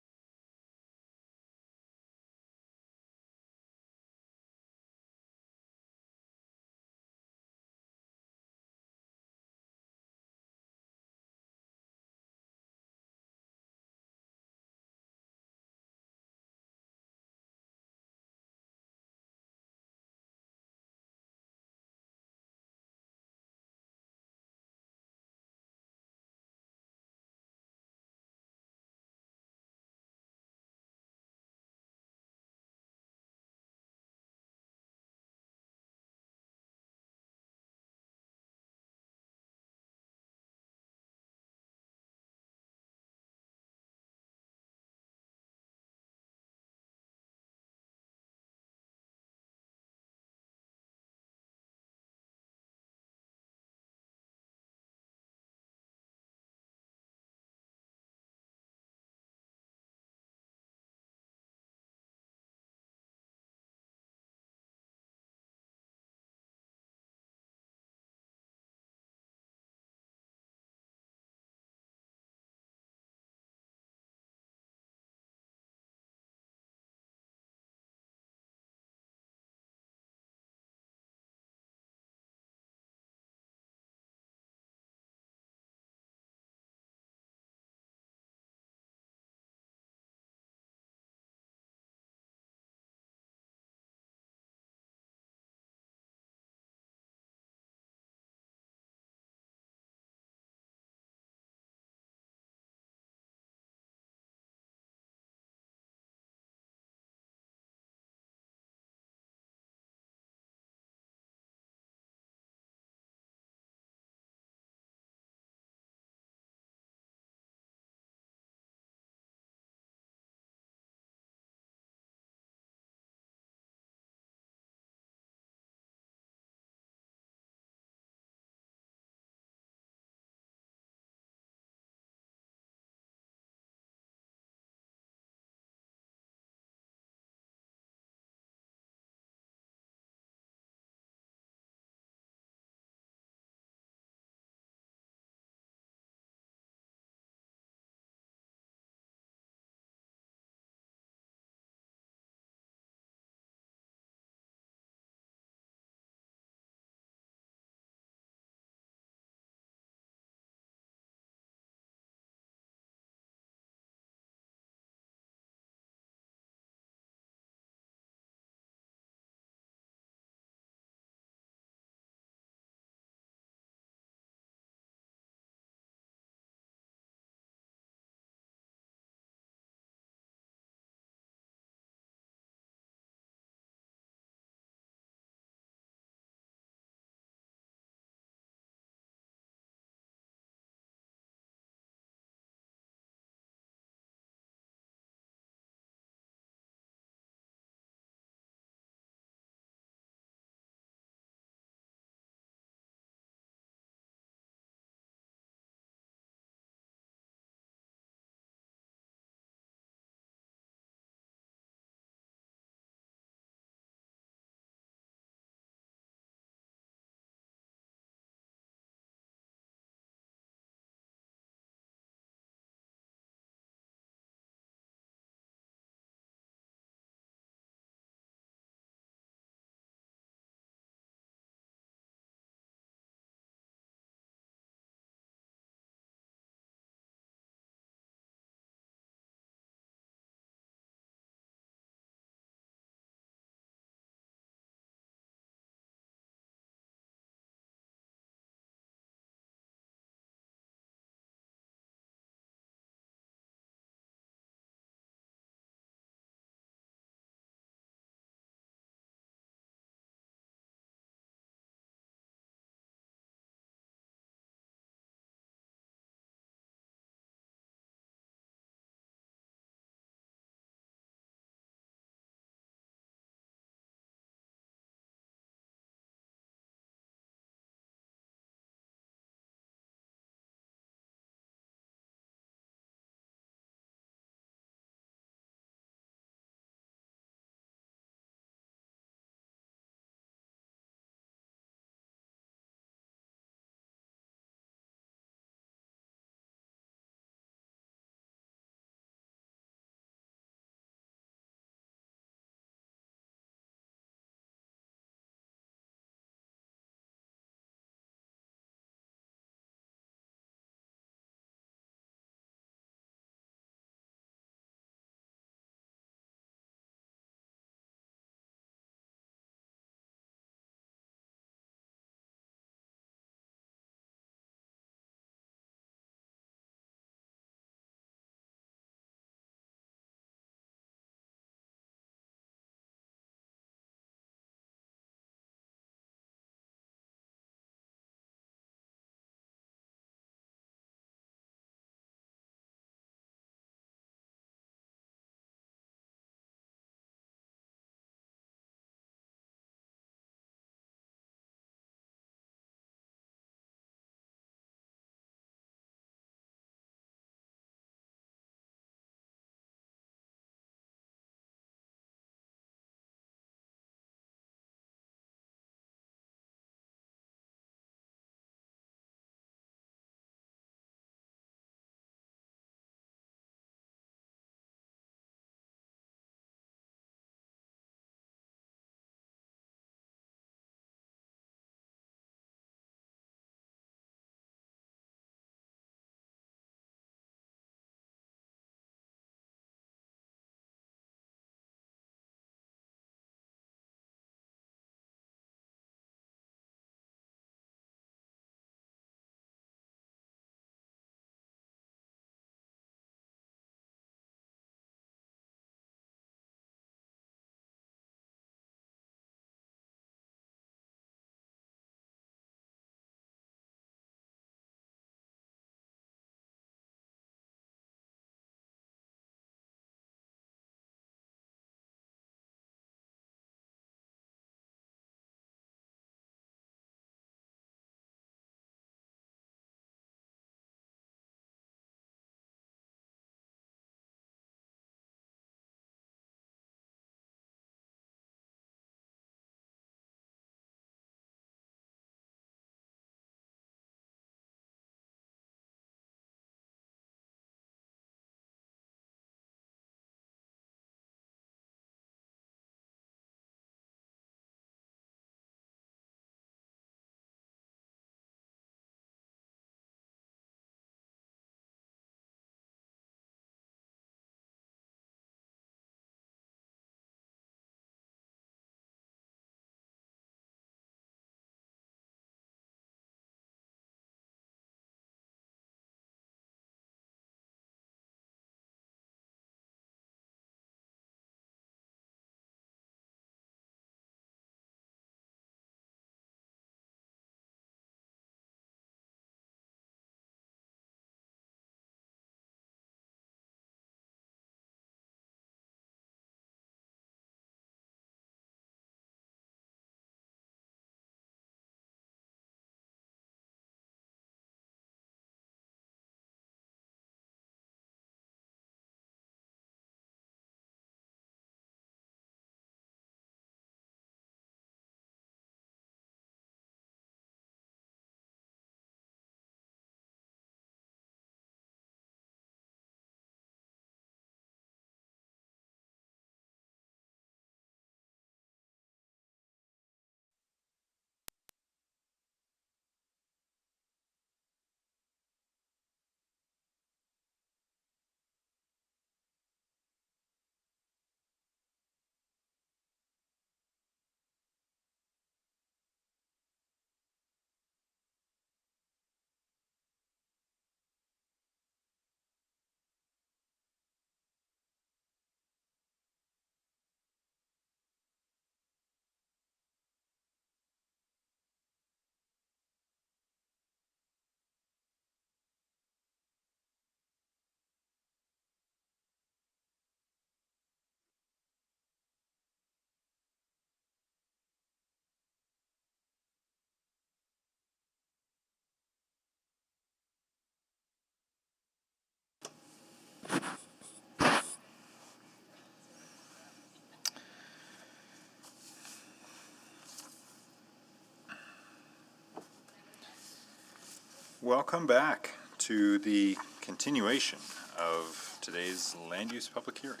Welcome back to the continuation of today's land use public hearing.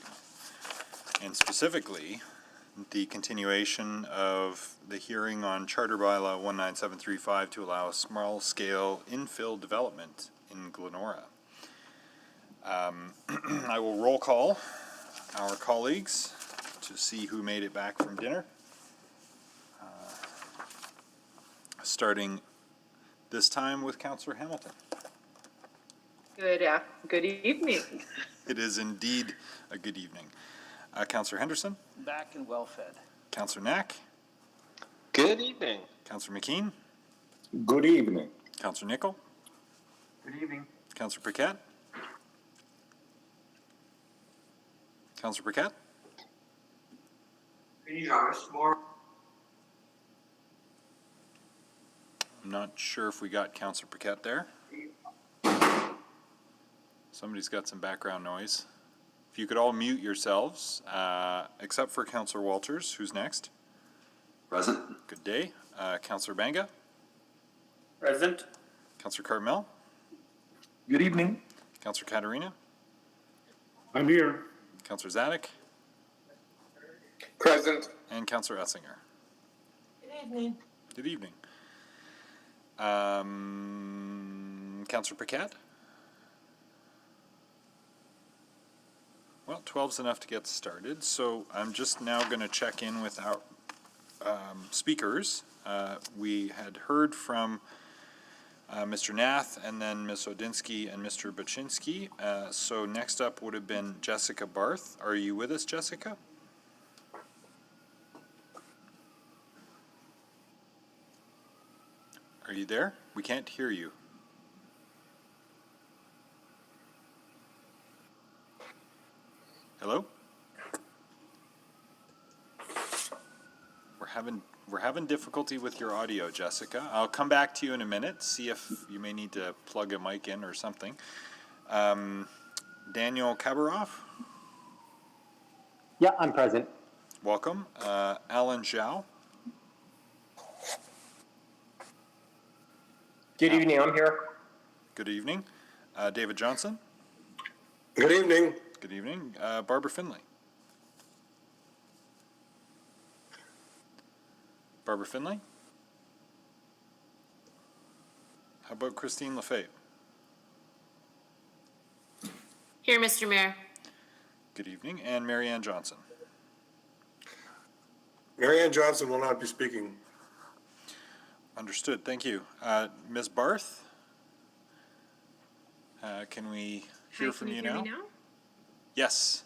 And specifically, the continuation of the hearing on Charter Bylaw 19735 to allow small-scale infill development in Glenora. I will roll call our colleagues to see who made it back from dinner. Starting this time with Councillor Hamilton. Good evening. It is indeed a good evening. Councillor Henderson. Back and well fed. Councillor Knack. Good evening. Councillor McKean. Good evening. Councillor Nickel. Good evening. Councillor Paquette. Councillor Paquette. I'm not sure if we got Councillor Paquette there. Somebody's got some background noise. If you could all mute yourselves, except for Councillor Walters, who's next. Present. Good day. Councillor Banga. Present. Councillor Cartmel. Good evening. Councillor Katarina. I'm here. Councillor Zadig. Present. And Councillor Essinger. Good evening. Good evening. Councillor Paquette? Well, 12's enough to get started, so I'm just now going to check in with our speakers. We had heard from Mr. Nath and then Ms. Odinsky and Mr. Baczynski. So next up would have been Jessica Barth. Are you with us, Jessica? Are you there? We can't hear you. Hello? We're having difficulty with your audio, Jessica. I'll come back to you in a minute, see if you may need to plug a mic in or something. Daniel Kabaroff? Yeah, I'm present. Welcome. Alan Zhao? Good evening, I'm here. Good evening. David Johnson? Good evening. Good evening. Barbara Finley? Barbara Finley? How about Christine Lefebvre? Here, Mr. Mayor. Good evening. And Marianne Johnson? Marianne Johnson will not be speaking. Understood. Thank you. Ms. Barth? Can we hear from you now? Can you hear me now? Yes.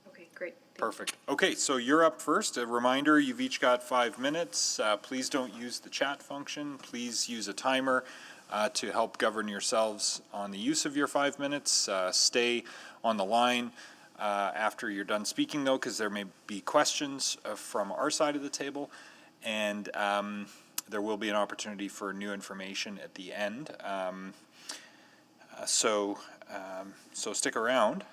Okay, great. Perfect. Okay, so you're up first. A reminder, you've each got 5 minutes. Please don't use the chat function. Please use a timer to help govern yourselves on the use of your 5 minutes. Stay on the line after you're done speaking, though, because there may be questions from our side of the table. And there will be an opportunity for new information at the end. So stick around.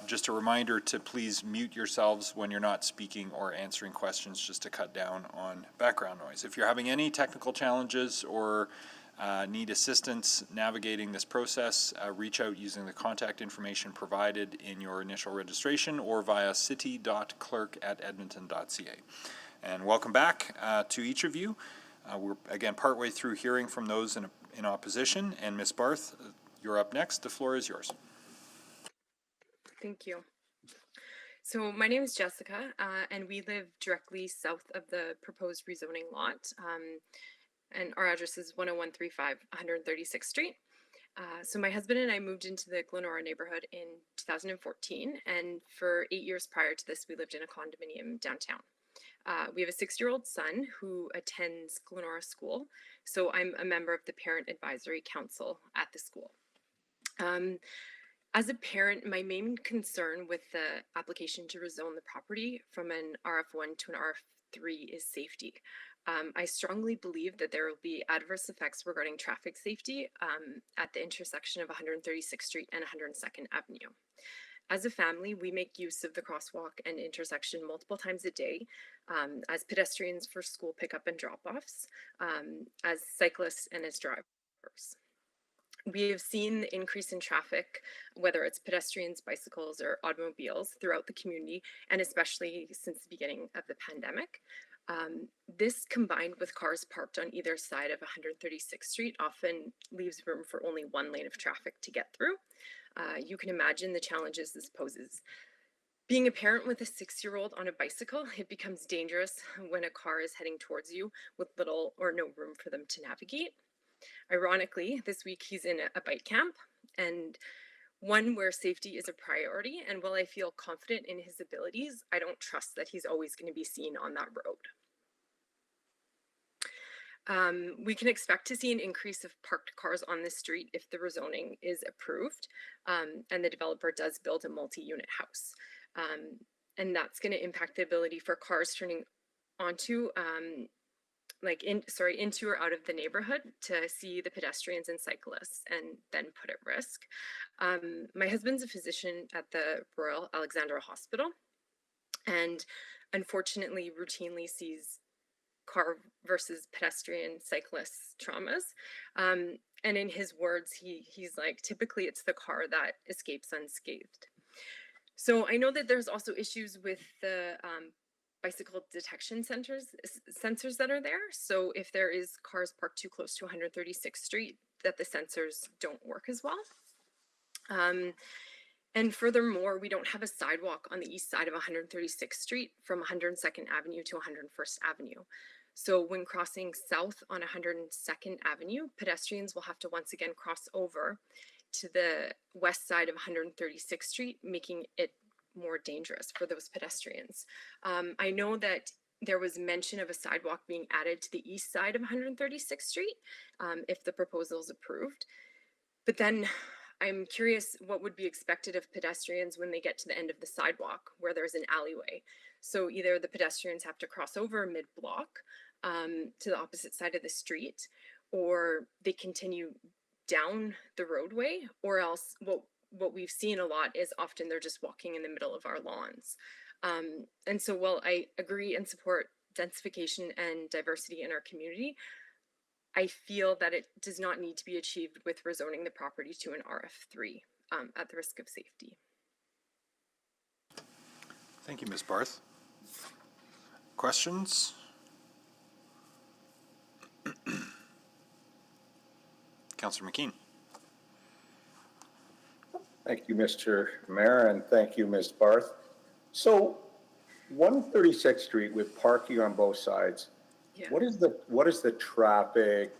Just a reminder to please mute yourselves when you're not speaking or answering questions, just to cut down on background noise. If you're having any technical challenges or need assistance navigating this process, reach out using the contact information provided in your initial registration or via city.clerk@edmonton.ca. And welcome back to each of you. We're again partway through hearing from those in opposition, and Ms. Barth, you're up next. The floor is yours. Thank you. So my name is Jessica, and we live directly south of the proposed rezoning lot. And our address is 10135 136th Street. So my husband and I moved into the Glenora neighborhood in 2014, and for 8 years prior to this, we lived in a condominium downtown. We have a 6-year-old son who attends Glenora School, so I'm a member of the Parent Advisory Council at the school. As a parent, my main concern with the application to rezone the property from an RF1 to an RF3 is safety. I strongly believe that there will be adverse effects regarding traffic safety at the intersection of 136th Street and 102nd Avenue. As a family, we make use of the crosswalk and intersection multiple times a day as pedestrians for school pickup and drop-offs, as cyclists and as drivers. We have seen the increase in traffic, whether it's pedestrians, bicycles, or automobiles throughout the community, and especially since the beginning of the pandemic. This combined with cars parked on either side of 136th Street often leaves room for only one lane of traffic to get through. You can imagine the challenges this poses. Being a parent with a 6-year-old on a bicycle, it becomes dangerous when a car is heading towards you with little or no room for them to navigate. Ironically, this week he's in a bike camp, and one where safety is a priority. And while I feel confident in his abilities, I don't trust that he's always going to be seen on that road. We can expect to see an increase of parked cars on the street if the rezoning is approved and the developer does build a multi-unit house. And that's going to impact the ability for cars turning onto into or out of the neighborhood to see the pedestrians and cyclists and then put at risk. My husband's a physician at the Royal Alexandra Hospital and unfortunately routinely sees car versus pedestrian cyclist traumas. And in his words, he's like, typically it's the car that escapes unscathed. So I know that there's also issues with the bicycle detection sensors that are there. So if there is cars parked too close to 136th Street, that the sensors don't work as well. And furthermore, we don't have a sidewalk on the east side of 136th Street from 102nd Avenue to 101st Avenue. So when crossing south on 102nd Avenue, pedestrians will have to once again cross over to the west side of 136th Street, making it more dangerous for those pedestrians. I know that there was mention of a sidewalk being added to the east side of 136th Street if the proposal is approved. But then I'm curious what would be expected of pedestrians when they get to the end of the sidewalk where there's an alleyway. So either the pedestrians have to cross over mid-block to the opposite side of the street, or they continue down the roadway, or else what we've seen a lot is often they're just walking in the middle of our lawns. And so while I agree and support densification and diversity in our community, I feel that it does not need to be achieved with rezoning the property to an RF3 at the risk of safety. Thank you, Ms. Barth. Questions? Councillor McKean. Thank you, Mr. Mayor, and thank you, Ms. Barth. So 136th Street with parking on both sides, what is the traffic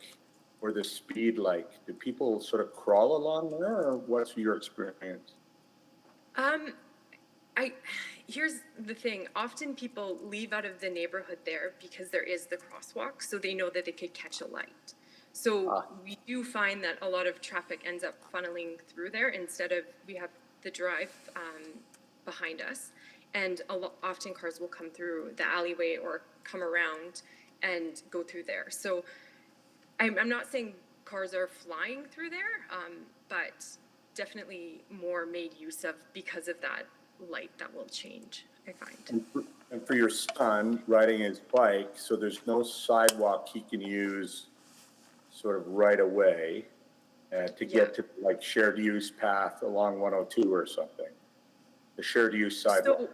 or the speed like? Do people sort of crawl along there, or what's your experience? Here's the thing. Often people leave out of the neighborhood there because there is the crosswalk, so they know that they could catch a light. So we do find that a lot of traffic ends up funneling through there instead of, we have the drive behind us, and often cars will come through the alleyway or come around and go through there. So I'm not saying cars are flying through there, but definitely more made use of because of that light that will change, I find. And for your son riding his bike, so there's no sidewalk he can use sort of right away to get to like shared use path along 102 or something, the shared use sidewalk.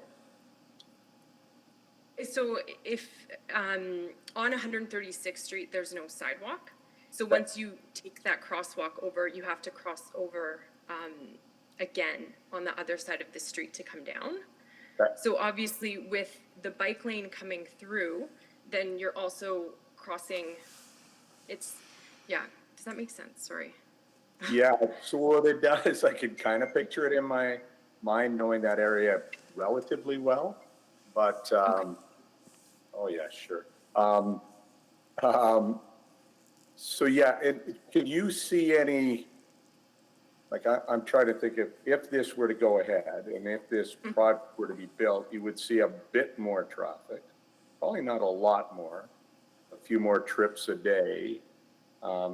So if on 136th Street, there's no sidewalk. So once you take that crosswalk over, you have to cross over again on the other side of the street to come down. So obviously with the bike lane coming through, then you're also crossing, does that make sense? Sorry. Yeah, so what it does, I can kind of picture it in my mind knowing that area relatively well, but, oh yeah, sure. So yeah, can you see any, like I'm trying to think if this were to go ahead and if this project were to be built, you would see a bit more traffic, probably not a lot more, a few more trips a day.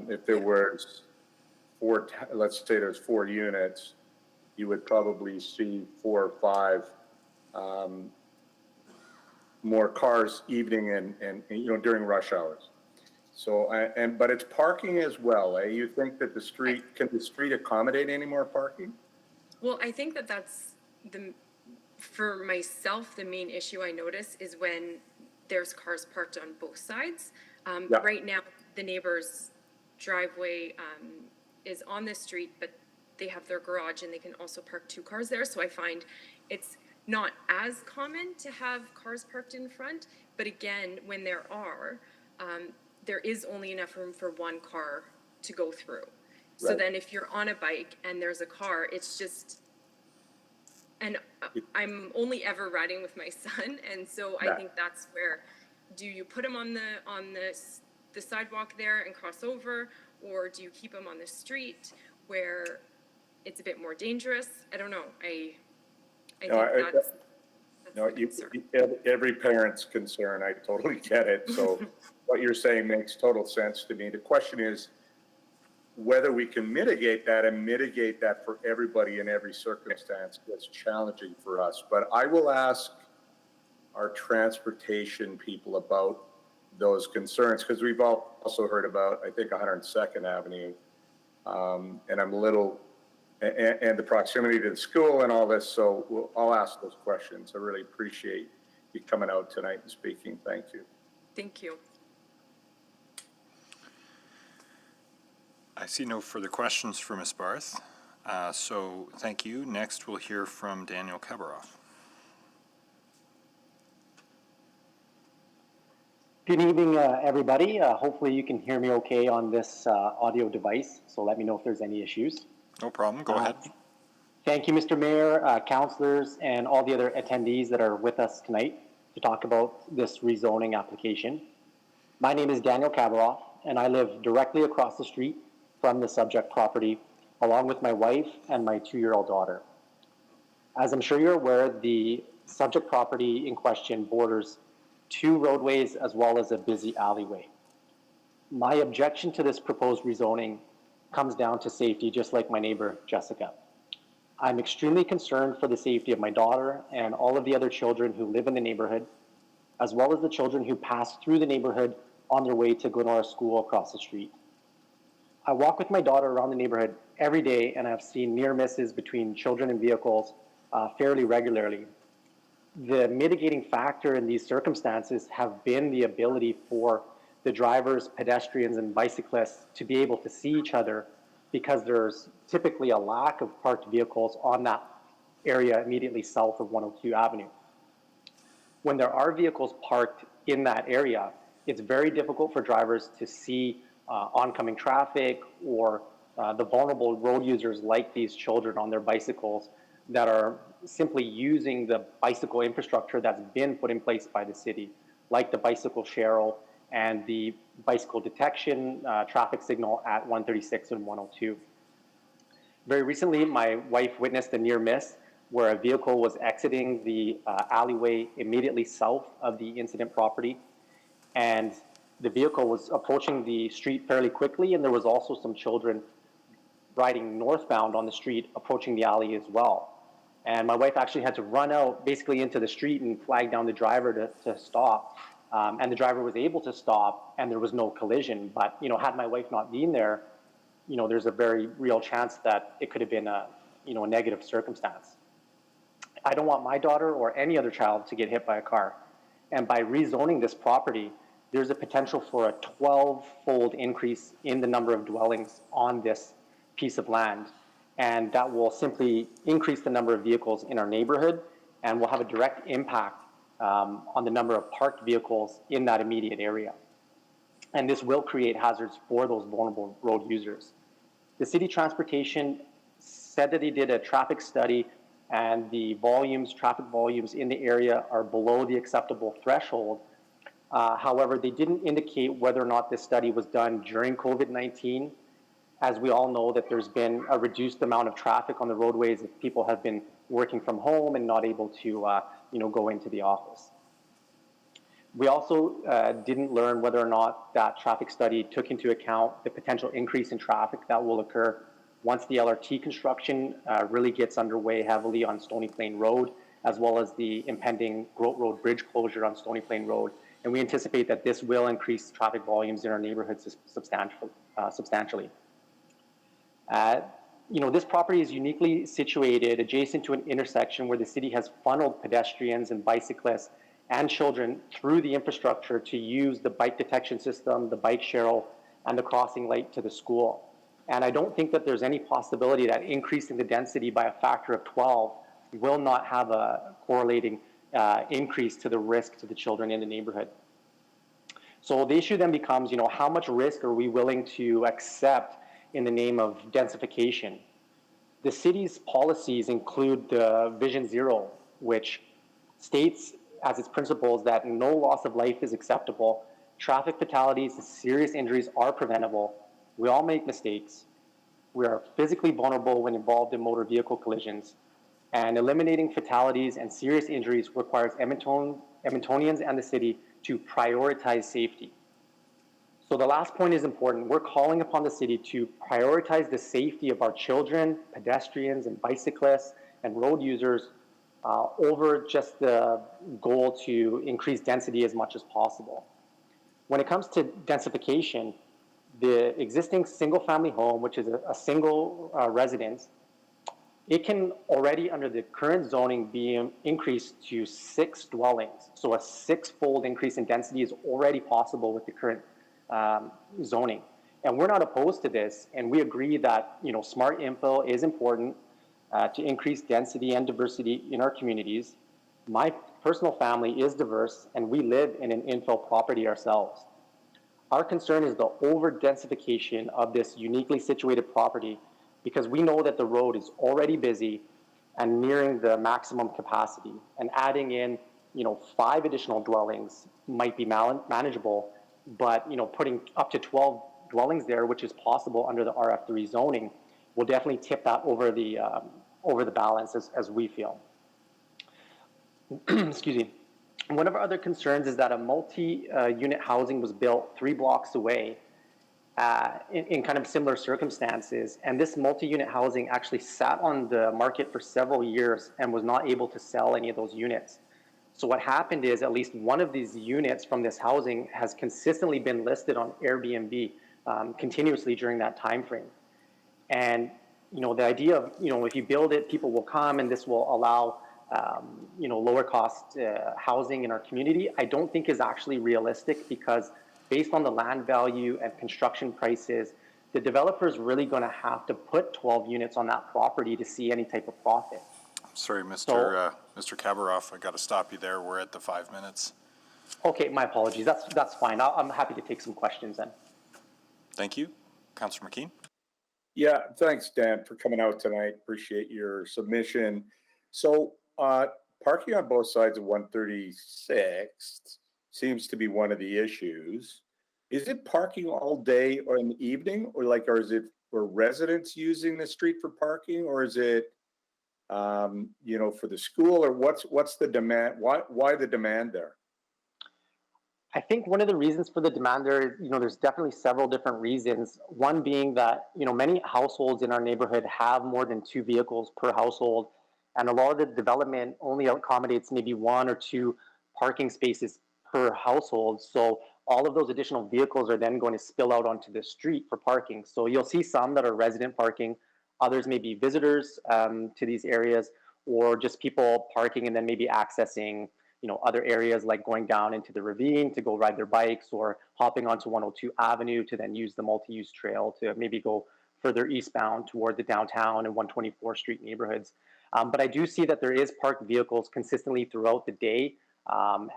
If there was let's say there's 4 units, you would probably see 4 or 5 more cars evening and during rush hours. So, but it's parking as well, eh? You think that can the street accommodate any more parking? Well, I think that that's for myself, the main issue I notice is when there's cars parked on both sides. Yeah. Right now, the neighbor's driveway is on the street, but they have their garage and they can also park 2 cars there. So I find it's not as common to have cars parked in front, but again, when there are, there is only enough room for 1 car to go through. So Right. then if you're on a bike and there's a car, it's just, and I'm only ever riding with my son. And so I Yeah. think that's where, do you put him on the sidewalk there and cross over, or do you keep him on the street where it's a bit more dangerous? I don't know. I think that's No, every parent's concern, I totally get it. So what you're saying makes total sense to me. The question is whether we can mitigate that and mitigate that for everybody in every circumstance. That's challenging for us. But I will ask our transportation people about those concerns, because we've also heard about, I think, 102nd Avenue. And I'm a little, and the proximity to the school and all this. So I'll ask those questions. I really appreciate you coming out tonight and speaking. Thank you. Thank you. I see no further questions for Ms. Barth. So thank you. Next, we'll hear from Daniel Kabaroff. Good evening, everybody. Hopefully you can hear me okay on this audio device, so let me know if there's any issues. No problem. Go ahead. Thank you, Mr. Mayor, councillors, and all the other attendees that are with us tonight to talk about this rezoning application. My name is Daniel Kabaroff, and I live directly across the street from the subject property, along with my wife and my 2-year-old daughter. As I'm sure you're aware, the subject property in question borders 2 roadways as well as a busy alleyway. My objection to this proposed rezoning comes down to safety, just like my neighbor, Jessica. I'm extremely concerned for the safety of my daughter and all of the other children who live in the neighborhood, as well as the children who pass through the neighborhood on their way to Glenora School across the street. I walk with my daughter around the neighborhood every day, and I've seen near misses between children and vehicles fairly regularly. The mitigating factor in these circumstances have been the ability for the drivers, pedestrians, and bicyclists to be able to see each other, because there's typically a lack of parked vehicles on that area immediately south of 102 Avenue. When there are vehicles parked in that area, it's very difficult for drivers to see oncoming traffic or the vulnerable road users like these children on their bicycles that are simply using the bicycle infrastructure that's been put in place by the city, like the bicycle share and the bicycle detection traffic signal at 136 and 102. Very recently, my wife witnessed a near miss where a vehicle was exiting the alleyway immediately south of the incident property, and the vehicle was approaching the street fairly quickly, and there was also some children riding northbound on the street approaching the alley as well. And my wife actually had to run out basically into the street and flag down the driver to stop. And the driver was able to stop, and there was no collision. But, had my wife not been there, there's a very real chance that it could have been a negative circumstance. I don't want my daughter or any other child to get hit by a car. And by rezoning this property, there's a potential for a 12-fold increase in the number of dwellings on this piece of land. And that will simply increase the number of vehicles in our neighborhood and will have a direct impact on the number of parked vehicles in that immediate area. And this will create hazards for those vulnerable road users. The city transportation said that they did a traffic study, and the traffic volumes in the area are below the acceptable threshold. However, they didn't indicate whether or not this study was done during COVID-19. As we all know, that there's been a reduced amount of traffic on the roadways if people have been working from home and not able to go into the office. We also didn't learn whether or not that traffic study took into account the potential increase in traffic that will occur once the LRT construction really gets underway heavily on Stony Plain Road, as well as the impending Grote Road Bridge closure on Stony Plain Road And we anticipate that this will increase traffic volumes in our neighborhoods substantially. This property is uniquely situated adjacent to an intersection where the city has funneled pedestrians and bicyclists and children through the infrastructure to use the bike detection system, the bike share, and the crossing light to the school. And I don't think that there's any possibility that increasing the density by a factor of 12 will not have a correlating increase to the risk to the children in the neighborhood. So the issue then becomes, how much risk are we willing to accept in the name of densification? The city's policies include the Vision Zero, which states as its principles that no loss of life is acceptable, traffic fatalities and serious injuries are preventable, we all make mistakes, we are physically vulnerable when involved in motor vehicle collisions, and eliminating fatalities and serious injuries requires Edmontonians and the city to prioritize safety. So the last point is important. We're calling upon the city to prioritize the safety of our children, pedestrians, and bicyclists and road users over just the goal to increase density as much as possible. When it comes to densification, the existing single-family home, which is a single residence, it can already, under the current zoning, be increased to 6 dwellings. So a 6-fold increase in density is already possible with the current zoning. And we're not opposed to this, and we agree that smart infill is important to increase density and diversity in our communities. My personal family is diverse, and we live in an infill property ourselves. Our concern is the over-densification of this uniquely situated property because we know that the road is already busy and nearing the maximum capacity, and adding in 5 additional dwellings might be manageable, but putting up to 12 dwellings there, which is possible under the RF3 zoning, will definitely tip that over the balance as we feel. Excuse me. One of our other concerns is that a multi-unit housing was built 3 blocks away in kind of similar circumstances, and this multi-unit housing actually sat on the market for several years and was not able to sell any of those units. So what happened is at least one of these units from this housing has consistently been listed on Airbnb continuously during that time frame. And the idea of if you build it, people will come, and this will allow lower cost housing in our community, I don't think is actually realistic, because based on the land value and construction prices, the developer is really going to have to put 12 units on that property to see any type of profit. Sorry, Mr. Kabaroff, I got to stop you there. We're at the 5 minutes. Okay, my apologies. That's fine. I'm happy to take some questions then. Thank you. Councillor McKean. Yeah, thanks, Dan, for coming out tonight. Appreciate your submission. So parking on both sides of 136 seems to be one of the issues. Is it parking all day or in the evening, or is it for residents using the street for parking, or is it for the school, or what's the demand? Why the demand there? I think one of the reasons for the demand there, there's definitely several different reasons. One being that, many households in our neighborhood have more than 2 vehicles per household, and a lot of the development only accommodates maybe 1 or 2 parking spaces per household. So all of those additional vehicles are then going to spill out onto the street for parking. So you'll see some that are resident parking, others may be visitors to these areas, or just people parking and then maybe accessing other areas, like going down into the ravine to go ride their bikes, or hopping onto 102 Avenue to then use the multi-use trail to maybe go further eastbound toward the downtown and 124th Street neighborhoods. But I do see that there is parked vehicles consistently throughout the day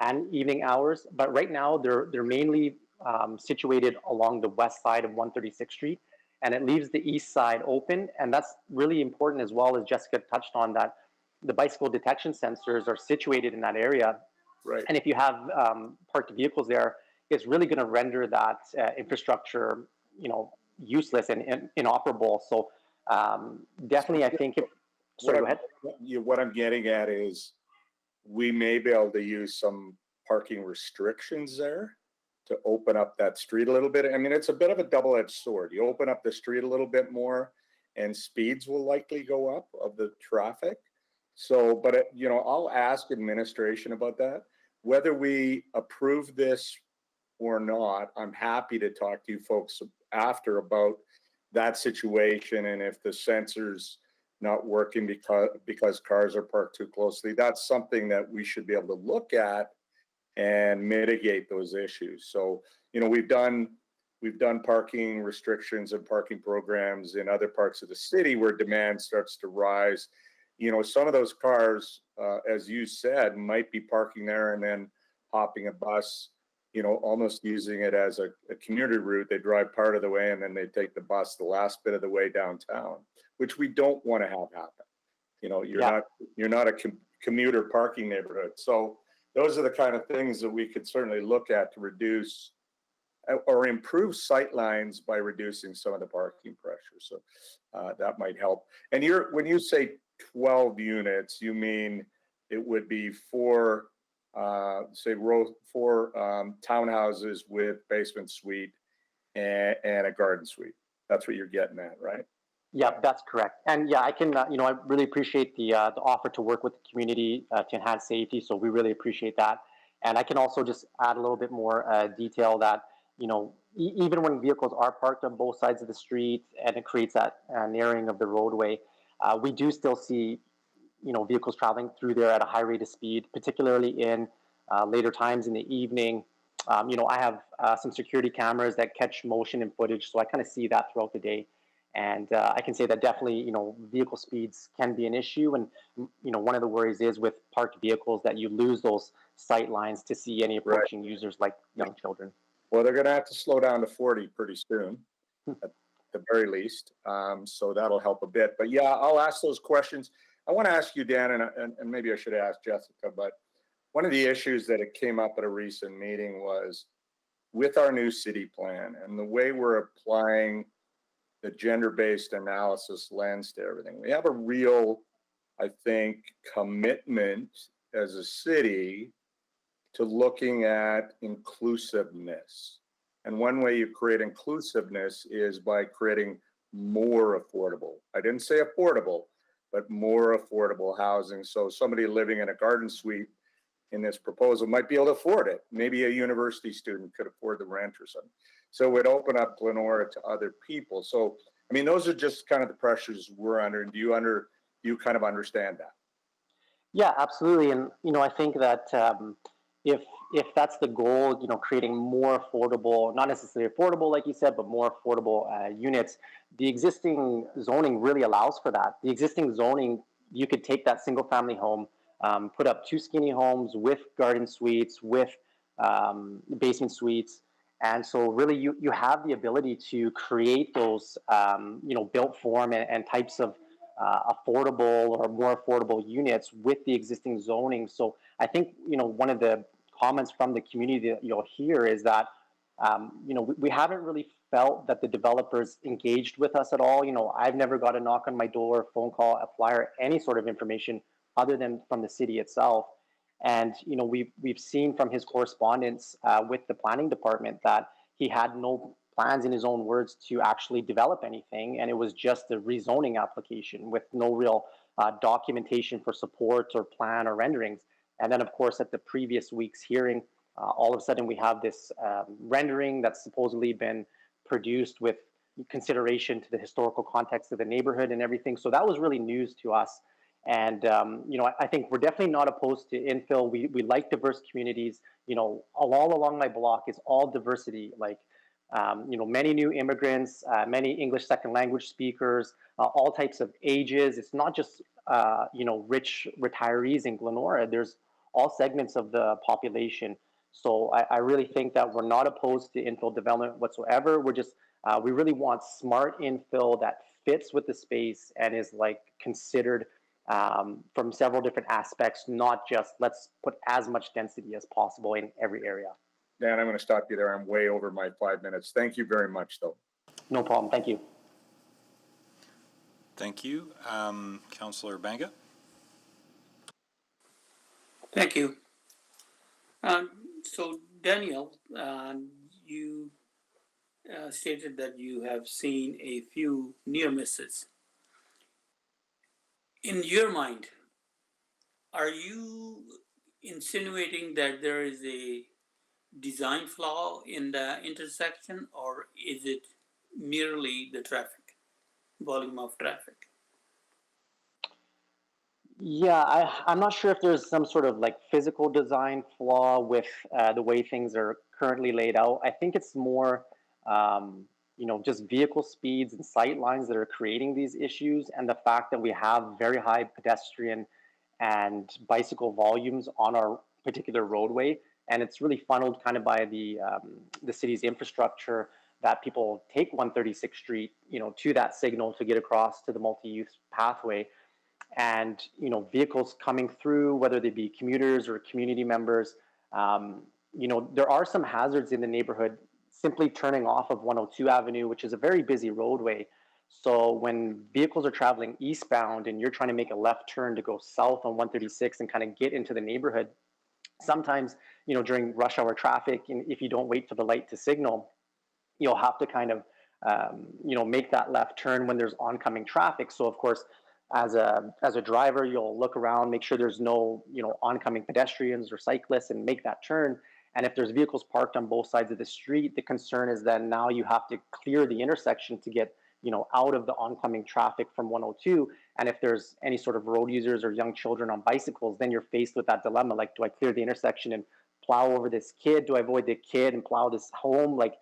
and evening hours. But right now, they're mainly situated along the west side of 136th Street, and it leaves the east side open. And that's really important as well, as Jessica touched on, that the bicycle detection sensors are situated in that area. Right. And if you have parked vehicles there, it's really going to render that infrastructure, useless and inoperable. So definitely, I think if, sorry, go ahead. What I'm getting at is we may be able to use some parking restrictions there to open up that street a little bit. I mean, it's a bit of a double-edged sword. You open up the street a little bit more and speeds will likely go up of the traffic. So, but I'll ask administration about that. whether we approve this or not, I'm happy to talk to you folks after about that situation, and if the sensor's not working because cars are parked too closely, that's something that we should be able to look at and mitigate those issues. So, you know, we've done parking restrictions and parking programs in other parts of the city where demand starts to rise. You know, some of those cars, as you said, might be parking there and then hopping a bus, you know, almost using it as a commuter route. They drive part of the way and then they take the bus the last bit of the way downtown, which we don't want to have happen. You know, you're not a commuter parking neighborhood. So those are the kind of things that we could certainly look at to reduce or improve sight lines by reducing some of the parking pressure. So that might help. And when you say 12 units, you mean it would be four townhouses with basement suite and a garden suite. That's what you're getting at, right? Yeah, that's correct. And yeah, I can, you know, I really appreciate the offer to work with the community to enhance safety. So we really appreciate that. And I can also just add a little bit more detail that, you know, even when vehicles are parked on both sides of the street and it creates that narrowing of the roadway, we do still see, you know, vehicles traveling through there at a high rate of speed, particularly in later times in the evening. You know, I have some security cameras that catch motion and footage, so I kind of see that throughout the day. And I can say that definitely, you know, vehicle speeds can be an issue. And, you know, one of the worries is with parked vehicles that you lose those sight lines to see any approaching users like young children. Well, they're going to have to slow down to 40 pretty soon, at the very least. So that'll help a bit. But yeah, I'll ask those questions. I want to ask you, Dan, and maybe I should ask Jessica, but one of the issues that it came up at a recent meeting was with our new city plan and the way we're applying the gender-based analysis lens to everything. We have a real, I think, commitment as a city to looking at inclusiveness. And one way you create inclusiveness is by creating more affordable. I didn't say affordable, but more affordable housing. So somebody living in a garden suite in this proposal might be able to afford it. Maybe a university student could afford the rent or something. So it would open up Glenora to other people. So, I mean, those are just kind of the pressures we're under. And do you kind of understand that? Yeah, absolutely. And, you know, I think that if that's the goal, you know, creating more affordable, not necessarily affordable, like you said, but more affordable units, the existing zoning really allows for that. The existing zoning, you could take that single family home, put up 2 skinny homes with garden suites, with basement suites. And so really you have the ability to create those, you know, built form and types of affordable or more affordable units with the existing zoning. So I think, you know, one of the comments from the community that you'll hear is that, you know, we haven't really felt that the developers engaged with us at all. You know, I've never got a knock on my door, phone call, a flyer, any sort of information other than from the city itself. And, you know, we've seen from his correspondence with the planning department that he had no plans, in his own words, to actually develop anything. And it was just a rezoning application with no real documentation for support or plan or renderings. And then, of course, at the previous week's hearing, all of a sudden we have this rendering that's supposedly been produced with consideration to the historical context of the neighborhood and everything. So that was really news to us. And, you know, I think we're definitely not opposed to infill. We like diverse communities. You know, all along my block is all diversity, like, you know, many new immigrants, many English second language speakers, all types of ages. It's not just, you know, rich retirees in Glenora. There's all segments of the population. So I really think that we're not opposed to infill development whatsoever. We're just, we really want smart infill that fits with the space and is like considered from several different aspects, not just let's put as much density as possible in every area. Dan, I'm going to stop you there. I'm way over my 5 minutes. Thank you very much, though. No problem. Thank you. Thank you. Councillor Banga? Thank you. So, Daniel, you stated that you have seen a few near misses. In your mind, are you insinuating that there is a design flaw in the intersection, or is it merely the traffic, volume of traffic? Yeah, I'm not sure if there's some sort of like physical design flaw with the way things are currently laid out. I think it's more, just vehicle speeds and sight lines that are creating these issues, and the fact that we have very high pedestrian and bicycle volumes on our particular roadway, and it's really funneled kind of by the city's infrastructure that people take 136th Street, to that signal to get across to the multi-use pathway. And vehicles coming through, whether they be commuters or community members, there are some hazards in the neighborhood simply turning off of 102 Avenue, which is a very busy roadway. So when vehicles are traveling eastbound and you're trying to make a left turn to go south on 136 and kind of get into the neighborhood, sometimes during rush hour traffic, and if you don't wait for the light to signal, you'll have to kind of make that left turn when there's oncoming traffic. So of course, as a driver, you'll look around, make sure there's no oncoming pedestrians or cyclists, and make that turn. And if there's vehicles parked on both sides of the street, the concern is that now you have to clear the intersection to get out of the oncoming traffic from 102. And if there's any sort of road users or young children on bicycles, then you're faced with that dilemma, like, do I clear the intersection and plow over this kid? Do I avoid the kid and plow this home? Like,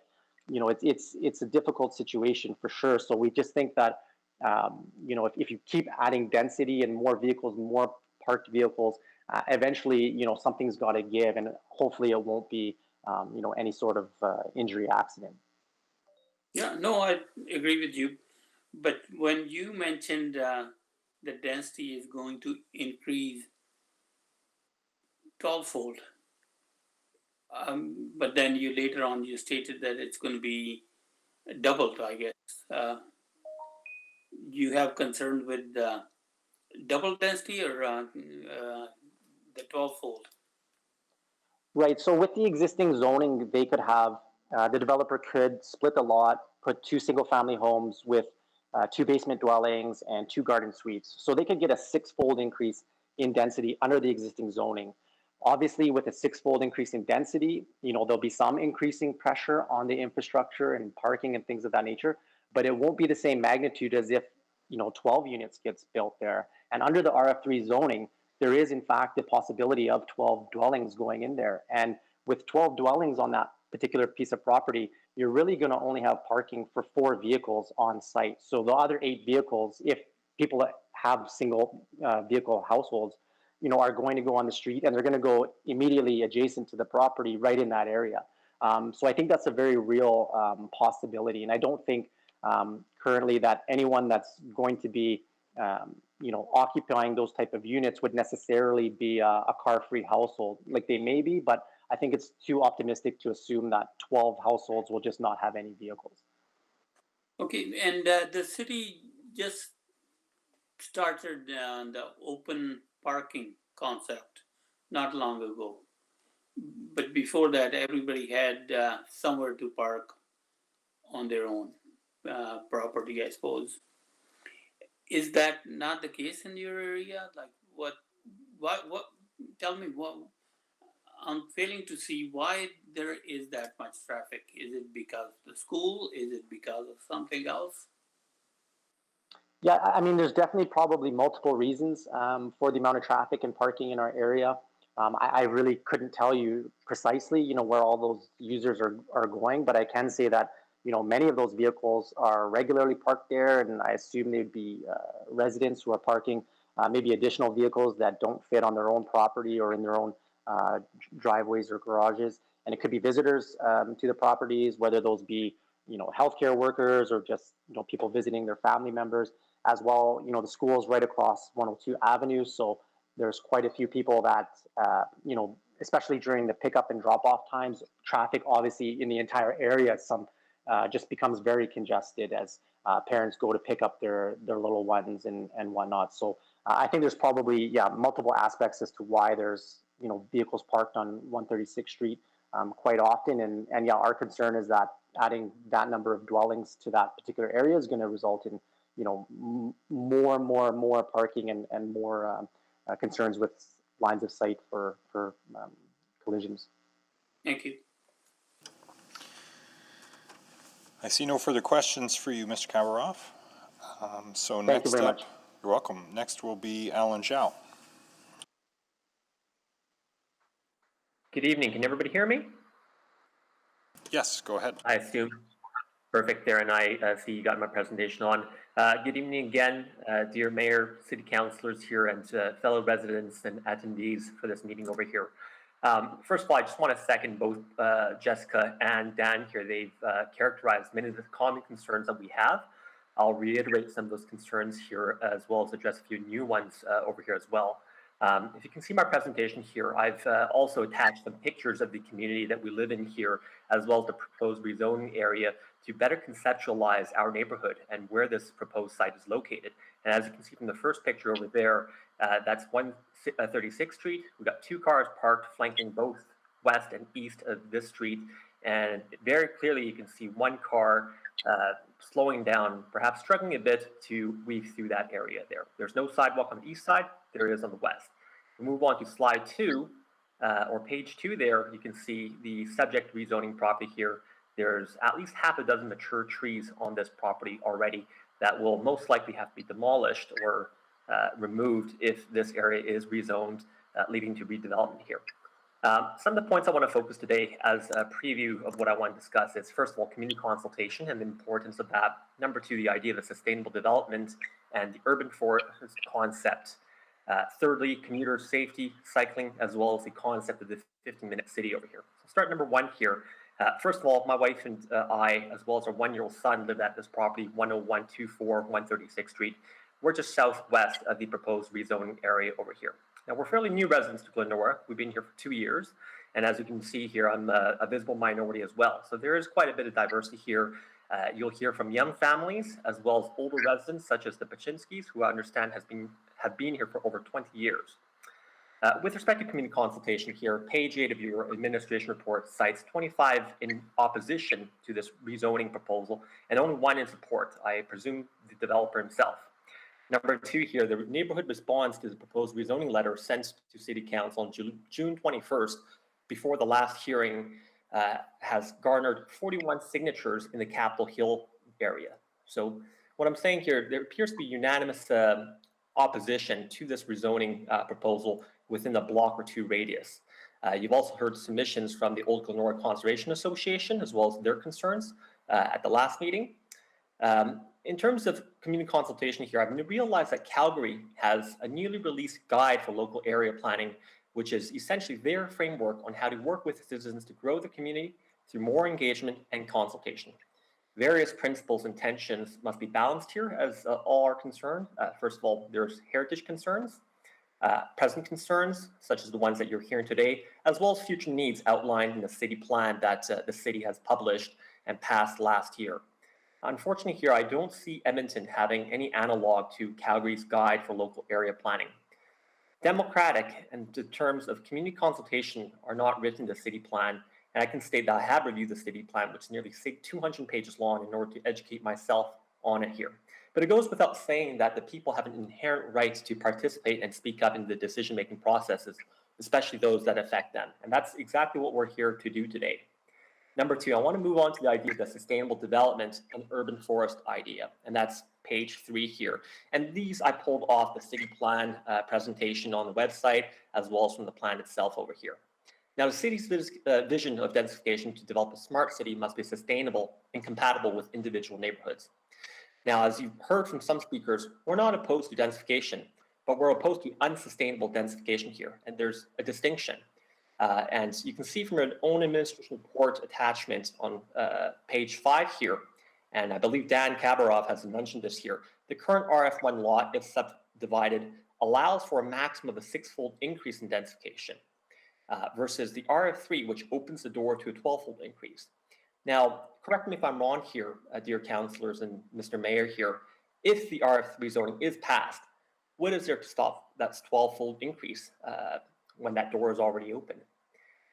it's a difficult situation for sure. So we just think that if you keep adding density and more vehicles, more parked vehicles, eventually, something's got to give, and hopefully it won't be, any sort of injury accident. Yeah, no, I agree with you. But when you mentioned the density is going to increase 12-fold, but then you later on you stated that it's going to be doubled, I guess. You have concern with double density or the 12-fold? Right. So with the existing zoning, they could have, the developer could split the lot, put 2 single-family homes with 2 basement dwellings and 2 garden suites. So they could get a 6-fold increase in density under the existing zoning. Obviously, with a 6-fold increase in density, there'll be some increasing pressure on the infrastructure and parking and things of that nature, but it won't be the same magnitude as if 12 units gets built there. And under the RF3 zoning, there is in fact the possibility of 12 dwellings going in there. And with 12 dwellings on that particular piece of property, you're really going to only have parking for 4 vehicles on site. So the other 8 vehicles, if people have single vehicle households, are going to go on the street, and they're going to go immediately adjacent to the property right in that area. So I think that's a very real possibility. And I don't think currently that anyone that's going to be occupying those type of units would necessarily be a car-free household. Like, they may be, but I think it's too optimistic to assume that 12 households will just not have any vehicles. Okay, and the city just started the open parking concept not long ago. But before that, everybody had somewhere to park on their own property, I suppose. Is that not the case in your area? Like, what, tell me what, I'm failing to see why there is that much traffic. Is it because of the school? Is it because of something else? Yeah, I mean, there's definitely probably multiple reasons for the amount of traffic and parking in our area. I really couldn't tell you precisely, where all those users are going, but I can say that, many of those vehicles are regularly parked there, and I assume they'd be residents who are parking maybe additional vehicles that don't fit on their own property or in their own driveways or garages. And it could be visitors to the properties, whether those be, healthcare workers or just, people visiting their family members as well. The school is right across 102 Avenue, so there's quite a few people that, especially during the pickup and drop-off times, traffic obviously in the entire area just becomes very congested as parents go to pick up their little ones and whatnot. So I think there's probably, multiple aspects as to why there's, vehicles parked on 136th Street quite often. And our concern is that adding that number of dwellings to that particular area is going to result in, more parking and more concerns with lines of sight for collisions. Thank you. I see no further questions for you, Mr. Kabaroff. So Thank you next very up, much. you're welcome. Next will be Alan Zhao. Good evening. Can everybody hear me? Yes, go ahead. I assume. Perfect there, and I see you got my presentation on. Good evening again, dear Mayor, City Councilors here, and fellow residents and attendees for this meeting over here. First of all, I just want to second both Jessica and Dan here. They've characterized many of the common concerns that we have. I'll reiterate some of those concerns here, as well as address a few new ones over here as well. If you can see my presentation here, I've also attached some pictures of the community that we live in here, as well as the proposed rezoning area, to better conceptualize our neighborhood and where this proposed site is located. And as you can see from the first picture over there, that's 136th Street. We've got two cars parked flanking both west and east of this street. And very clearly you can see one car slowing down, perhaps struggling a bit to weave through that area there. There's no sidewalk on the east side, there is on the west. We move on to slide 2, or page 2 there, you can see the subject rezoning property here. There's at least half a dozen mature trees on this property already that will most likely have to be demolished or removed if this area is rezoned, leading to redevelopment here. Some of the points I want to focus today as a preview of what I want to discuss is, first of all, community consultation and the importance of that. Number 2, the idea of a sustainable development and the urban forest concept. Thirdly, commuter safety, cycling, as well as the concept of the 15-minute city over here. So start number 1 here. First of all, my wife and I, as well as our 1-year-old son, live at this property, 10124 136th Street. We're just southwest of the proposed rezoning area over here. Now, we're fairly new residents to Glendora. We've been here for 2 years. And as you can see here, I'm a visible minority as well. So there is quite a bit of diversity here. You'll hear from young families, as well as older residents, such as the Pachinskis, who I understand have been here for over 20 years. With respect to community consultation here, page 8 of your administration report cites 25 in opposition to this rezoning proposal and only 1 in support, I presume the developer himself. Number 2 here, the neighborhood response to the proposed rezoning letter sent to City Council on June 21st, before the last hearing, has garnered 41 signatures in the Capitol Hill area. So what I'm saying here, there appears to be unanimous opposition to this rezoning proposal within a block or 2 radius. You've also heard submissions from the Old Glenora Conservation Association, as well as their concerns at the last meeting. In terms of community consultation here, I've realized that Calgary has a newly released guide for local area planning, which is essentially their framework on how to work with citizens to grow the community through more engagement and consultation. Various principles and tensions must be balanced here, as all are concerned. First of all, there's heritage concerns, present concerns, such as the ones that you're hearing today, as well as future needs outlined in the city plan that the city has published and passed last year. Unfortunately here, I don't see Edmonton having any analog to Calgary's guide for local area planning. Democratic and the terms of community consultation are not written in the city plan, and I can state that I have reviewed the city plan, which is nearly 200 pages long, in order to educate myself on it here. But it goes without saying that the people have an inherent right to participate and speak up in the decision-making processes, especially those that affect them. And that's exactly what we're here to do today. Number 2, I want to move on to the idea of the sustainable development and urban forest idea, and that's page 3 here. And these I pulled off the city plan presentation on the website, as well as from the plan itself over here. Now, the city's vision of densification to develop a smart city must be sustainable and compatible with individual neighborhoods. Now, as you've heard from some speakers, we're not opposed to densification, but we're opposed to unsustainable densification here, and there's a distinction. And you can see from your own administration report attachment on page 5 here, and I believe Dan Kabaroff has mentioned this here, the current RF1 lot, if subdivided, allows for a maximum of a 6-fold increase in densification versus the RF3, which opens the door to a 12-fold increase. Now, correct me if I'm wrong here, dear councillors and Mr. Mayor here, if the RF3 zoning is passed, what is there to stop that 12-fold increase when that door is already open?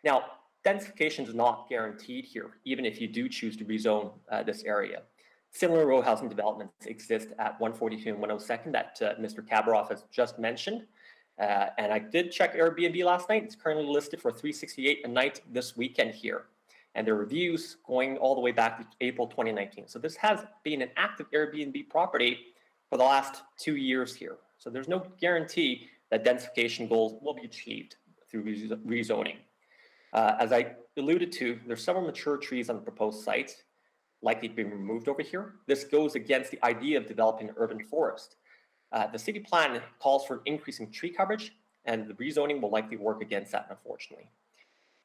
Now, densification is not guaranteed here, even if you do choose to rezone this area. Similar row housing developments exist at 142 and 102nd that Mr. Kabaroff has just mentioned. And I did check Airbnb last night. It's currently listed for $368 a night this weekend here. And the reviews going all the way back to April 2019. So this has been an active Airbnb property for the last 2 years here. So there's no guarantee that densification goals will be achieved through rezoning. As I alluded to, there's several mature trees on the proposed site likely to be removed over here. This goes against the idea of developing an urban forest. The city plan calls for increasing tree coverage, and the rezoning will likely work against that, unfortunately.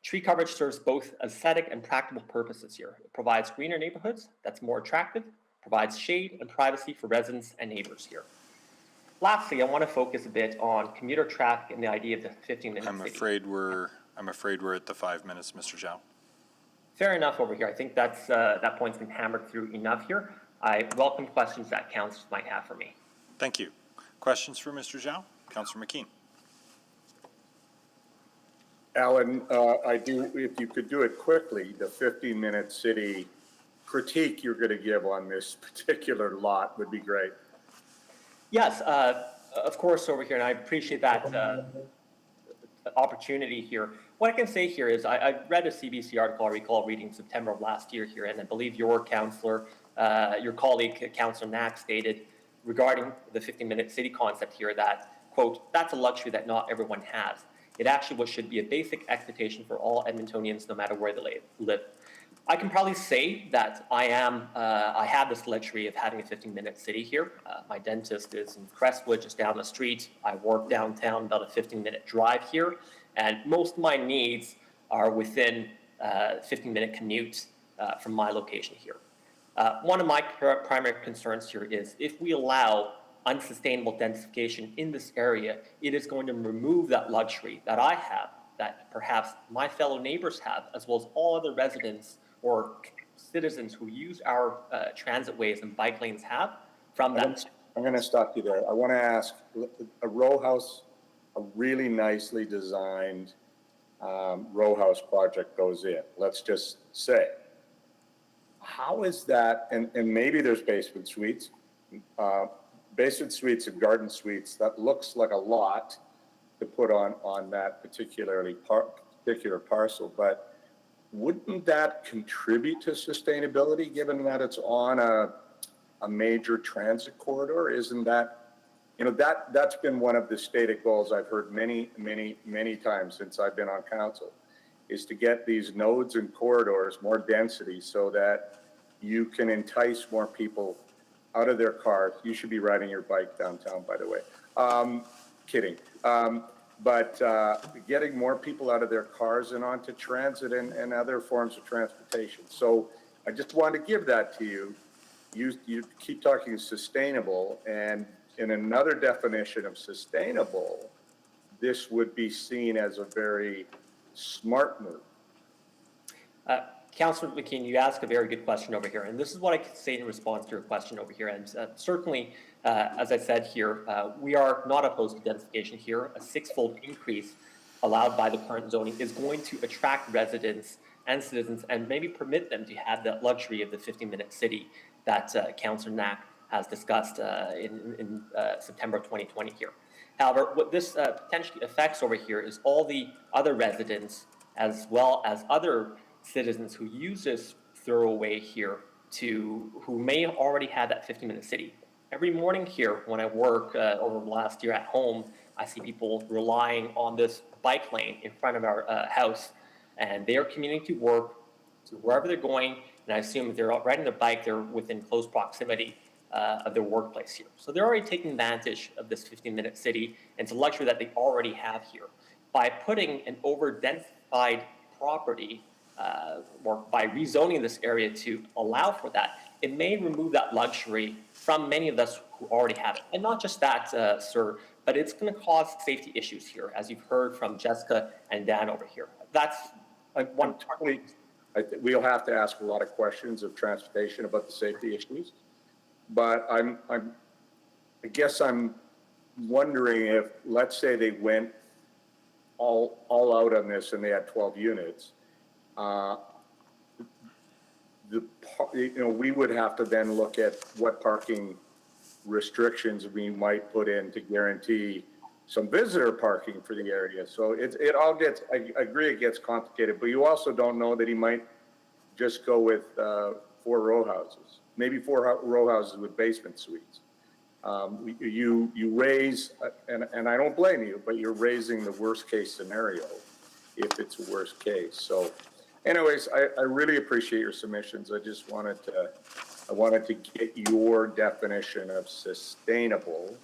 Tree coverage serves both aesthetic and practical purposes here. It provides greener neighborhoods that's more attractive, provides shade and privacy for residents and neighbors here. Lastly, I want to focus a bit on commuter traffic and the idea of the 15-minute I'm afraid we're at the 5 minutes, Mr. Zhao. Fair enough over here. I think that's that point's been hammered through enough here. I welcome questions that councillors might have for me. Thank you. Questions for Mr. Zhao? Councillor McKean. Alan, I do, if you could do it quickly, the 15-minute city critique you're going to give on this particular lot would be great. Yes, of course, over here, and I appreciate that opportunity here. What I can say here is I read a CBC article I recall reading September of last year here, and I believe your councillor, your colleague, Councillor Knack, stated regarding the 15-minute city concept here that, quote, that's a luxury that not everyone has. It actually what should be a basic expectation for all Edmontonians, no matter where they live. I can probably say that I have this luxury of having a 15-minute city here. My dentist is in Crestwood, just down the street. I work downtown, about a 15-minute drive here. And most of my needs are within 15-minute commute from my location here. One of my primary concerns here is if we allow unsustainable densification in this area, it is going to remove that luxury that I have, that perhaps my fellow neighbors have, as well as all other residents or citizens who use our transit ways and bike lanes have from that. I'm going to stop you there. I want to ask, a row house, a really nicely designed row house project goes in, let's just say. How is that, and maybe there's basement suites, basement suites and garden suites, that looks like a lot to put on that particular parcel, but wouldn't that contribute to sustainability given that it's on a major transit corridor? Isn't that, that's been one of the stated goals I've heard many, many, many times since I've been on council, is to get these nodes and corridors more density so that you can entice more people out of their cars. You should be riding your bike downtown, by the way. Kidding. But getting more people out of their cars and onto transit and other forms of transportation. So I just wanted to give that to you. You keep talking sustainable, and in another definition of sustainable, this would be seen as a very smart move. Councillor McKean, you ask a very good question over here, and this is what I can say in response to your question over here. And certainly, as I said here, we are not opposed to densification here. A 6-fold increase allowed by the current zoning is going to attract residents and citizens and maybe permit them to have that luxury of the 15-minute city that Councillor Knack has discussed in September 2020 here. However, what this potentially affects over here is all the other residents as well as other citizens who use this thoroughway here who may already have that 15-minute city. Every morning here when I work over the last year at home, I see people relying on this bike lane in front of our house, and they are commuting to work, to wherever they're going, and I assume if they're riding their bike, they're within close proximity of their workplace here. So they're already taking advantage of this 15-minute city, and it's a luxury that they already have here. By putting an over-densified property or by rezoning this area to allow for that, it may remove that luxury from many of us who already have it. And not just that, sir, but it's going to cause safety issues here, as you've heard from Jessica and Dan over here. That's one part. We'll have to ask a lot of questions of transportation about the safety issues, but I guess I'm wondering if, let's say they went all out on this and they had 12 units, we would have to then look at what parking restrictions we might put in to guarantee some visitor parking for the area. So it all gets, I agree it gets complicated, but you also don't know that he might just go with 4 row houses, maybe 4 row houses with basement suites. You raise, and I don't blame you, but you're raising the worst case scenario if it's a worst case. So anyways, I really appreciate your submissions. I just wanted to get your definition of sustainable,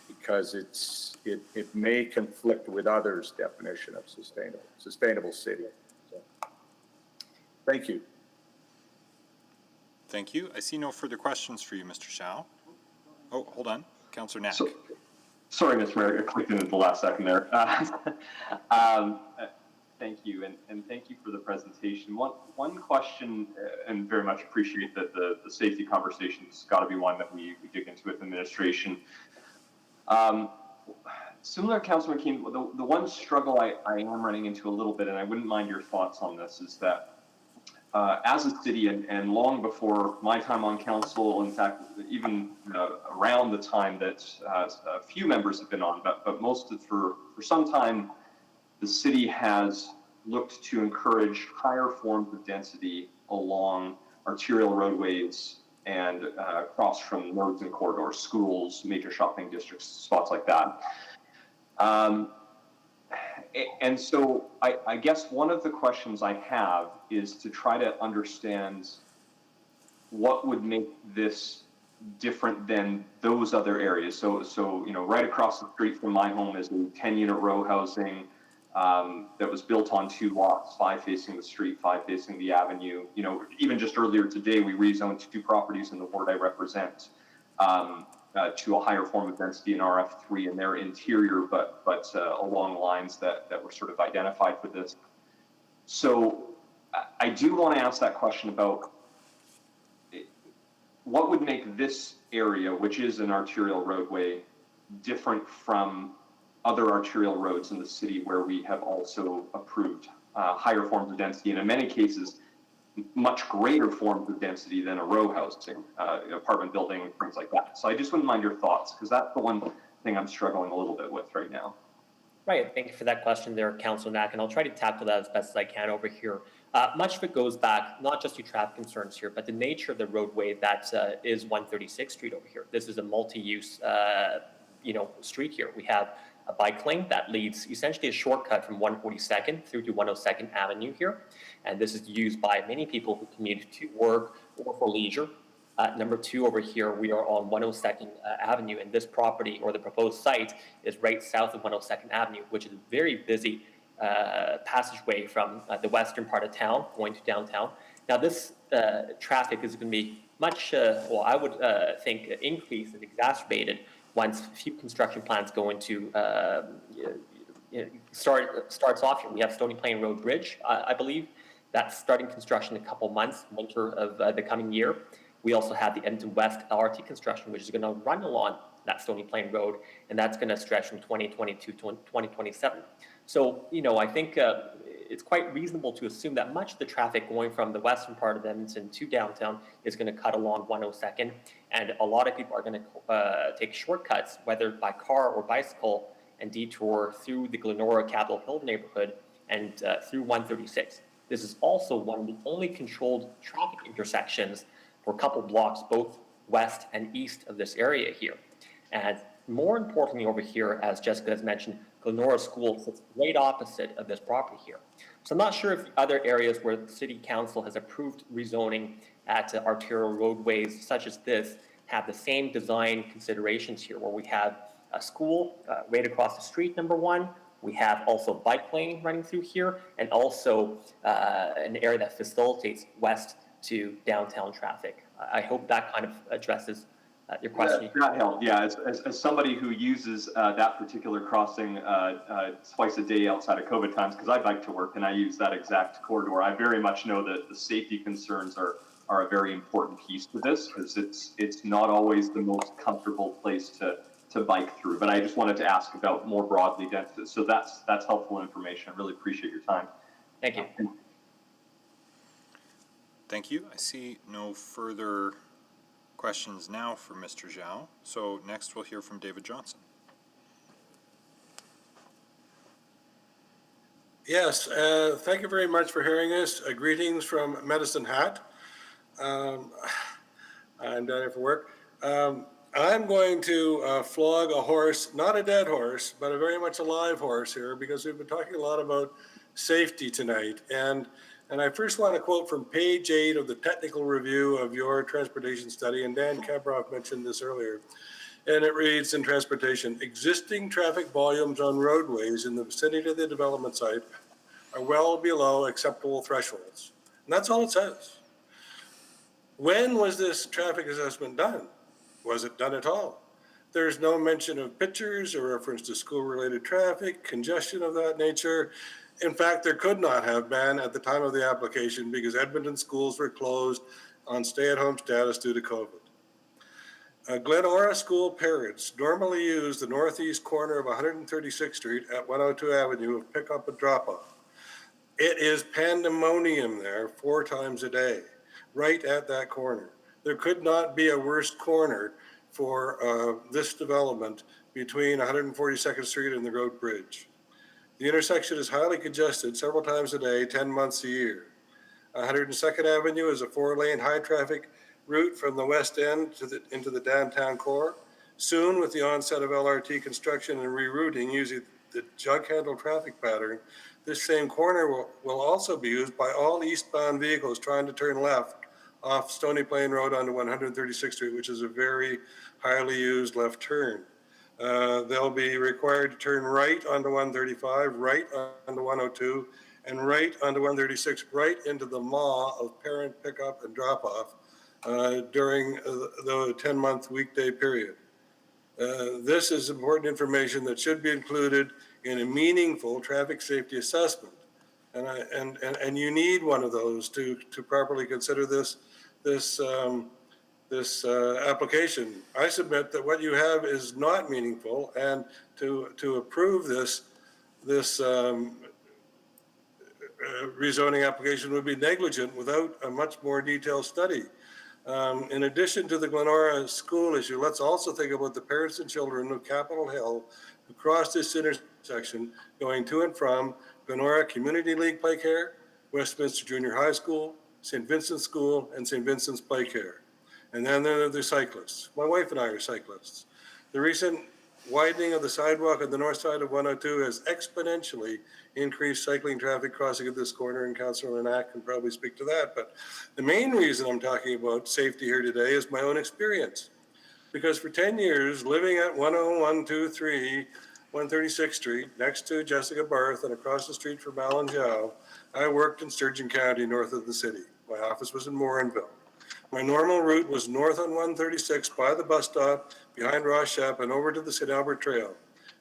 because it may conflict with others' definition of sustainable city. So, thank you. Thank you. I see no further questions for you, Mr. Shao. Oh, hold on. Councillor Knack. Sorry, Mr. Mayor, I clicked in at the last second there. Thank you, and thank you for the presentation. One question, and very much appreciate that the safety conversation's got to be one that we dig into with administration. Similar to Councilor McKean, the one struggle I am running into a little bit, and I wouldn't mind your thoughts on this, is that as a city, and long before my time on council, in fact, even around the time that a few members have been on, but for some time, the city has looked to encourage higher forms of density along arterial roadways and across from roads and corridors, schools, major shopping districts, spots like that. And so I guess one of the questions I have is to try to understand what would make this different than those other areas. So right across the street from my home is a 10-unit row housing that was built on 2 lots, 5 facing the street, 5 facing the avenue. Even just earlier today, we rezoned 2 properties in the ward I represent to a higher form of density in RF3 in their interior, but along lines that were sort of identified for this. So I do want to ask that question about what would make this area, which is an arterial roadway, different from other arterial roads in the city where we have also approved higher forms of density, and in many cases, much greater forms of density than a row housing, apartment building, things like that. So I just wouldn't mind your thoughts, because that's the one thing I'm struggling a little bit with right now. Right, thank you for that question there, Councilor Knack, and I'll try to tackle that as best as I can over here. Much of it goes back, not just to traffic concerns here, but the nature of the roadway that is 136th Street over here. This is a multi-use, street here. We have a bike lane that leads essentially a shortcut from 142nd through to 102nd Avenue here. And this is used by many people who commute to work or for leisure. Number 2 over here, we are on 102nd Avenue, and this property or the proposed site is right south of 102nd Avenue, which is a very busy passageway from the western part of town going to downtown. Now this traffic is going to be much, I would think increased and exacerbated once a few construction plans go into starts off here. We have Stony Plain Road Bridge, I believe, that's starting construction in a couple months, winter of the coming year. We also have the Edmonton West LRT construction, which is going to run along that Stony Plain Road, and that's going to stretch from 2022 to 2027. So, I think it's quite reasonable to assume that much of the traffic going from the western part of Edmonton to downtown is going to cut along 102nd, and a lot of people are going to take shortcuts, whether by car or bicycle, and detour through the Glenora Capitol Hill neighborhood and through 136. This is also one of the only controlled traffic intersections for a couple blocks, both west and east of this area here. And more importantly over here, as Jessica has mentioned, Glenora School sits right opposite of this property here. So I'm not sure if other areas where the City Council has approved rezoning at arterial roadways such as this have the same design considerations here, where we have a school right across the street, number 1. We have also bike lane running through here, and also an area that facilitates west to downtown traffic. I hope that kind of addresses your question. That helped. Yeah, as somebody who uses that particular crossing twice a day outside of COVID times, because I bike to work and I use that exact corridor, I very much know that the safety concerns are a very important piece to this, because it's not always the most comfortable place to bike through. But I just wanted to ask about more broadly density. So that's helpful information. I really appreciate your time. Thank you. Thank you. I see no further questions now for Mr. Zhao. So next we'll hear from David Johnson. Yes, thank you very much for hearing us. Greetings from Medicine Hat. I'm down here for work. I'm going to flog a horse, not a dead horse, but a very much alive horse here, because we've been talking a lot about safety tonight. And I first want to quote from page 8 of the technical review of your transportation study, and Dan Kabroff mentioned this earlier. And it reads in transportation, existing traffic volumes on roadways in the vicinity of the development site are well below acceptable thresholds. And that's all it says. When was this traffic assessment done? Was it done at all? There's no mention of pictures or reference to school-related traffic, congestion of that nature. In fact, there could not have been at the time of the application because Edmonton schools were closed on stay-at-home status due to COVID. Glenora School parents normally use the northeast corner of 136th Street at 102 Avenue of pickup and drop-off. It is pandemonium there 4 times a day, right at that corner. There could not be a worse corner for this development between 142nd Street and the Road Bridge. The intersection is highly congested several times a day, 10 months a year. 102nd Avenue is a 4-lane high-traffic route from the west end into the downtown core. Soon, with the onset of LRT construction and rerouting using the jug handle traffic pattern, this same corner will also be used by all eastbound vehicles trying to turn left off Stony Plain Road onto 136th Street, which is a very highly used left turn. They'll be required to turn right onto 135, right onto 102, and right onto 136, right into the maw of parent pickup and drop-off during the 10-month weekday period. This is important information that should be included in a meaningful traffic safety assessment. And you need one of those to properly consider this application. I submit that what you have is not meaningful, and to approve this rezoning application would be negligent without a much more detailed study. In addition to the Glenora School issue, let's also think about the parents and children of Capitol Hill who cross this intersection going to and from Glenora Community League Play Care, Westminster Junior High School, St. Vincent's School, and St. Vincent's Play Care. And then there are the cyclists. My wife and I are cyclists. The recent widening of the sidewalk on the north side of 102 has exponentially increased cycling traffic crossing at this corner, and Councillor Lanack can probably speak to that. But the main reason I'm talking about safety here today is my own experience. Because for 10 years, living at 10123 136th Street, next to Jessica Barth and across the street from Alan Zhao, I worked in Sturgeon County, north of the city. My office was in Morinville. My normal route was north on 136 by the bus stop, behind Ross Shep, and over to the St. Albert Trail.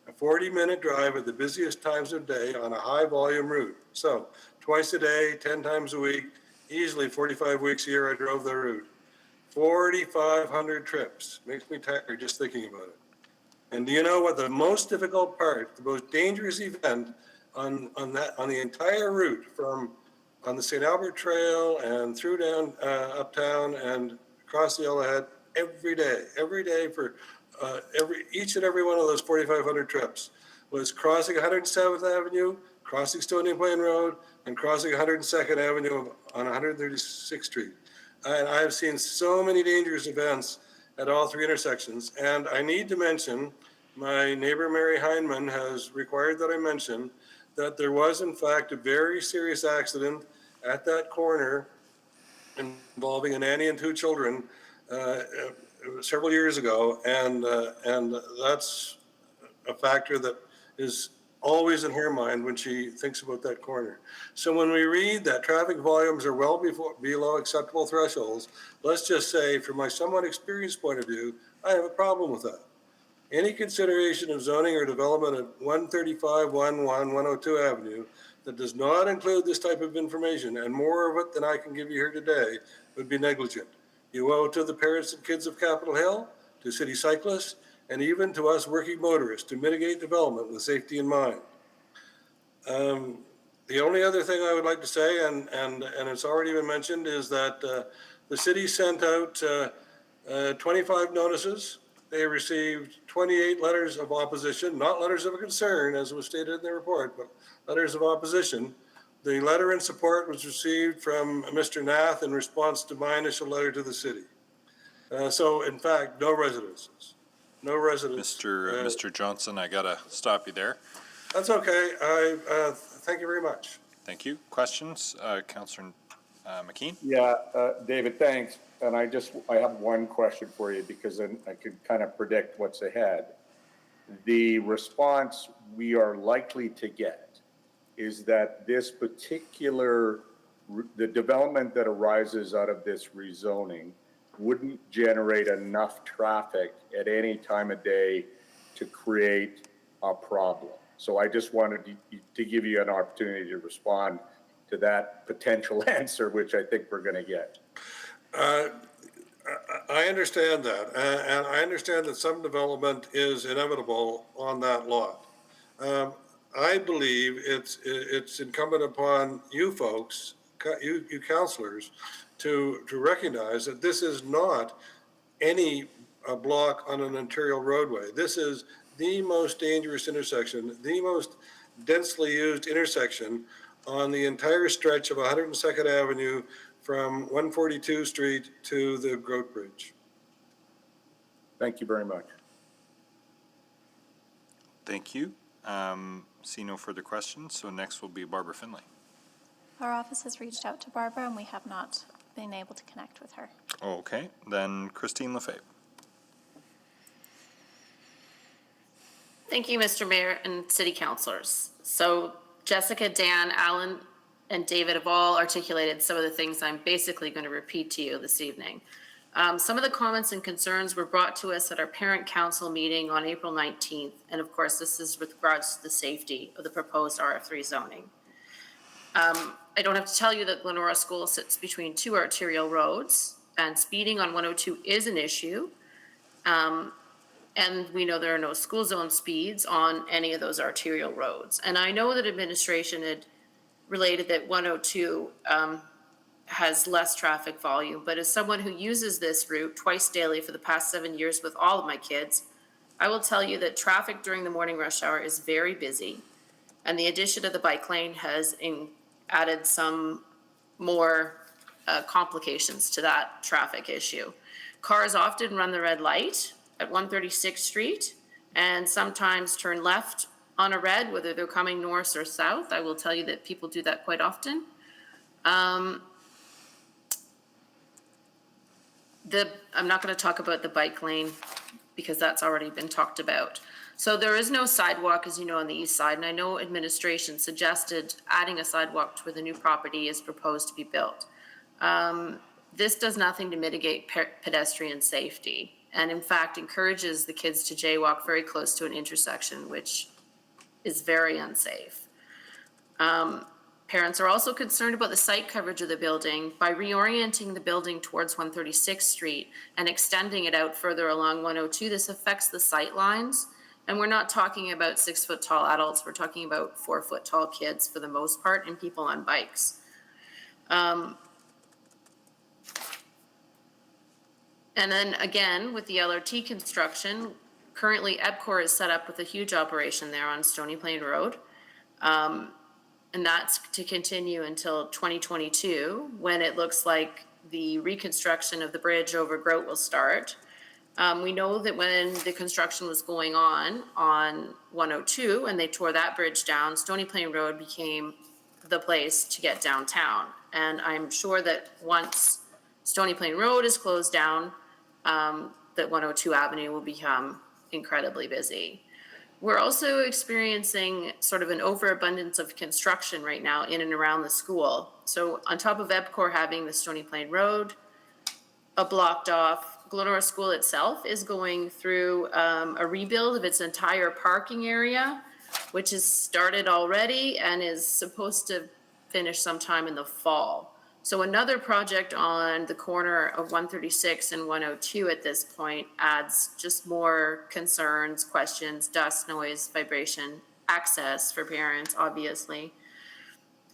A 40-minute drive at the busiest times of day on a high-volume route. So, twice a day, 10 times a week, easily 45 weeks a year I drove the route. 4,500 trips. Makes me tired just thinking about it. And do you know what the most difficult part, the most dangerous event on the entire route on the St. Albert Trail and through down uptown and across the Yellowhead every day for each and every one of those 4,500 trips was crossing 107th Avenue, crossing Stony Plain Road, and crossing 102nd Avenue on 136th Street. And I've seen so many dangerous events at all 3 intersections. And I need to mention, my neighbor Mary Heineman has required that I mention that there was in fact a very serious accident at that corner involving a nanny and 2 children several years ago. And that's a factor that is always in her mind when she thinks about that corner. So when we read that traffic volumes are well below acceptable thresholds, let's just say from my somewhat experienced point of view, I have a problem with that. Any consideration of zoning or development at 135, 102 Avenue that does not include this type of information, and more of it than I can give you here today, would be negligent. You owe it to the parents and kids of Capitol Hill, to city cyclists, and even to us working motorists to mitigate development with safety in mind. The only other thing I would like to say, and it's already been mentioned, is that the city sent out 25 notices they received 28 letters of opposition, not letters of concern, as was stated in the report, but letters of opposition. The letter in support was received from Mr. Nath in response to my initial letter to the city. So in fact, no residences. No residents. Mr. Johnson, I gotta stop you there. That's okay. Thank you very much. Thank you. Questions? Councillor McKean? Yeah, David, thanks. And I have one question for you because then I could kind of predict what's ahead. The response we are likely to get is that this particular, the development that arises out of this rezoning wouldn't generate enough traffic at any time of day to create a problem. So I just wanted to give you an opportunity to respond to that potential answer, which I think we're going to get. I understand that, and I understand that some development is inevitable on that lot. I believe it's incumbent upon you folks, you councillors, to recognize that this is not any block on an arterial roadway. This is the most dangerous intersection, the most densely used intersection on the entire stretch of 102nd Avenue from 142 Street to the Grote Bridge. Thank you very much. Thank you. See no further questions, so next will be Barbara Finlay. Our office has reached out to Barbara, and we have not been able to connect with her. Okay, then Christine Lefebvre. Thank you, Mr. Mayor and City Councilors. So Jessica, Dan, Alan, and David have all articulated some of the things I'm basically going to repeat to you this evening. Some of the comments and concerns were brought to us at our parent council meeting on April 19th. And of course, this is with regards to the safety of the proposed RF3 zoning. I don't have to tell you that Glenora School sits between two arterial roads, and speeding on 102 is an issue. And we know there are no school zone speeds on any of those arterial roads. And I know that administration had related that 102 has less traffic volume, but as someone who uses this route twice daily for the past 7 years with all of my kids, I will tell you that traffic during the morning rush hour is very busy. And the addition of the bike lane has added some more complications to that traffic issue. Cars often run the red light at 136th Street and sometimes turn left on a red, whether they're coming north or south. I will tell you that people do that quite often. I'm not going to talk about the bike lane because that's already been talked about. So there is no sidewalk, as you know, on the east side, and I know administration suggested adding a sidewalk to where the new property is proposed to be built. This does nothing to mitigate pedestrian safety, and in fact encourages the kids to jaywalk very close to an intersection, which is very unsafe. Parents are also concerned about the site coverage of the building. By reorienting the building towards 136th Street and extending it out further along 102, this affects the sight lines. And we're not talking about 6 foot tall adults, we're talking about 4 foot tall kids for the most part and people on bikes. And then again, with the LRT construction, currently EPCOR is set up with a huge operation there on Stony Plain Road. And that's to continue until 2022, when it looks like the reconstruction of the bridge over Grote will start. We know that when the construction was going on 102 and they tore that bridge down, Stony Plain Road became the place to get downtown. And I'm sure that once Stony Plain Road is closed down, that 102 Avenue will become incredibly busy. We're also experiencing sort of an overabundance of construction right now in and around the school. So on top of EPCOR having the Stony Plain Road blocked off, Glenora School itself is going through a rebuild of its entire parking area, which has started already and is supposed to finish sometime in the fall. So another project on the corner of 136 and 102 at this point adds just more concerns, questions, dust, noise, vibration, access for parents, obviously,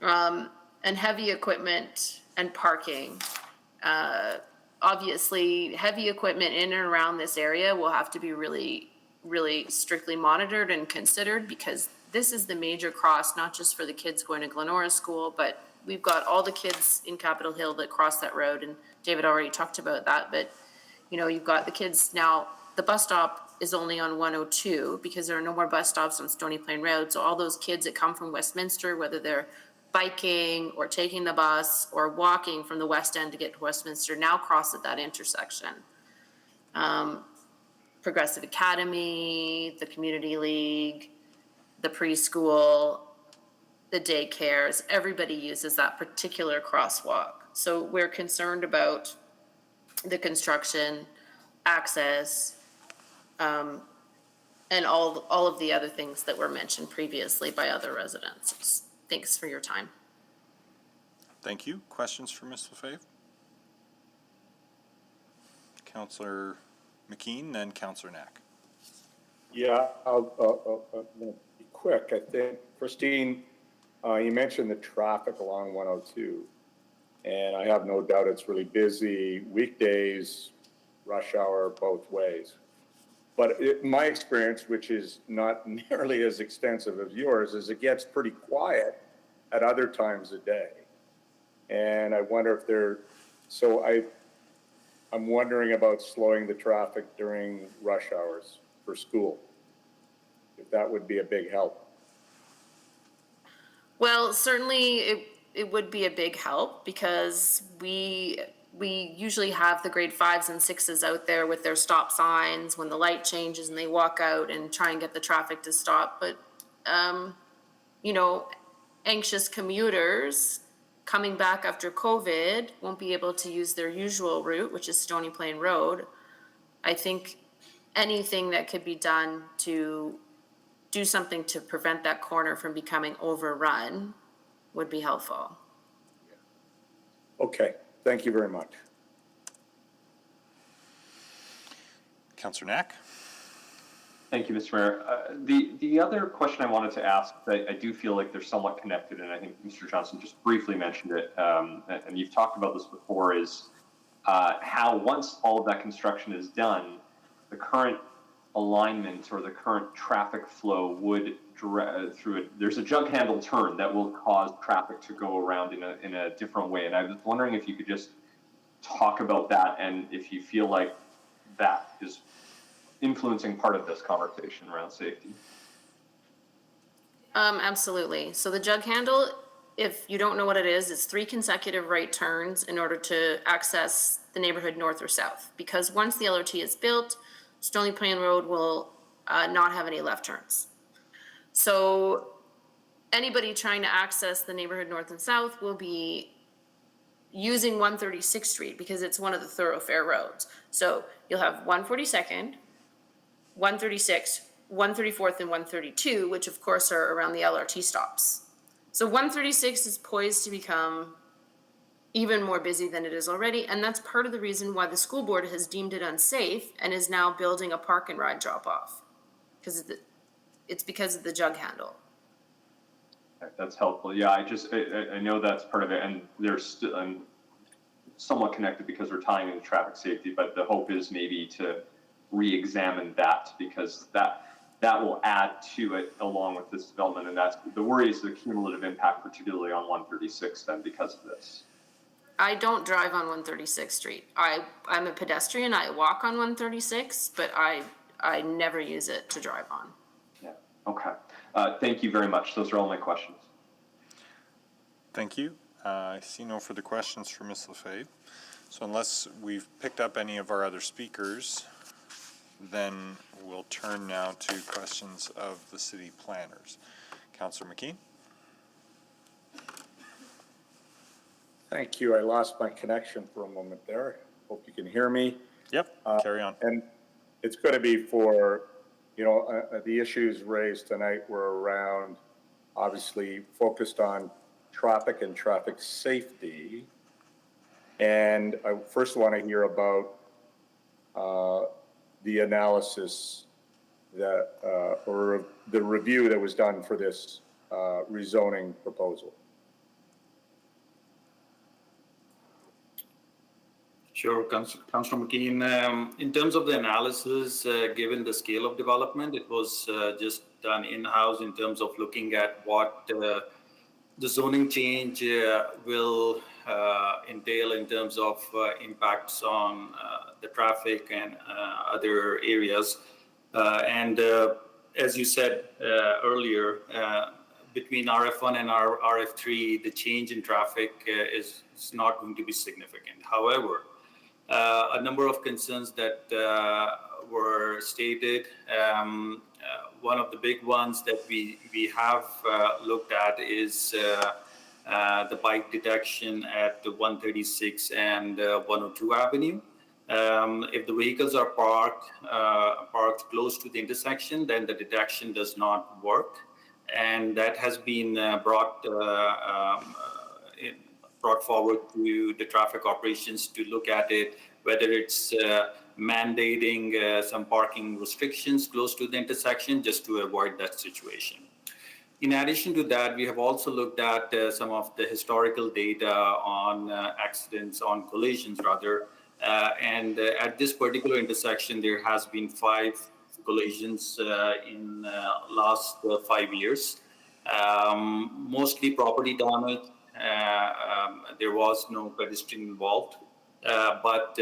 and heavy equipment and parking obviously, heavy equipment in and around this area will have to be really, really strictly monitored and considered, because this is the major cross, not just for the kids going to Glenora School, but we've got all the kids in Capitol Hill that cross that road, and David already talked about that, but, you know, you've got the kids now, the bus stop is only on 102 because there are no more bus stops on Stony Plain Road, so all those kids that come from Westminster, whether they're biking or taking the bus or walking from the west end to get to Westminster, now cross at that intersection. Progressive Academy, the Community League, the preschool, the daycares, everybody uses that particular crosswalk. So we're concerned about the construction, access, and all of the other things that were mentioned previously by other residents. Thanks for your time. Thank you. Questions for Ms. Lefebvre? Councillor McKean, then Councillor Knack. Yeah, I'll be quick. I think, Christine, you mentioned the traffic along 102, and I have no doubt it's really busy weekdays, rush hour, both ways. But my experience, which is not nearly as extensive as yours, is it gets pretty quiet at other times of day. And I wonder if I'm wondering about slowing the traffic during rush hours for school, if that would be a big help. Well, certainly it would be a big help, because we usually have the grade 5s and 6s out there with their stop signs when the light changes and they walk out and try and get the traffic to stop. But, you know, anxious commuters coming back after COVID won't be able to use their usual route, which is Stony Plain Road. I think anything that could be done to do something to prevent that corner from becoming overrun would be helpful. Okay, thank you very much. Councillor Knack? Thank you, Mr. Mayor. The other question I wanted to ask, I do feel like they're somewhat connected, and I think Mr. Johnson just briefly mentioned it, and you've talked about this before, is how once all of that construction is done, the current alignment or the current traffic flow would there's a jug handle turn that will cause traffic to go around in a different way. And I was wondering if you could just talk about that, and if you feel like that is influencing part of this conversation around safety. Absolutely. So the jug handle, if you don't know what it is, it's 3 consecutive right turns in order to access the neighborhood north or south. Because once the LRT is built, Stony Plain Road will not have any left turns. So anybody trying to access the neighborhood north and south will be using 136th Street because it's one of the thoroughfare roads. So you'll have 142nd, 136th, 134th, and 132, which of course are around the LRT stops. So 136 is poised to become even more busy than it is already, and that's part of the reason why the school board has deemed it unsafe and is now building a park and ride drop-off, because it's because of the jug handle. That's helpful. Yeah, I know that's part of it, and there's somewhat connected because we're tying into traffic safety, but the hope is maybe to re-examine that, because that will add to it along with this development, and that's the worry is the cumulative impact, particularly on 136 then because of this. I don't drive on 136th Street. I'm a pedestrian. I walk on 136, but I never use it to drive on. Yeah. Okay. Thank you very much. Those are all my questions. Thank you. I see no further questions for Ms. Lefebvre. So unless we've picked up any of our other speakers, then we'll turn now to questions of the city planners. Councillor McKean. Thank you. I lost my connection for a moment there. Hope you can hear me. Yep, carry on. And it's going to be for, the issues raised tonight were around, obviously focused on traffic and traffic safety. And I first want to hear about the analysis that, or the review that was done for this rezoning proposal. Sure, Councilor McKeon. In terms of the analysis, given the scale of development, it was just done in-house in terms of looking at what the zoning change will entail in terms of impacts on the traffic and other areas. And as you said earlier, between RF1 and RF3, the change in traffic is not going to be significant. However, a number of concerns that were stated. One of the big ones that we have looked at is the bike detection at 136 and 102 Avenue. If the vehicles are parked close to the intersection, then the detection does not work. And that has been brought forward to the traffic operations to look at it, whether it's mandating some parking restrictions close to the intersection just to avoid that situation. In addition to that, we have also looked at some of the historical data on accidents, on collisions rather, and at this particular intersection, there has been 5 collisions in last 5 years, mostly property damage. There was no pedestrian involved, but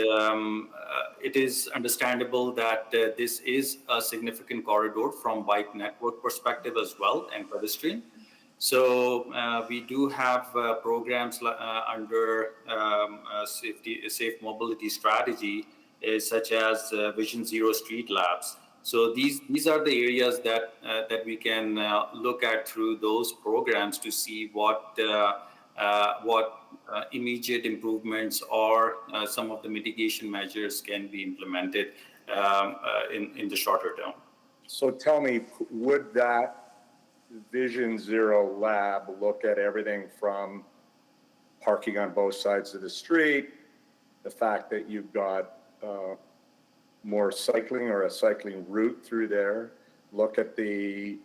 it is understandable that this is a significant corridor from bike network perspective as well and pedestrian. So we do have programs under safe mobility strategy, such as Vision Zero Street Labs. So these are the areas that we can look at through those programs to see what immediate improvements or some of the mitigation measures can be implemented in the shorter term. So tell me, would that Vision Zero lab look at everything from parking on both sides of the street, the fact that you've got more cycling or a cycling route through there, look at the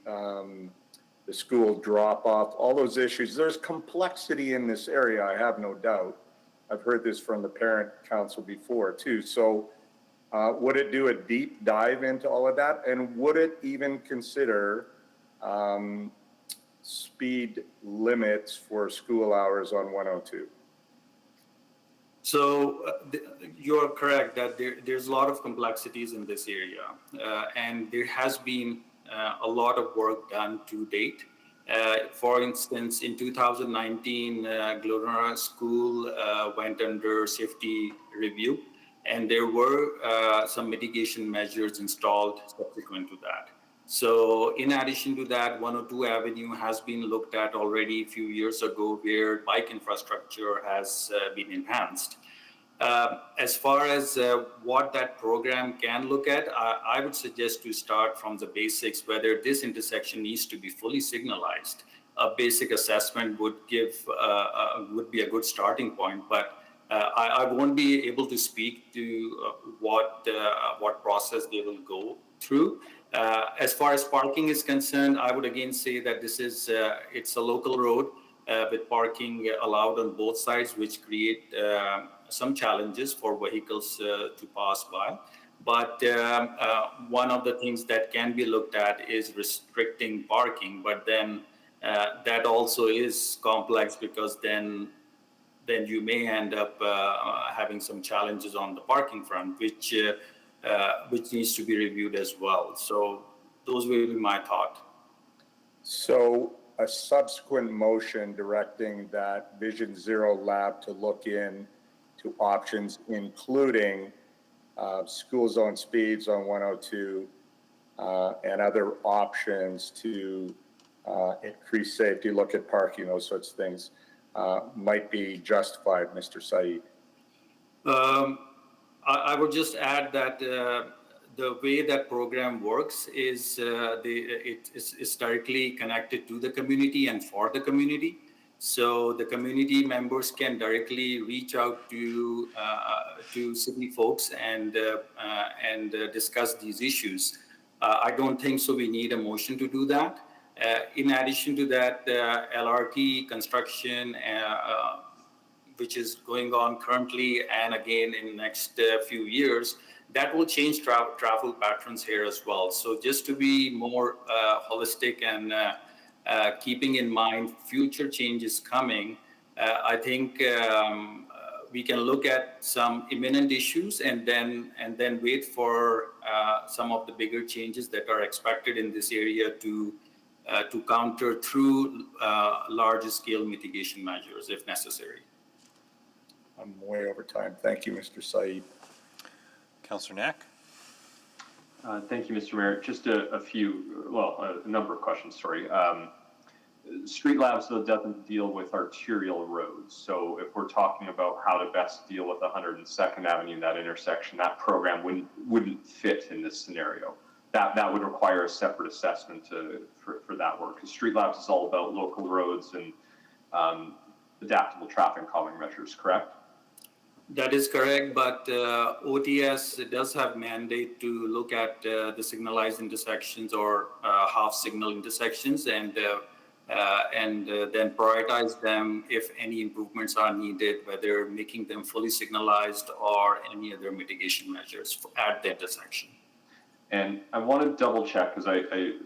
school drop-off, all those issues. There's complexity in this area, I have no doubt. I've heard this from the parent council before too. So would it do a deep dive into all of that? And would it even consider speed limits for school hours on 102? So you're correct that there's a lot of complexities in this area, and there has been a lot of work done to date. For instance, in 2019, Glendora School went under safety review, and there were some mitigation measures installed subsequent to that. So in addition to that, 102 Avenue has been looked at already a few years ago, where bike infrastructure has been enhanced. As far as what that program can look at, I would suggest to start from the basics, whether this intersection needs to be fully signalized. A basic assessment would be a good starting point, but I won't be able to speak to what process they will go through. As far as parking is concerned, I would again say that this is it's a local road with parking allowed on both sides, which create some challenges for vehicles to pass by. But one of the things that can be looked at is restricting parking, but then that also is complex, because then you may end up having some challenges on the parking front, which needs to be reviewed as well. So those will be my thought. So a subsequent motion directing that Vision Zero lab to look in to options, including school zone speeds on 102 and other options to increase safety, look at parking, those sorts of things, might be justified, Mr. Saeed. I would just add that the way that program works is it's directly connected to the community and for the community. So the community members can directly reach out to city folks and discuss these issues. I don't think so we need a motion to do that. In addition to that, LRT construction which is going on currently and again in the next few years, that will change travel patterns here as well. So just to be more holistic and keeping in mind future changes coming, I think we can look at some imminent issues and then wait for some of the bigger changes that are expected in this area to counter through larger scale mitigation measures if necessary. I'm way over time. Thank you, Mr. Said. Councillor Knack? Thank you, Mr. Mayor. Just a number of questions, sorry. Street Labs, though, doesn't deal with arterial roads. So if we're talking about how to best deal with 102nd Avenue, that intersection, that program wouldn't fit in this scenario. That would require a separate assessment for that work. Because Street Labs is all about local roads and adaptable traffic calming measures, correct? That is correct, but OTS does have mandate to look at the signalized intersections or half signal intersections and then prioritize them if any improvements are needed, whether making them fully signalized or any other mitigation measures at the intersection. And I want to double check because I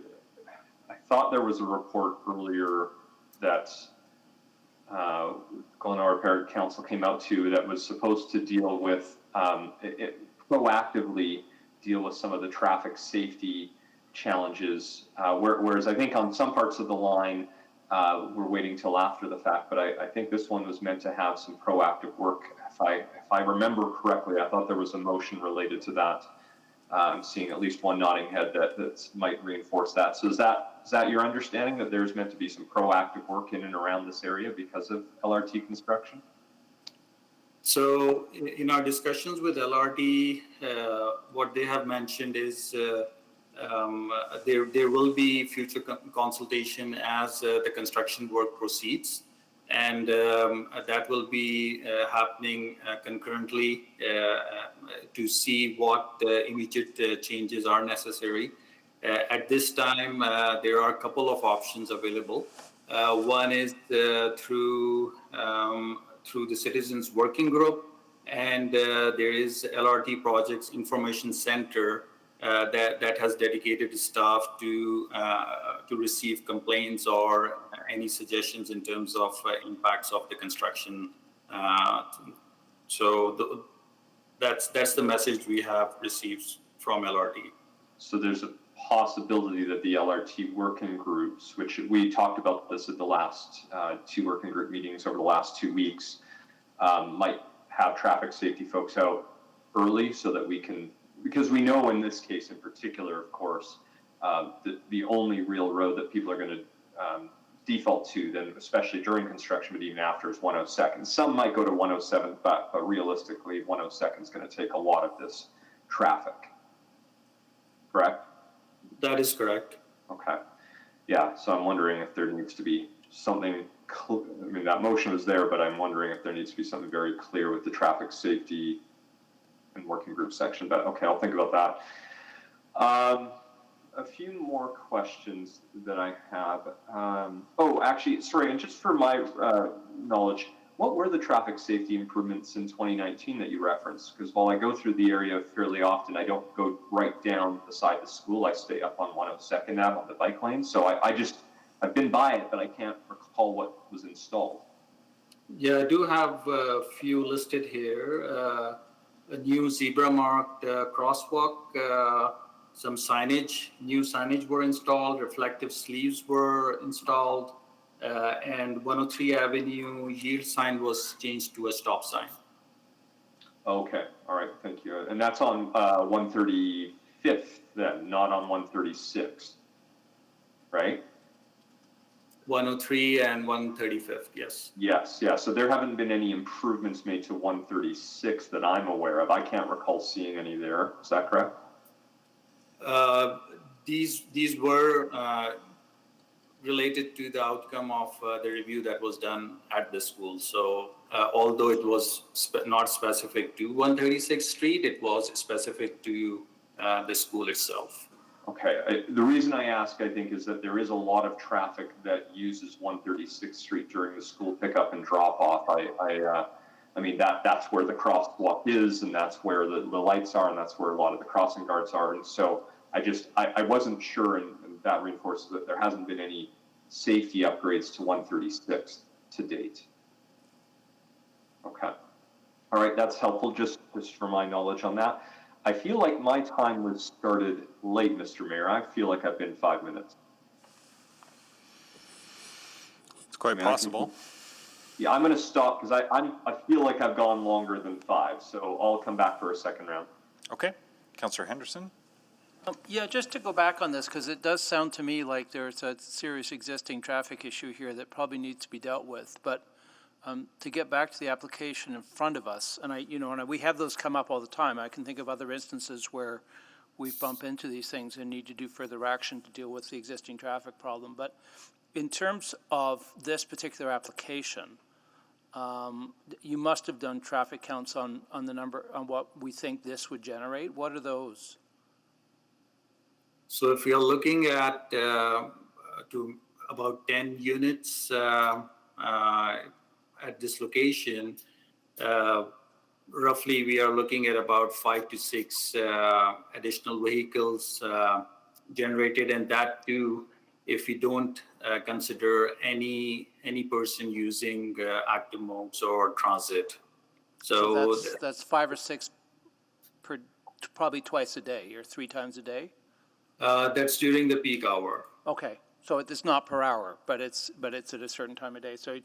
thought there was a report earlier that Glenora Parish Council came out to that was supposed to deal with proactively deal with some of the traffic safety challenges, whereas I think on some parts of the line we're waiting till after the fact, but I think this one was meant to have some proactive work. If I remember correctly, I thought there was a motion related to that. I'm seeing at least one nodding head that might reinforce that. So is that your understanding that there's meant to be some proactive work in and around this area because of LRT construction? So in our discussions with LRT, what they have mentioned is there will be future consultation as the construction work proceeds. And that will be happening concurrently to see what immediate changes are necessary. At this time, there are a couple of options available. One is through the Citizens Working Group, and there is LRT Projects Information Center that has dedicated staff to receive complaints or any suggestions in terms of impacts of the construction. So that's the message we have received from LRT. So there's a possibility that the LRT working groups, which we talked about this at the last two working group meetings over the last 2 weeks, might have traffic safety folks out early so that we can, because we know in this case in particular, of course, the only real road that people are going to default to, then especially during construction, but even after, is 102nd. Some might go to 107th, but realistically, 102nd is going to take a lot of this traffic. Correct? That is correct. Okay. Yeah, so I'm wondering if there needs to be something, I mean, that motion was there, but I'm wondering if there needs to be something very clear with the traffic safety and working group section, but okay, I'll think about that. A few more questions that I have. Oh, actually, sorry, and just for my knowledge, what were the traffic safety improvements in 2019 that you referenced? Because while I go through the area fairly often, I don't go right down beside the school. I stay up on 102nd Ave on the bike lane. So I've been by it, but I can't recall what was installed. Yeah, I do have a few listed here. A new zebra marked crosswalk, some signage, new signage were installed, reflective sleeves were installed, and 103 Avenue yield sign was changed to a stop sign. Okay, all right, thank you. And that's on 135th then, not on 136th, right? 103 and 135th, yes. Yes, yeah, so there haven't been any improvements made to 136 that I'm aware of. I can't recall seeing any there, is that correct? These were related to the outcome of the review that was done at the school. So although it was not specific to 136th Street, it was specific to the school itself. Okay, the reason I ask, I think, is that there is a lot of traffic that uses 136th Street during the school pickup and drop off. I mean, that's where the crosswalk is, and that's where the lights are, and that's where a lot of the crossing guards are. And so I wasn't sure, and that reinforces that there hasn't been any safety upgrades to 136 to date. Okay. All right, that's helpful, just for my knowledge on that. I feel like my time was started late, Mr. Mayor. I feel like I've been 5 minutes. It's quite possible. Yeah, I'm going to stop because I feel like I've gone longer than 5, so I'll come back for a second round. Okay. Councillor Henderson? Yeah, just to go back on this, because it does sound to me like there's a serious existing traffic issue here that probably needs to be dealt with. But to get back to the application in front of us, and we have those come up all the time. I can think of other instances where we bump into these things and need to do further action to deal with the existing traffic problem. But in terms of this particular application, you must have done traffic counts on the number, on what we think this would generate. What are those? So if you're looking at to about 10 units at this location, roughly we are looking at about 5 to 6 additional vehicles generated, and that too, if we don't consider any person using active modes or transit. So that's 5 or 6 per, probably twice a day or 3 times a day. That's during the peak hour. Okay, so it's not per hour, but it's at a certain time of day. So,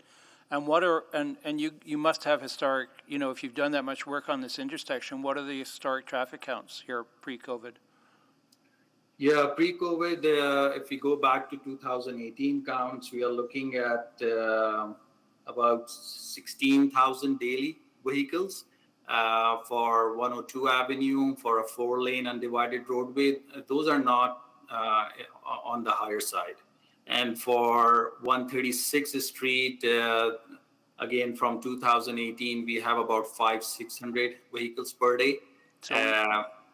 and what are and you must have historic. If you've done that much work on this intersection, what are the historic traffic counts here pre-COVID? Yeah, pre-COVID, if we go back to 2018 counts, we are looking at about 16,000 daily vehicles. For 102 Avenue, for a 4-lane undivided roadway, those are not on the higher side. And for 136th Street, again, from 2018, we have about 500-600 vehicles per day,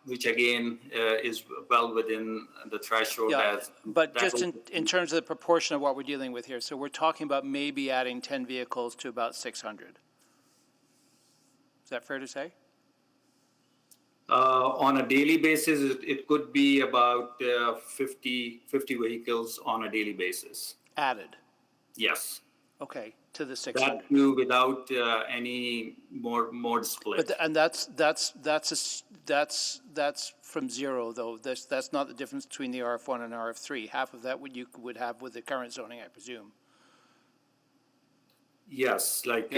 which again is well within the threshold. Yeah, but just in terms of the proportion of what we're dealing with here, so we're talking about maybe adding 10 vehicles to about 600. Is that fair to say? On a daily basis, it could be about 50 vehicles on a daily basis. Added? Yes. Okay, to the 600. That too without any more split. But and that's from zero though. That's not the difference between the RF1 and RF3. Half of that you would have with the current zoning, I presume. Yes, like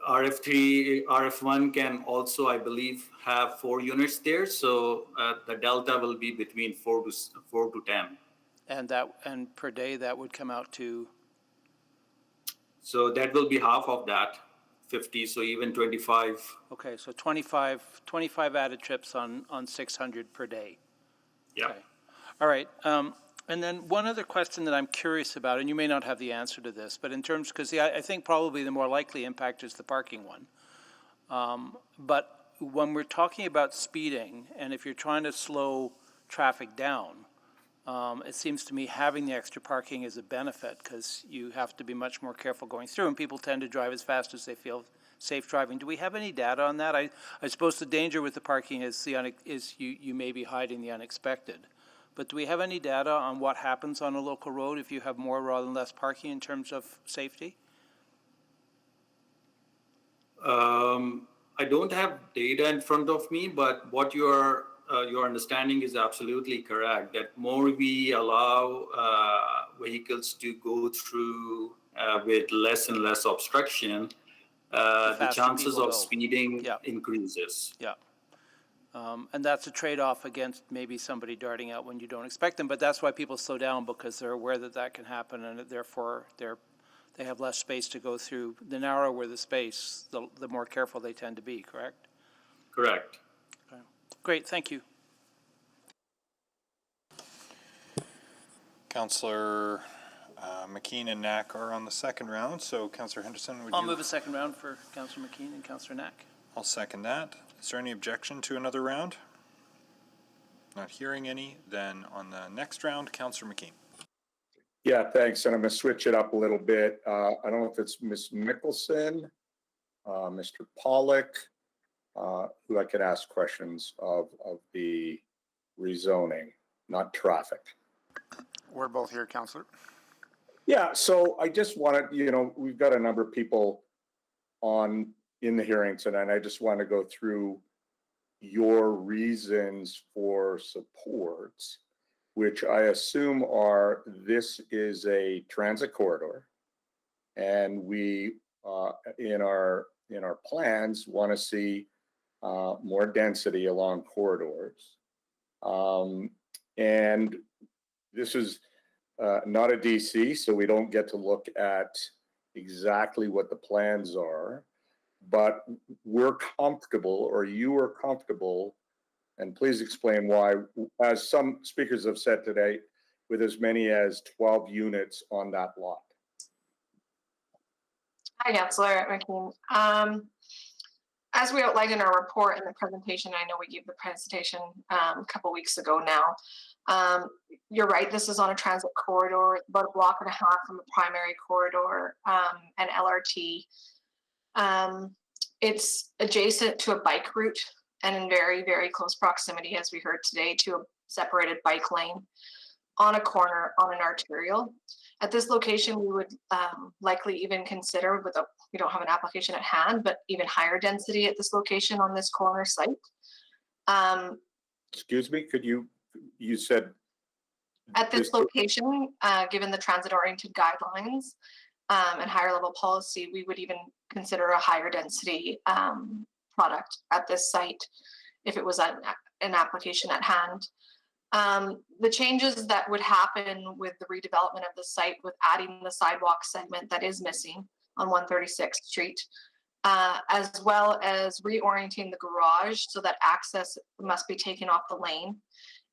RF3, RF1 can also, I believe, have 4 units there. So the delta will be between 4 to 10. And per day that would come out to. So that will be half of that, 50. So even 25. Okay, so 25 added trips on 600 per day. Yeah. Okay. All right. And then one other question that I'm curious about, and you may not have the answer to this, but in terms, because I think probably the more likely impact is the parking one. But when we're talking about speeding, and if you're trying to slow traffic down, it seems to me having the extra parking is a benefit because you have to be much more careful going through, and people tend to drive as fast as they feel safe driving. Do we have any data on that? I suppose the danger with the parking is you may be hiding the unexpected. But do we have any data on what happens on a local road if you have more rather than less parking in terms of safety? I don't have data in front of me, but what your understanding is absolutely correct, that more we allow vehicles to go through with less and less obstruction, the chances of speeding increases. Yeah. And that's a trade-off against maybe somebody darting out when you don't expect them, but that's why people slow down, because they're aware that that can happen, and therefore they have less space to go through. The narrower the space, the more careful they tend to be, correct? Correct. Okay. Great, thank you. Councillor McKean and Knack are on the second round, so Councillor Henderson, would you? I'll move a second round for Councillor McKean and Councillor Knack. I'll second that. Is there any objection to another round? Not hearing any. Then on the next round, Councillor McKean. Yeah, thanks. And I'm going to switch it up a little bit. I don't know if it's Ms. Mickelson Mr. Pollock, who I could ask questions of the rezoning, not traffic. We're both here, Councillor. Yeah, so I just wanted, we've got a number of people in the hearing tonight, and I just want to go through your reasons for support, which I assume are, this is a transit corridor, and we, in our plans, want to see more density along corridors. And this is not a DC, so we don't get to look at exactly what the plans are, but we're comfortable, or you are comfortable, and please explain why, as some speakers have said today, with as many as 12 units on that lot. Hi, Councillor McKean. As we outlined in our report and the presentation, I know we gave the presentation a couple weeks ago now. You're right, this is on a transit corridor, about a block and a half from the primary corridor and LRT. It's adjacent to a bike route and in very, very close proximity, as we heard today, to a separated bike lane on a corner on an arterial. At this location, we would likely even consider, we don't have an application at hand, but even higher density at this location on this corner site. Excuse me, you said? At this location, given the transit-oriented guidelines and higher level policy, we would even consider a higher density product at this site if it was an application at hand. The changes that would happen with the redevelopment of the site, with adding the sidewalk segment that is missing on 136th Street, as well as reorienting the garage so that access must be taken off the lane,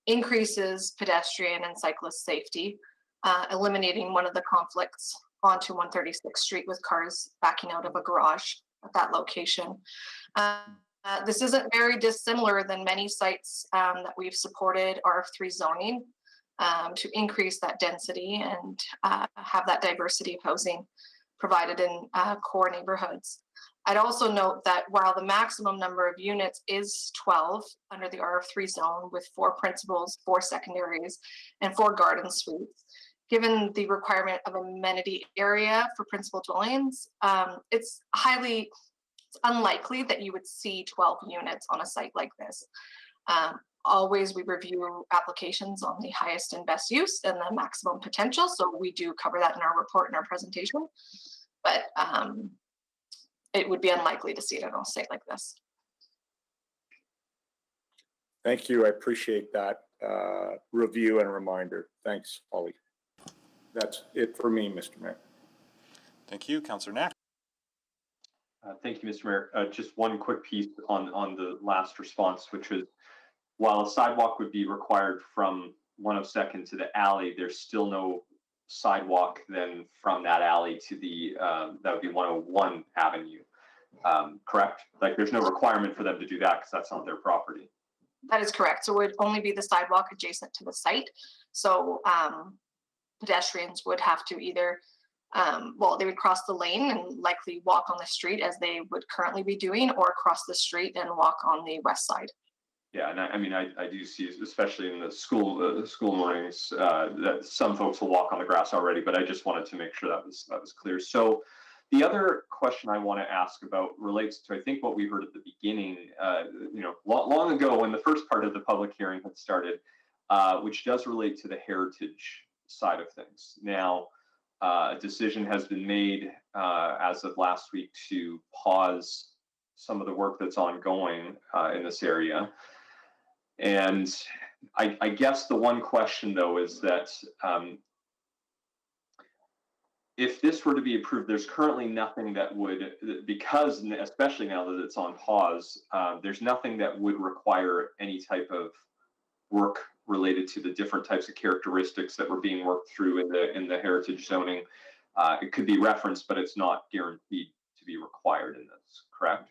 increases pedestrian and cyclist safety, eliminating one of the conflicts onto 136th Street with cars backing out of a garage at that location. This isn't very dissimilar than many sites that we've supported RF3 zoning to increase that density and have that diversity of housing provided in core neighborhoods. I'd also note that while the maximum number of units is 12 under the RF3 zone with 4 principals, 4 secondaries, and 4 garden suites, given the requirement of amenity area for principal dwellings, it's unlikely that you would see 12 units on a site like this. Always we review applications on the highest and best use and the maximum potential. So we do cover that in our report and our presentation, but it would be unlikely to see it on a site like this. Thank you. I appreciate that review and reminder. Thanks, Holly. That's it for me, Mr. Mayor. Thank you, Councillor Knack. Thank you, Mr. Mayor. Just one quick piece on the last response, which was, while a sidewalk would be required from 102nd to the alley, there's still no sidewalk then from that alley to the, that would be 101 Avenue, correct? Like there's no requirement for them to do that because that's not their property. That is correct. So it would only be the sidewalk adjacent to the site. So pedestrians would have to either they would cross the lane and likely walk on the street as they would currently be doing, or cross the street and walk on the west side. Yeah, and I mean, I do see, especially in the school mornings, that some folks will walk on the grass already, but I just wanted to make sure that was clear. So the other question I want to ask about relates to, I think, what we heard at the beginning, long ago when the first part of the public hearing had started, which does relate to the heritage side of things. Now, a decision has been made as of last week to pause some of the work that's ongoing in this area. And I guess the one question, though, is that if this were to be approved, there's currently nothing that would, because especially now that it's on pause, there's nothing that would require any type of work related to the different types of characteristics that were being worked through in the heritage zoning. It could be referenced, but it's not guaranteed to be required in this, correct?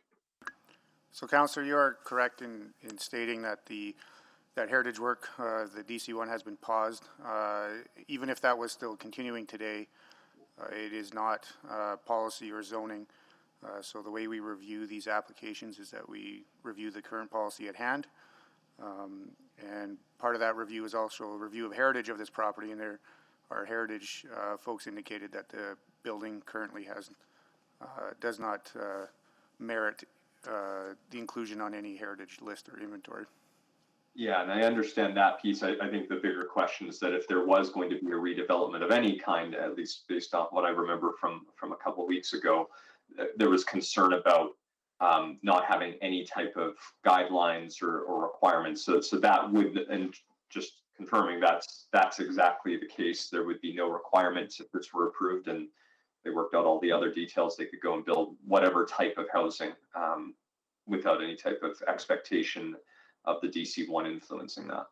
So, Councillor, you are correct in stating that that heritage work, the DC one, has been paused. Even if that was still continuing today, it is not policy or zoning So the way we review these applications is that we review the current policy at hand. And part of that review is also a review of heritage of this property, and our heritage folks indicated that the building currently does not merit the inclusion on any heritage list or inventory. Yeah, and I understand that piece. I think the bigger question is that if there was going to be a redevelopment of any kind, at least based on what I remember from a couple of weeks ago, there was concern about not having any type of guidelines or requirements. So that would, and just confirming that's exactly the case. There would be no requirements if this were approved and they worked out all the other details. They could go and build whatever type of housing without any type of expectation of the DC1 influencing that.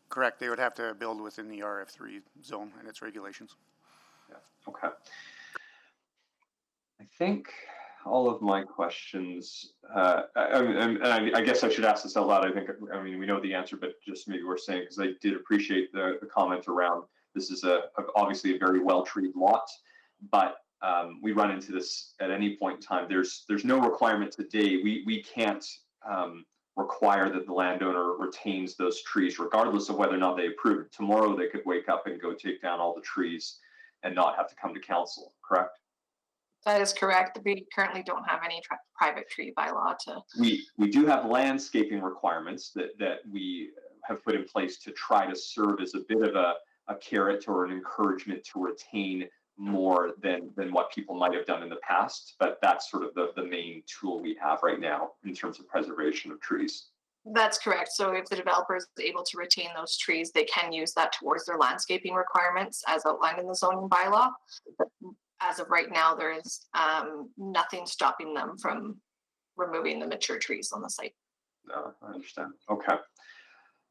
Correct. They would have to build within the RF3 zone and its regulations. Yeah. Okay. I think all of my questions, I guess I should ask this out loud. I mean, we know the answer, but just maybe we're saying, because I did appreciate the comment around this is obviously a very well-treated lot, but we run into this at any point in time. There's no requirement today. We can't require that the landowner retains those trees, regardless of whether or not they approve it. Tomorrow, they could wake up and go take down all the trees and not have to come to council, correct? That is correct. We currently don't have any private tree bylaw to. We do have landscaping requirements that we have put in place to try to serve as a bit of a carrot or an encouragement to retain more than what people might have done in the past. But that's sort of the main tool we have right now in terms of preservation of trees. That's correct. So if the developer is able to retain those trees, they can use that towards their landscaping requirements as outlined in the zoning bylaw. But as of right now, there is nothing stopping them from removing the mature trees on the site. No, I understand. Okay.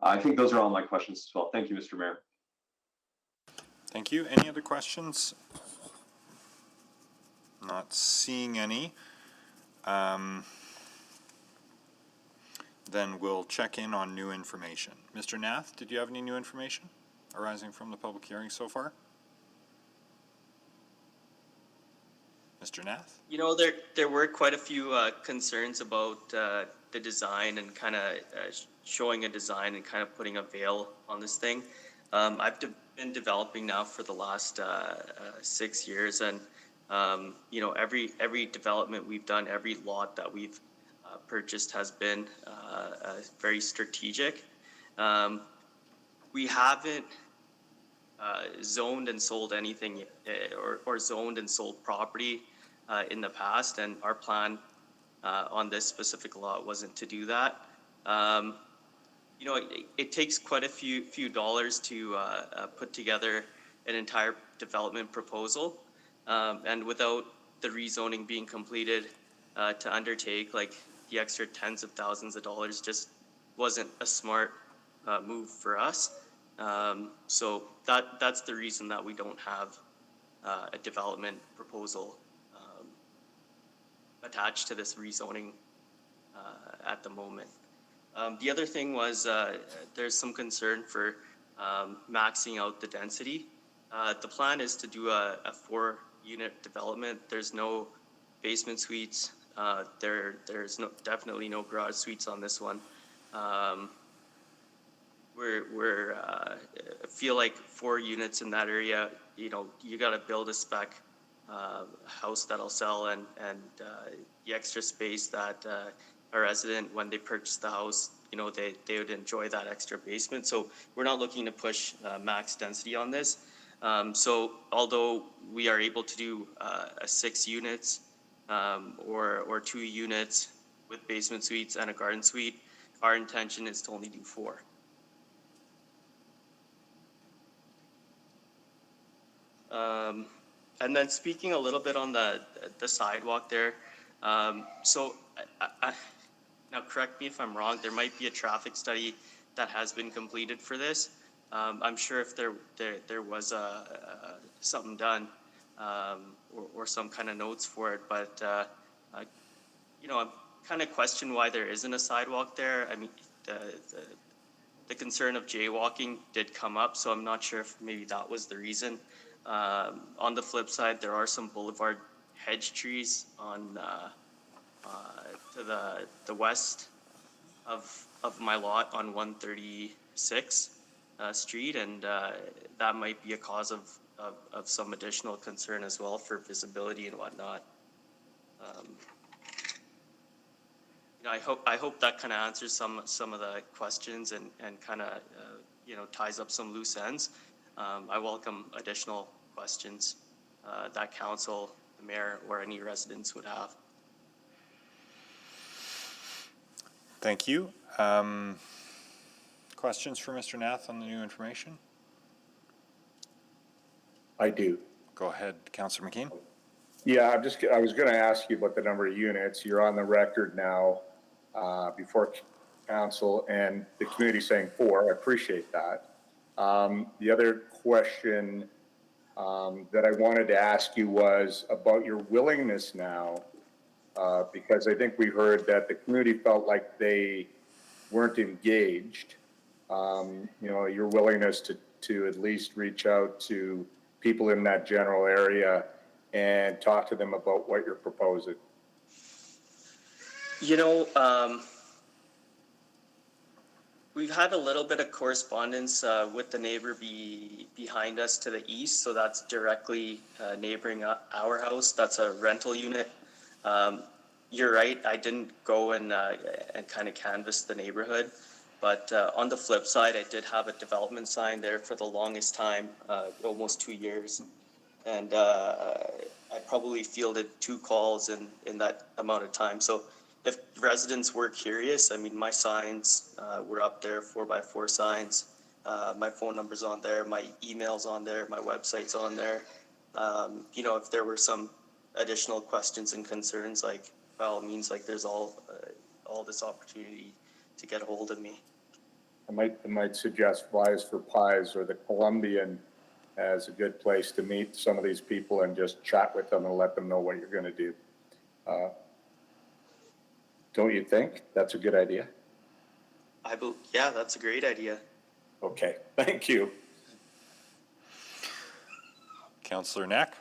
I think those are all my questions as well. Thank you, Mr. Mayor. Thank you. Any other questions? Not seeing any. Then we'll check in on new information. Mr. Nath, did you have any new information arising from the public hearing so far? Mr. Nath? You know, there were quite a few concerns about the design and kind of showing a design and kind of putting a veil on this thing. I've been developing now for the last 6 years, and you know, every development we've done, every lot that we've purchased has been very strategic. We haven't zoned and sold anything or zoned and sold property in the past, and our plan on this specific lot wasn't to do that. You know, it takes quite a few dollars to put together an entire development proposal, and without the rezoning being completed to undertake like the extra tens of thousands of dollars just wasn't a smart move for us. So that's the reason that we don't have a development proposal attached to this rezoning at the moment. The other thing was there's some concern for maxing out the density. The plan is to do a 4-unit development. There's no basement suites. There's definitely no garage suites on this one. We're feel like 4 units in that area, you know, you got to build a spec house that'll sell, and the extra space that a resident, when they purchase the house, you know, they would enjoy that extra basement. So we're not looking to push max density on this. So although we are able to do a 6 units or 2 units with basement suites and a garden suite, our intention is to only do 4. And then speaking a little bit on the sidewalk there, so now correct me if I'm wrong, there might be a traffic study that has been completed for this. I'm sure if there was something done or some kind of notes for it, but you know, I'm kind of question why there isn't a sidewalk there. I mean, the concern of jaywalking did come up, so I'm not sure if maybe that was the reason. On the flip side, there are some boulevard hedge trees on, to the west of my lot on 136 Street, and that might be a cause of some additional concern as well for visibility and whatnot. I hope that kind of answers some of the questions and kind of ties up some loose ends. I welcome additional questions that council, the mayor, or any residents would have. Thank you. Questions for Mr. Nath on the new information? I do. Go ahead, Councillor McKean. Yeah, I was going to ask you about the number of units. You're on the record now before council and the community saying 4. I appreciate that. The other question that I wanted to ask you was about your willingness now, because I think we heard that the community felt like they weren't engaged. Your willingness to at least reach out to people in that general area and talk to them about what you're proposing. We've had a little bit of correspondence with the neighbor behind us to the east, so that's directly neighboring our house. That's a rental unit. You're right, I didn't go and kind of canvass the neighborhood, but on the flip side, I did have a development sign there for the longest time, almost 2 years. And I probably fielded 2 calls in that amount of time. So if residents were curious, I mean, my signs were up there, 4x4 signs. My phone number's on there, my email's on there, my website's on there. If there were some additional questions and concerns, like, by all means, like, there's all this opportunity to get a hold of me. I might suggest Flies for Pies or the Columbian as a good place to meet some of these people and just chat with them and let them know what you're going to do. Don't you think that's a good idea? Yeah, that's a great idea. Okay, thank you. Councillor Knack.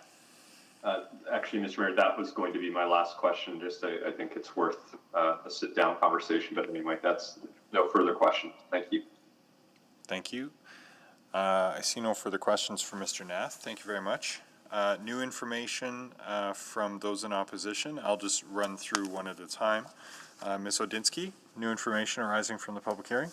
Actually, Mr. Mayor, that was going to be my last question. Just I think it's worth a sit-down conversation. But anyway, that's no further questions. Thank you. Thank you. I see no further questions for Mr. Nath. Thank you very much. New information from those in opposition. I'll just run through one at a time. Ms. Odinsky, new information arising from the public hearing.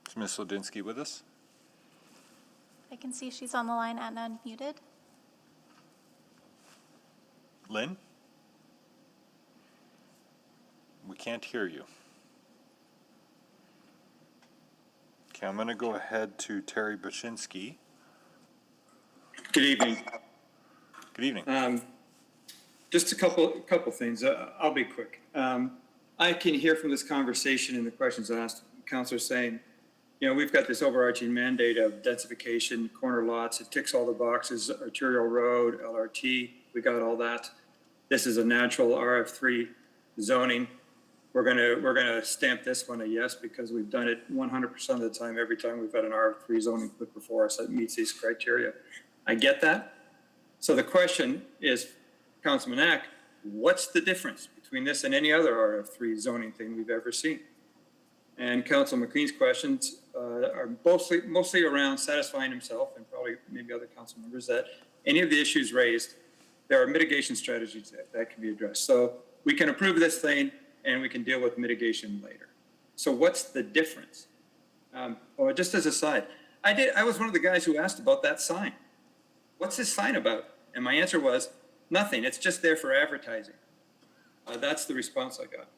Is Ms. Odinsky with us? I can see she's on the line and unmuted. Lynn? We can't hear you. Okay, I'm going to go ahead to Terry Baczynski. Good evening. Good evening. Just a couple things. I'll be quick. I can hear from this conversation and the questions asked, Councillor saying, we've got this overarching mandate of densification, corner lots. It ticks all the boxes, arterial road, LRT. We got all that. This is a natural RF3 zoning. We're gonna stamp this one a yes because we've done it 100% of the time. Every time we've had an RF3 zoning put before us that meets these criteria. I get that. So the question is, Councilman Knack, what's the difference between this and any other RF3 zoning thing we've ever seen? And Council McQueen's questions are mostly around satisfying himself and probably maybe other council members that any of the issues raised, there are mitigation strategies that can be addressed. So we can approve this thing and we can deal with mitigation later. So what's the difference? Or just as a side, I was one of the guys who asked about that sign. What's this sign about? And my answer was nothing. It's just there for advertising. That's the response I got.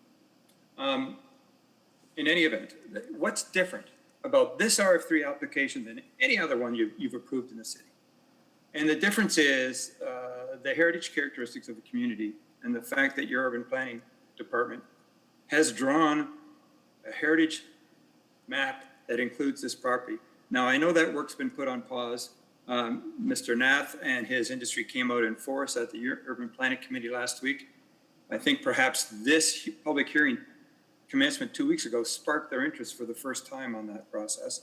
In any event, what's different about this RF3 application than any other one you've approved in the city? And the difference is the heritage characteristics of the community and the fact that your urban planning department has drawn a heritage map that includes this property. Now, I know that work's been put on pause. Mr. Nath and his industry came out in force at the Urban Planning Committee last week. I think perhaps this public hearing commencement 2 weeks ago sparked their interest for the first time on that process.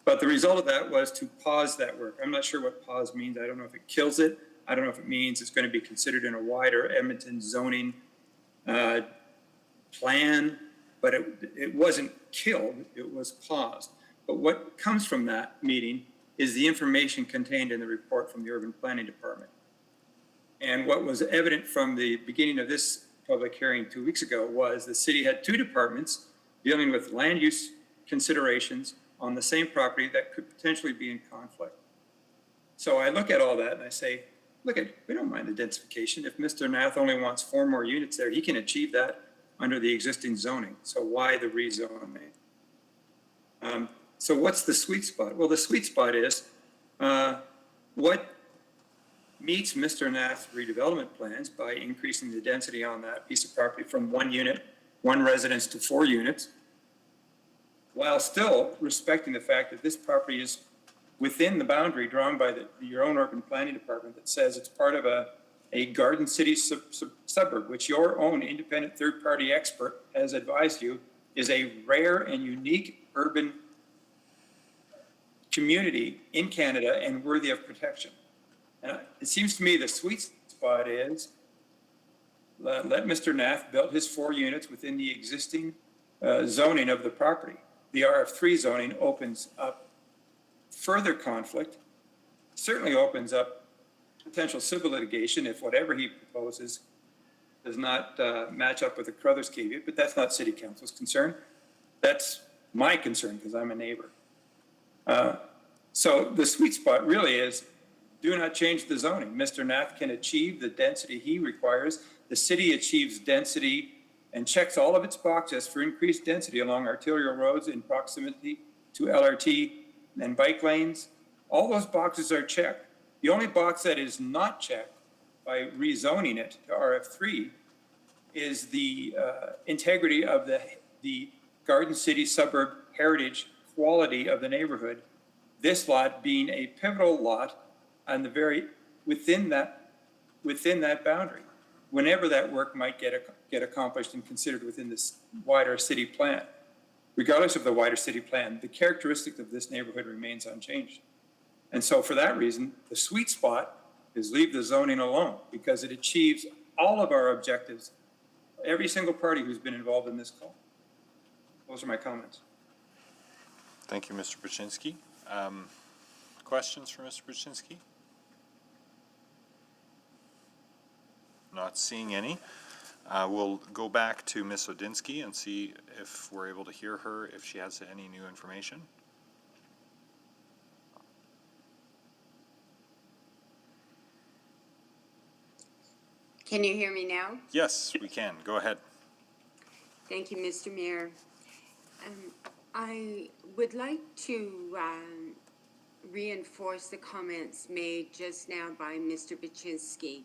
But the result of that was to pause that work. I'm not sure what pause means. I don't know if it kills it. I don't know if it means it's going to be considered in a wider Edmonton zoning plan, but it wasn't killed, it was paused. But what comes from that meeting is the information contained in the report from the Urban Planning Department. And what was evident from the beginning of this public hearing 2 weeks ago was the city had two departments dealing with land use considerations on the same property that could potentially be in conflict. So I look at all that and I say, look, we don't mind the densification. If Mr. Nath only wants 4 more units there, he can achieve that under the existing zoning. So why the rezoning? So what's the sweet spot? Well, the sweet spot is what meets Mr. Nath's redevelopment plans by increasing the density on that piece of property from 1 unit, 1 residence to 4 units, while still respecting the fact that this property is within the boundary drawn by your own urban planning department that says it's part of a Garden City suburb, which your own independent third-party expert has advised you is a rare and unique urban community in Canada and worthy of protection. And it seems to me the sweet spot is let Mr. Nath build his 4 units within the existing zoning of the property. The RF3 zoning opens up further conflict, certainly opens up potential civil litigation if whatever he proposes does not match up with the Crothers caveat, but that's not City Council's concern. That's my concern because I'm a neighbor. So the sweet spot really is do not change the zoning. Mr. Nath can achieve the density he requires. The city achieves density and checks all of its boxes for increased density along arterial roads in proximity to LRT and bike lanes. All those boxes are checked. The only box that is not checked by rezoning it to RF3 is the integrity of the Garden City suburb heritage quality of the neighborhood. This lot being a pivotal lot on the very within that boundary. Whenever that work might get accomplished and considered within this wider city plan, regardless of the wider city plan, the characteristic of this neighborhood remains unchanged. And so for that reason, the sweet spot is leave the zoning alone because it achieves all of our objectives, every single party who's been involved in this call. Those are my comments. Thank you, Mr. Buczynski. Questions for Mr. Buczynski? Not seeing any. We'll go back to Ms. Odinsky and see if we're able to hear her, if she has any new information. Can you hear me now? Yes, we can. Go ahead. Thank you, Mr. Mayor. I would like to reinforce the comments made just now by Mr. Buczynski.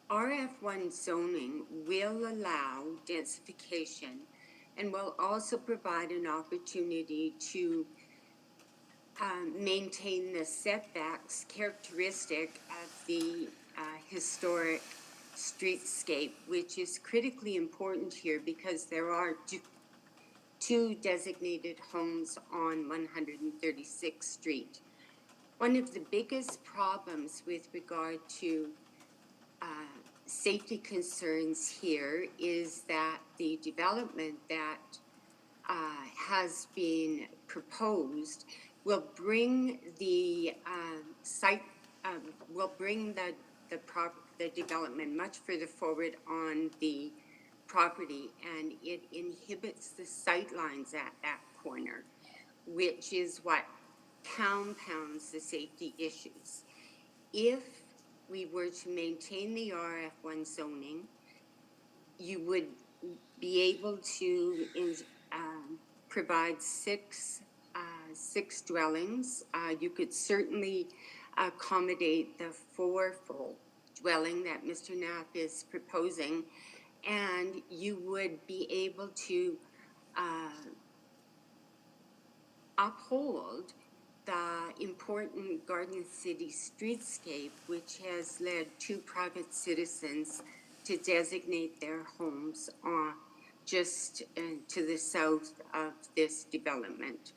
RF1 zoning will allow densification and will also provide an opportunity to maintain the setbacks characteristic of the historic streetscape, which is critically important here because there are two designated homes on 136th Street. One of the biggest problems with regard to safety concerns here is that the development that has been proposed will bring the site, will bring the development much further forward on the property, and it inhibits the sight lines at that corner, which is what compounds the safety issues. If we were to maintain the RF1 zoning, you would be able to provide six dwellings. You could certainly accommodate the 4-fold dwelling that Mr. Knapp is proposing, and you would be able to uphold the important Garden City streetscape, which has led 2 private citizens to designate their homes just to the south of this development.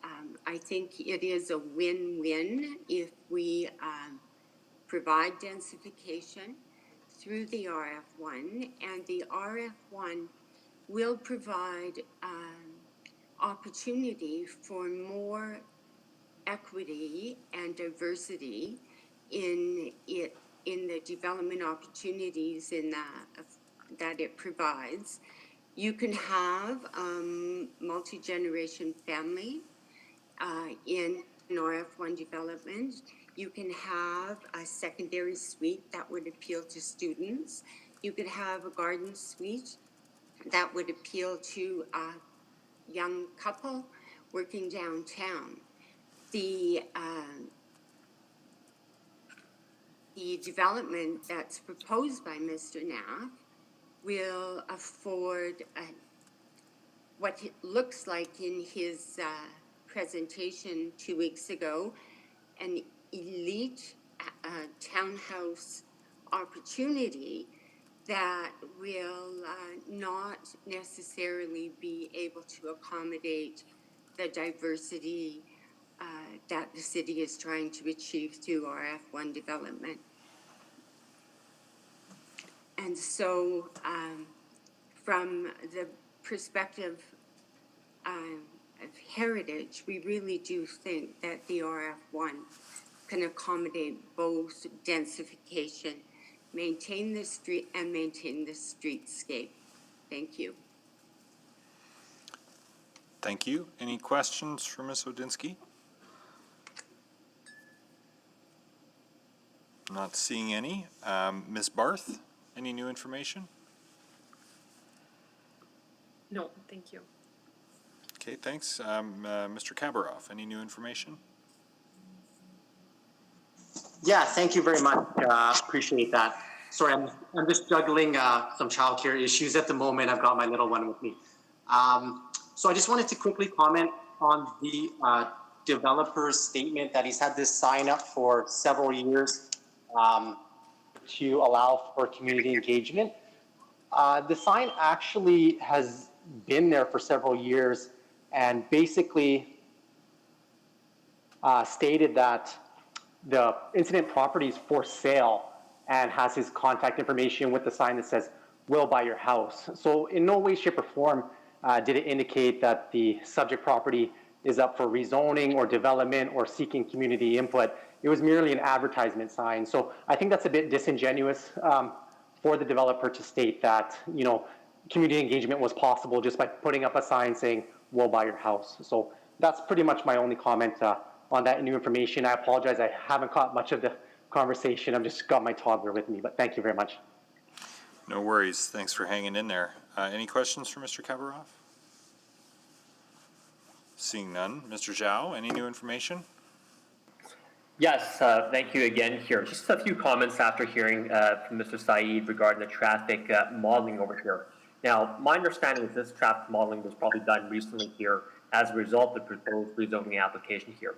I think it is a win-win if we provide densification through the RF1, and the RF1 will provide opportunity for more equity and diversity in the development opportunities that it provides. You can have multi-generation family in an RF1 development. You can have a secondary suite that would appeal to students. You could have a garden suite that would appeal to a young couple working downtown. The development that's proposed by Mr. Knapp will afford what it looks like in his presentation 2 weeks ago, an elite townhouse opportunity that will not necessarily be able to accommodate the diversity that the city is trying to achieve through RF1 development. And so from the perspective of heritage, we really do think that the RF1 can accommodate both densification, maintain the street, and maintain the streetscape. Thank you. Thank you. Any questions for Ms. Odinsky? Not seeing any. Ms. Barth, any new information? No, thank you. Okay, thanks. Mr. Kabaroff, any new information? Yeah, thank you very much. Appreciate that. Sorry, I'm just juggling some childcare issues at the moment. I've got my little one with me. So I just wanted to quickly comment on the developer's statement that he's had this sign up for several years to allow for community engagement. The sign actually has been there for several years and basically stated that the incident property is for sale and has his contact information with the sign that says, "Will buy your house." So in no way, shape, or form did it indicate that the subject property is up for rezoning or development or seeking community input. It was merely an advertisement sign. So I think that's a bit disingenuous for the developer to state that, you know, community engagement was possible just by putting up a sign saying, "We'll buy your house." So that's pretty much my only comment on that new information. I apologize, I haven't caught much of the conversation. I've just got my toddler with me, but thank you very much. No worries. Thanks for hanging in there. Any questions for Mr. Kabaroff? Seeing none. Mr. Zhao, any new information? Yes, thank you again here. Just a few comments after hearing from Mr. Saeed regarding the traffic modeling over here. Now, my understanding is this traffic modeling was probably done recently here as a result of the proposed rezoning application here.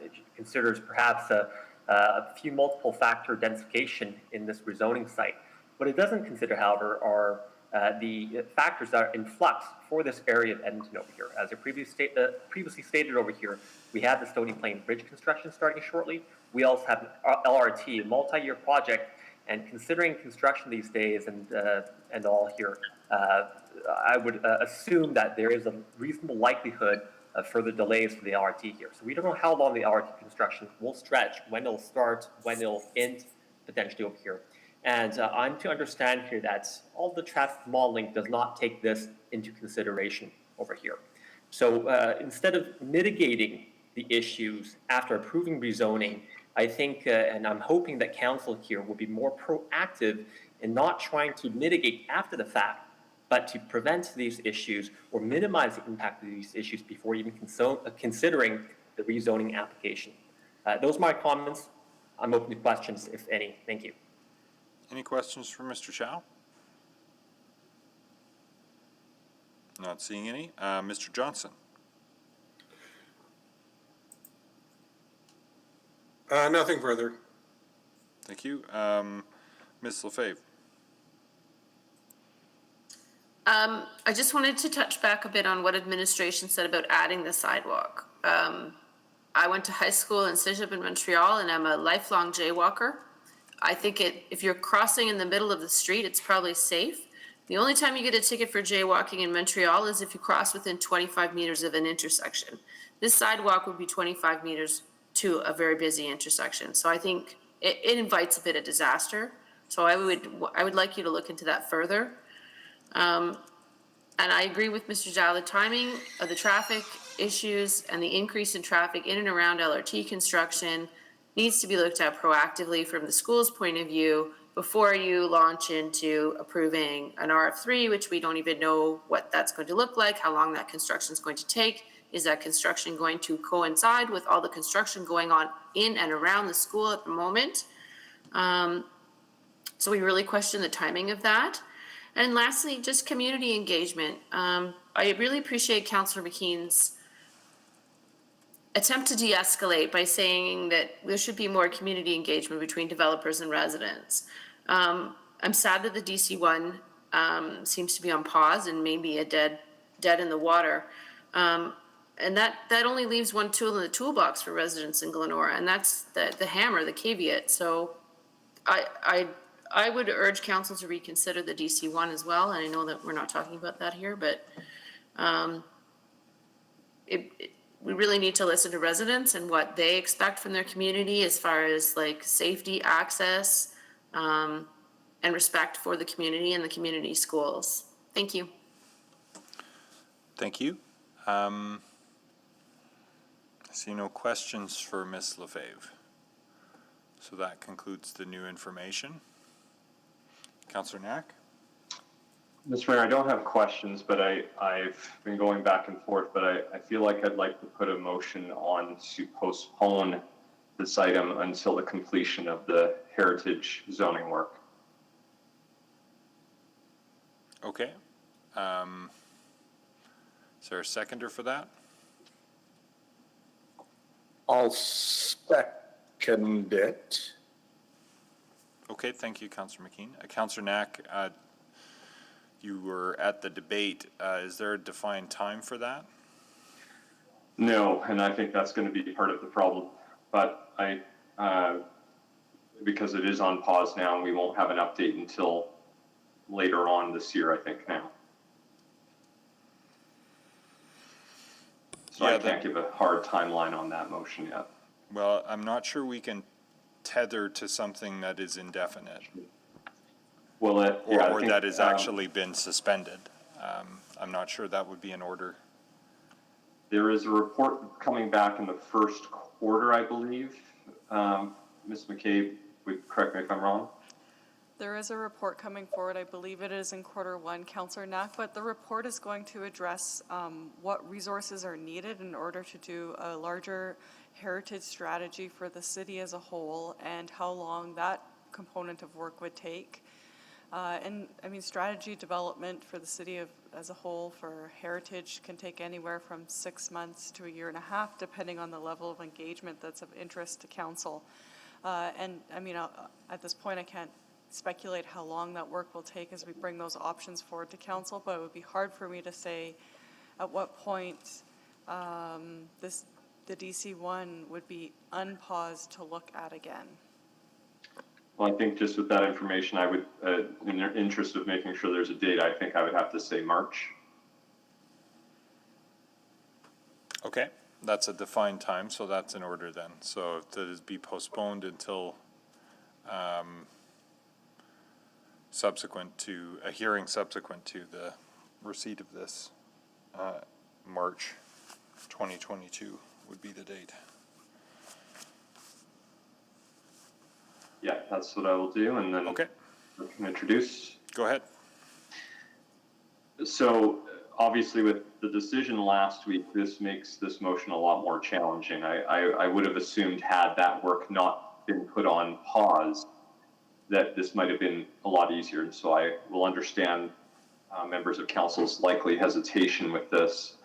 It considers perhaps a few multiple factor densification in this rezoning site. What it doesn't consider, however, are the factors that are in flux for this area of Edmonton over here. As I previously stated over here, we have the Stony Plain Bridge construction starting shortly. We also have an LRT, a multi-year project, and considering construction these days and all here, I would assume that there is a reasonable likelihood of further delays for the LRT here. So we don't know how long the LRT construction will stretch, when it'll start, when it'll end, potentially over here. And I'm to understand here that all the traffic modeling does not take this into consideration over here. So instead of mitigating the issues after approving rezoning, I think, and I'm hoping that council here will be more proactive in not trying to mitigate after the fact, but to prevent these issues or minimize the impact of these issues before even considering the rezoning application. Those are my comments. I'm open to questions, if any. Thank you. Any questions for Mr. Zhao? Not seeing any. Mr. Johnson? Nothing further. Thank you. Ms. Lefebvre? I just wanted to touch back a bit on what administration said about adding the sidewalk. I went to high school in Cégep in Montreal, and I'm a lifelong jaywalker. I think if you're crossing in the middle of the street, it's probably safe. The only time you get a ticket for jaywalking in Montreal is if you cross within 25 meters of an intersection. This sidewalk would be 25 meters to a very busy intersection. So I think it invites a bit of disaster. So I would like you to look into that further. And I agree with Mr. Zhao, the timing of the traffic issues and the increase in traffic in and around LRT construction needs to be looked at proactively from the school's point of view before you launch into approving an RF3, which we don't even know what that's going to look like, how long that construction is going to take. Is that construction going to coincide with all the construction going on in and around the school at the moment? So we really question the timing of that. And lastly, just community engagement. I really appreciate Councillor McKean's attempt to de-escalate by saying that there should be more community engagement between developers and residents. I'm sad that the DC1 seems to be on pause and maybe a dead in the water. And that only leaves one tool in the toolbox for residents in Glenora, and that's the hammer, the caveat. So I would urge council to reconsider the DC1 as well, and I know that we're not talking about that here, but we really need to listen to residents and what they expect from their community as far as like safety, access, and respect for the community and the community schools. Thank you. Thank you. I see no questions for Ms. Lefebvre. So that concludes the new information. Councillor Knack? Mr. Mayor, I don't have questions, but I've been going back and forth, but I feel like I'd like to put a motion on to postpone this item until the completion of the heritage zoning work. Okay. Is there a seconder for that? I'll second it. Okay, thank you, Councillor McKean. Councillor Knack, you were at the debate. Is there a defined time for that? No, and I think that's going to be part of the problem. But because it is on pause now, and we won't have an update until later on this year, I think now. So yeah, I can't give a hard timeline on that motion yet. Well, I'm not sure we can tether to something that is indefinite. Well, or that has actually been suspended. I'm not sure that would be in order. There is a report coming back in the first quarter, I believe. Ms. McCabe would correct me if I'm wrong. There is a report coming forward. I believe it is in Q1, Councillor Knack, but the report is going to address what resources are needed in order to do a larger heritage strategy for the city as a whole and how long that component of work would take. And I mean, strategy development for the city as a whole for heritage can take anywhere from 6 months to a year and a half, depending on the level of engagement that's of interest to council. And I mean, at this point, I can't speculate how long that work will take as we bring those options forward to council, but it would be hard for me to say at what point the DC1 would be unpaused to look at again. Well, I think just with that information, I would, in the interest of making sure there's a date, I think I would have to say March. Okay, that's a defined time, so that's in order then. So if that is be postponed until subsequent to, a hearing subsequent to the receipt of this, March 2022 would be the date. Yeah, that's what I will do, and then okay. I can introduce. Go ahead. So obviously with the decision last week, this makes this motion a lot more challenging. I would have assumed had that work not been put on pause, that this might have been a lot easier. And so I will understand members of council's likely hesitation with this.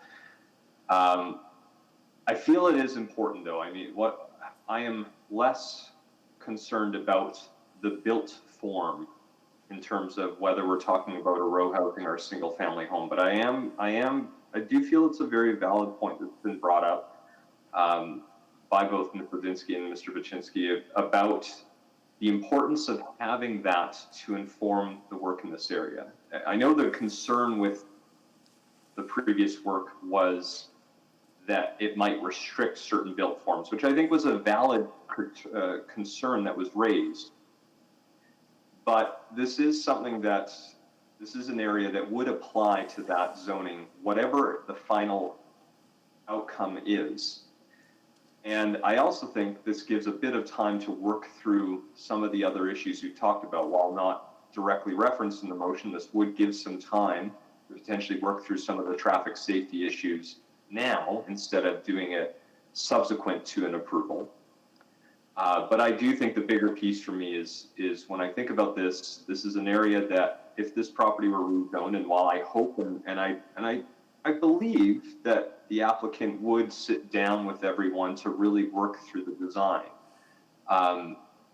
I feel it is important though. I mean, what I am less concerned about the built form in terms of whether we're talking about a row housing or a single family home, but I do feel it's a very valid point that's been brought up by both Mr. Dinsky and Mr. Baczynski about the importance of having that to inform the work in this area. I know the concern with the previous work was that it might restrict certain built forms, which I think was a valid concern that was raised. But this is something that, this is an area that would apply to that zoning, whatever the final outcome is. And I also think this gives a bit of time to work through some of the other issues you talked about. While not directly referenced in the motion, this would give some time to potentially work through some of the traffic safety issues now instead of doing it subsequent to an approval. But I do think the bigger piece for me is when I think about this, this is an area that if this property were rezoned, and while I hope and I believe that the applicant would sit down with everyone to really work through the design,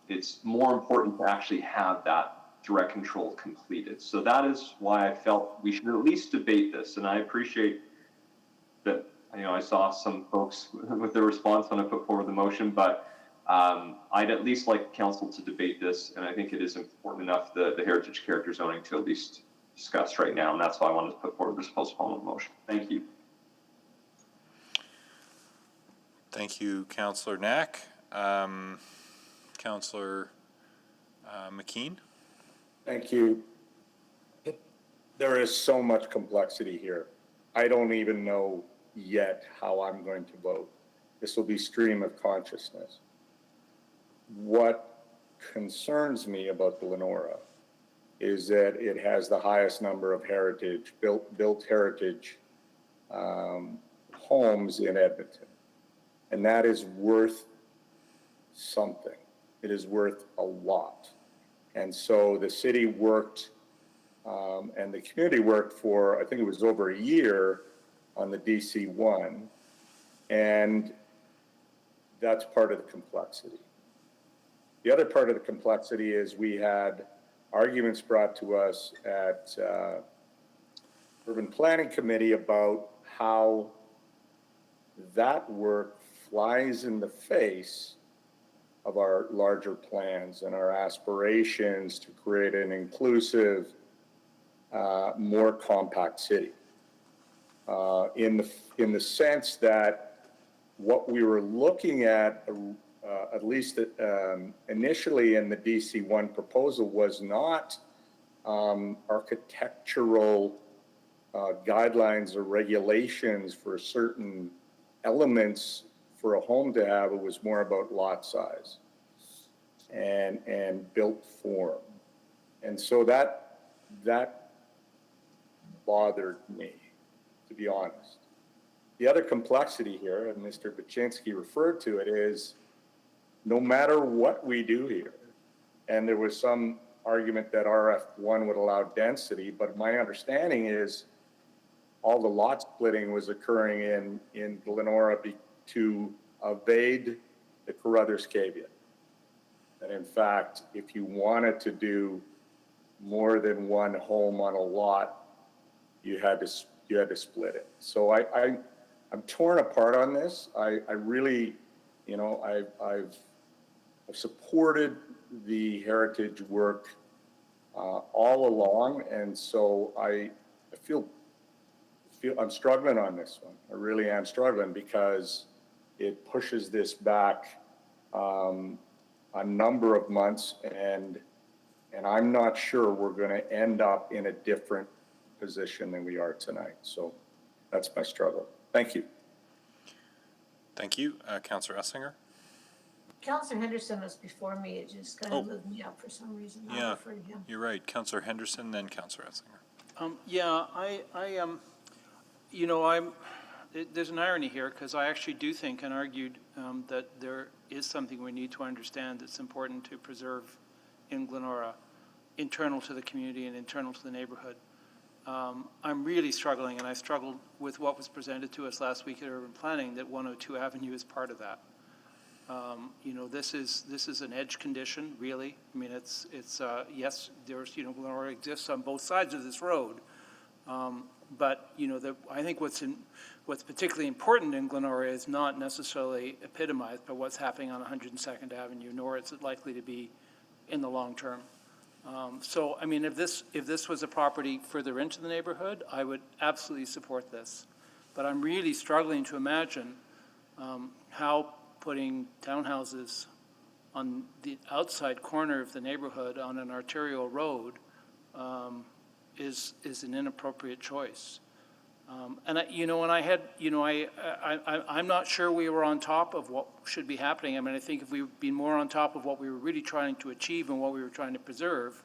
it's more important to actually have that direct control completed. So that is why I felt we should at least debate this. And I appreciate that, I saw some folks with their response when I put forward the motion, but I'd at least like council to debate this. And I think it is important enough, the heritage character zoning, to at least discuss right now. And that's why I wanted to put forward this postponement motion. Thank you. Thank you, Councillor Knack. Councillor McKean? Thank you. There is so much complexity here. I don't even know yet how I'm going to vote. This will be stream of consciousness. What concerns me about the Glenora is that it has the highest number of heritage, built heritage homes in Edmonton. And that is worth something. It is worth a lot. And so the city worked and the community worked for, I think it was over a year on the DC-1. And that's part of the complexity. The other part of the complexity is we had arguments brought to us at Urban Planning Committee about how that work flies in the face of our larger plans and our aspirations to create an inclusive, more compact city. In the sense that what we were looking at least initially in the DC-1 proposal, was not architectural guidelines or regulations for certain elements for a home to have. It was more about lot size and built form. And so that bothered me, to be honest. The other complexity here, and Mr. Baczynski referred to it, is no matter what we do here, and there was some argument that RF1 would allow density, but my understanding is all the lot splitting was occurring in Glenora to evade the Carruthers caveat. And in fact, if you wanted to do more than one home on a lot, you had to split it. So I'm torn apart on this. I really, I've supported the heritage work all along, and so I feel I'm struggling on this one. I really am struggling because it pushes this back a number of months, and I'm not sure we're going to end up in a different position than we are tonight. So that's my struggle. Thank you. Thank you. Councillor Essinger? Councillor Henderson was before me. It just kind of moved me up for some reason. I'll refer to him. You're right. Councillor Henderson, then Councillor Essinger. There's an irony here, because I actually do think and argued that there is something we need to understand that's important to preserve in Glenora, internal to the community and internal to the neighborhood. I'm really struggling, and I struggled with what was presented to us last week at Urban Planning, that 102 Avenue is part of that. This is an edge condition, really. I mean, it's yes, there's, Glenora exists on both sides of this road, But, I think what's particularly important in Glenora is not necessarily epitomized by what's happening on 102nd Avenue, nor is it likely to be in the long term. So, I mean, if this was a property further into the neighborhood, I would absolutely support this. But I'm really struggling to imagine how putting townhouses on the outside corner of the neighborhood on an arterial road is an inappropriate choice. And I'm not sure we were on top of what should be happening. I mean, I think if we'd been more on top of what we were really trying to achieve and what we were trying to preserve,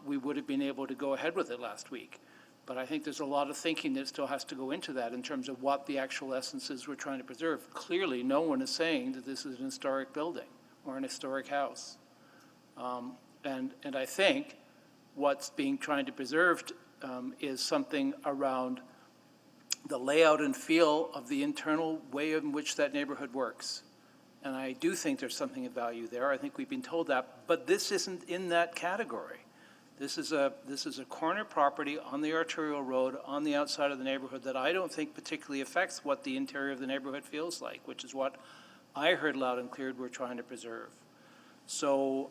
we would have been able to go ahead with it last week. But I think there's a lot of thinking that still has to go into that in terms of what the actual essence is we're trying to preserve. Clearly, no one is saying that this is an historic building or an historic house. And I think what's being trying to preserved is something around the layout and feel of the internal way in which that neighborhood works. And I do think there's something of value there. I think we've been told that, but this isn't in that category. This is a corner property on the arterial road on the outside of the neighborhood that I don't think particularly affects what the interior of the neighborhood feels like, which is what I heard loud and clear we're trying to preserve. So,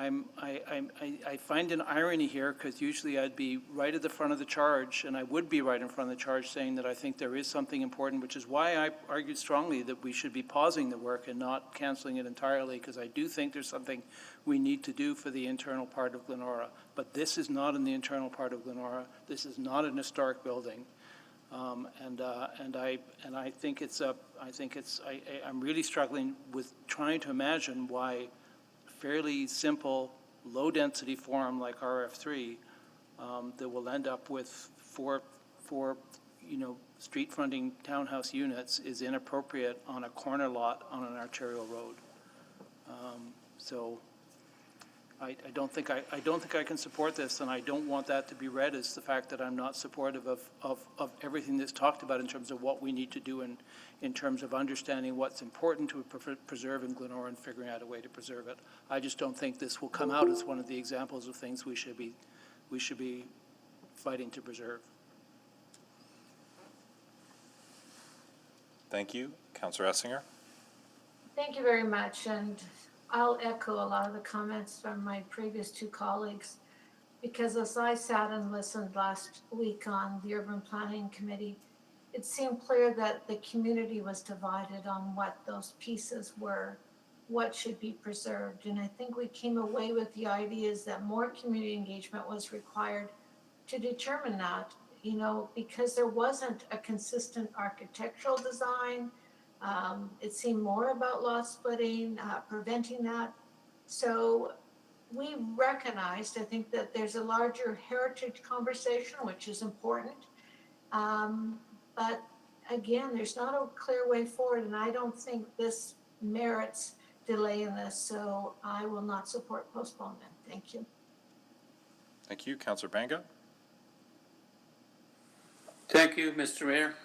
I find an irony here, because usually I'd be right at the front of the charge, and I would be right in front of the charge saying that I think there is something important, which is why I argued strongly that we should be pausing the work and not canceling it entirely, because I do think there's something we need to do for the internal part of Glenora. But this is not in the internal part of Glenora. This is not an historic building. And I think I'm really struggling with trying to imagine why fairly simple, low-density forum like RF3 that will end up with four street-fronting townhouse units is inappropriate on a corner lot on an arterial road. So I don't think I can support this, and I don't want that to be read as the fact that I'm not supportive of everything that's talked about in terms of what we need to do in terms of understanding what's important to preserve in Glenora and figuring out a way to preserve it. I just don't think this will come out as one of the examples of things we should be fighting to preserve. Thank you. Councillor Essinger. Thank you very much, and I'll echo a lot of the comments from my previous two colleagues, because as I sat and listened last week on the Urban Planning Committee, it seemed clear that the community was divided on what those pieces were, what should be preserved. And I think we came away with the ideas that more community engagement was required to determine that, because there wasn't a consistent architectural design. It seemed more about lot splitting, preventing that. So we recognized, I think, that there's a larger heritage conversation, which is important. But again, there's not a clear way forward, and I don't think this merits delaying this, so I will not support postponement. Thank you. Thank you. Councillor Banga. Thank you, Mr. Mayor.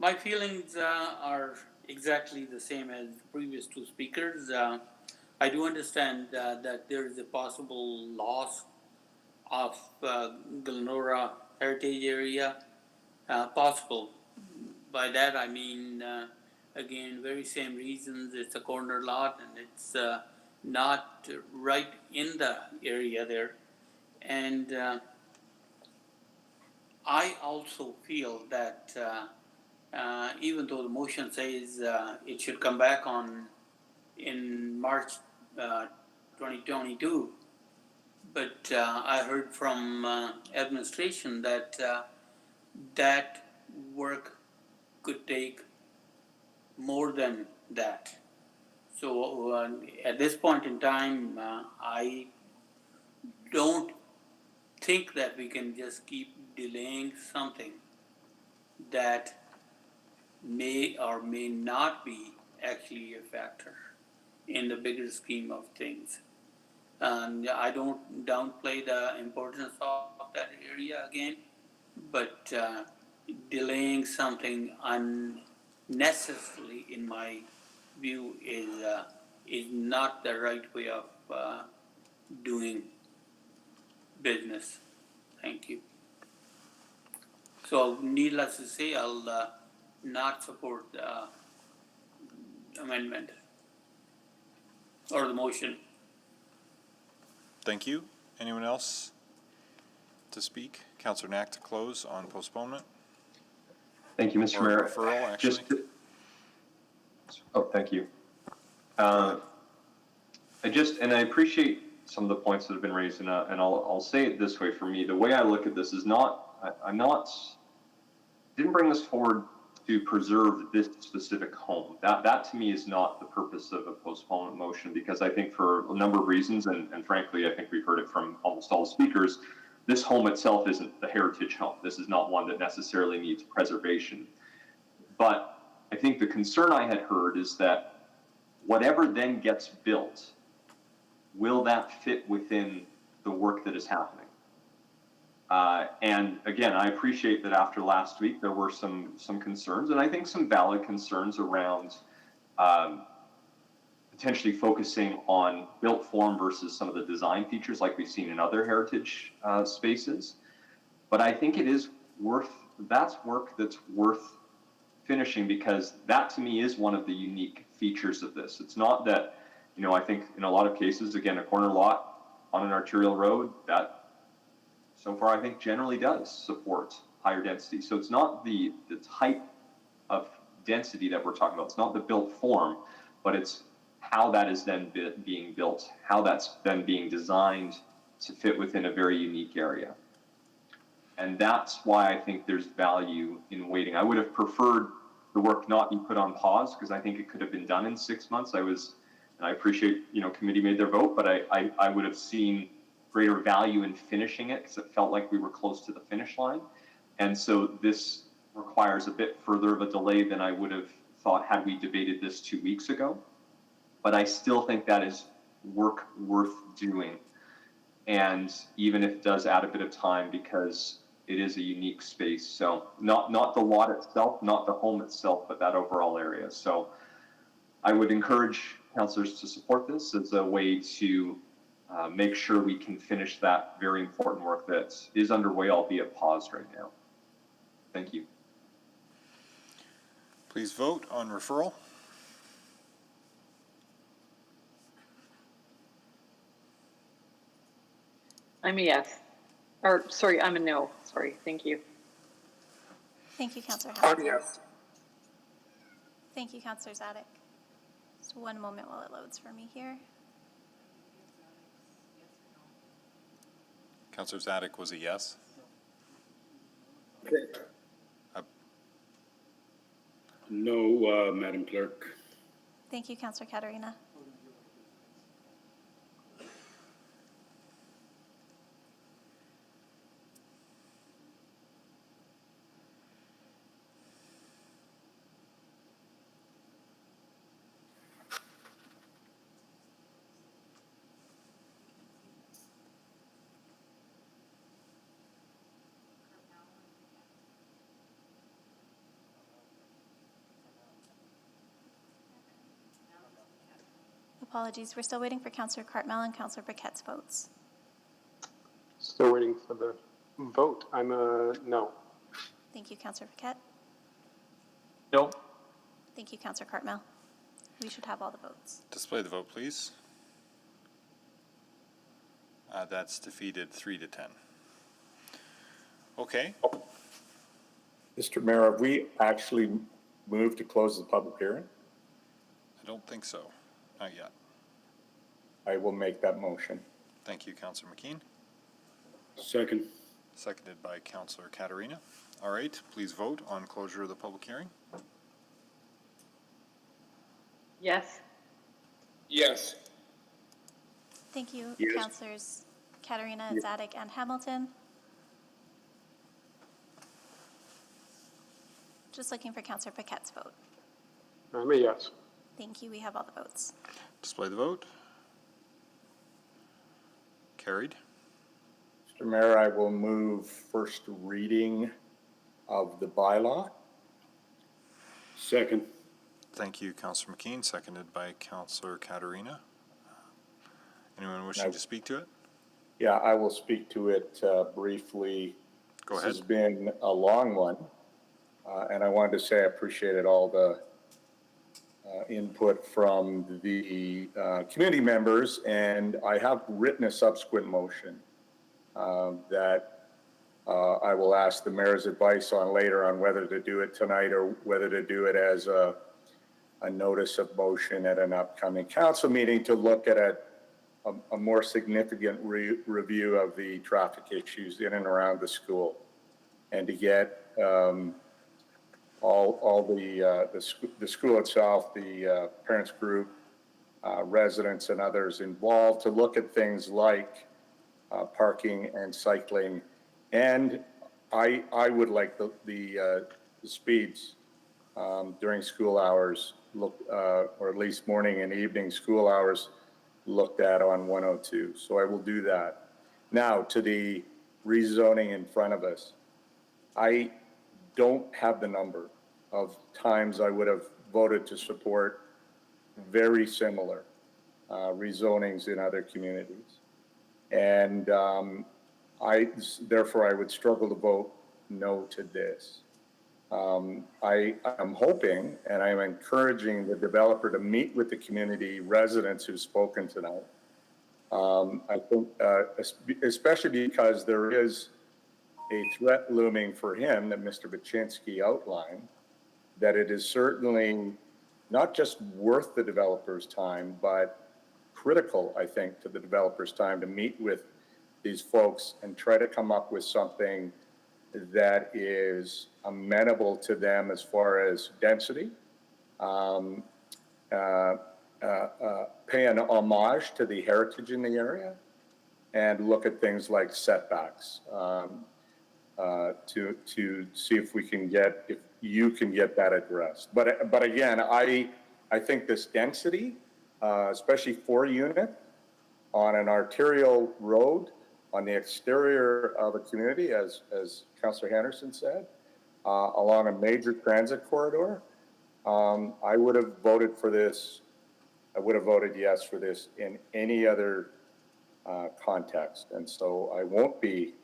My feelings are exactly the same as the previous two speakers. I do understand that there is a possible loss of Glenora Heritage Area, possible. By that I mean, again, very same reasons. It's a corner lot and it's not right in the area there. And I also feel that even though the motion says it should come back in March 2022, but I heard from administration that that work could take more than that. So at this point in time, I don't think that we can just keep delaying something that may or may not be actually a factor in the bigger scheme of things. And I don't downplay the importance of that area again, but delaying something unnecessarily, in my view, is not the right way of doing business. Thank you. So needless to say, I'll not support the amendment or the motion. Thank you. Anyone else to speak? Councillor Knack to close on postponement? Thank you, Mr. Or Mayor. referral, actually? Thank you. I appreciate some of the points that have been raised, and I'll say it this way. For me, the way I look at this is didn't bring this forward to preserve this specific home. That to me is not the purpose of a postponement motion, because I think for a number of reasons, and frankly, I think we've heard it from almost all speakers, this home itself isn't the heritage home. This is not one that necessarily needs preservation. But I think the concern I had heard is that whatever then gets built, will that fit within the work that is happening? And again, I appreciate that after last week, there were some concerns, and I think some valid concerns around potentially focusing on built form versus some of the design features like we've seen in other heritage spaces. But I think that's work that's worth finishing, because that to me is one of the unique features of this. It's not that, I think in a lot of cases, again, a corner lot on an arterial road, that so far I think generally does support higher density. So it's not the type of density that we're talking about. It's not the built form, but it's how that is then being built, how that's then being designed to fit within a very unique area. And that's why I think there's value in waiting. I would have preferred the work not be put on pause, because I think it could have been done in 6 months. I appreciate, committee made their vote, but I would have seen greater value in finishing it, because it felt like we were close to the finish line. And so this requires a bit further of a delay than I would have thought had we debated this 2 weeks ago. But I still think that is work worth doing. And even if it does add a bit of time, because it is a unique space. So not the lot itself, not the home itself, but that overall area. So I would encourage councillors to support this as a way to make sure we can finish that very important work that is underway, albeit paused right now. Thank you. Please vote on referral. I'm a yes. Or, sorry, I'm a no. Sorry, thank you. Thank you, Councillor Hamilton. Yes. Thank you, Councillor Zadek. Just one moment while it loads for me here. Councillor Zadek was a yes. No, Madam Clerk. Thank you, Councillor Katarina. Apologies, we're still waiting for Councillor Cartmell and Councillor Briquette's votes. Still waiting for the vote. I'm a no. Thank you, Councillor Briquette. No. Thank you, Councillor Cartmell. We should have all the votes. Display the vote, please. That's defeated 3-10. Okay. Mr. Mayor, have we actually moved to close the public hearing? I don't think so. Not yet. I will make that motion. Thank you, Councillor McKean. Second. Seconded by Councillor Katarina. All right, please vote on closure of the public hearing. Yes. Yes. Thank you, Yes. Councillors Katarina, Zadek, and Hamilton. Just looking for Councillor Briquette's vote. I'm a yes. Thank you, we have all the votes. Display the vote. Carried. Mr. Mayor, I will move first reading of the bylaw. Second. Thank you, Councillor McKean, seconded by Councillor Katarina. Anyone wishing to speak to it? Yeah, I will speak to it briefly. Go This ahead. has been a long one, and I wanted to say I appreciated all the input from the community members, and I have written a subsequent motion that I will ask the mayor's advice on later on whether to do it tonight or whether to do it as a notice of motion at an upcoming council meeting to look at a more significant review of the traffic issues in and around the school, and to get all the school itself, the parents group, residents and others involved to look at things like parking and cycling. And I would like the speeds during school hours or at least morning and evening school hours looked at on 102. So I will do that. Now to the rezoning in front of us. I don't have the number of times I would have voted to support very similar rezonings in other communities. And therefore I would struggle to vote no to this. I am hoping and I'm encouraging the developer to meet with the community residents who've spoken tonight. I think, especially because there is a threat looming for him that Mr. Baczynski outlined, that it is certainly not just worth the developer's time, but critical, I think, to the developer's time to meet with these folks and try to come up with something that is amenable to them as far as density, pay an homage to the heritage in the area, and look at things like setbacks to see if you can get that addressed. But again, I think this density, especially 4-unit on an arterial road on the exterior of a community, as Councillor Henderson said, along a major transit corridor, I would have voted for this. I would have voted yes for this in any other context. And so I won't be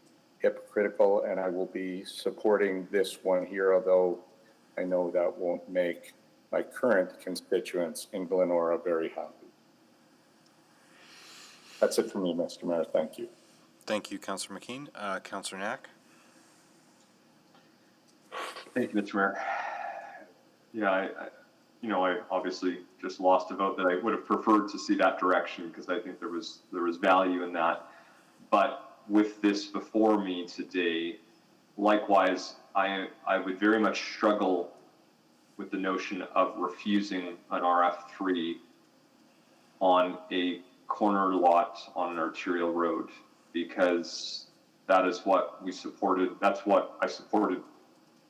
hypocritical, and I will be supporting this one here, although I know that won't make my current constituents in Glenora very happy. That's it for me, Mr. Mayor. Thank you. Thank you, Councillor McKean. Councillor Knack? Thank you, Mr. Mayor. Yeah, I obviously just lost a vote that I would have preferred to see that direction because I think there was value in that. But with this before me today, likewise, I would very much struggle with the notion of refusing an RF3 on a corner lot on an arterial road, because that is what we supported. That's what I supported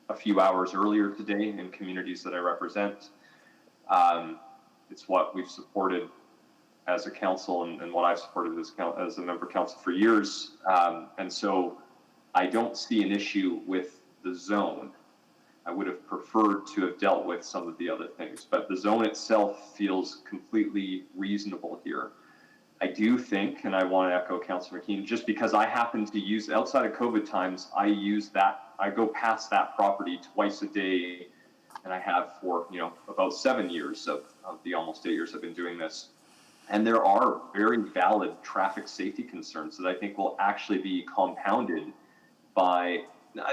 a few hours earlier today in communities that I represent. It's what we've supported as a council and what I've supported as a member council for years. And so I don't see an issue with the zone. I would have preferred to have dealt with some of the other things, but the zone itself feels completely reasonable here. I do think, and I want to echo Councillor McKean, just because I happen to use, outside of COVID times, I go past that property twice a day, and I have for, about 7 years of the almost 8 years I've been doing this. And there are very valid traffic safety concerns that I think will actually be compounded by,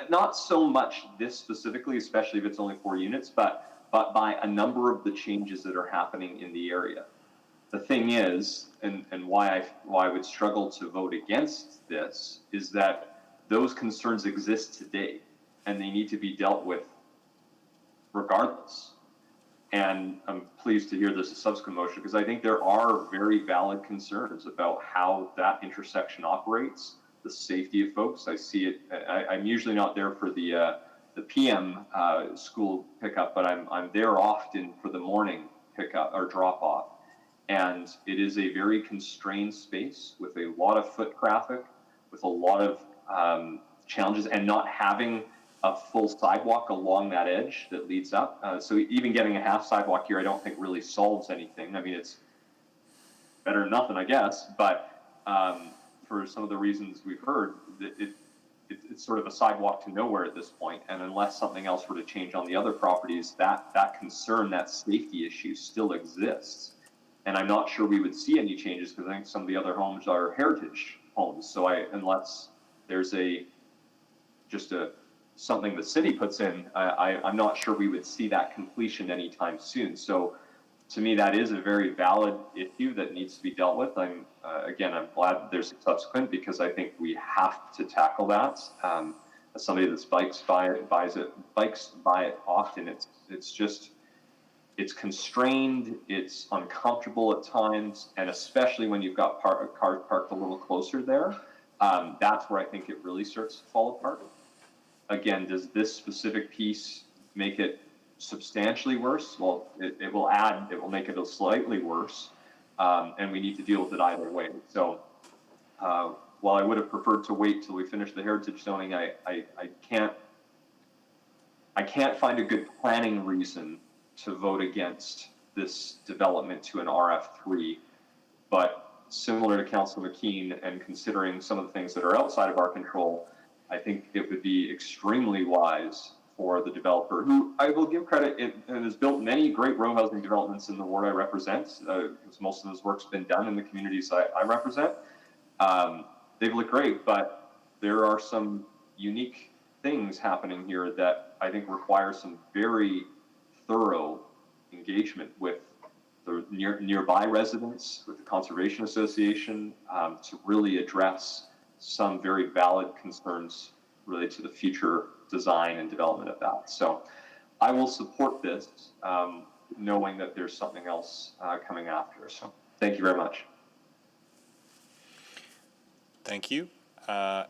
not so much this specifically, especially if it's only 4 units, but by a number of the changes that are happening in the area. The thing is, and why I would struggle to vote against this, is that those concerns exist today and they need to be dealt with regardless. And I'm pleased to hear this a subsequent motion, because I think there are very valid concerns about how that intersection operates, the safety of folks. I see it. I'm usually not there for the PM school pickup, but I'm there often for the morning pickup or drop off. And it is a very constrained space with a lot of foot traffic, with a lot of challenges, and not having a full sidewalk along that edge that leads up. So even getting a half sidewalk here, I don't think really solves anything. I mean, better than nothing, I guess. But for some of the reasons we've heard, it's sort of a sidewalk to nowhere at this point. And unless something else were to change on the other properties, that concern, that safety issue still exists. And I'm not sure we would see any changes because I think some of the other homes are heritage homes. So unless there's something the city puts in, I'm not sure we would see that completion anytime soon. So to me, that is a very valid issue that needs to be dealt with. I'm glad that there's a subsequent, because I think we have to tackle that. As somebody that's bikes by it often, it's constrained, it's uncomfortable at times, and especially when you've got cars parked a little closer there, that's where I think it really starts to fall apart. Again, does this specific piece make it substantially worse? Well, it will make it slightly worse, and we need to deal with it either way. So while I would have preferred to wait till we finish the heritage zoning, I can't find a good planning reason to vote against this development to an RF3. But similar to Councilor McKean, and considering some of the things that are outside of our control, I think it would be extremely wise for the developer, who I will give credit, and has built many great row housing developments in the ward I represent, because most of this work's been done in the communities I represent. They've looked great, but there are some unique things happening here that I think require some very thorough engagement with the nearby residents, with the Conservation Association, to really address some very valid concerns related to the future design and development of that. So I will support this, knowing that there's something else coming after. So thank you very much. Thank you.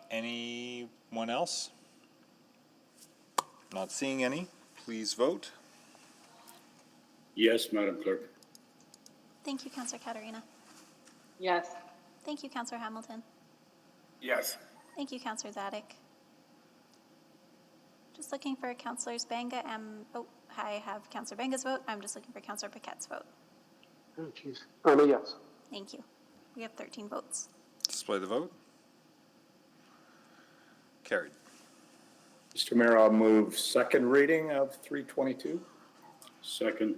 Anyone else? Not seeing any. Please vote. Yes, Madam Clerk. Thank you, Councillor Katarina. Yes. Thank you, Councillor Hamilton. Yes. Thank you, Councillor Zadek. Just looking for Councillors Banga and, I have Councillor Banga's vote. I'm just looking for Councillor Paquette's vote. Oh, jeez. I'm a yes. Thank you. We have 13 votes. Display the vote. Carried. Mr. Mayor, I'll move second reading of 322. Second.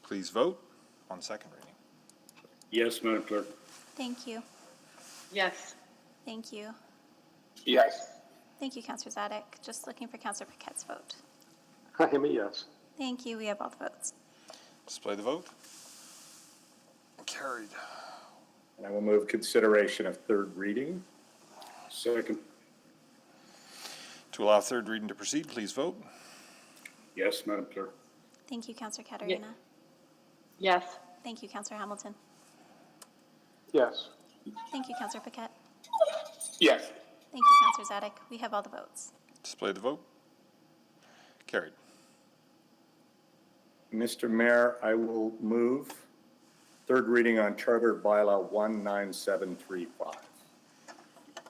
Please vote on second reading. Yes, Madam Clerk. Thank you. Yes. Thank you. Yes. Thank you, Councillor Zadek. Just looking for Councillor Paquette's vote. I am a yes. Thank you. We have all the votes. Display the vote. Carried. And I will move consideration of third reading. Second. To allow third reading to proceed, please vote. Yes, Madam Clerk. Thank you, Councillor Katarina. Yes. Thank you, Councillor Hamilton. Yes. Thank you, Councillor Paquette. Yes. Thank you, Councillor Zadek. We have all the votes. Display the vote. Carried. Mr. Mayor, I will move third reading on Charter Bylaw 19735.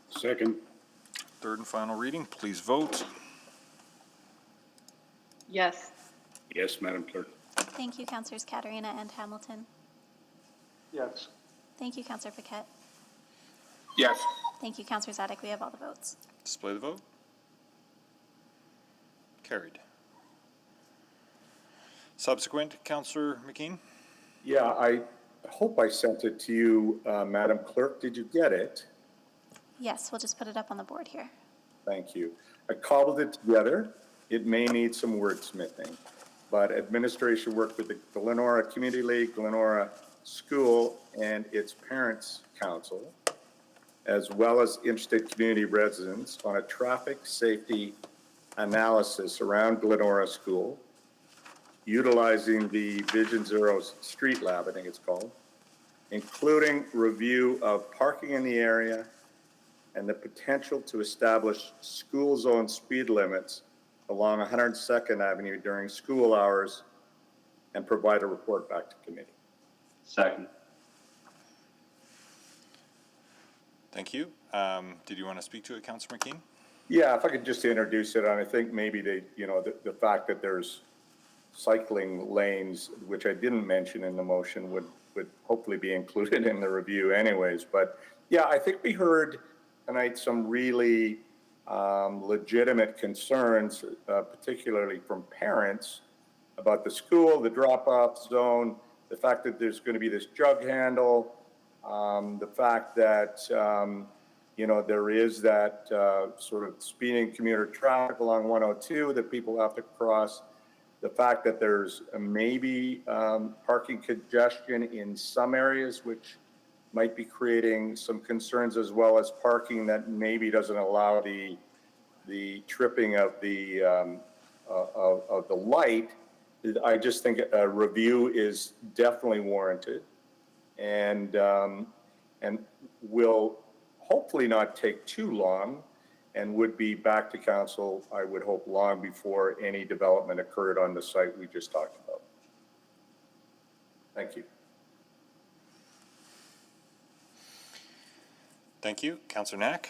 Second. Third and final reading, please vote. Yes. Yes, Madam Clerk. Thank you, Councillors Katarina and Hamilton. Yes. Thank you, Councillor Paquette. Yes. Thank you, Councillor Zadek. We have all the votes. Display the vote. Carried. Subsequent, Councillor McKean? Yeah, I hope I sent it to you, Madam Clerk. Did you get it? Yes, we'll just put it up on the board here. Thank you. I cobbled it together. It may need some wordsmithing, but administration worked with the Glenora Community League, Glenora School, and its Parents Council, as well as interested community residents, on a traffic safety analysis around Glenora School, utilizing the Vision Zero Street Lab, I think it's called, including review of parking in the area and the potential to establish school zone speed limits along 102nd Avenue during school hours, and provide a report back to committee. Second. Thank you. Did you want to speak to it, Councillor McKean? Yeah, if I could just introduce it, and I think maybe the fact that there's cycling lanes, which I didn't mention in the motion, would hopefully be included in the review anyways. But yeah, I think we heard tonight some really legitimate concerns, particularly from parents, about the school, the drop-off zone, the fact that there's going to be this jug handle, the fact that, there is that sort of speeding commuter traffic along 102 that people have to cross, the fact that there's maybe parking congestion in some areas, which might be creating some concerns, as well as parking that maybe doesn't allow the tripping of the light. I just think a review is definitely warranted, and will hopefully not take too long, and would be back to council, I would hope, long before any development occurred on the site we just talked about. Thank you. Thank you. Councillor Knack?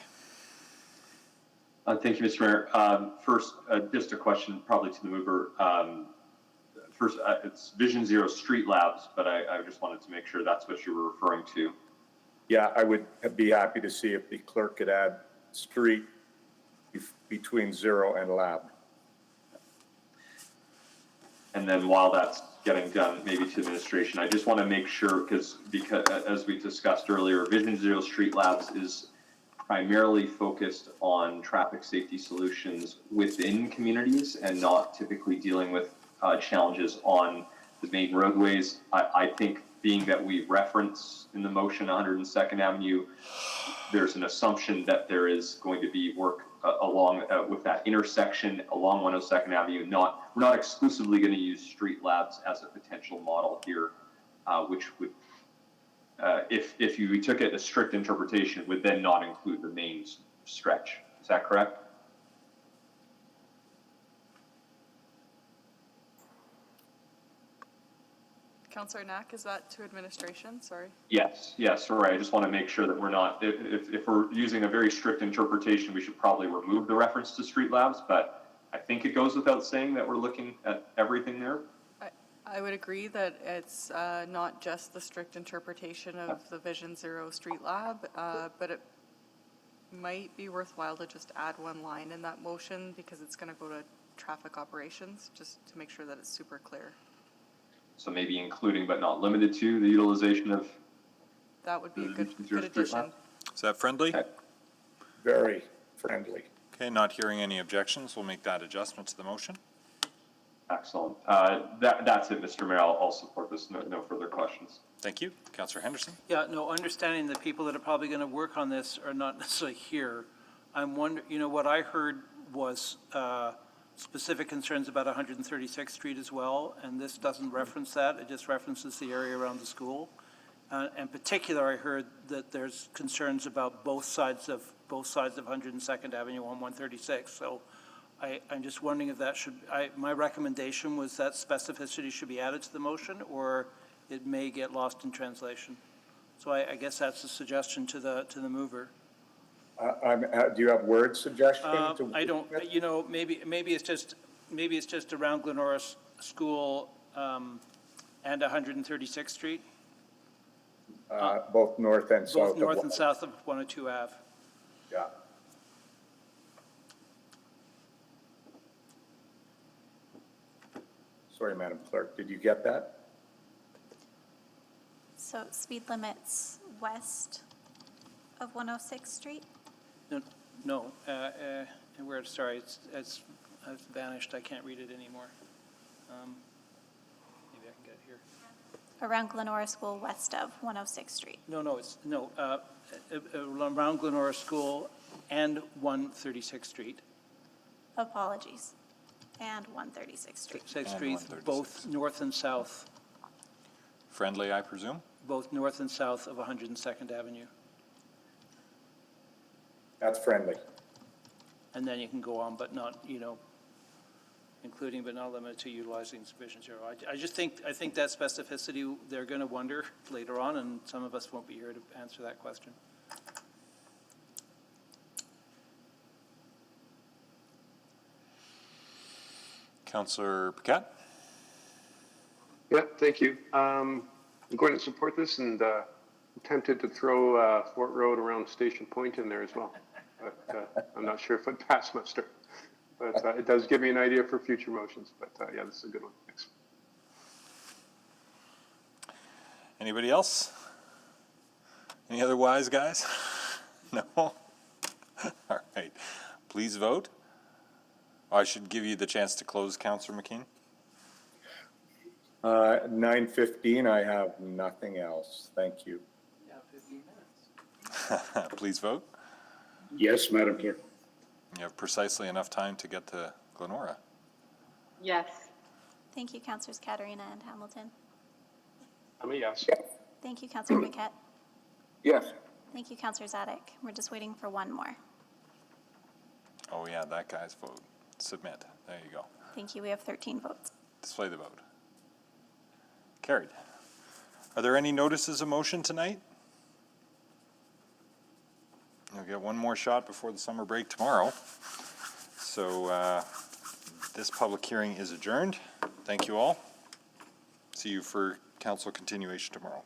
Thank you, Mr. Mayor. First, just a question probably to the mover. First, it's Vision Zero Street Labs, but I just wanted to make sure that's what you were referring to. Yeah, I would be happy to see if the clerk could add street between zero and lab. And then while that's getting done, maybe to administration, I just want to make sure, because as we discussed earlier, Vision Zero Street Labs is primarily focused on traffic safety solutions within communities and not typically dealing with challenges on the main roadways. I think being that we reference in the motion 102nd Avenue, there's an assumption that there is going to be work along with that intersection along 102nd Avenue. We're not exclusively going to use street labs as a potential model here, which would, if you took it a strict interpretation, would then not include the main stretch. Is that correct? Councillor Knack, is that to administration? Sorry. Yes, right. I just want to make sure that we're not, if we're using a very strict interpretation, we should probably remove the reference to street labs, but I think it goes without saying that we're looking at everything there. I would agree that it's not just the strict interpretation of the Vision Zero Street Lab, but it might be worthwhile to just add one line in that motion because it's going to go to traffic operations, just to make sure that it's super clear. So maybe including but not limited to the utilization of. That would be a good addition. Is that friendly? Okay. Very friendly. Okay, not hearing any objections, we'll make that adjustment to the motion. Excellent. That's it, Mr. Mayor. I'll support this. No further questions. Thank you. Councillor Henderson? Yeah, no, understanding the people that are probably going to work on this are not necessarily here. I'm wondering, what I heard was specific concerns about 136th Street as well, and this doesn't reference that. It just references the area around the school. In particular, I heard that there's concerns about both sides of 102nd Avenue on 136. So I'm just wondering if that should, my recommendation was that specificity should be added to the motion, or it may get lost in translation. So I guess that's a suggestion to the mover. Do you have word suggestion? I don't, maybe it's just around Glenora School and 136th Street. Both north and south. Both north and south of 102 Ave. Yeah. Sorry, Madam Clerk, did you get that? So speed limits west of 106th Street? No, sorry, it's vanished. I can't read it anymore. Maybe I can get it here. Around Glenora School west of 106th Street. Around Glenora School and 136th Street. Apologies. And 136th Street. 6th Street, both north and south. Friendly, I presume? Both north and south of 102nd Avenue. That's friendly. And then you can go on, but not, including but not limited to utilizing Vision Zero. I think that specificity, they're going to wonder later on, and some of us won't be here to answer that question. Councillor Paquette? Yeah, thank you. I'm going to support this and I'm tempted to throw Fort Road around Station Point in there as well. But I'm not sure if it passed muster. But it does give me an idea for future motions. But yeah, this is a good one. Thanks. Anybody else? Any other wise guys? No? All right. Please vote. I should give you the chance to close, Councillor McKean. 9:15, I have nothing else. Thank you. Please vote. Yes, Madam Clerk. You have precisely enough time to get to Glenora. Yes. Thank you, Councillors Katarina and Hamilton. I'm a yes. Thank you, Councillor Paquette. Yes. Thank you, Councillor Zadek. We're just waiting for one more. Oh yeah, that guy's vote. Submit. There you go. Thank you. We have 13 votes. Display the vote. Carried. Are there any notices of motion tonight? You'll get one more shot before the summer break tomorrow. So this public hearing is adjourned. Thank you all. See you for council continuation tomorrow.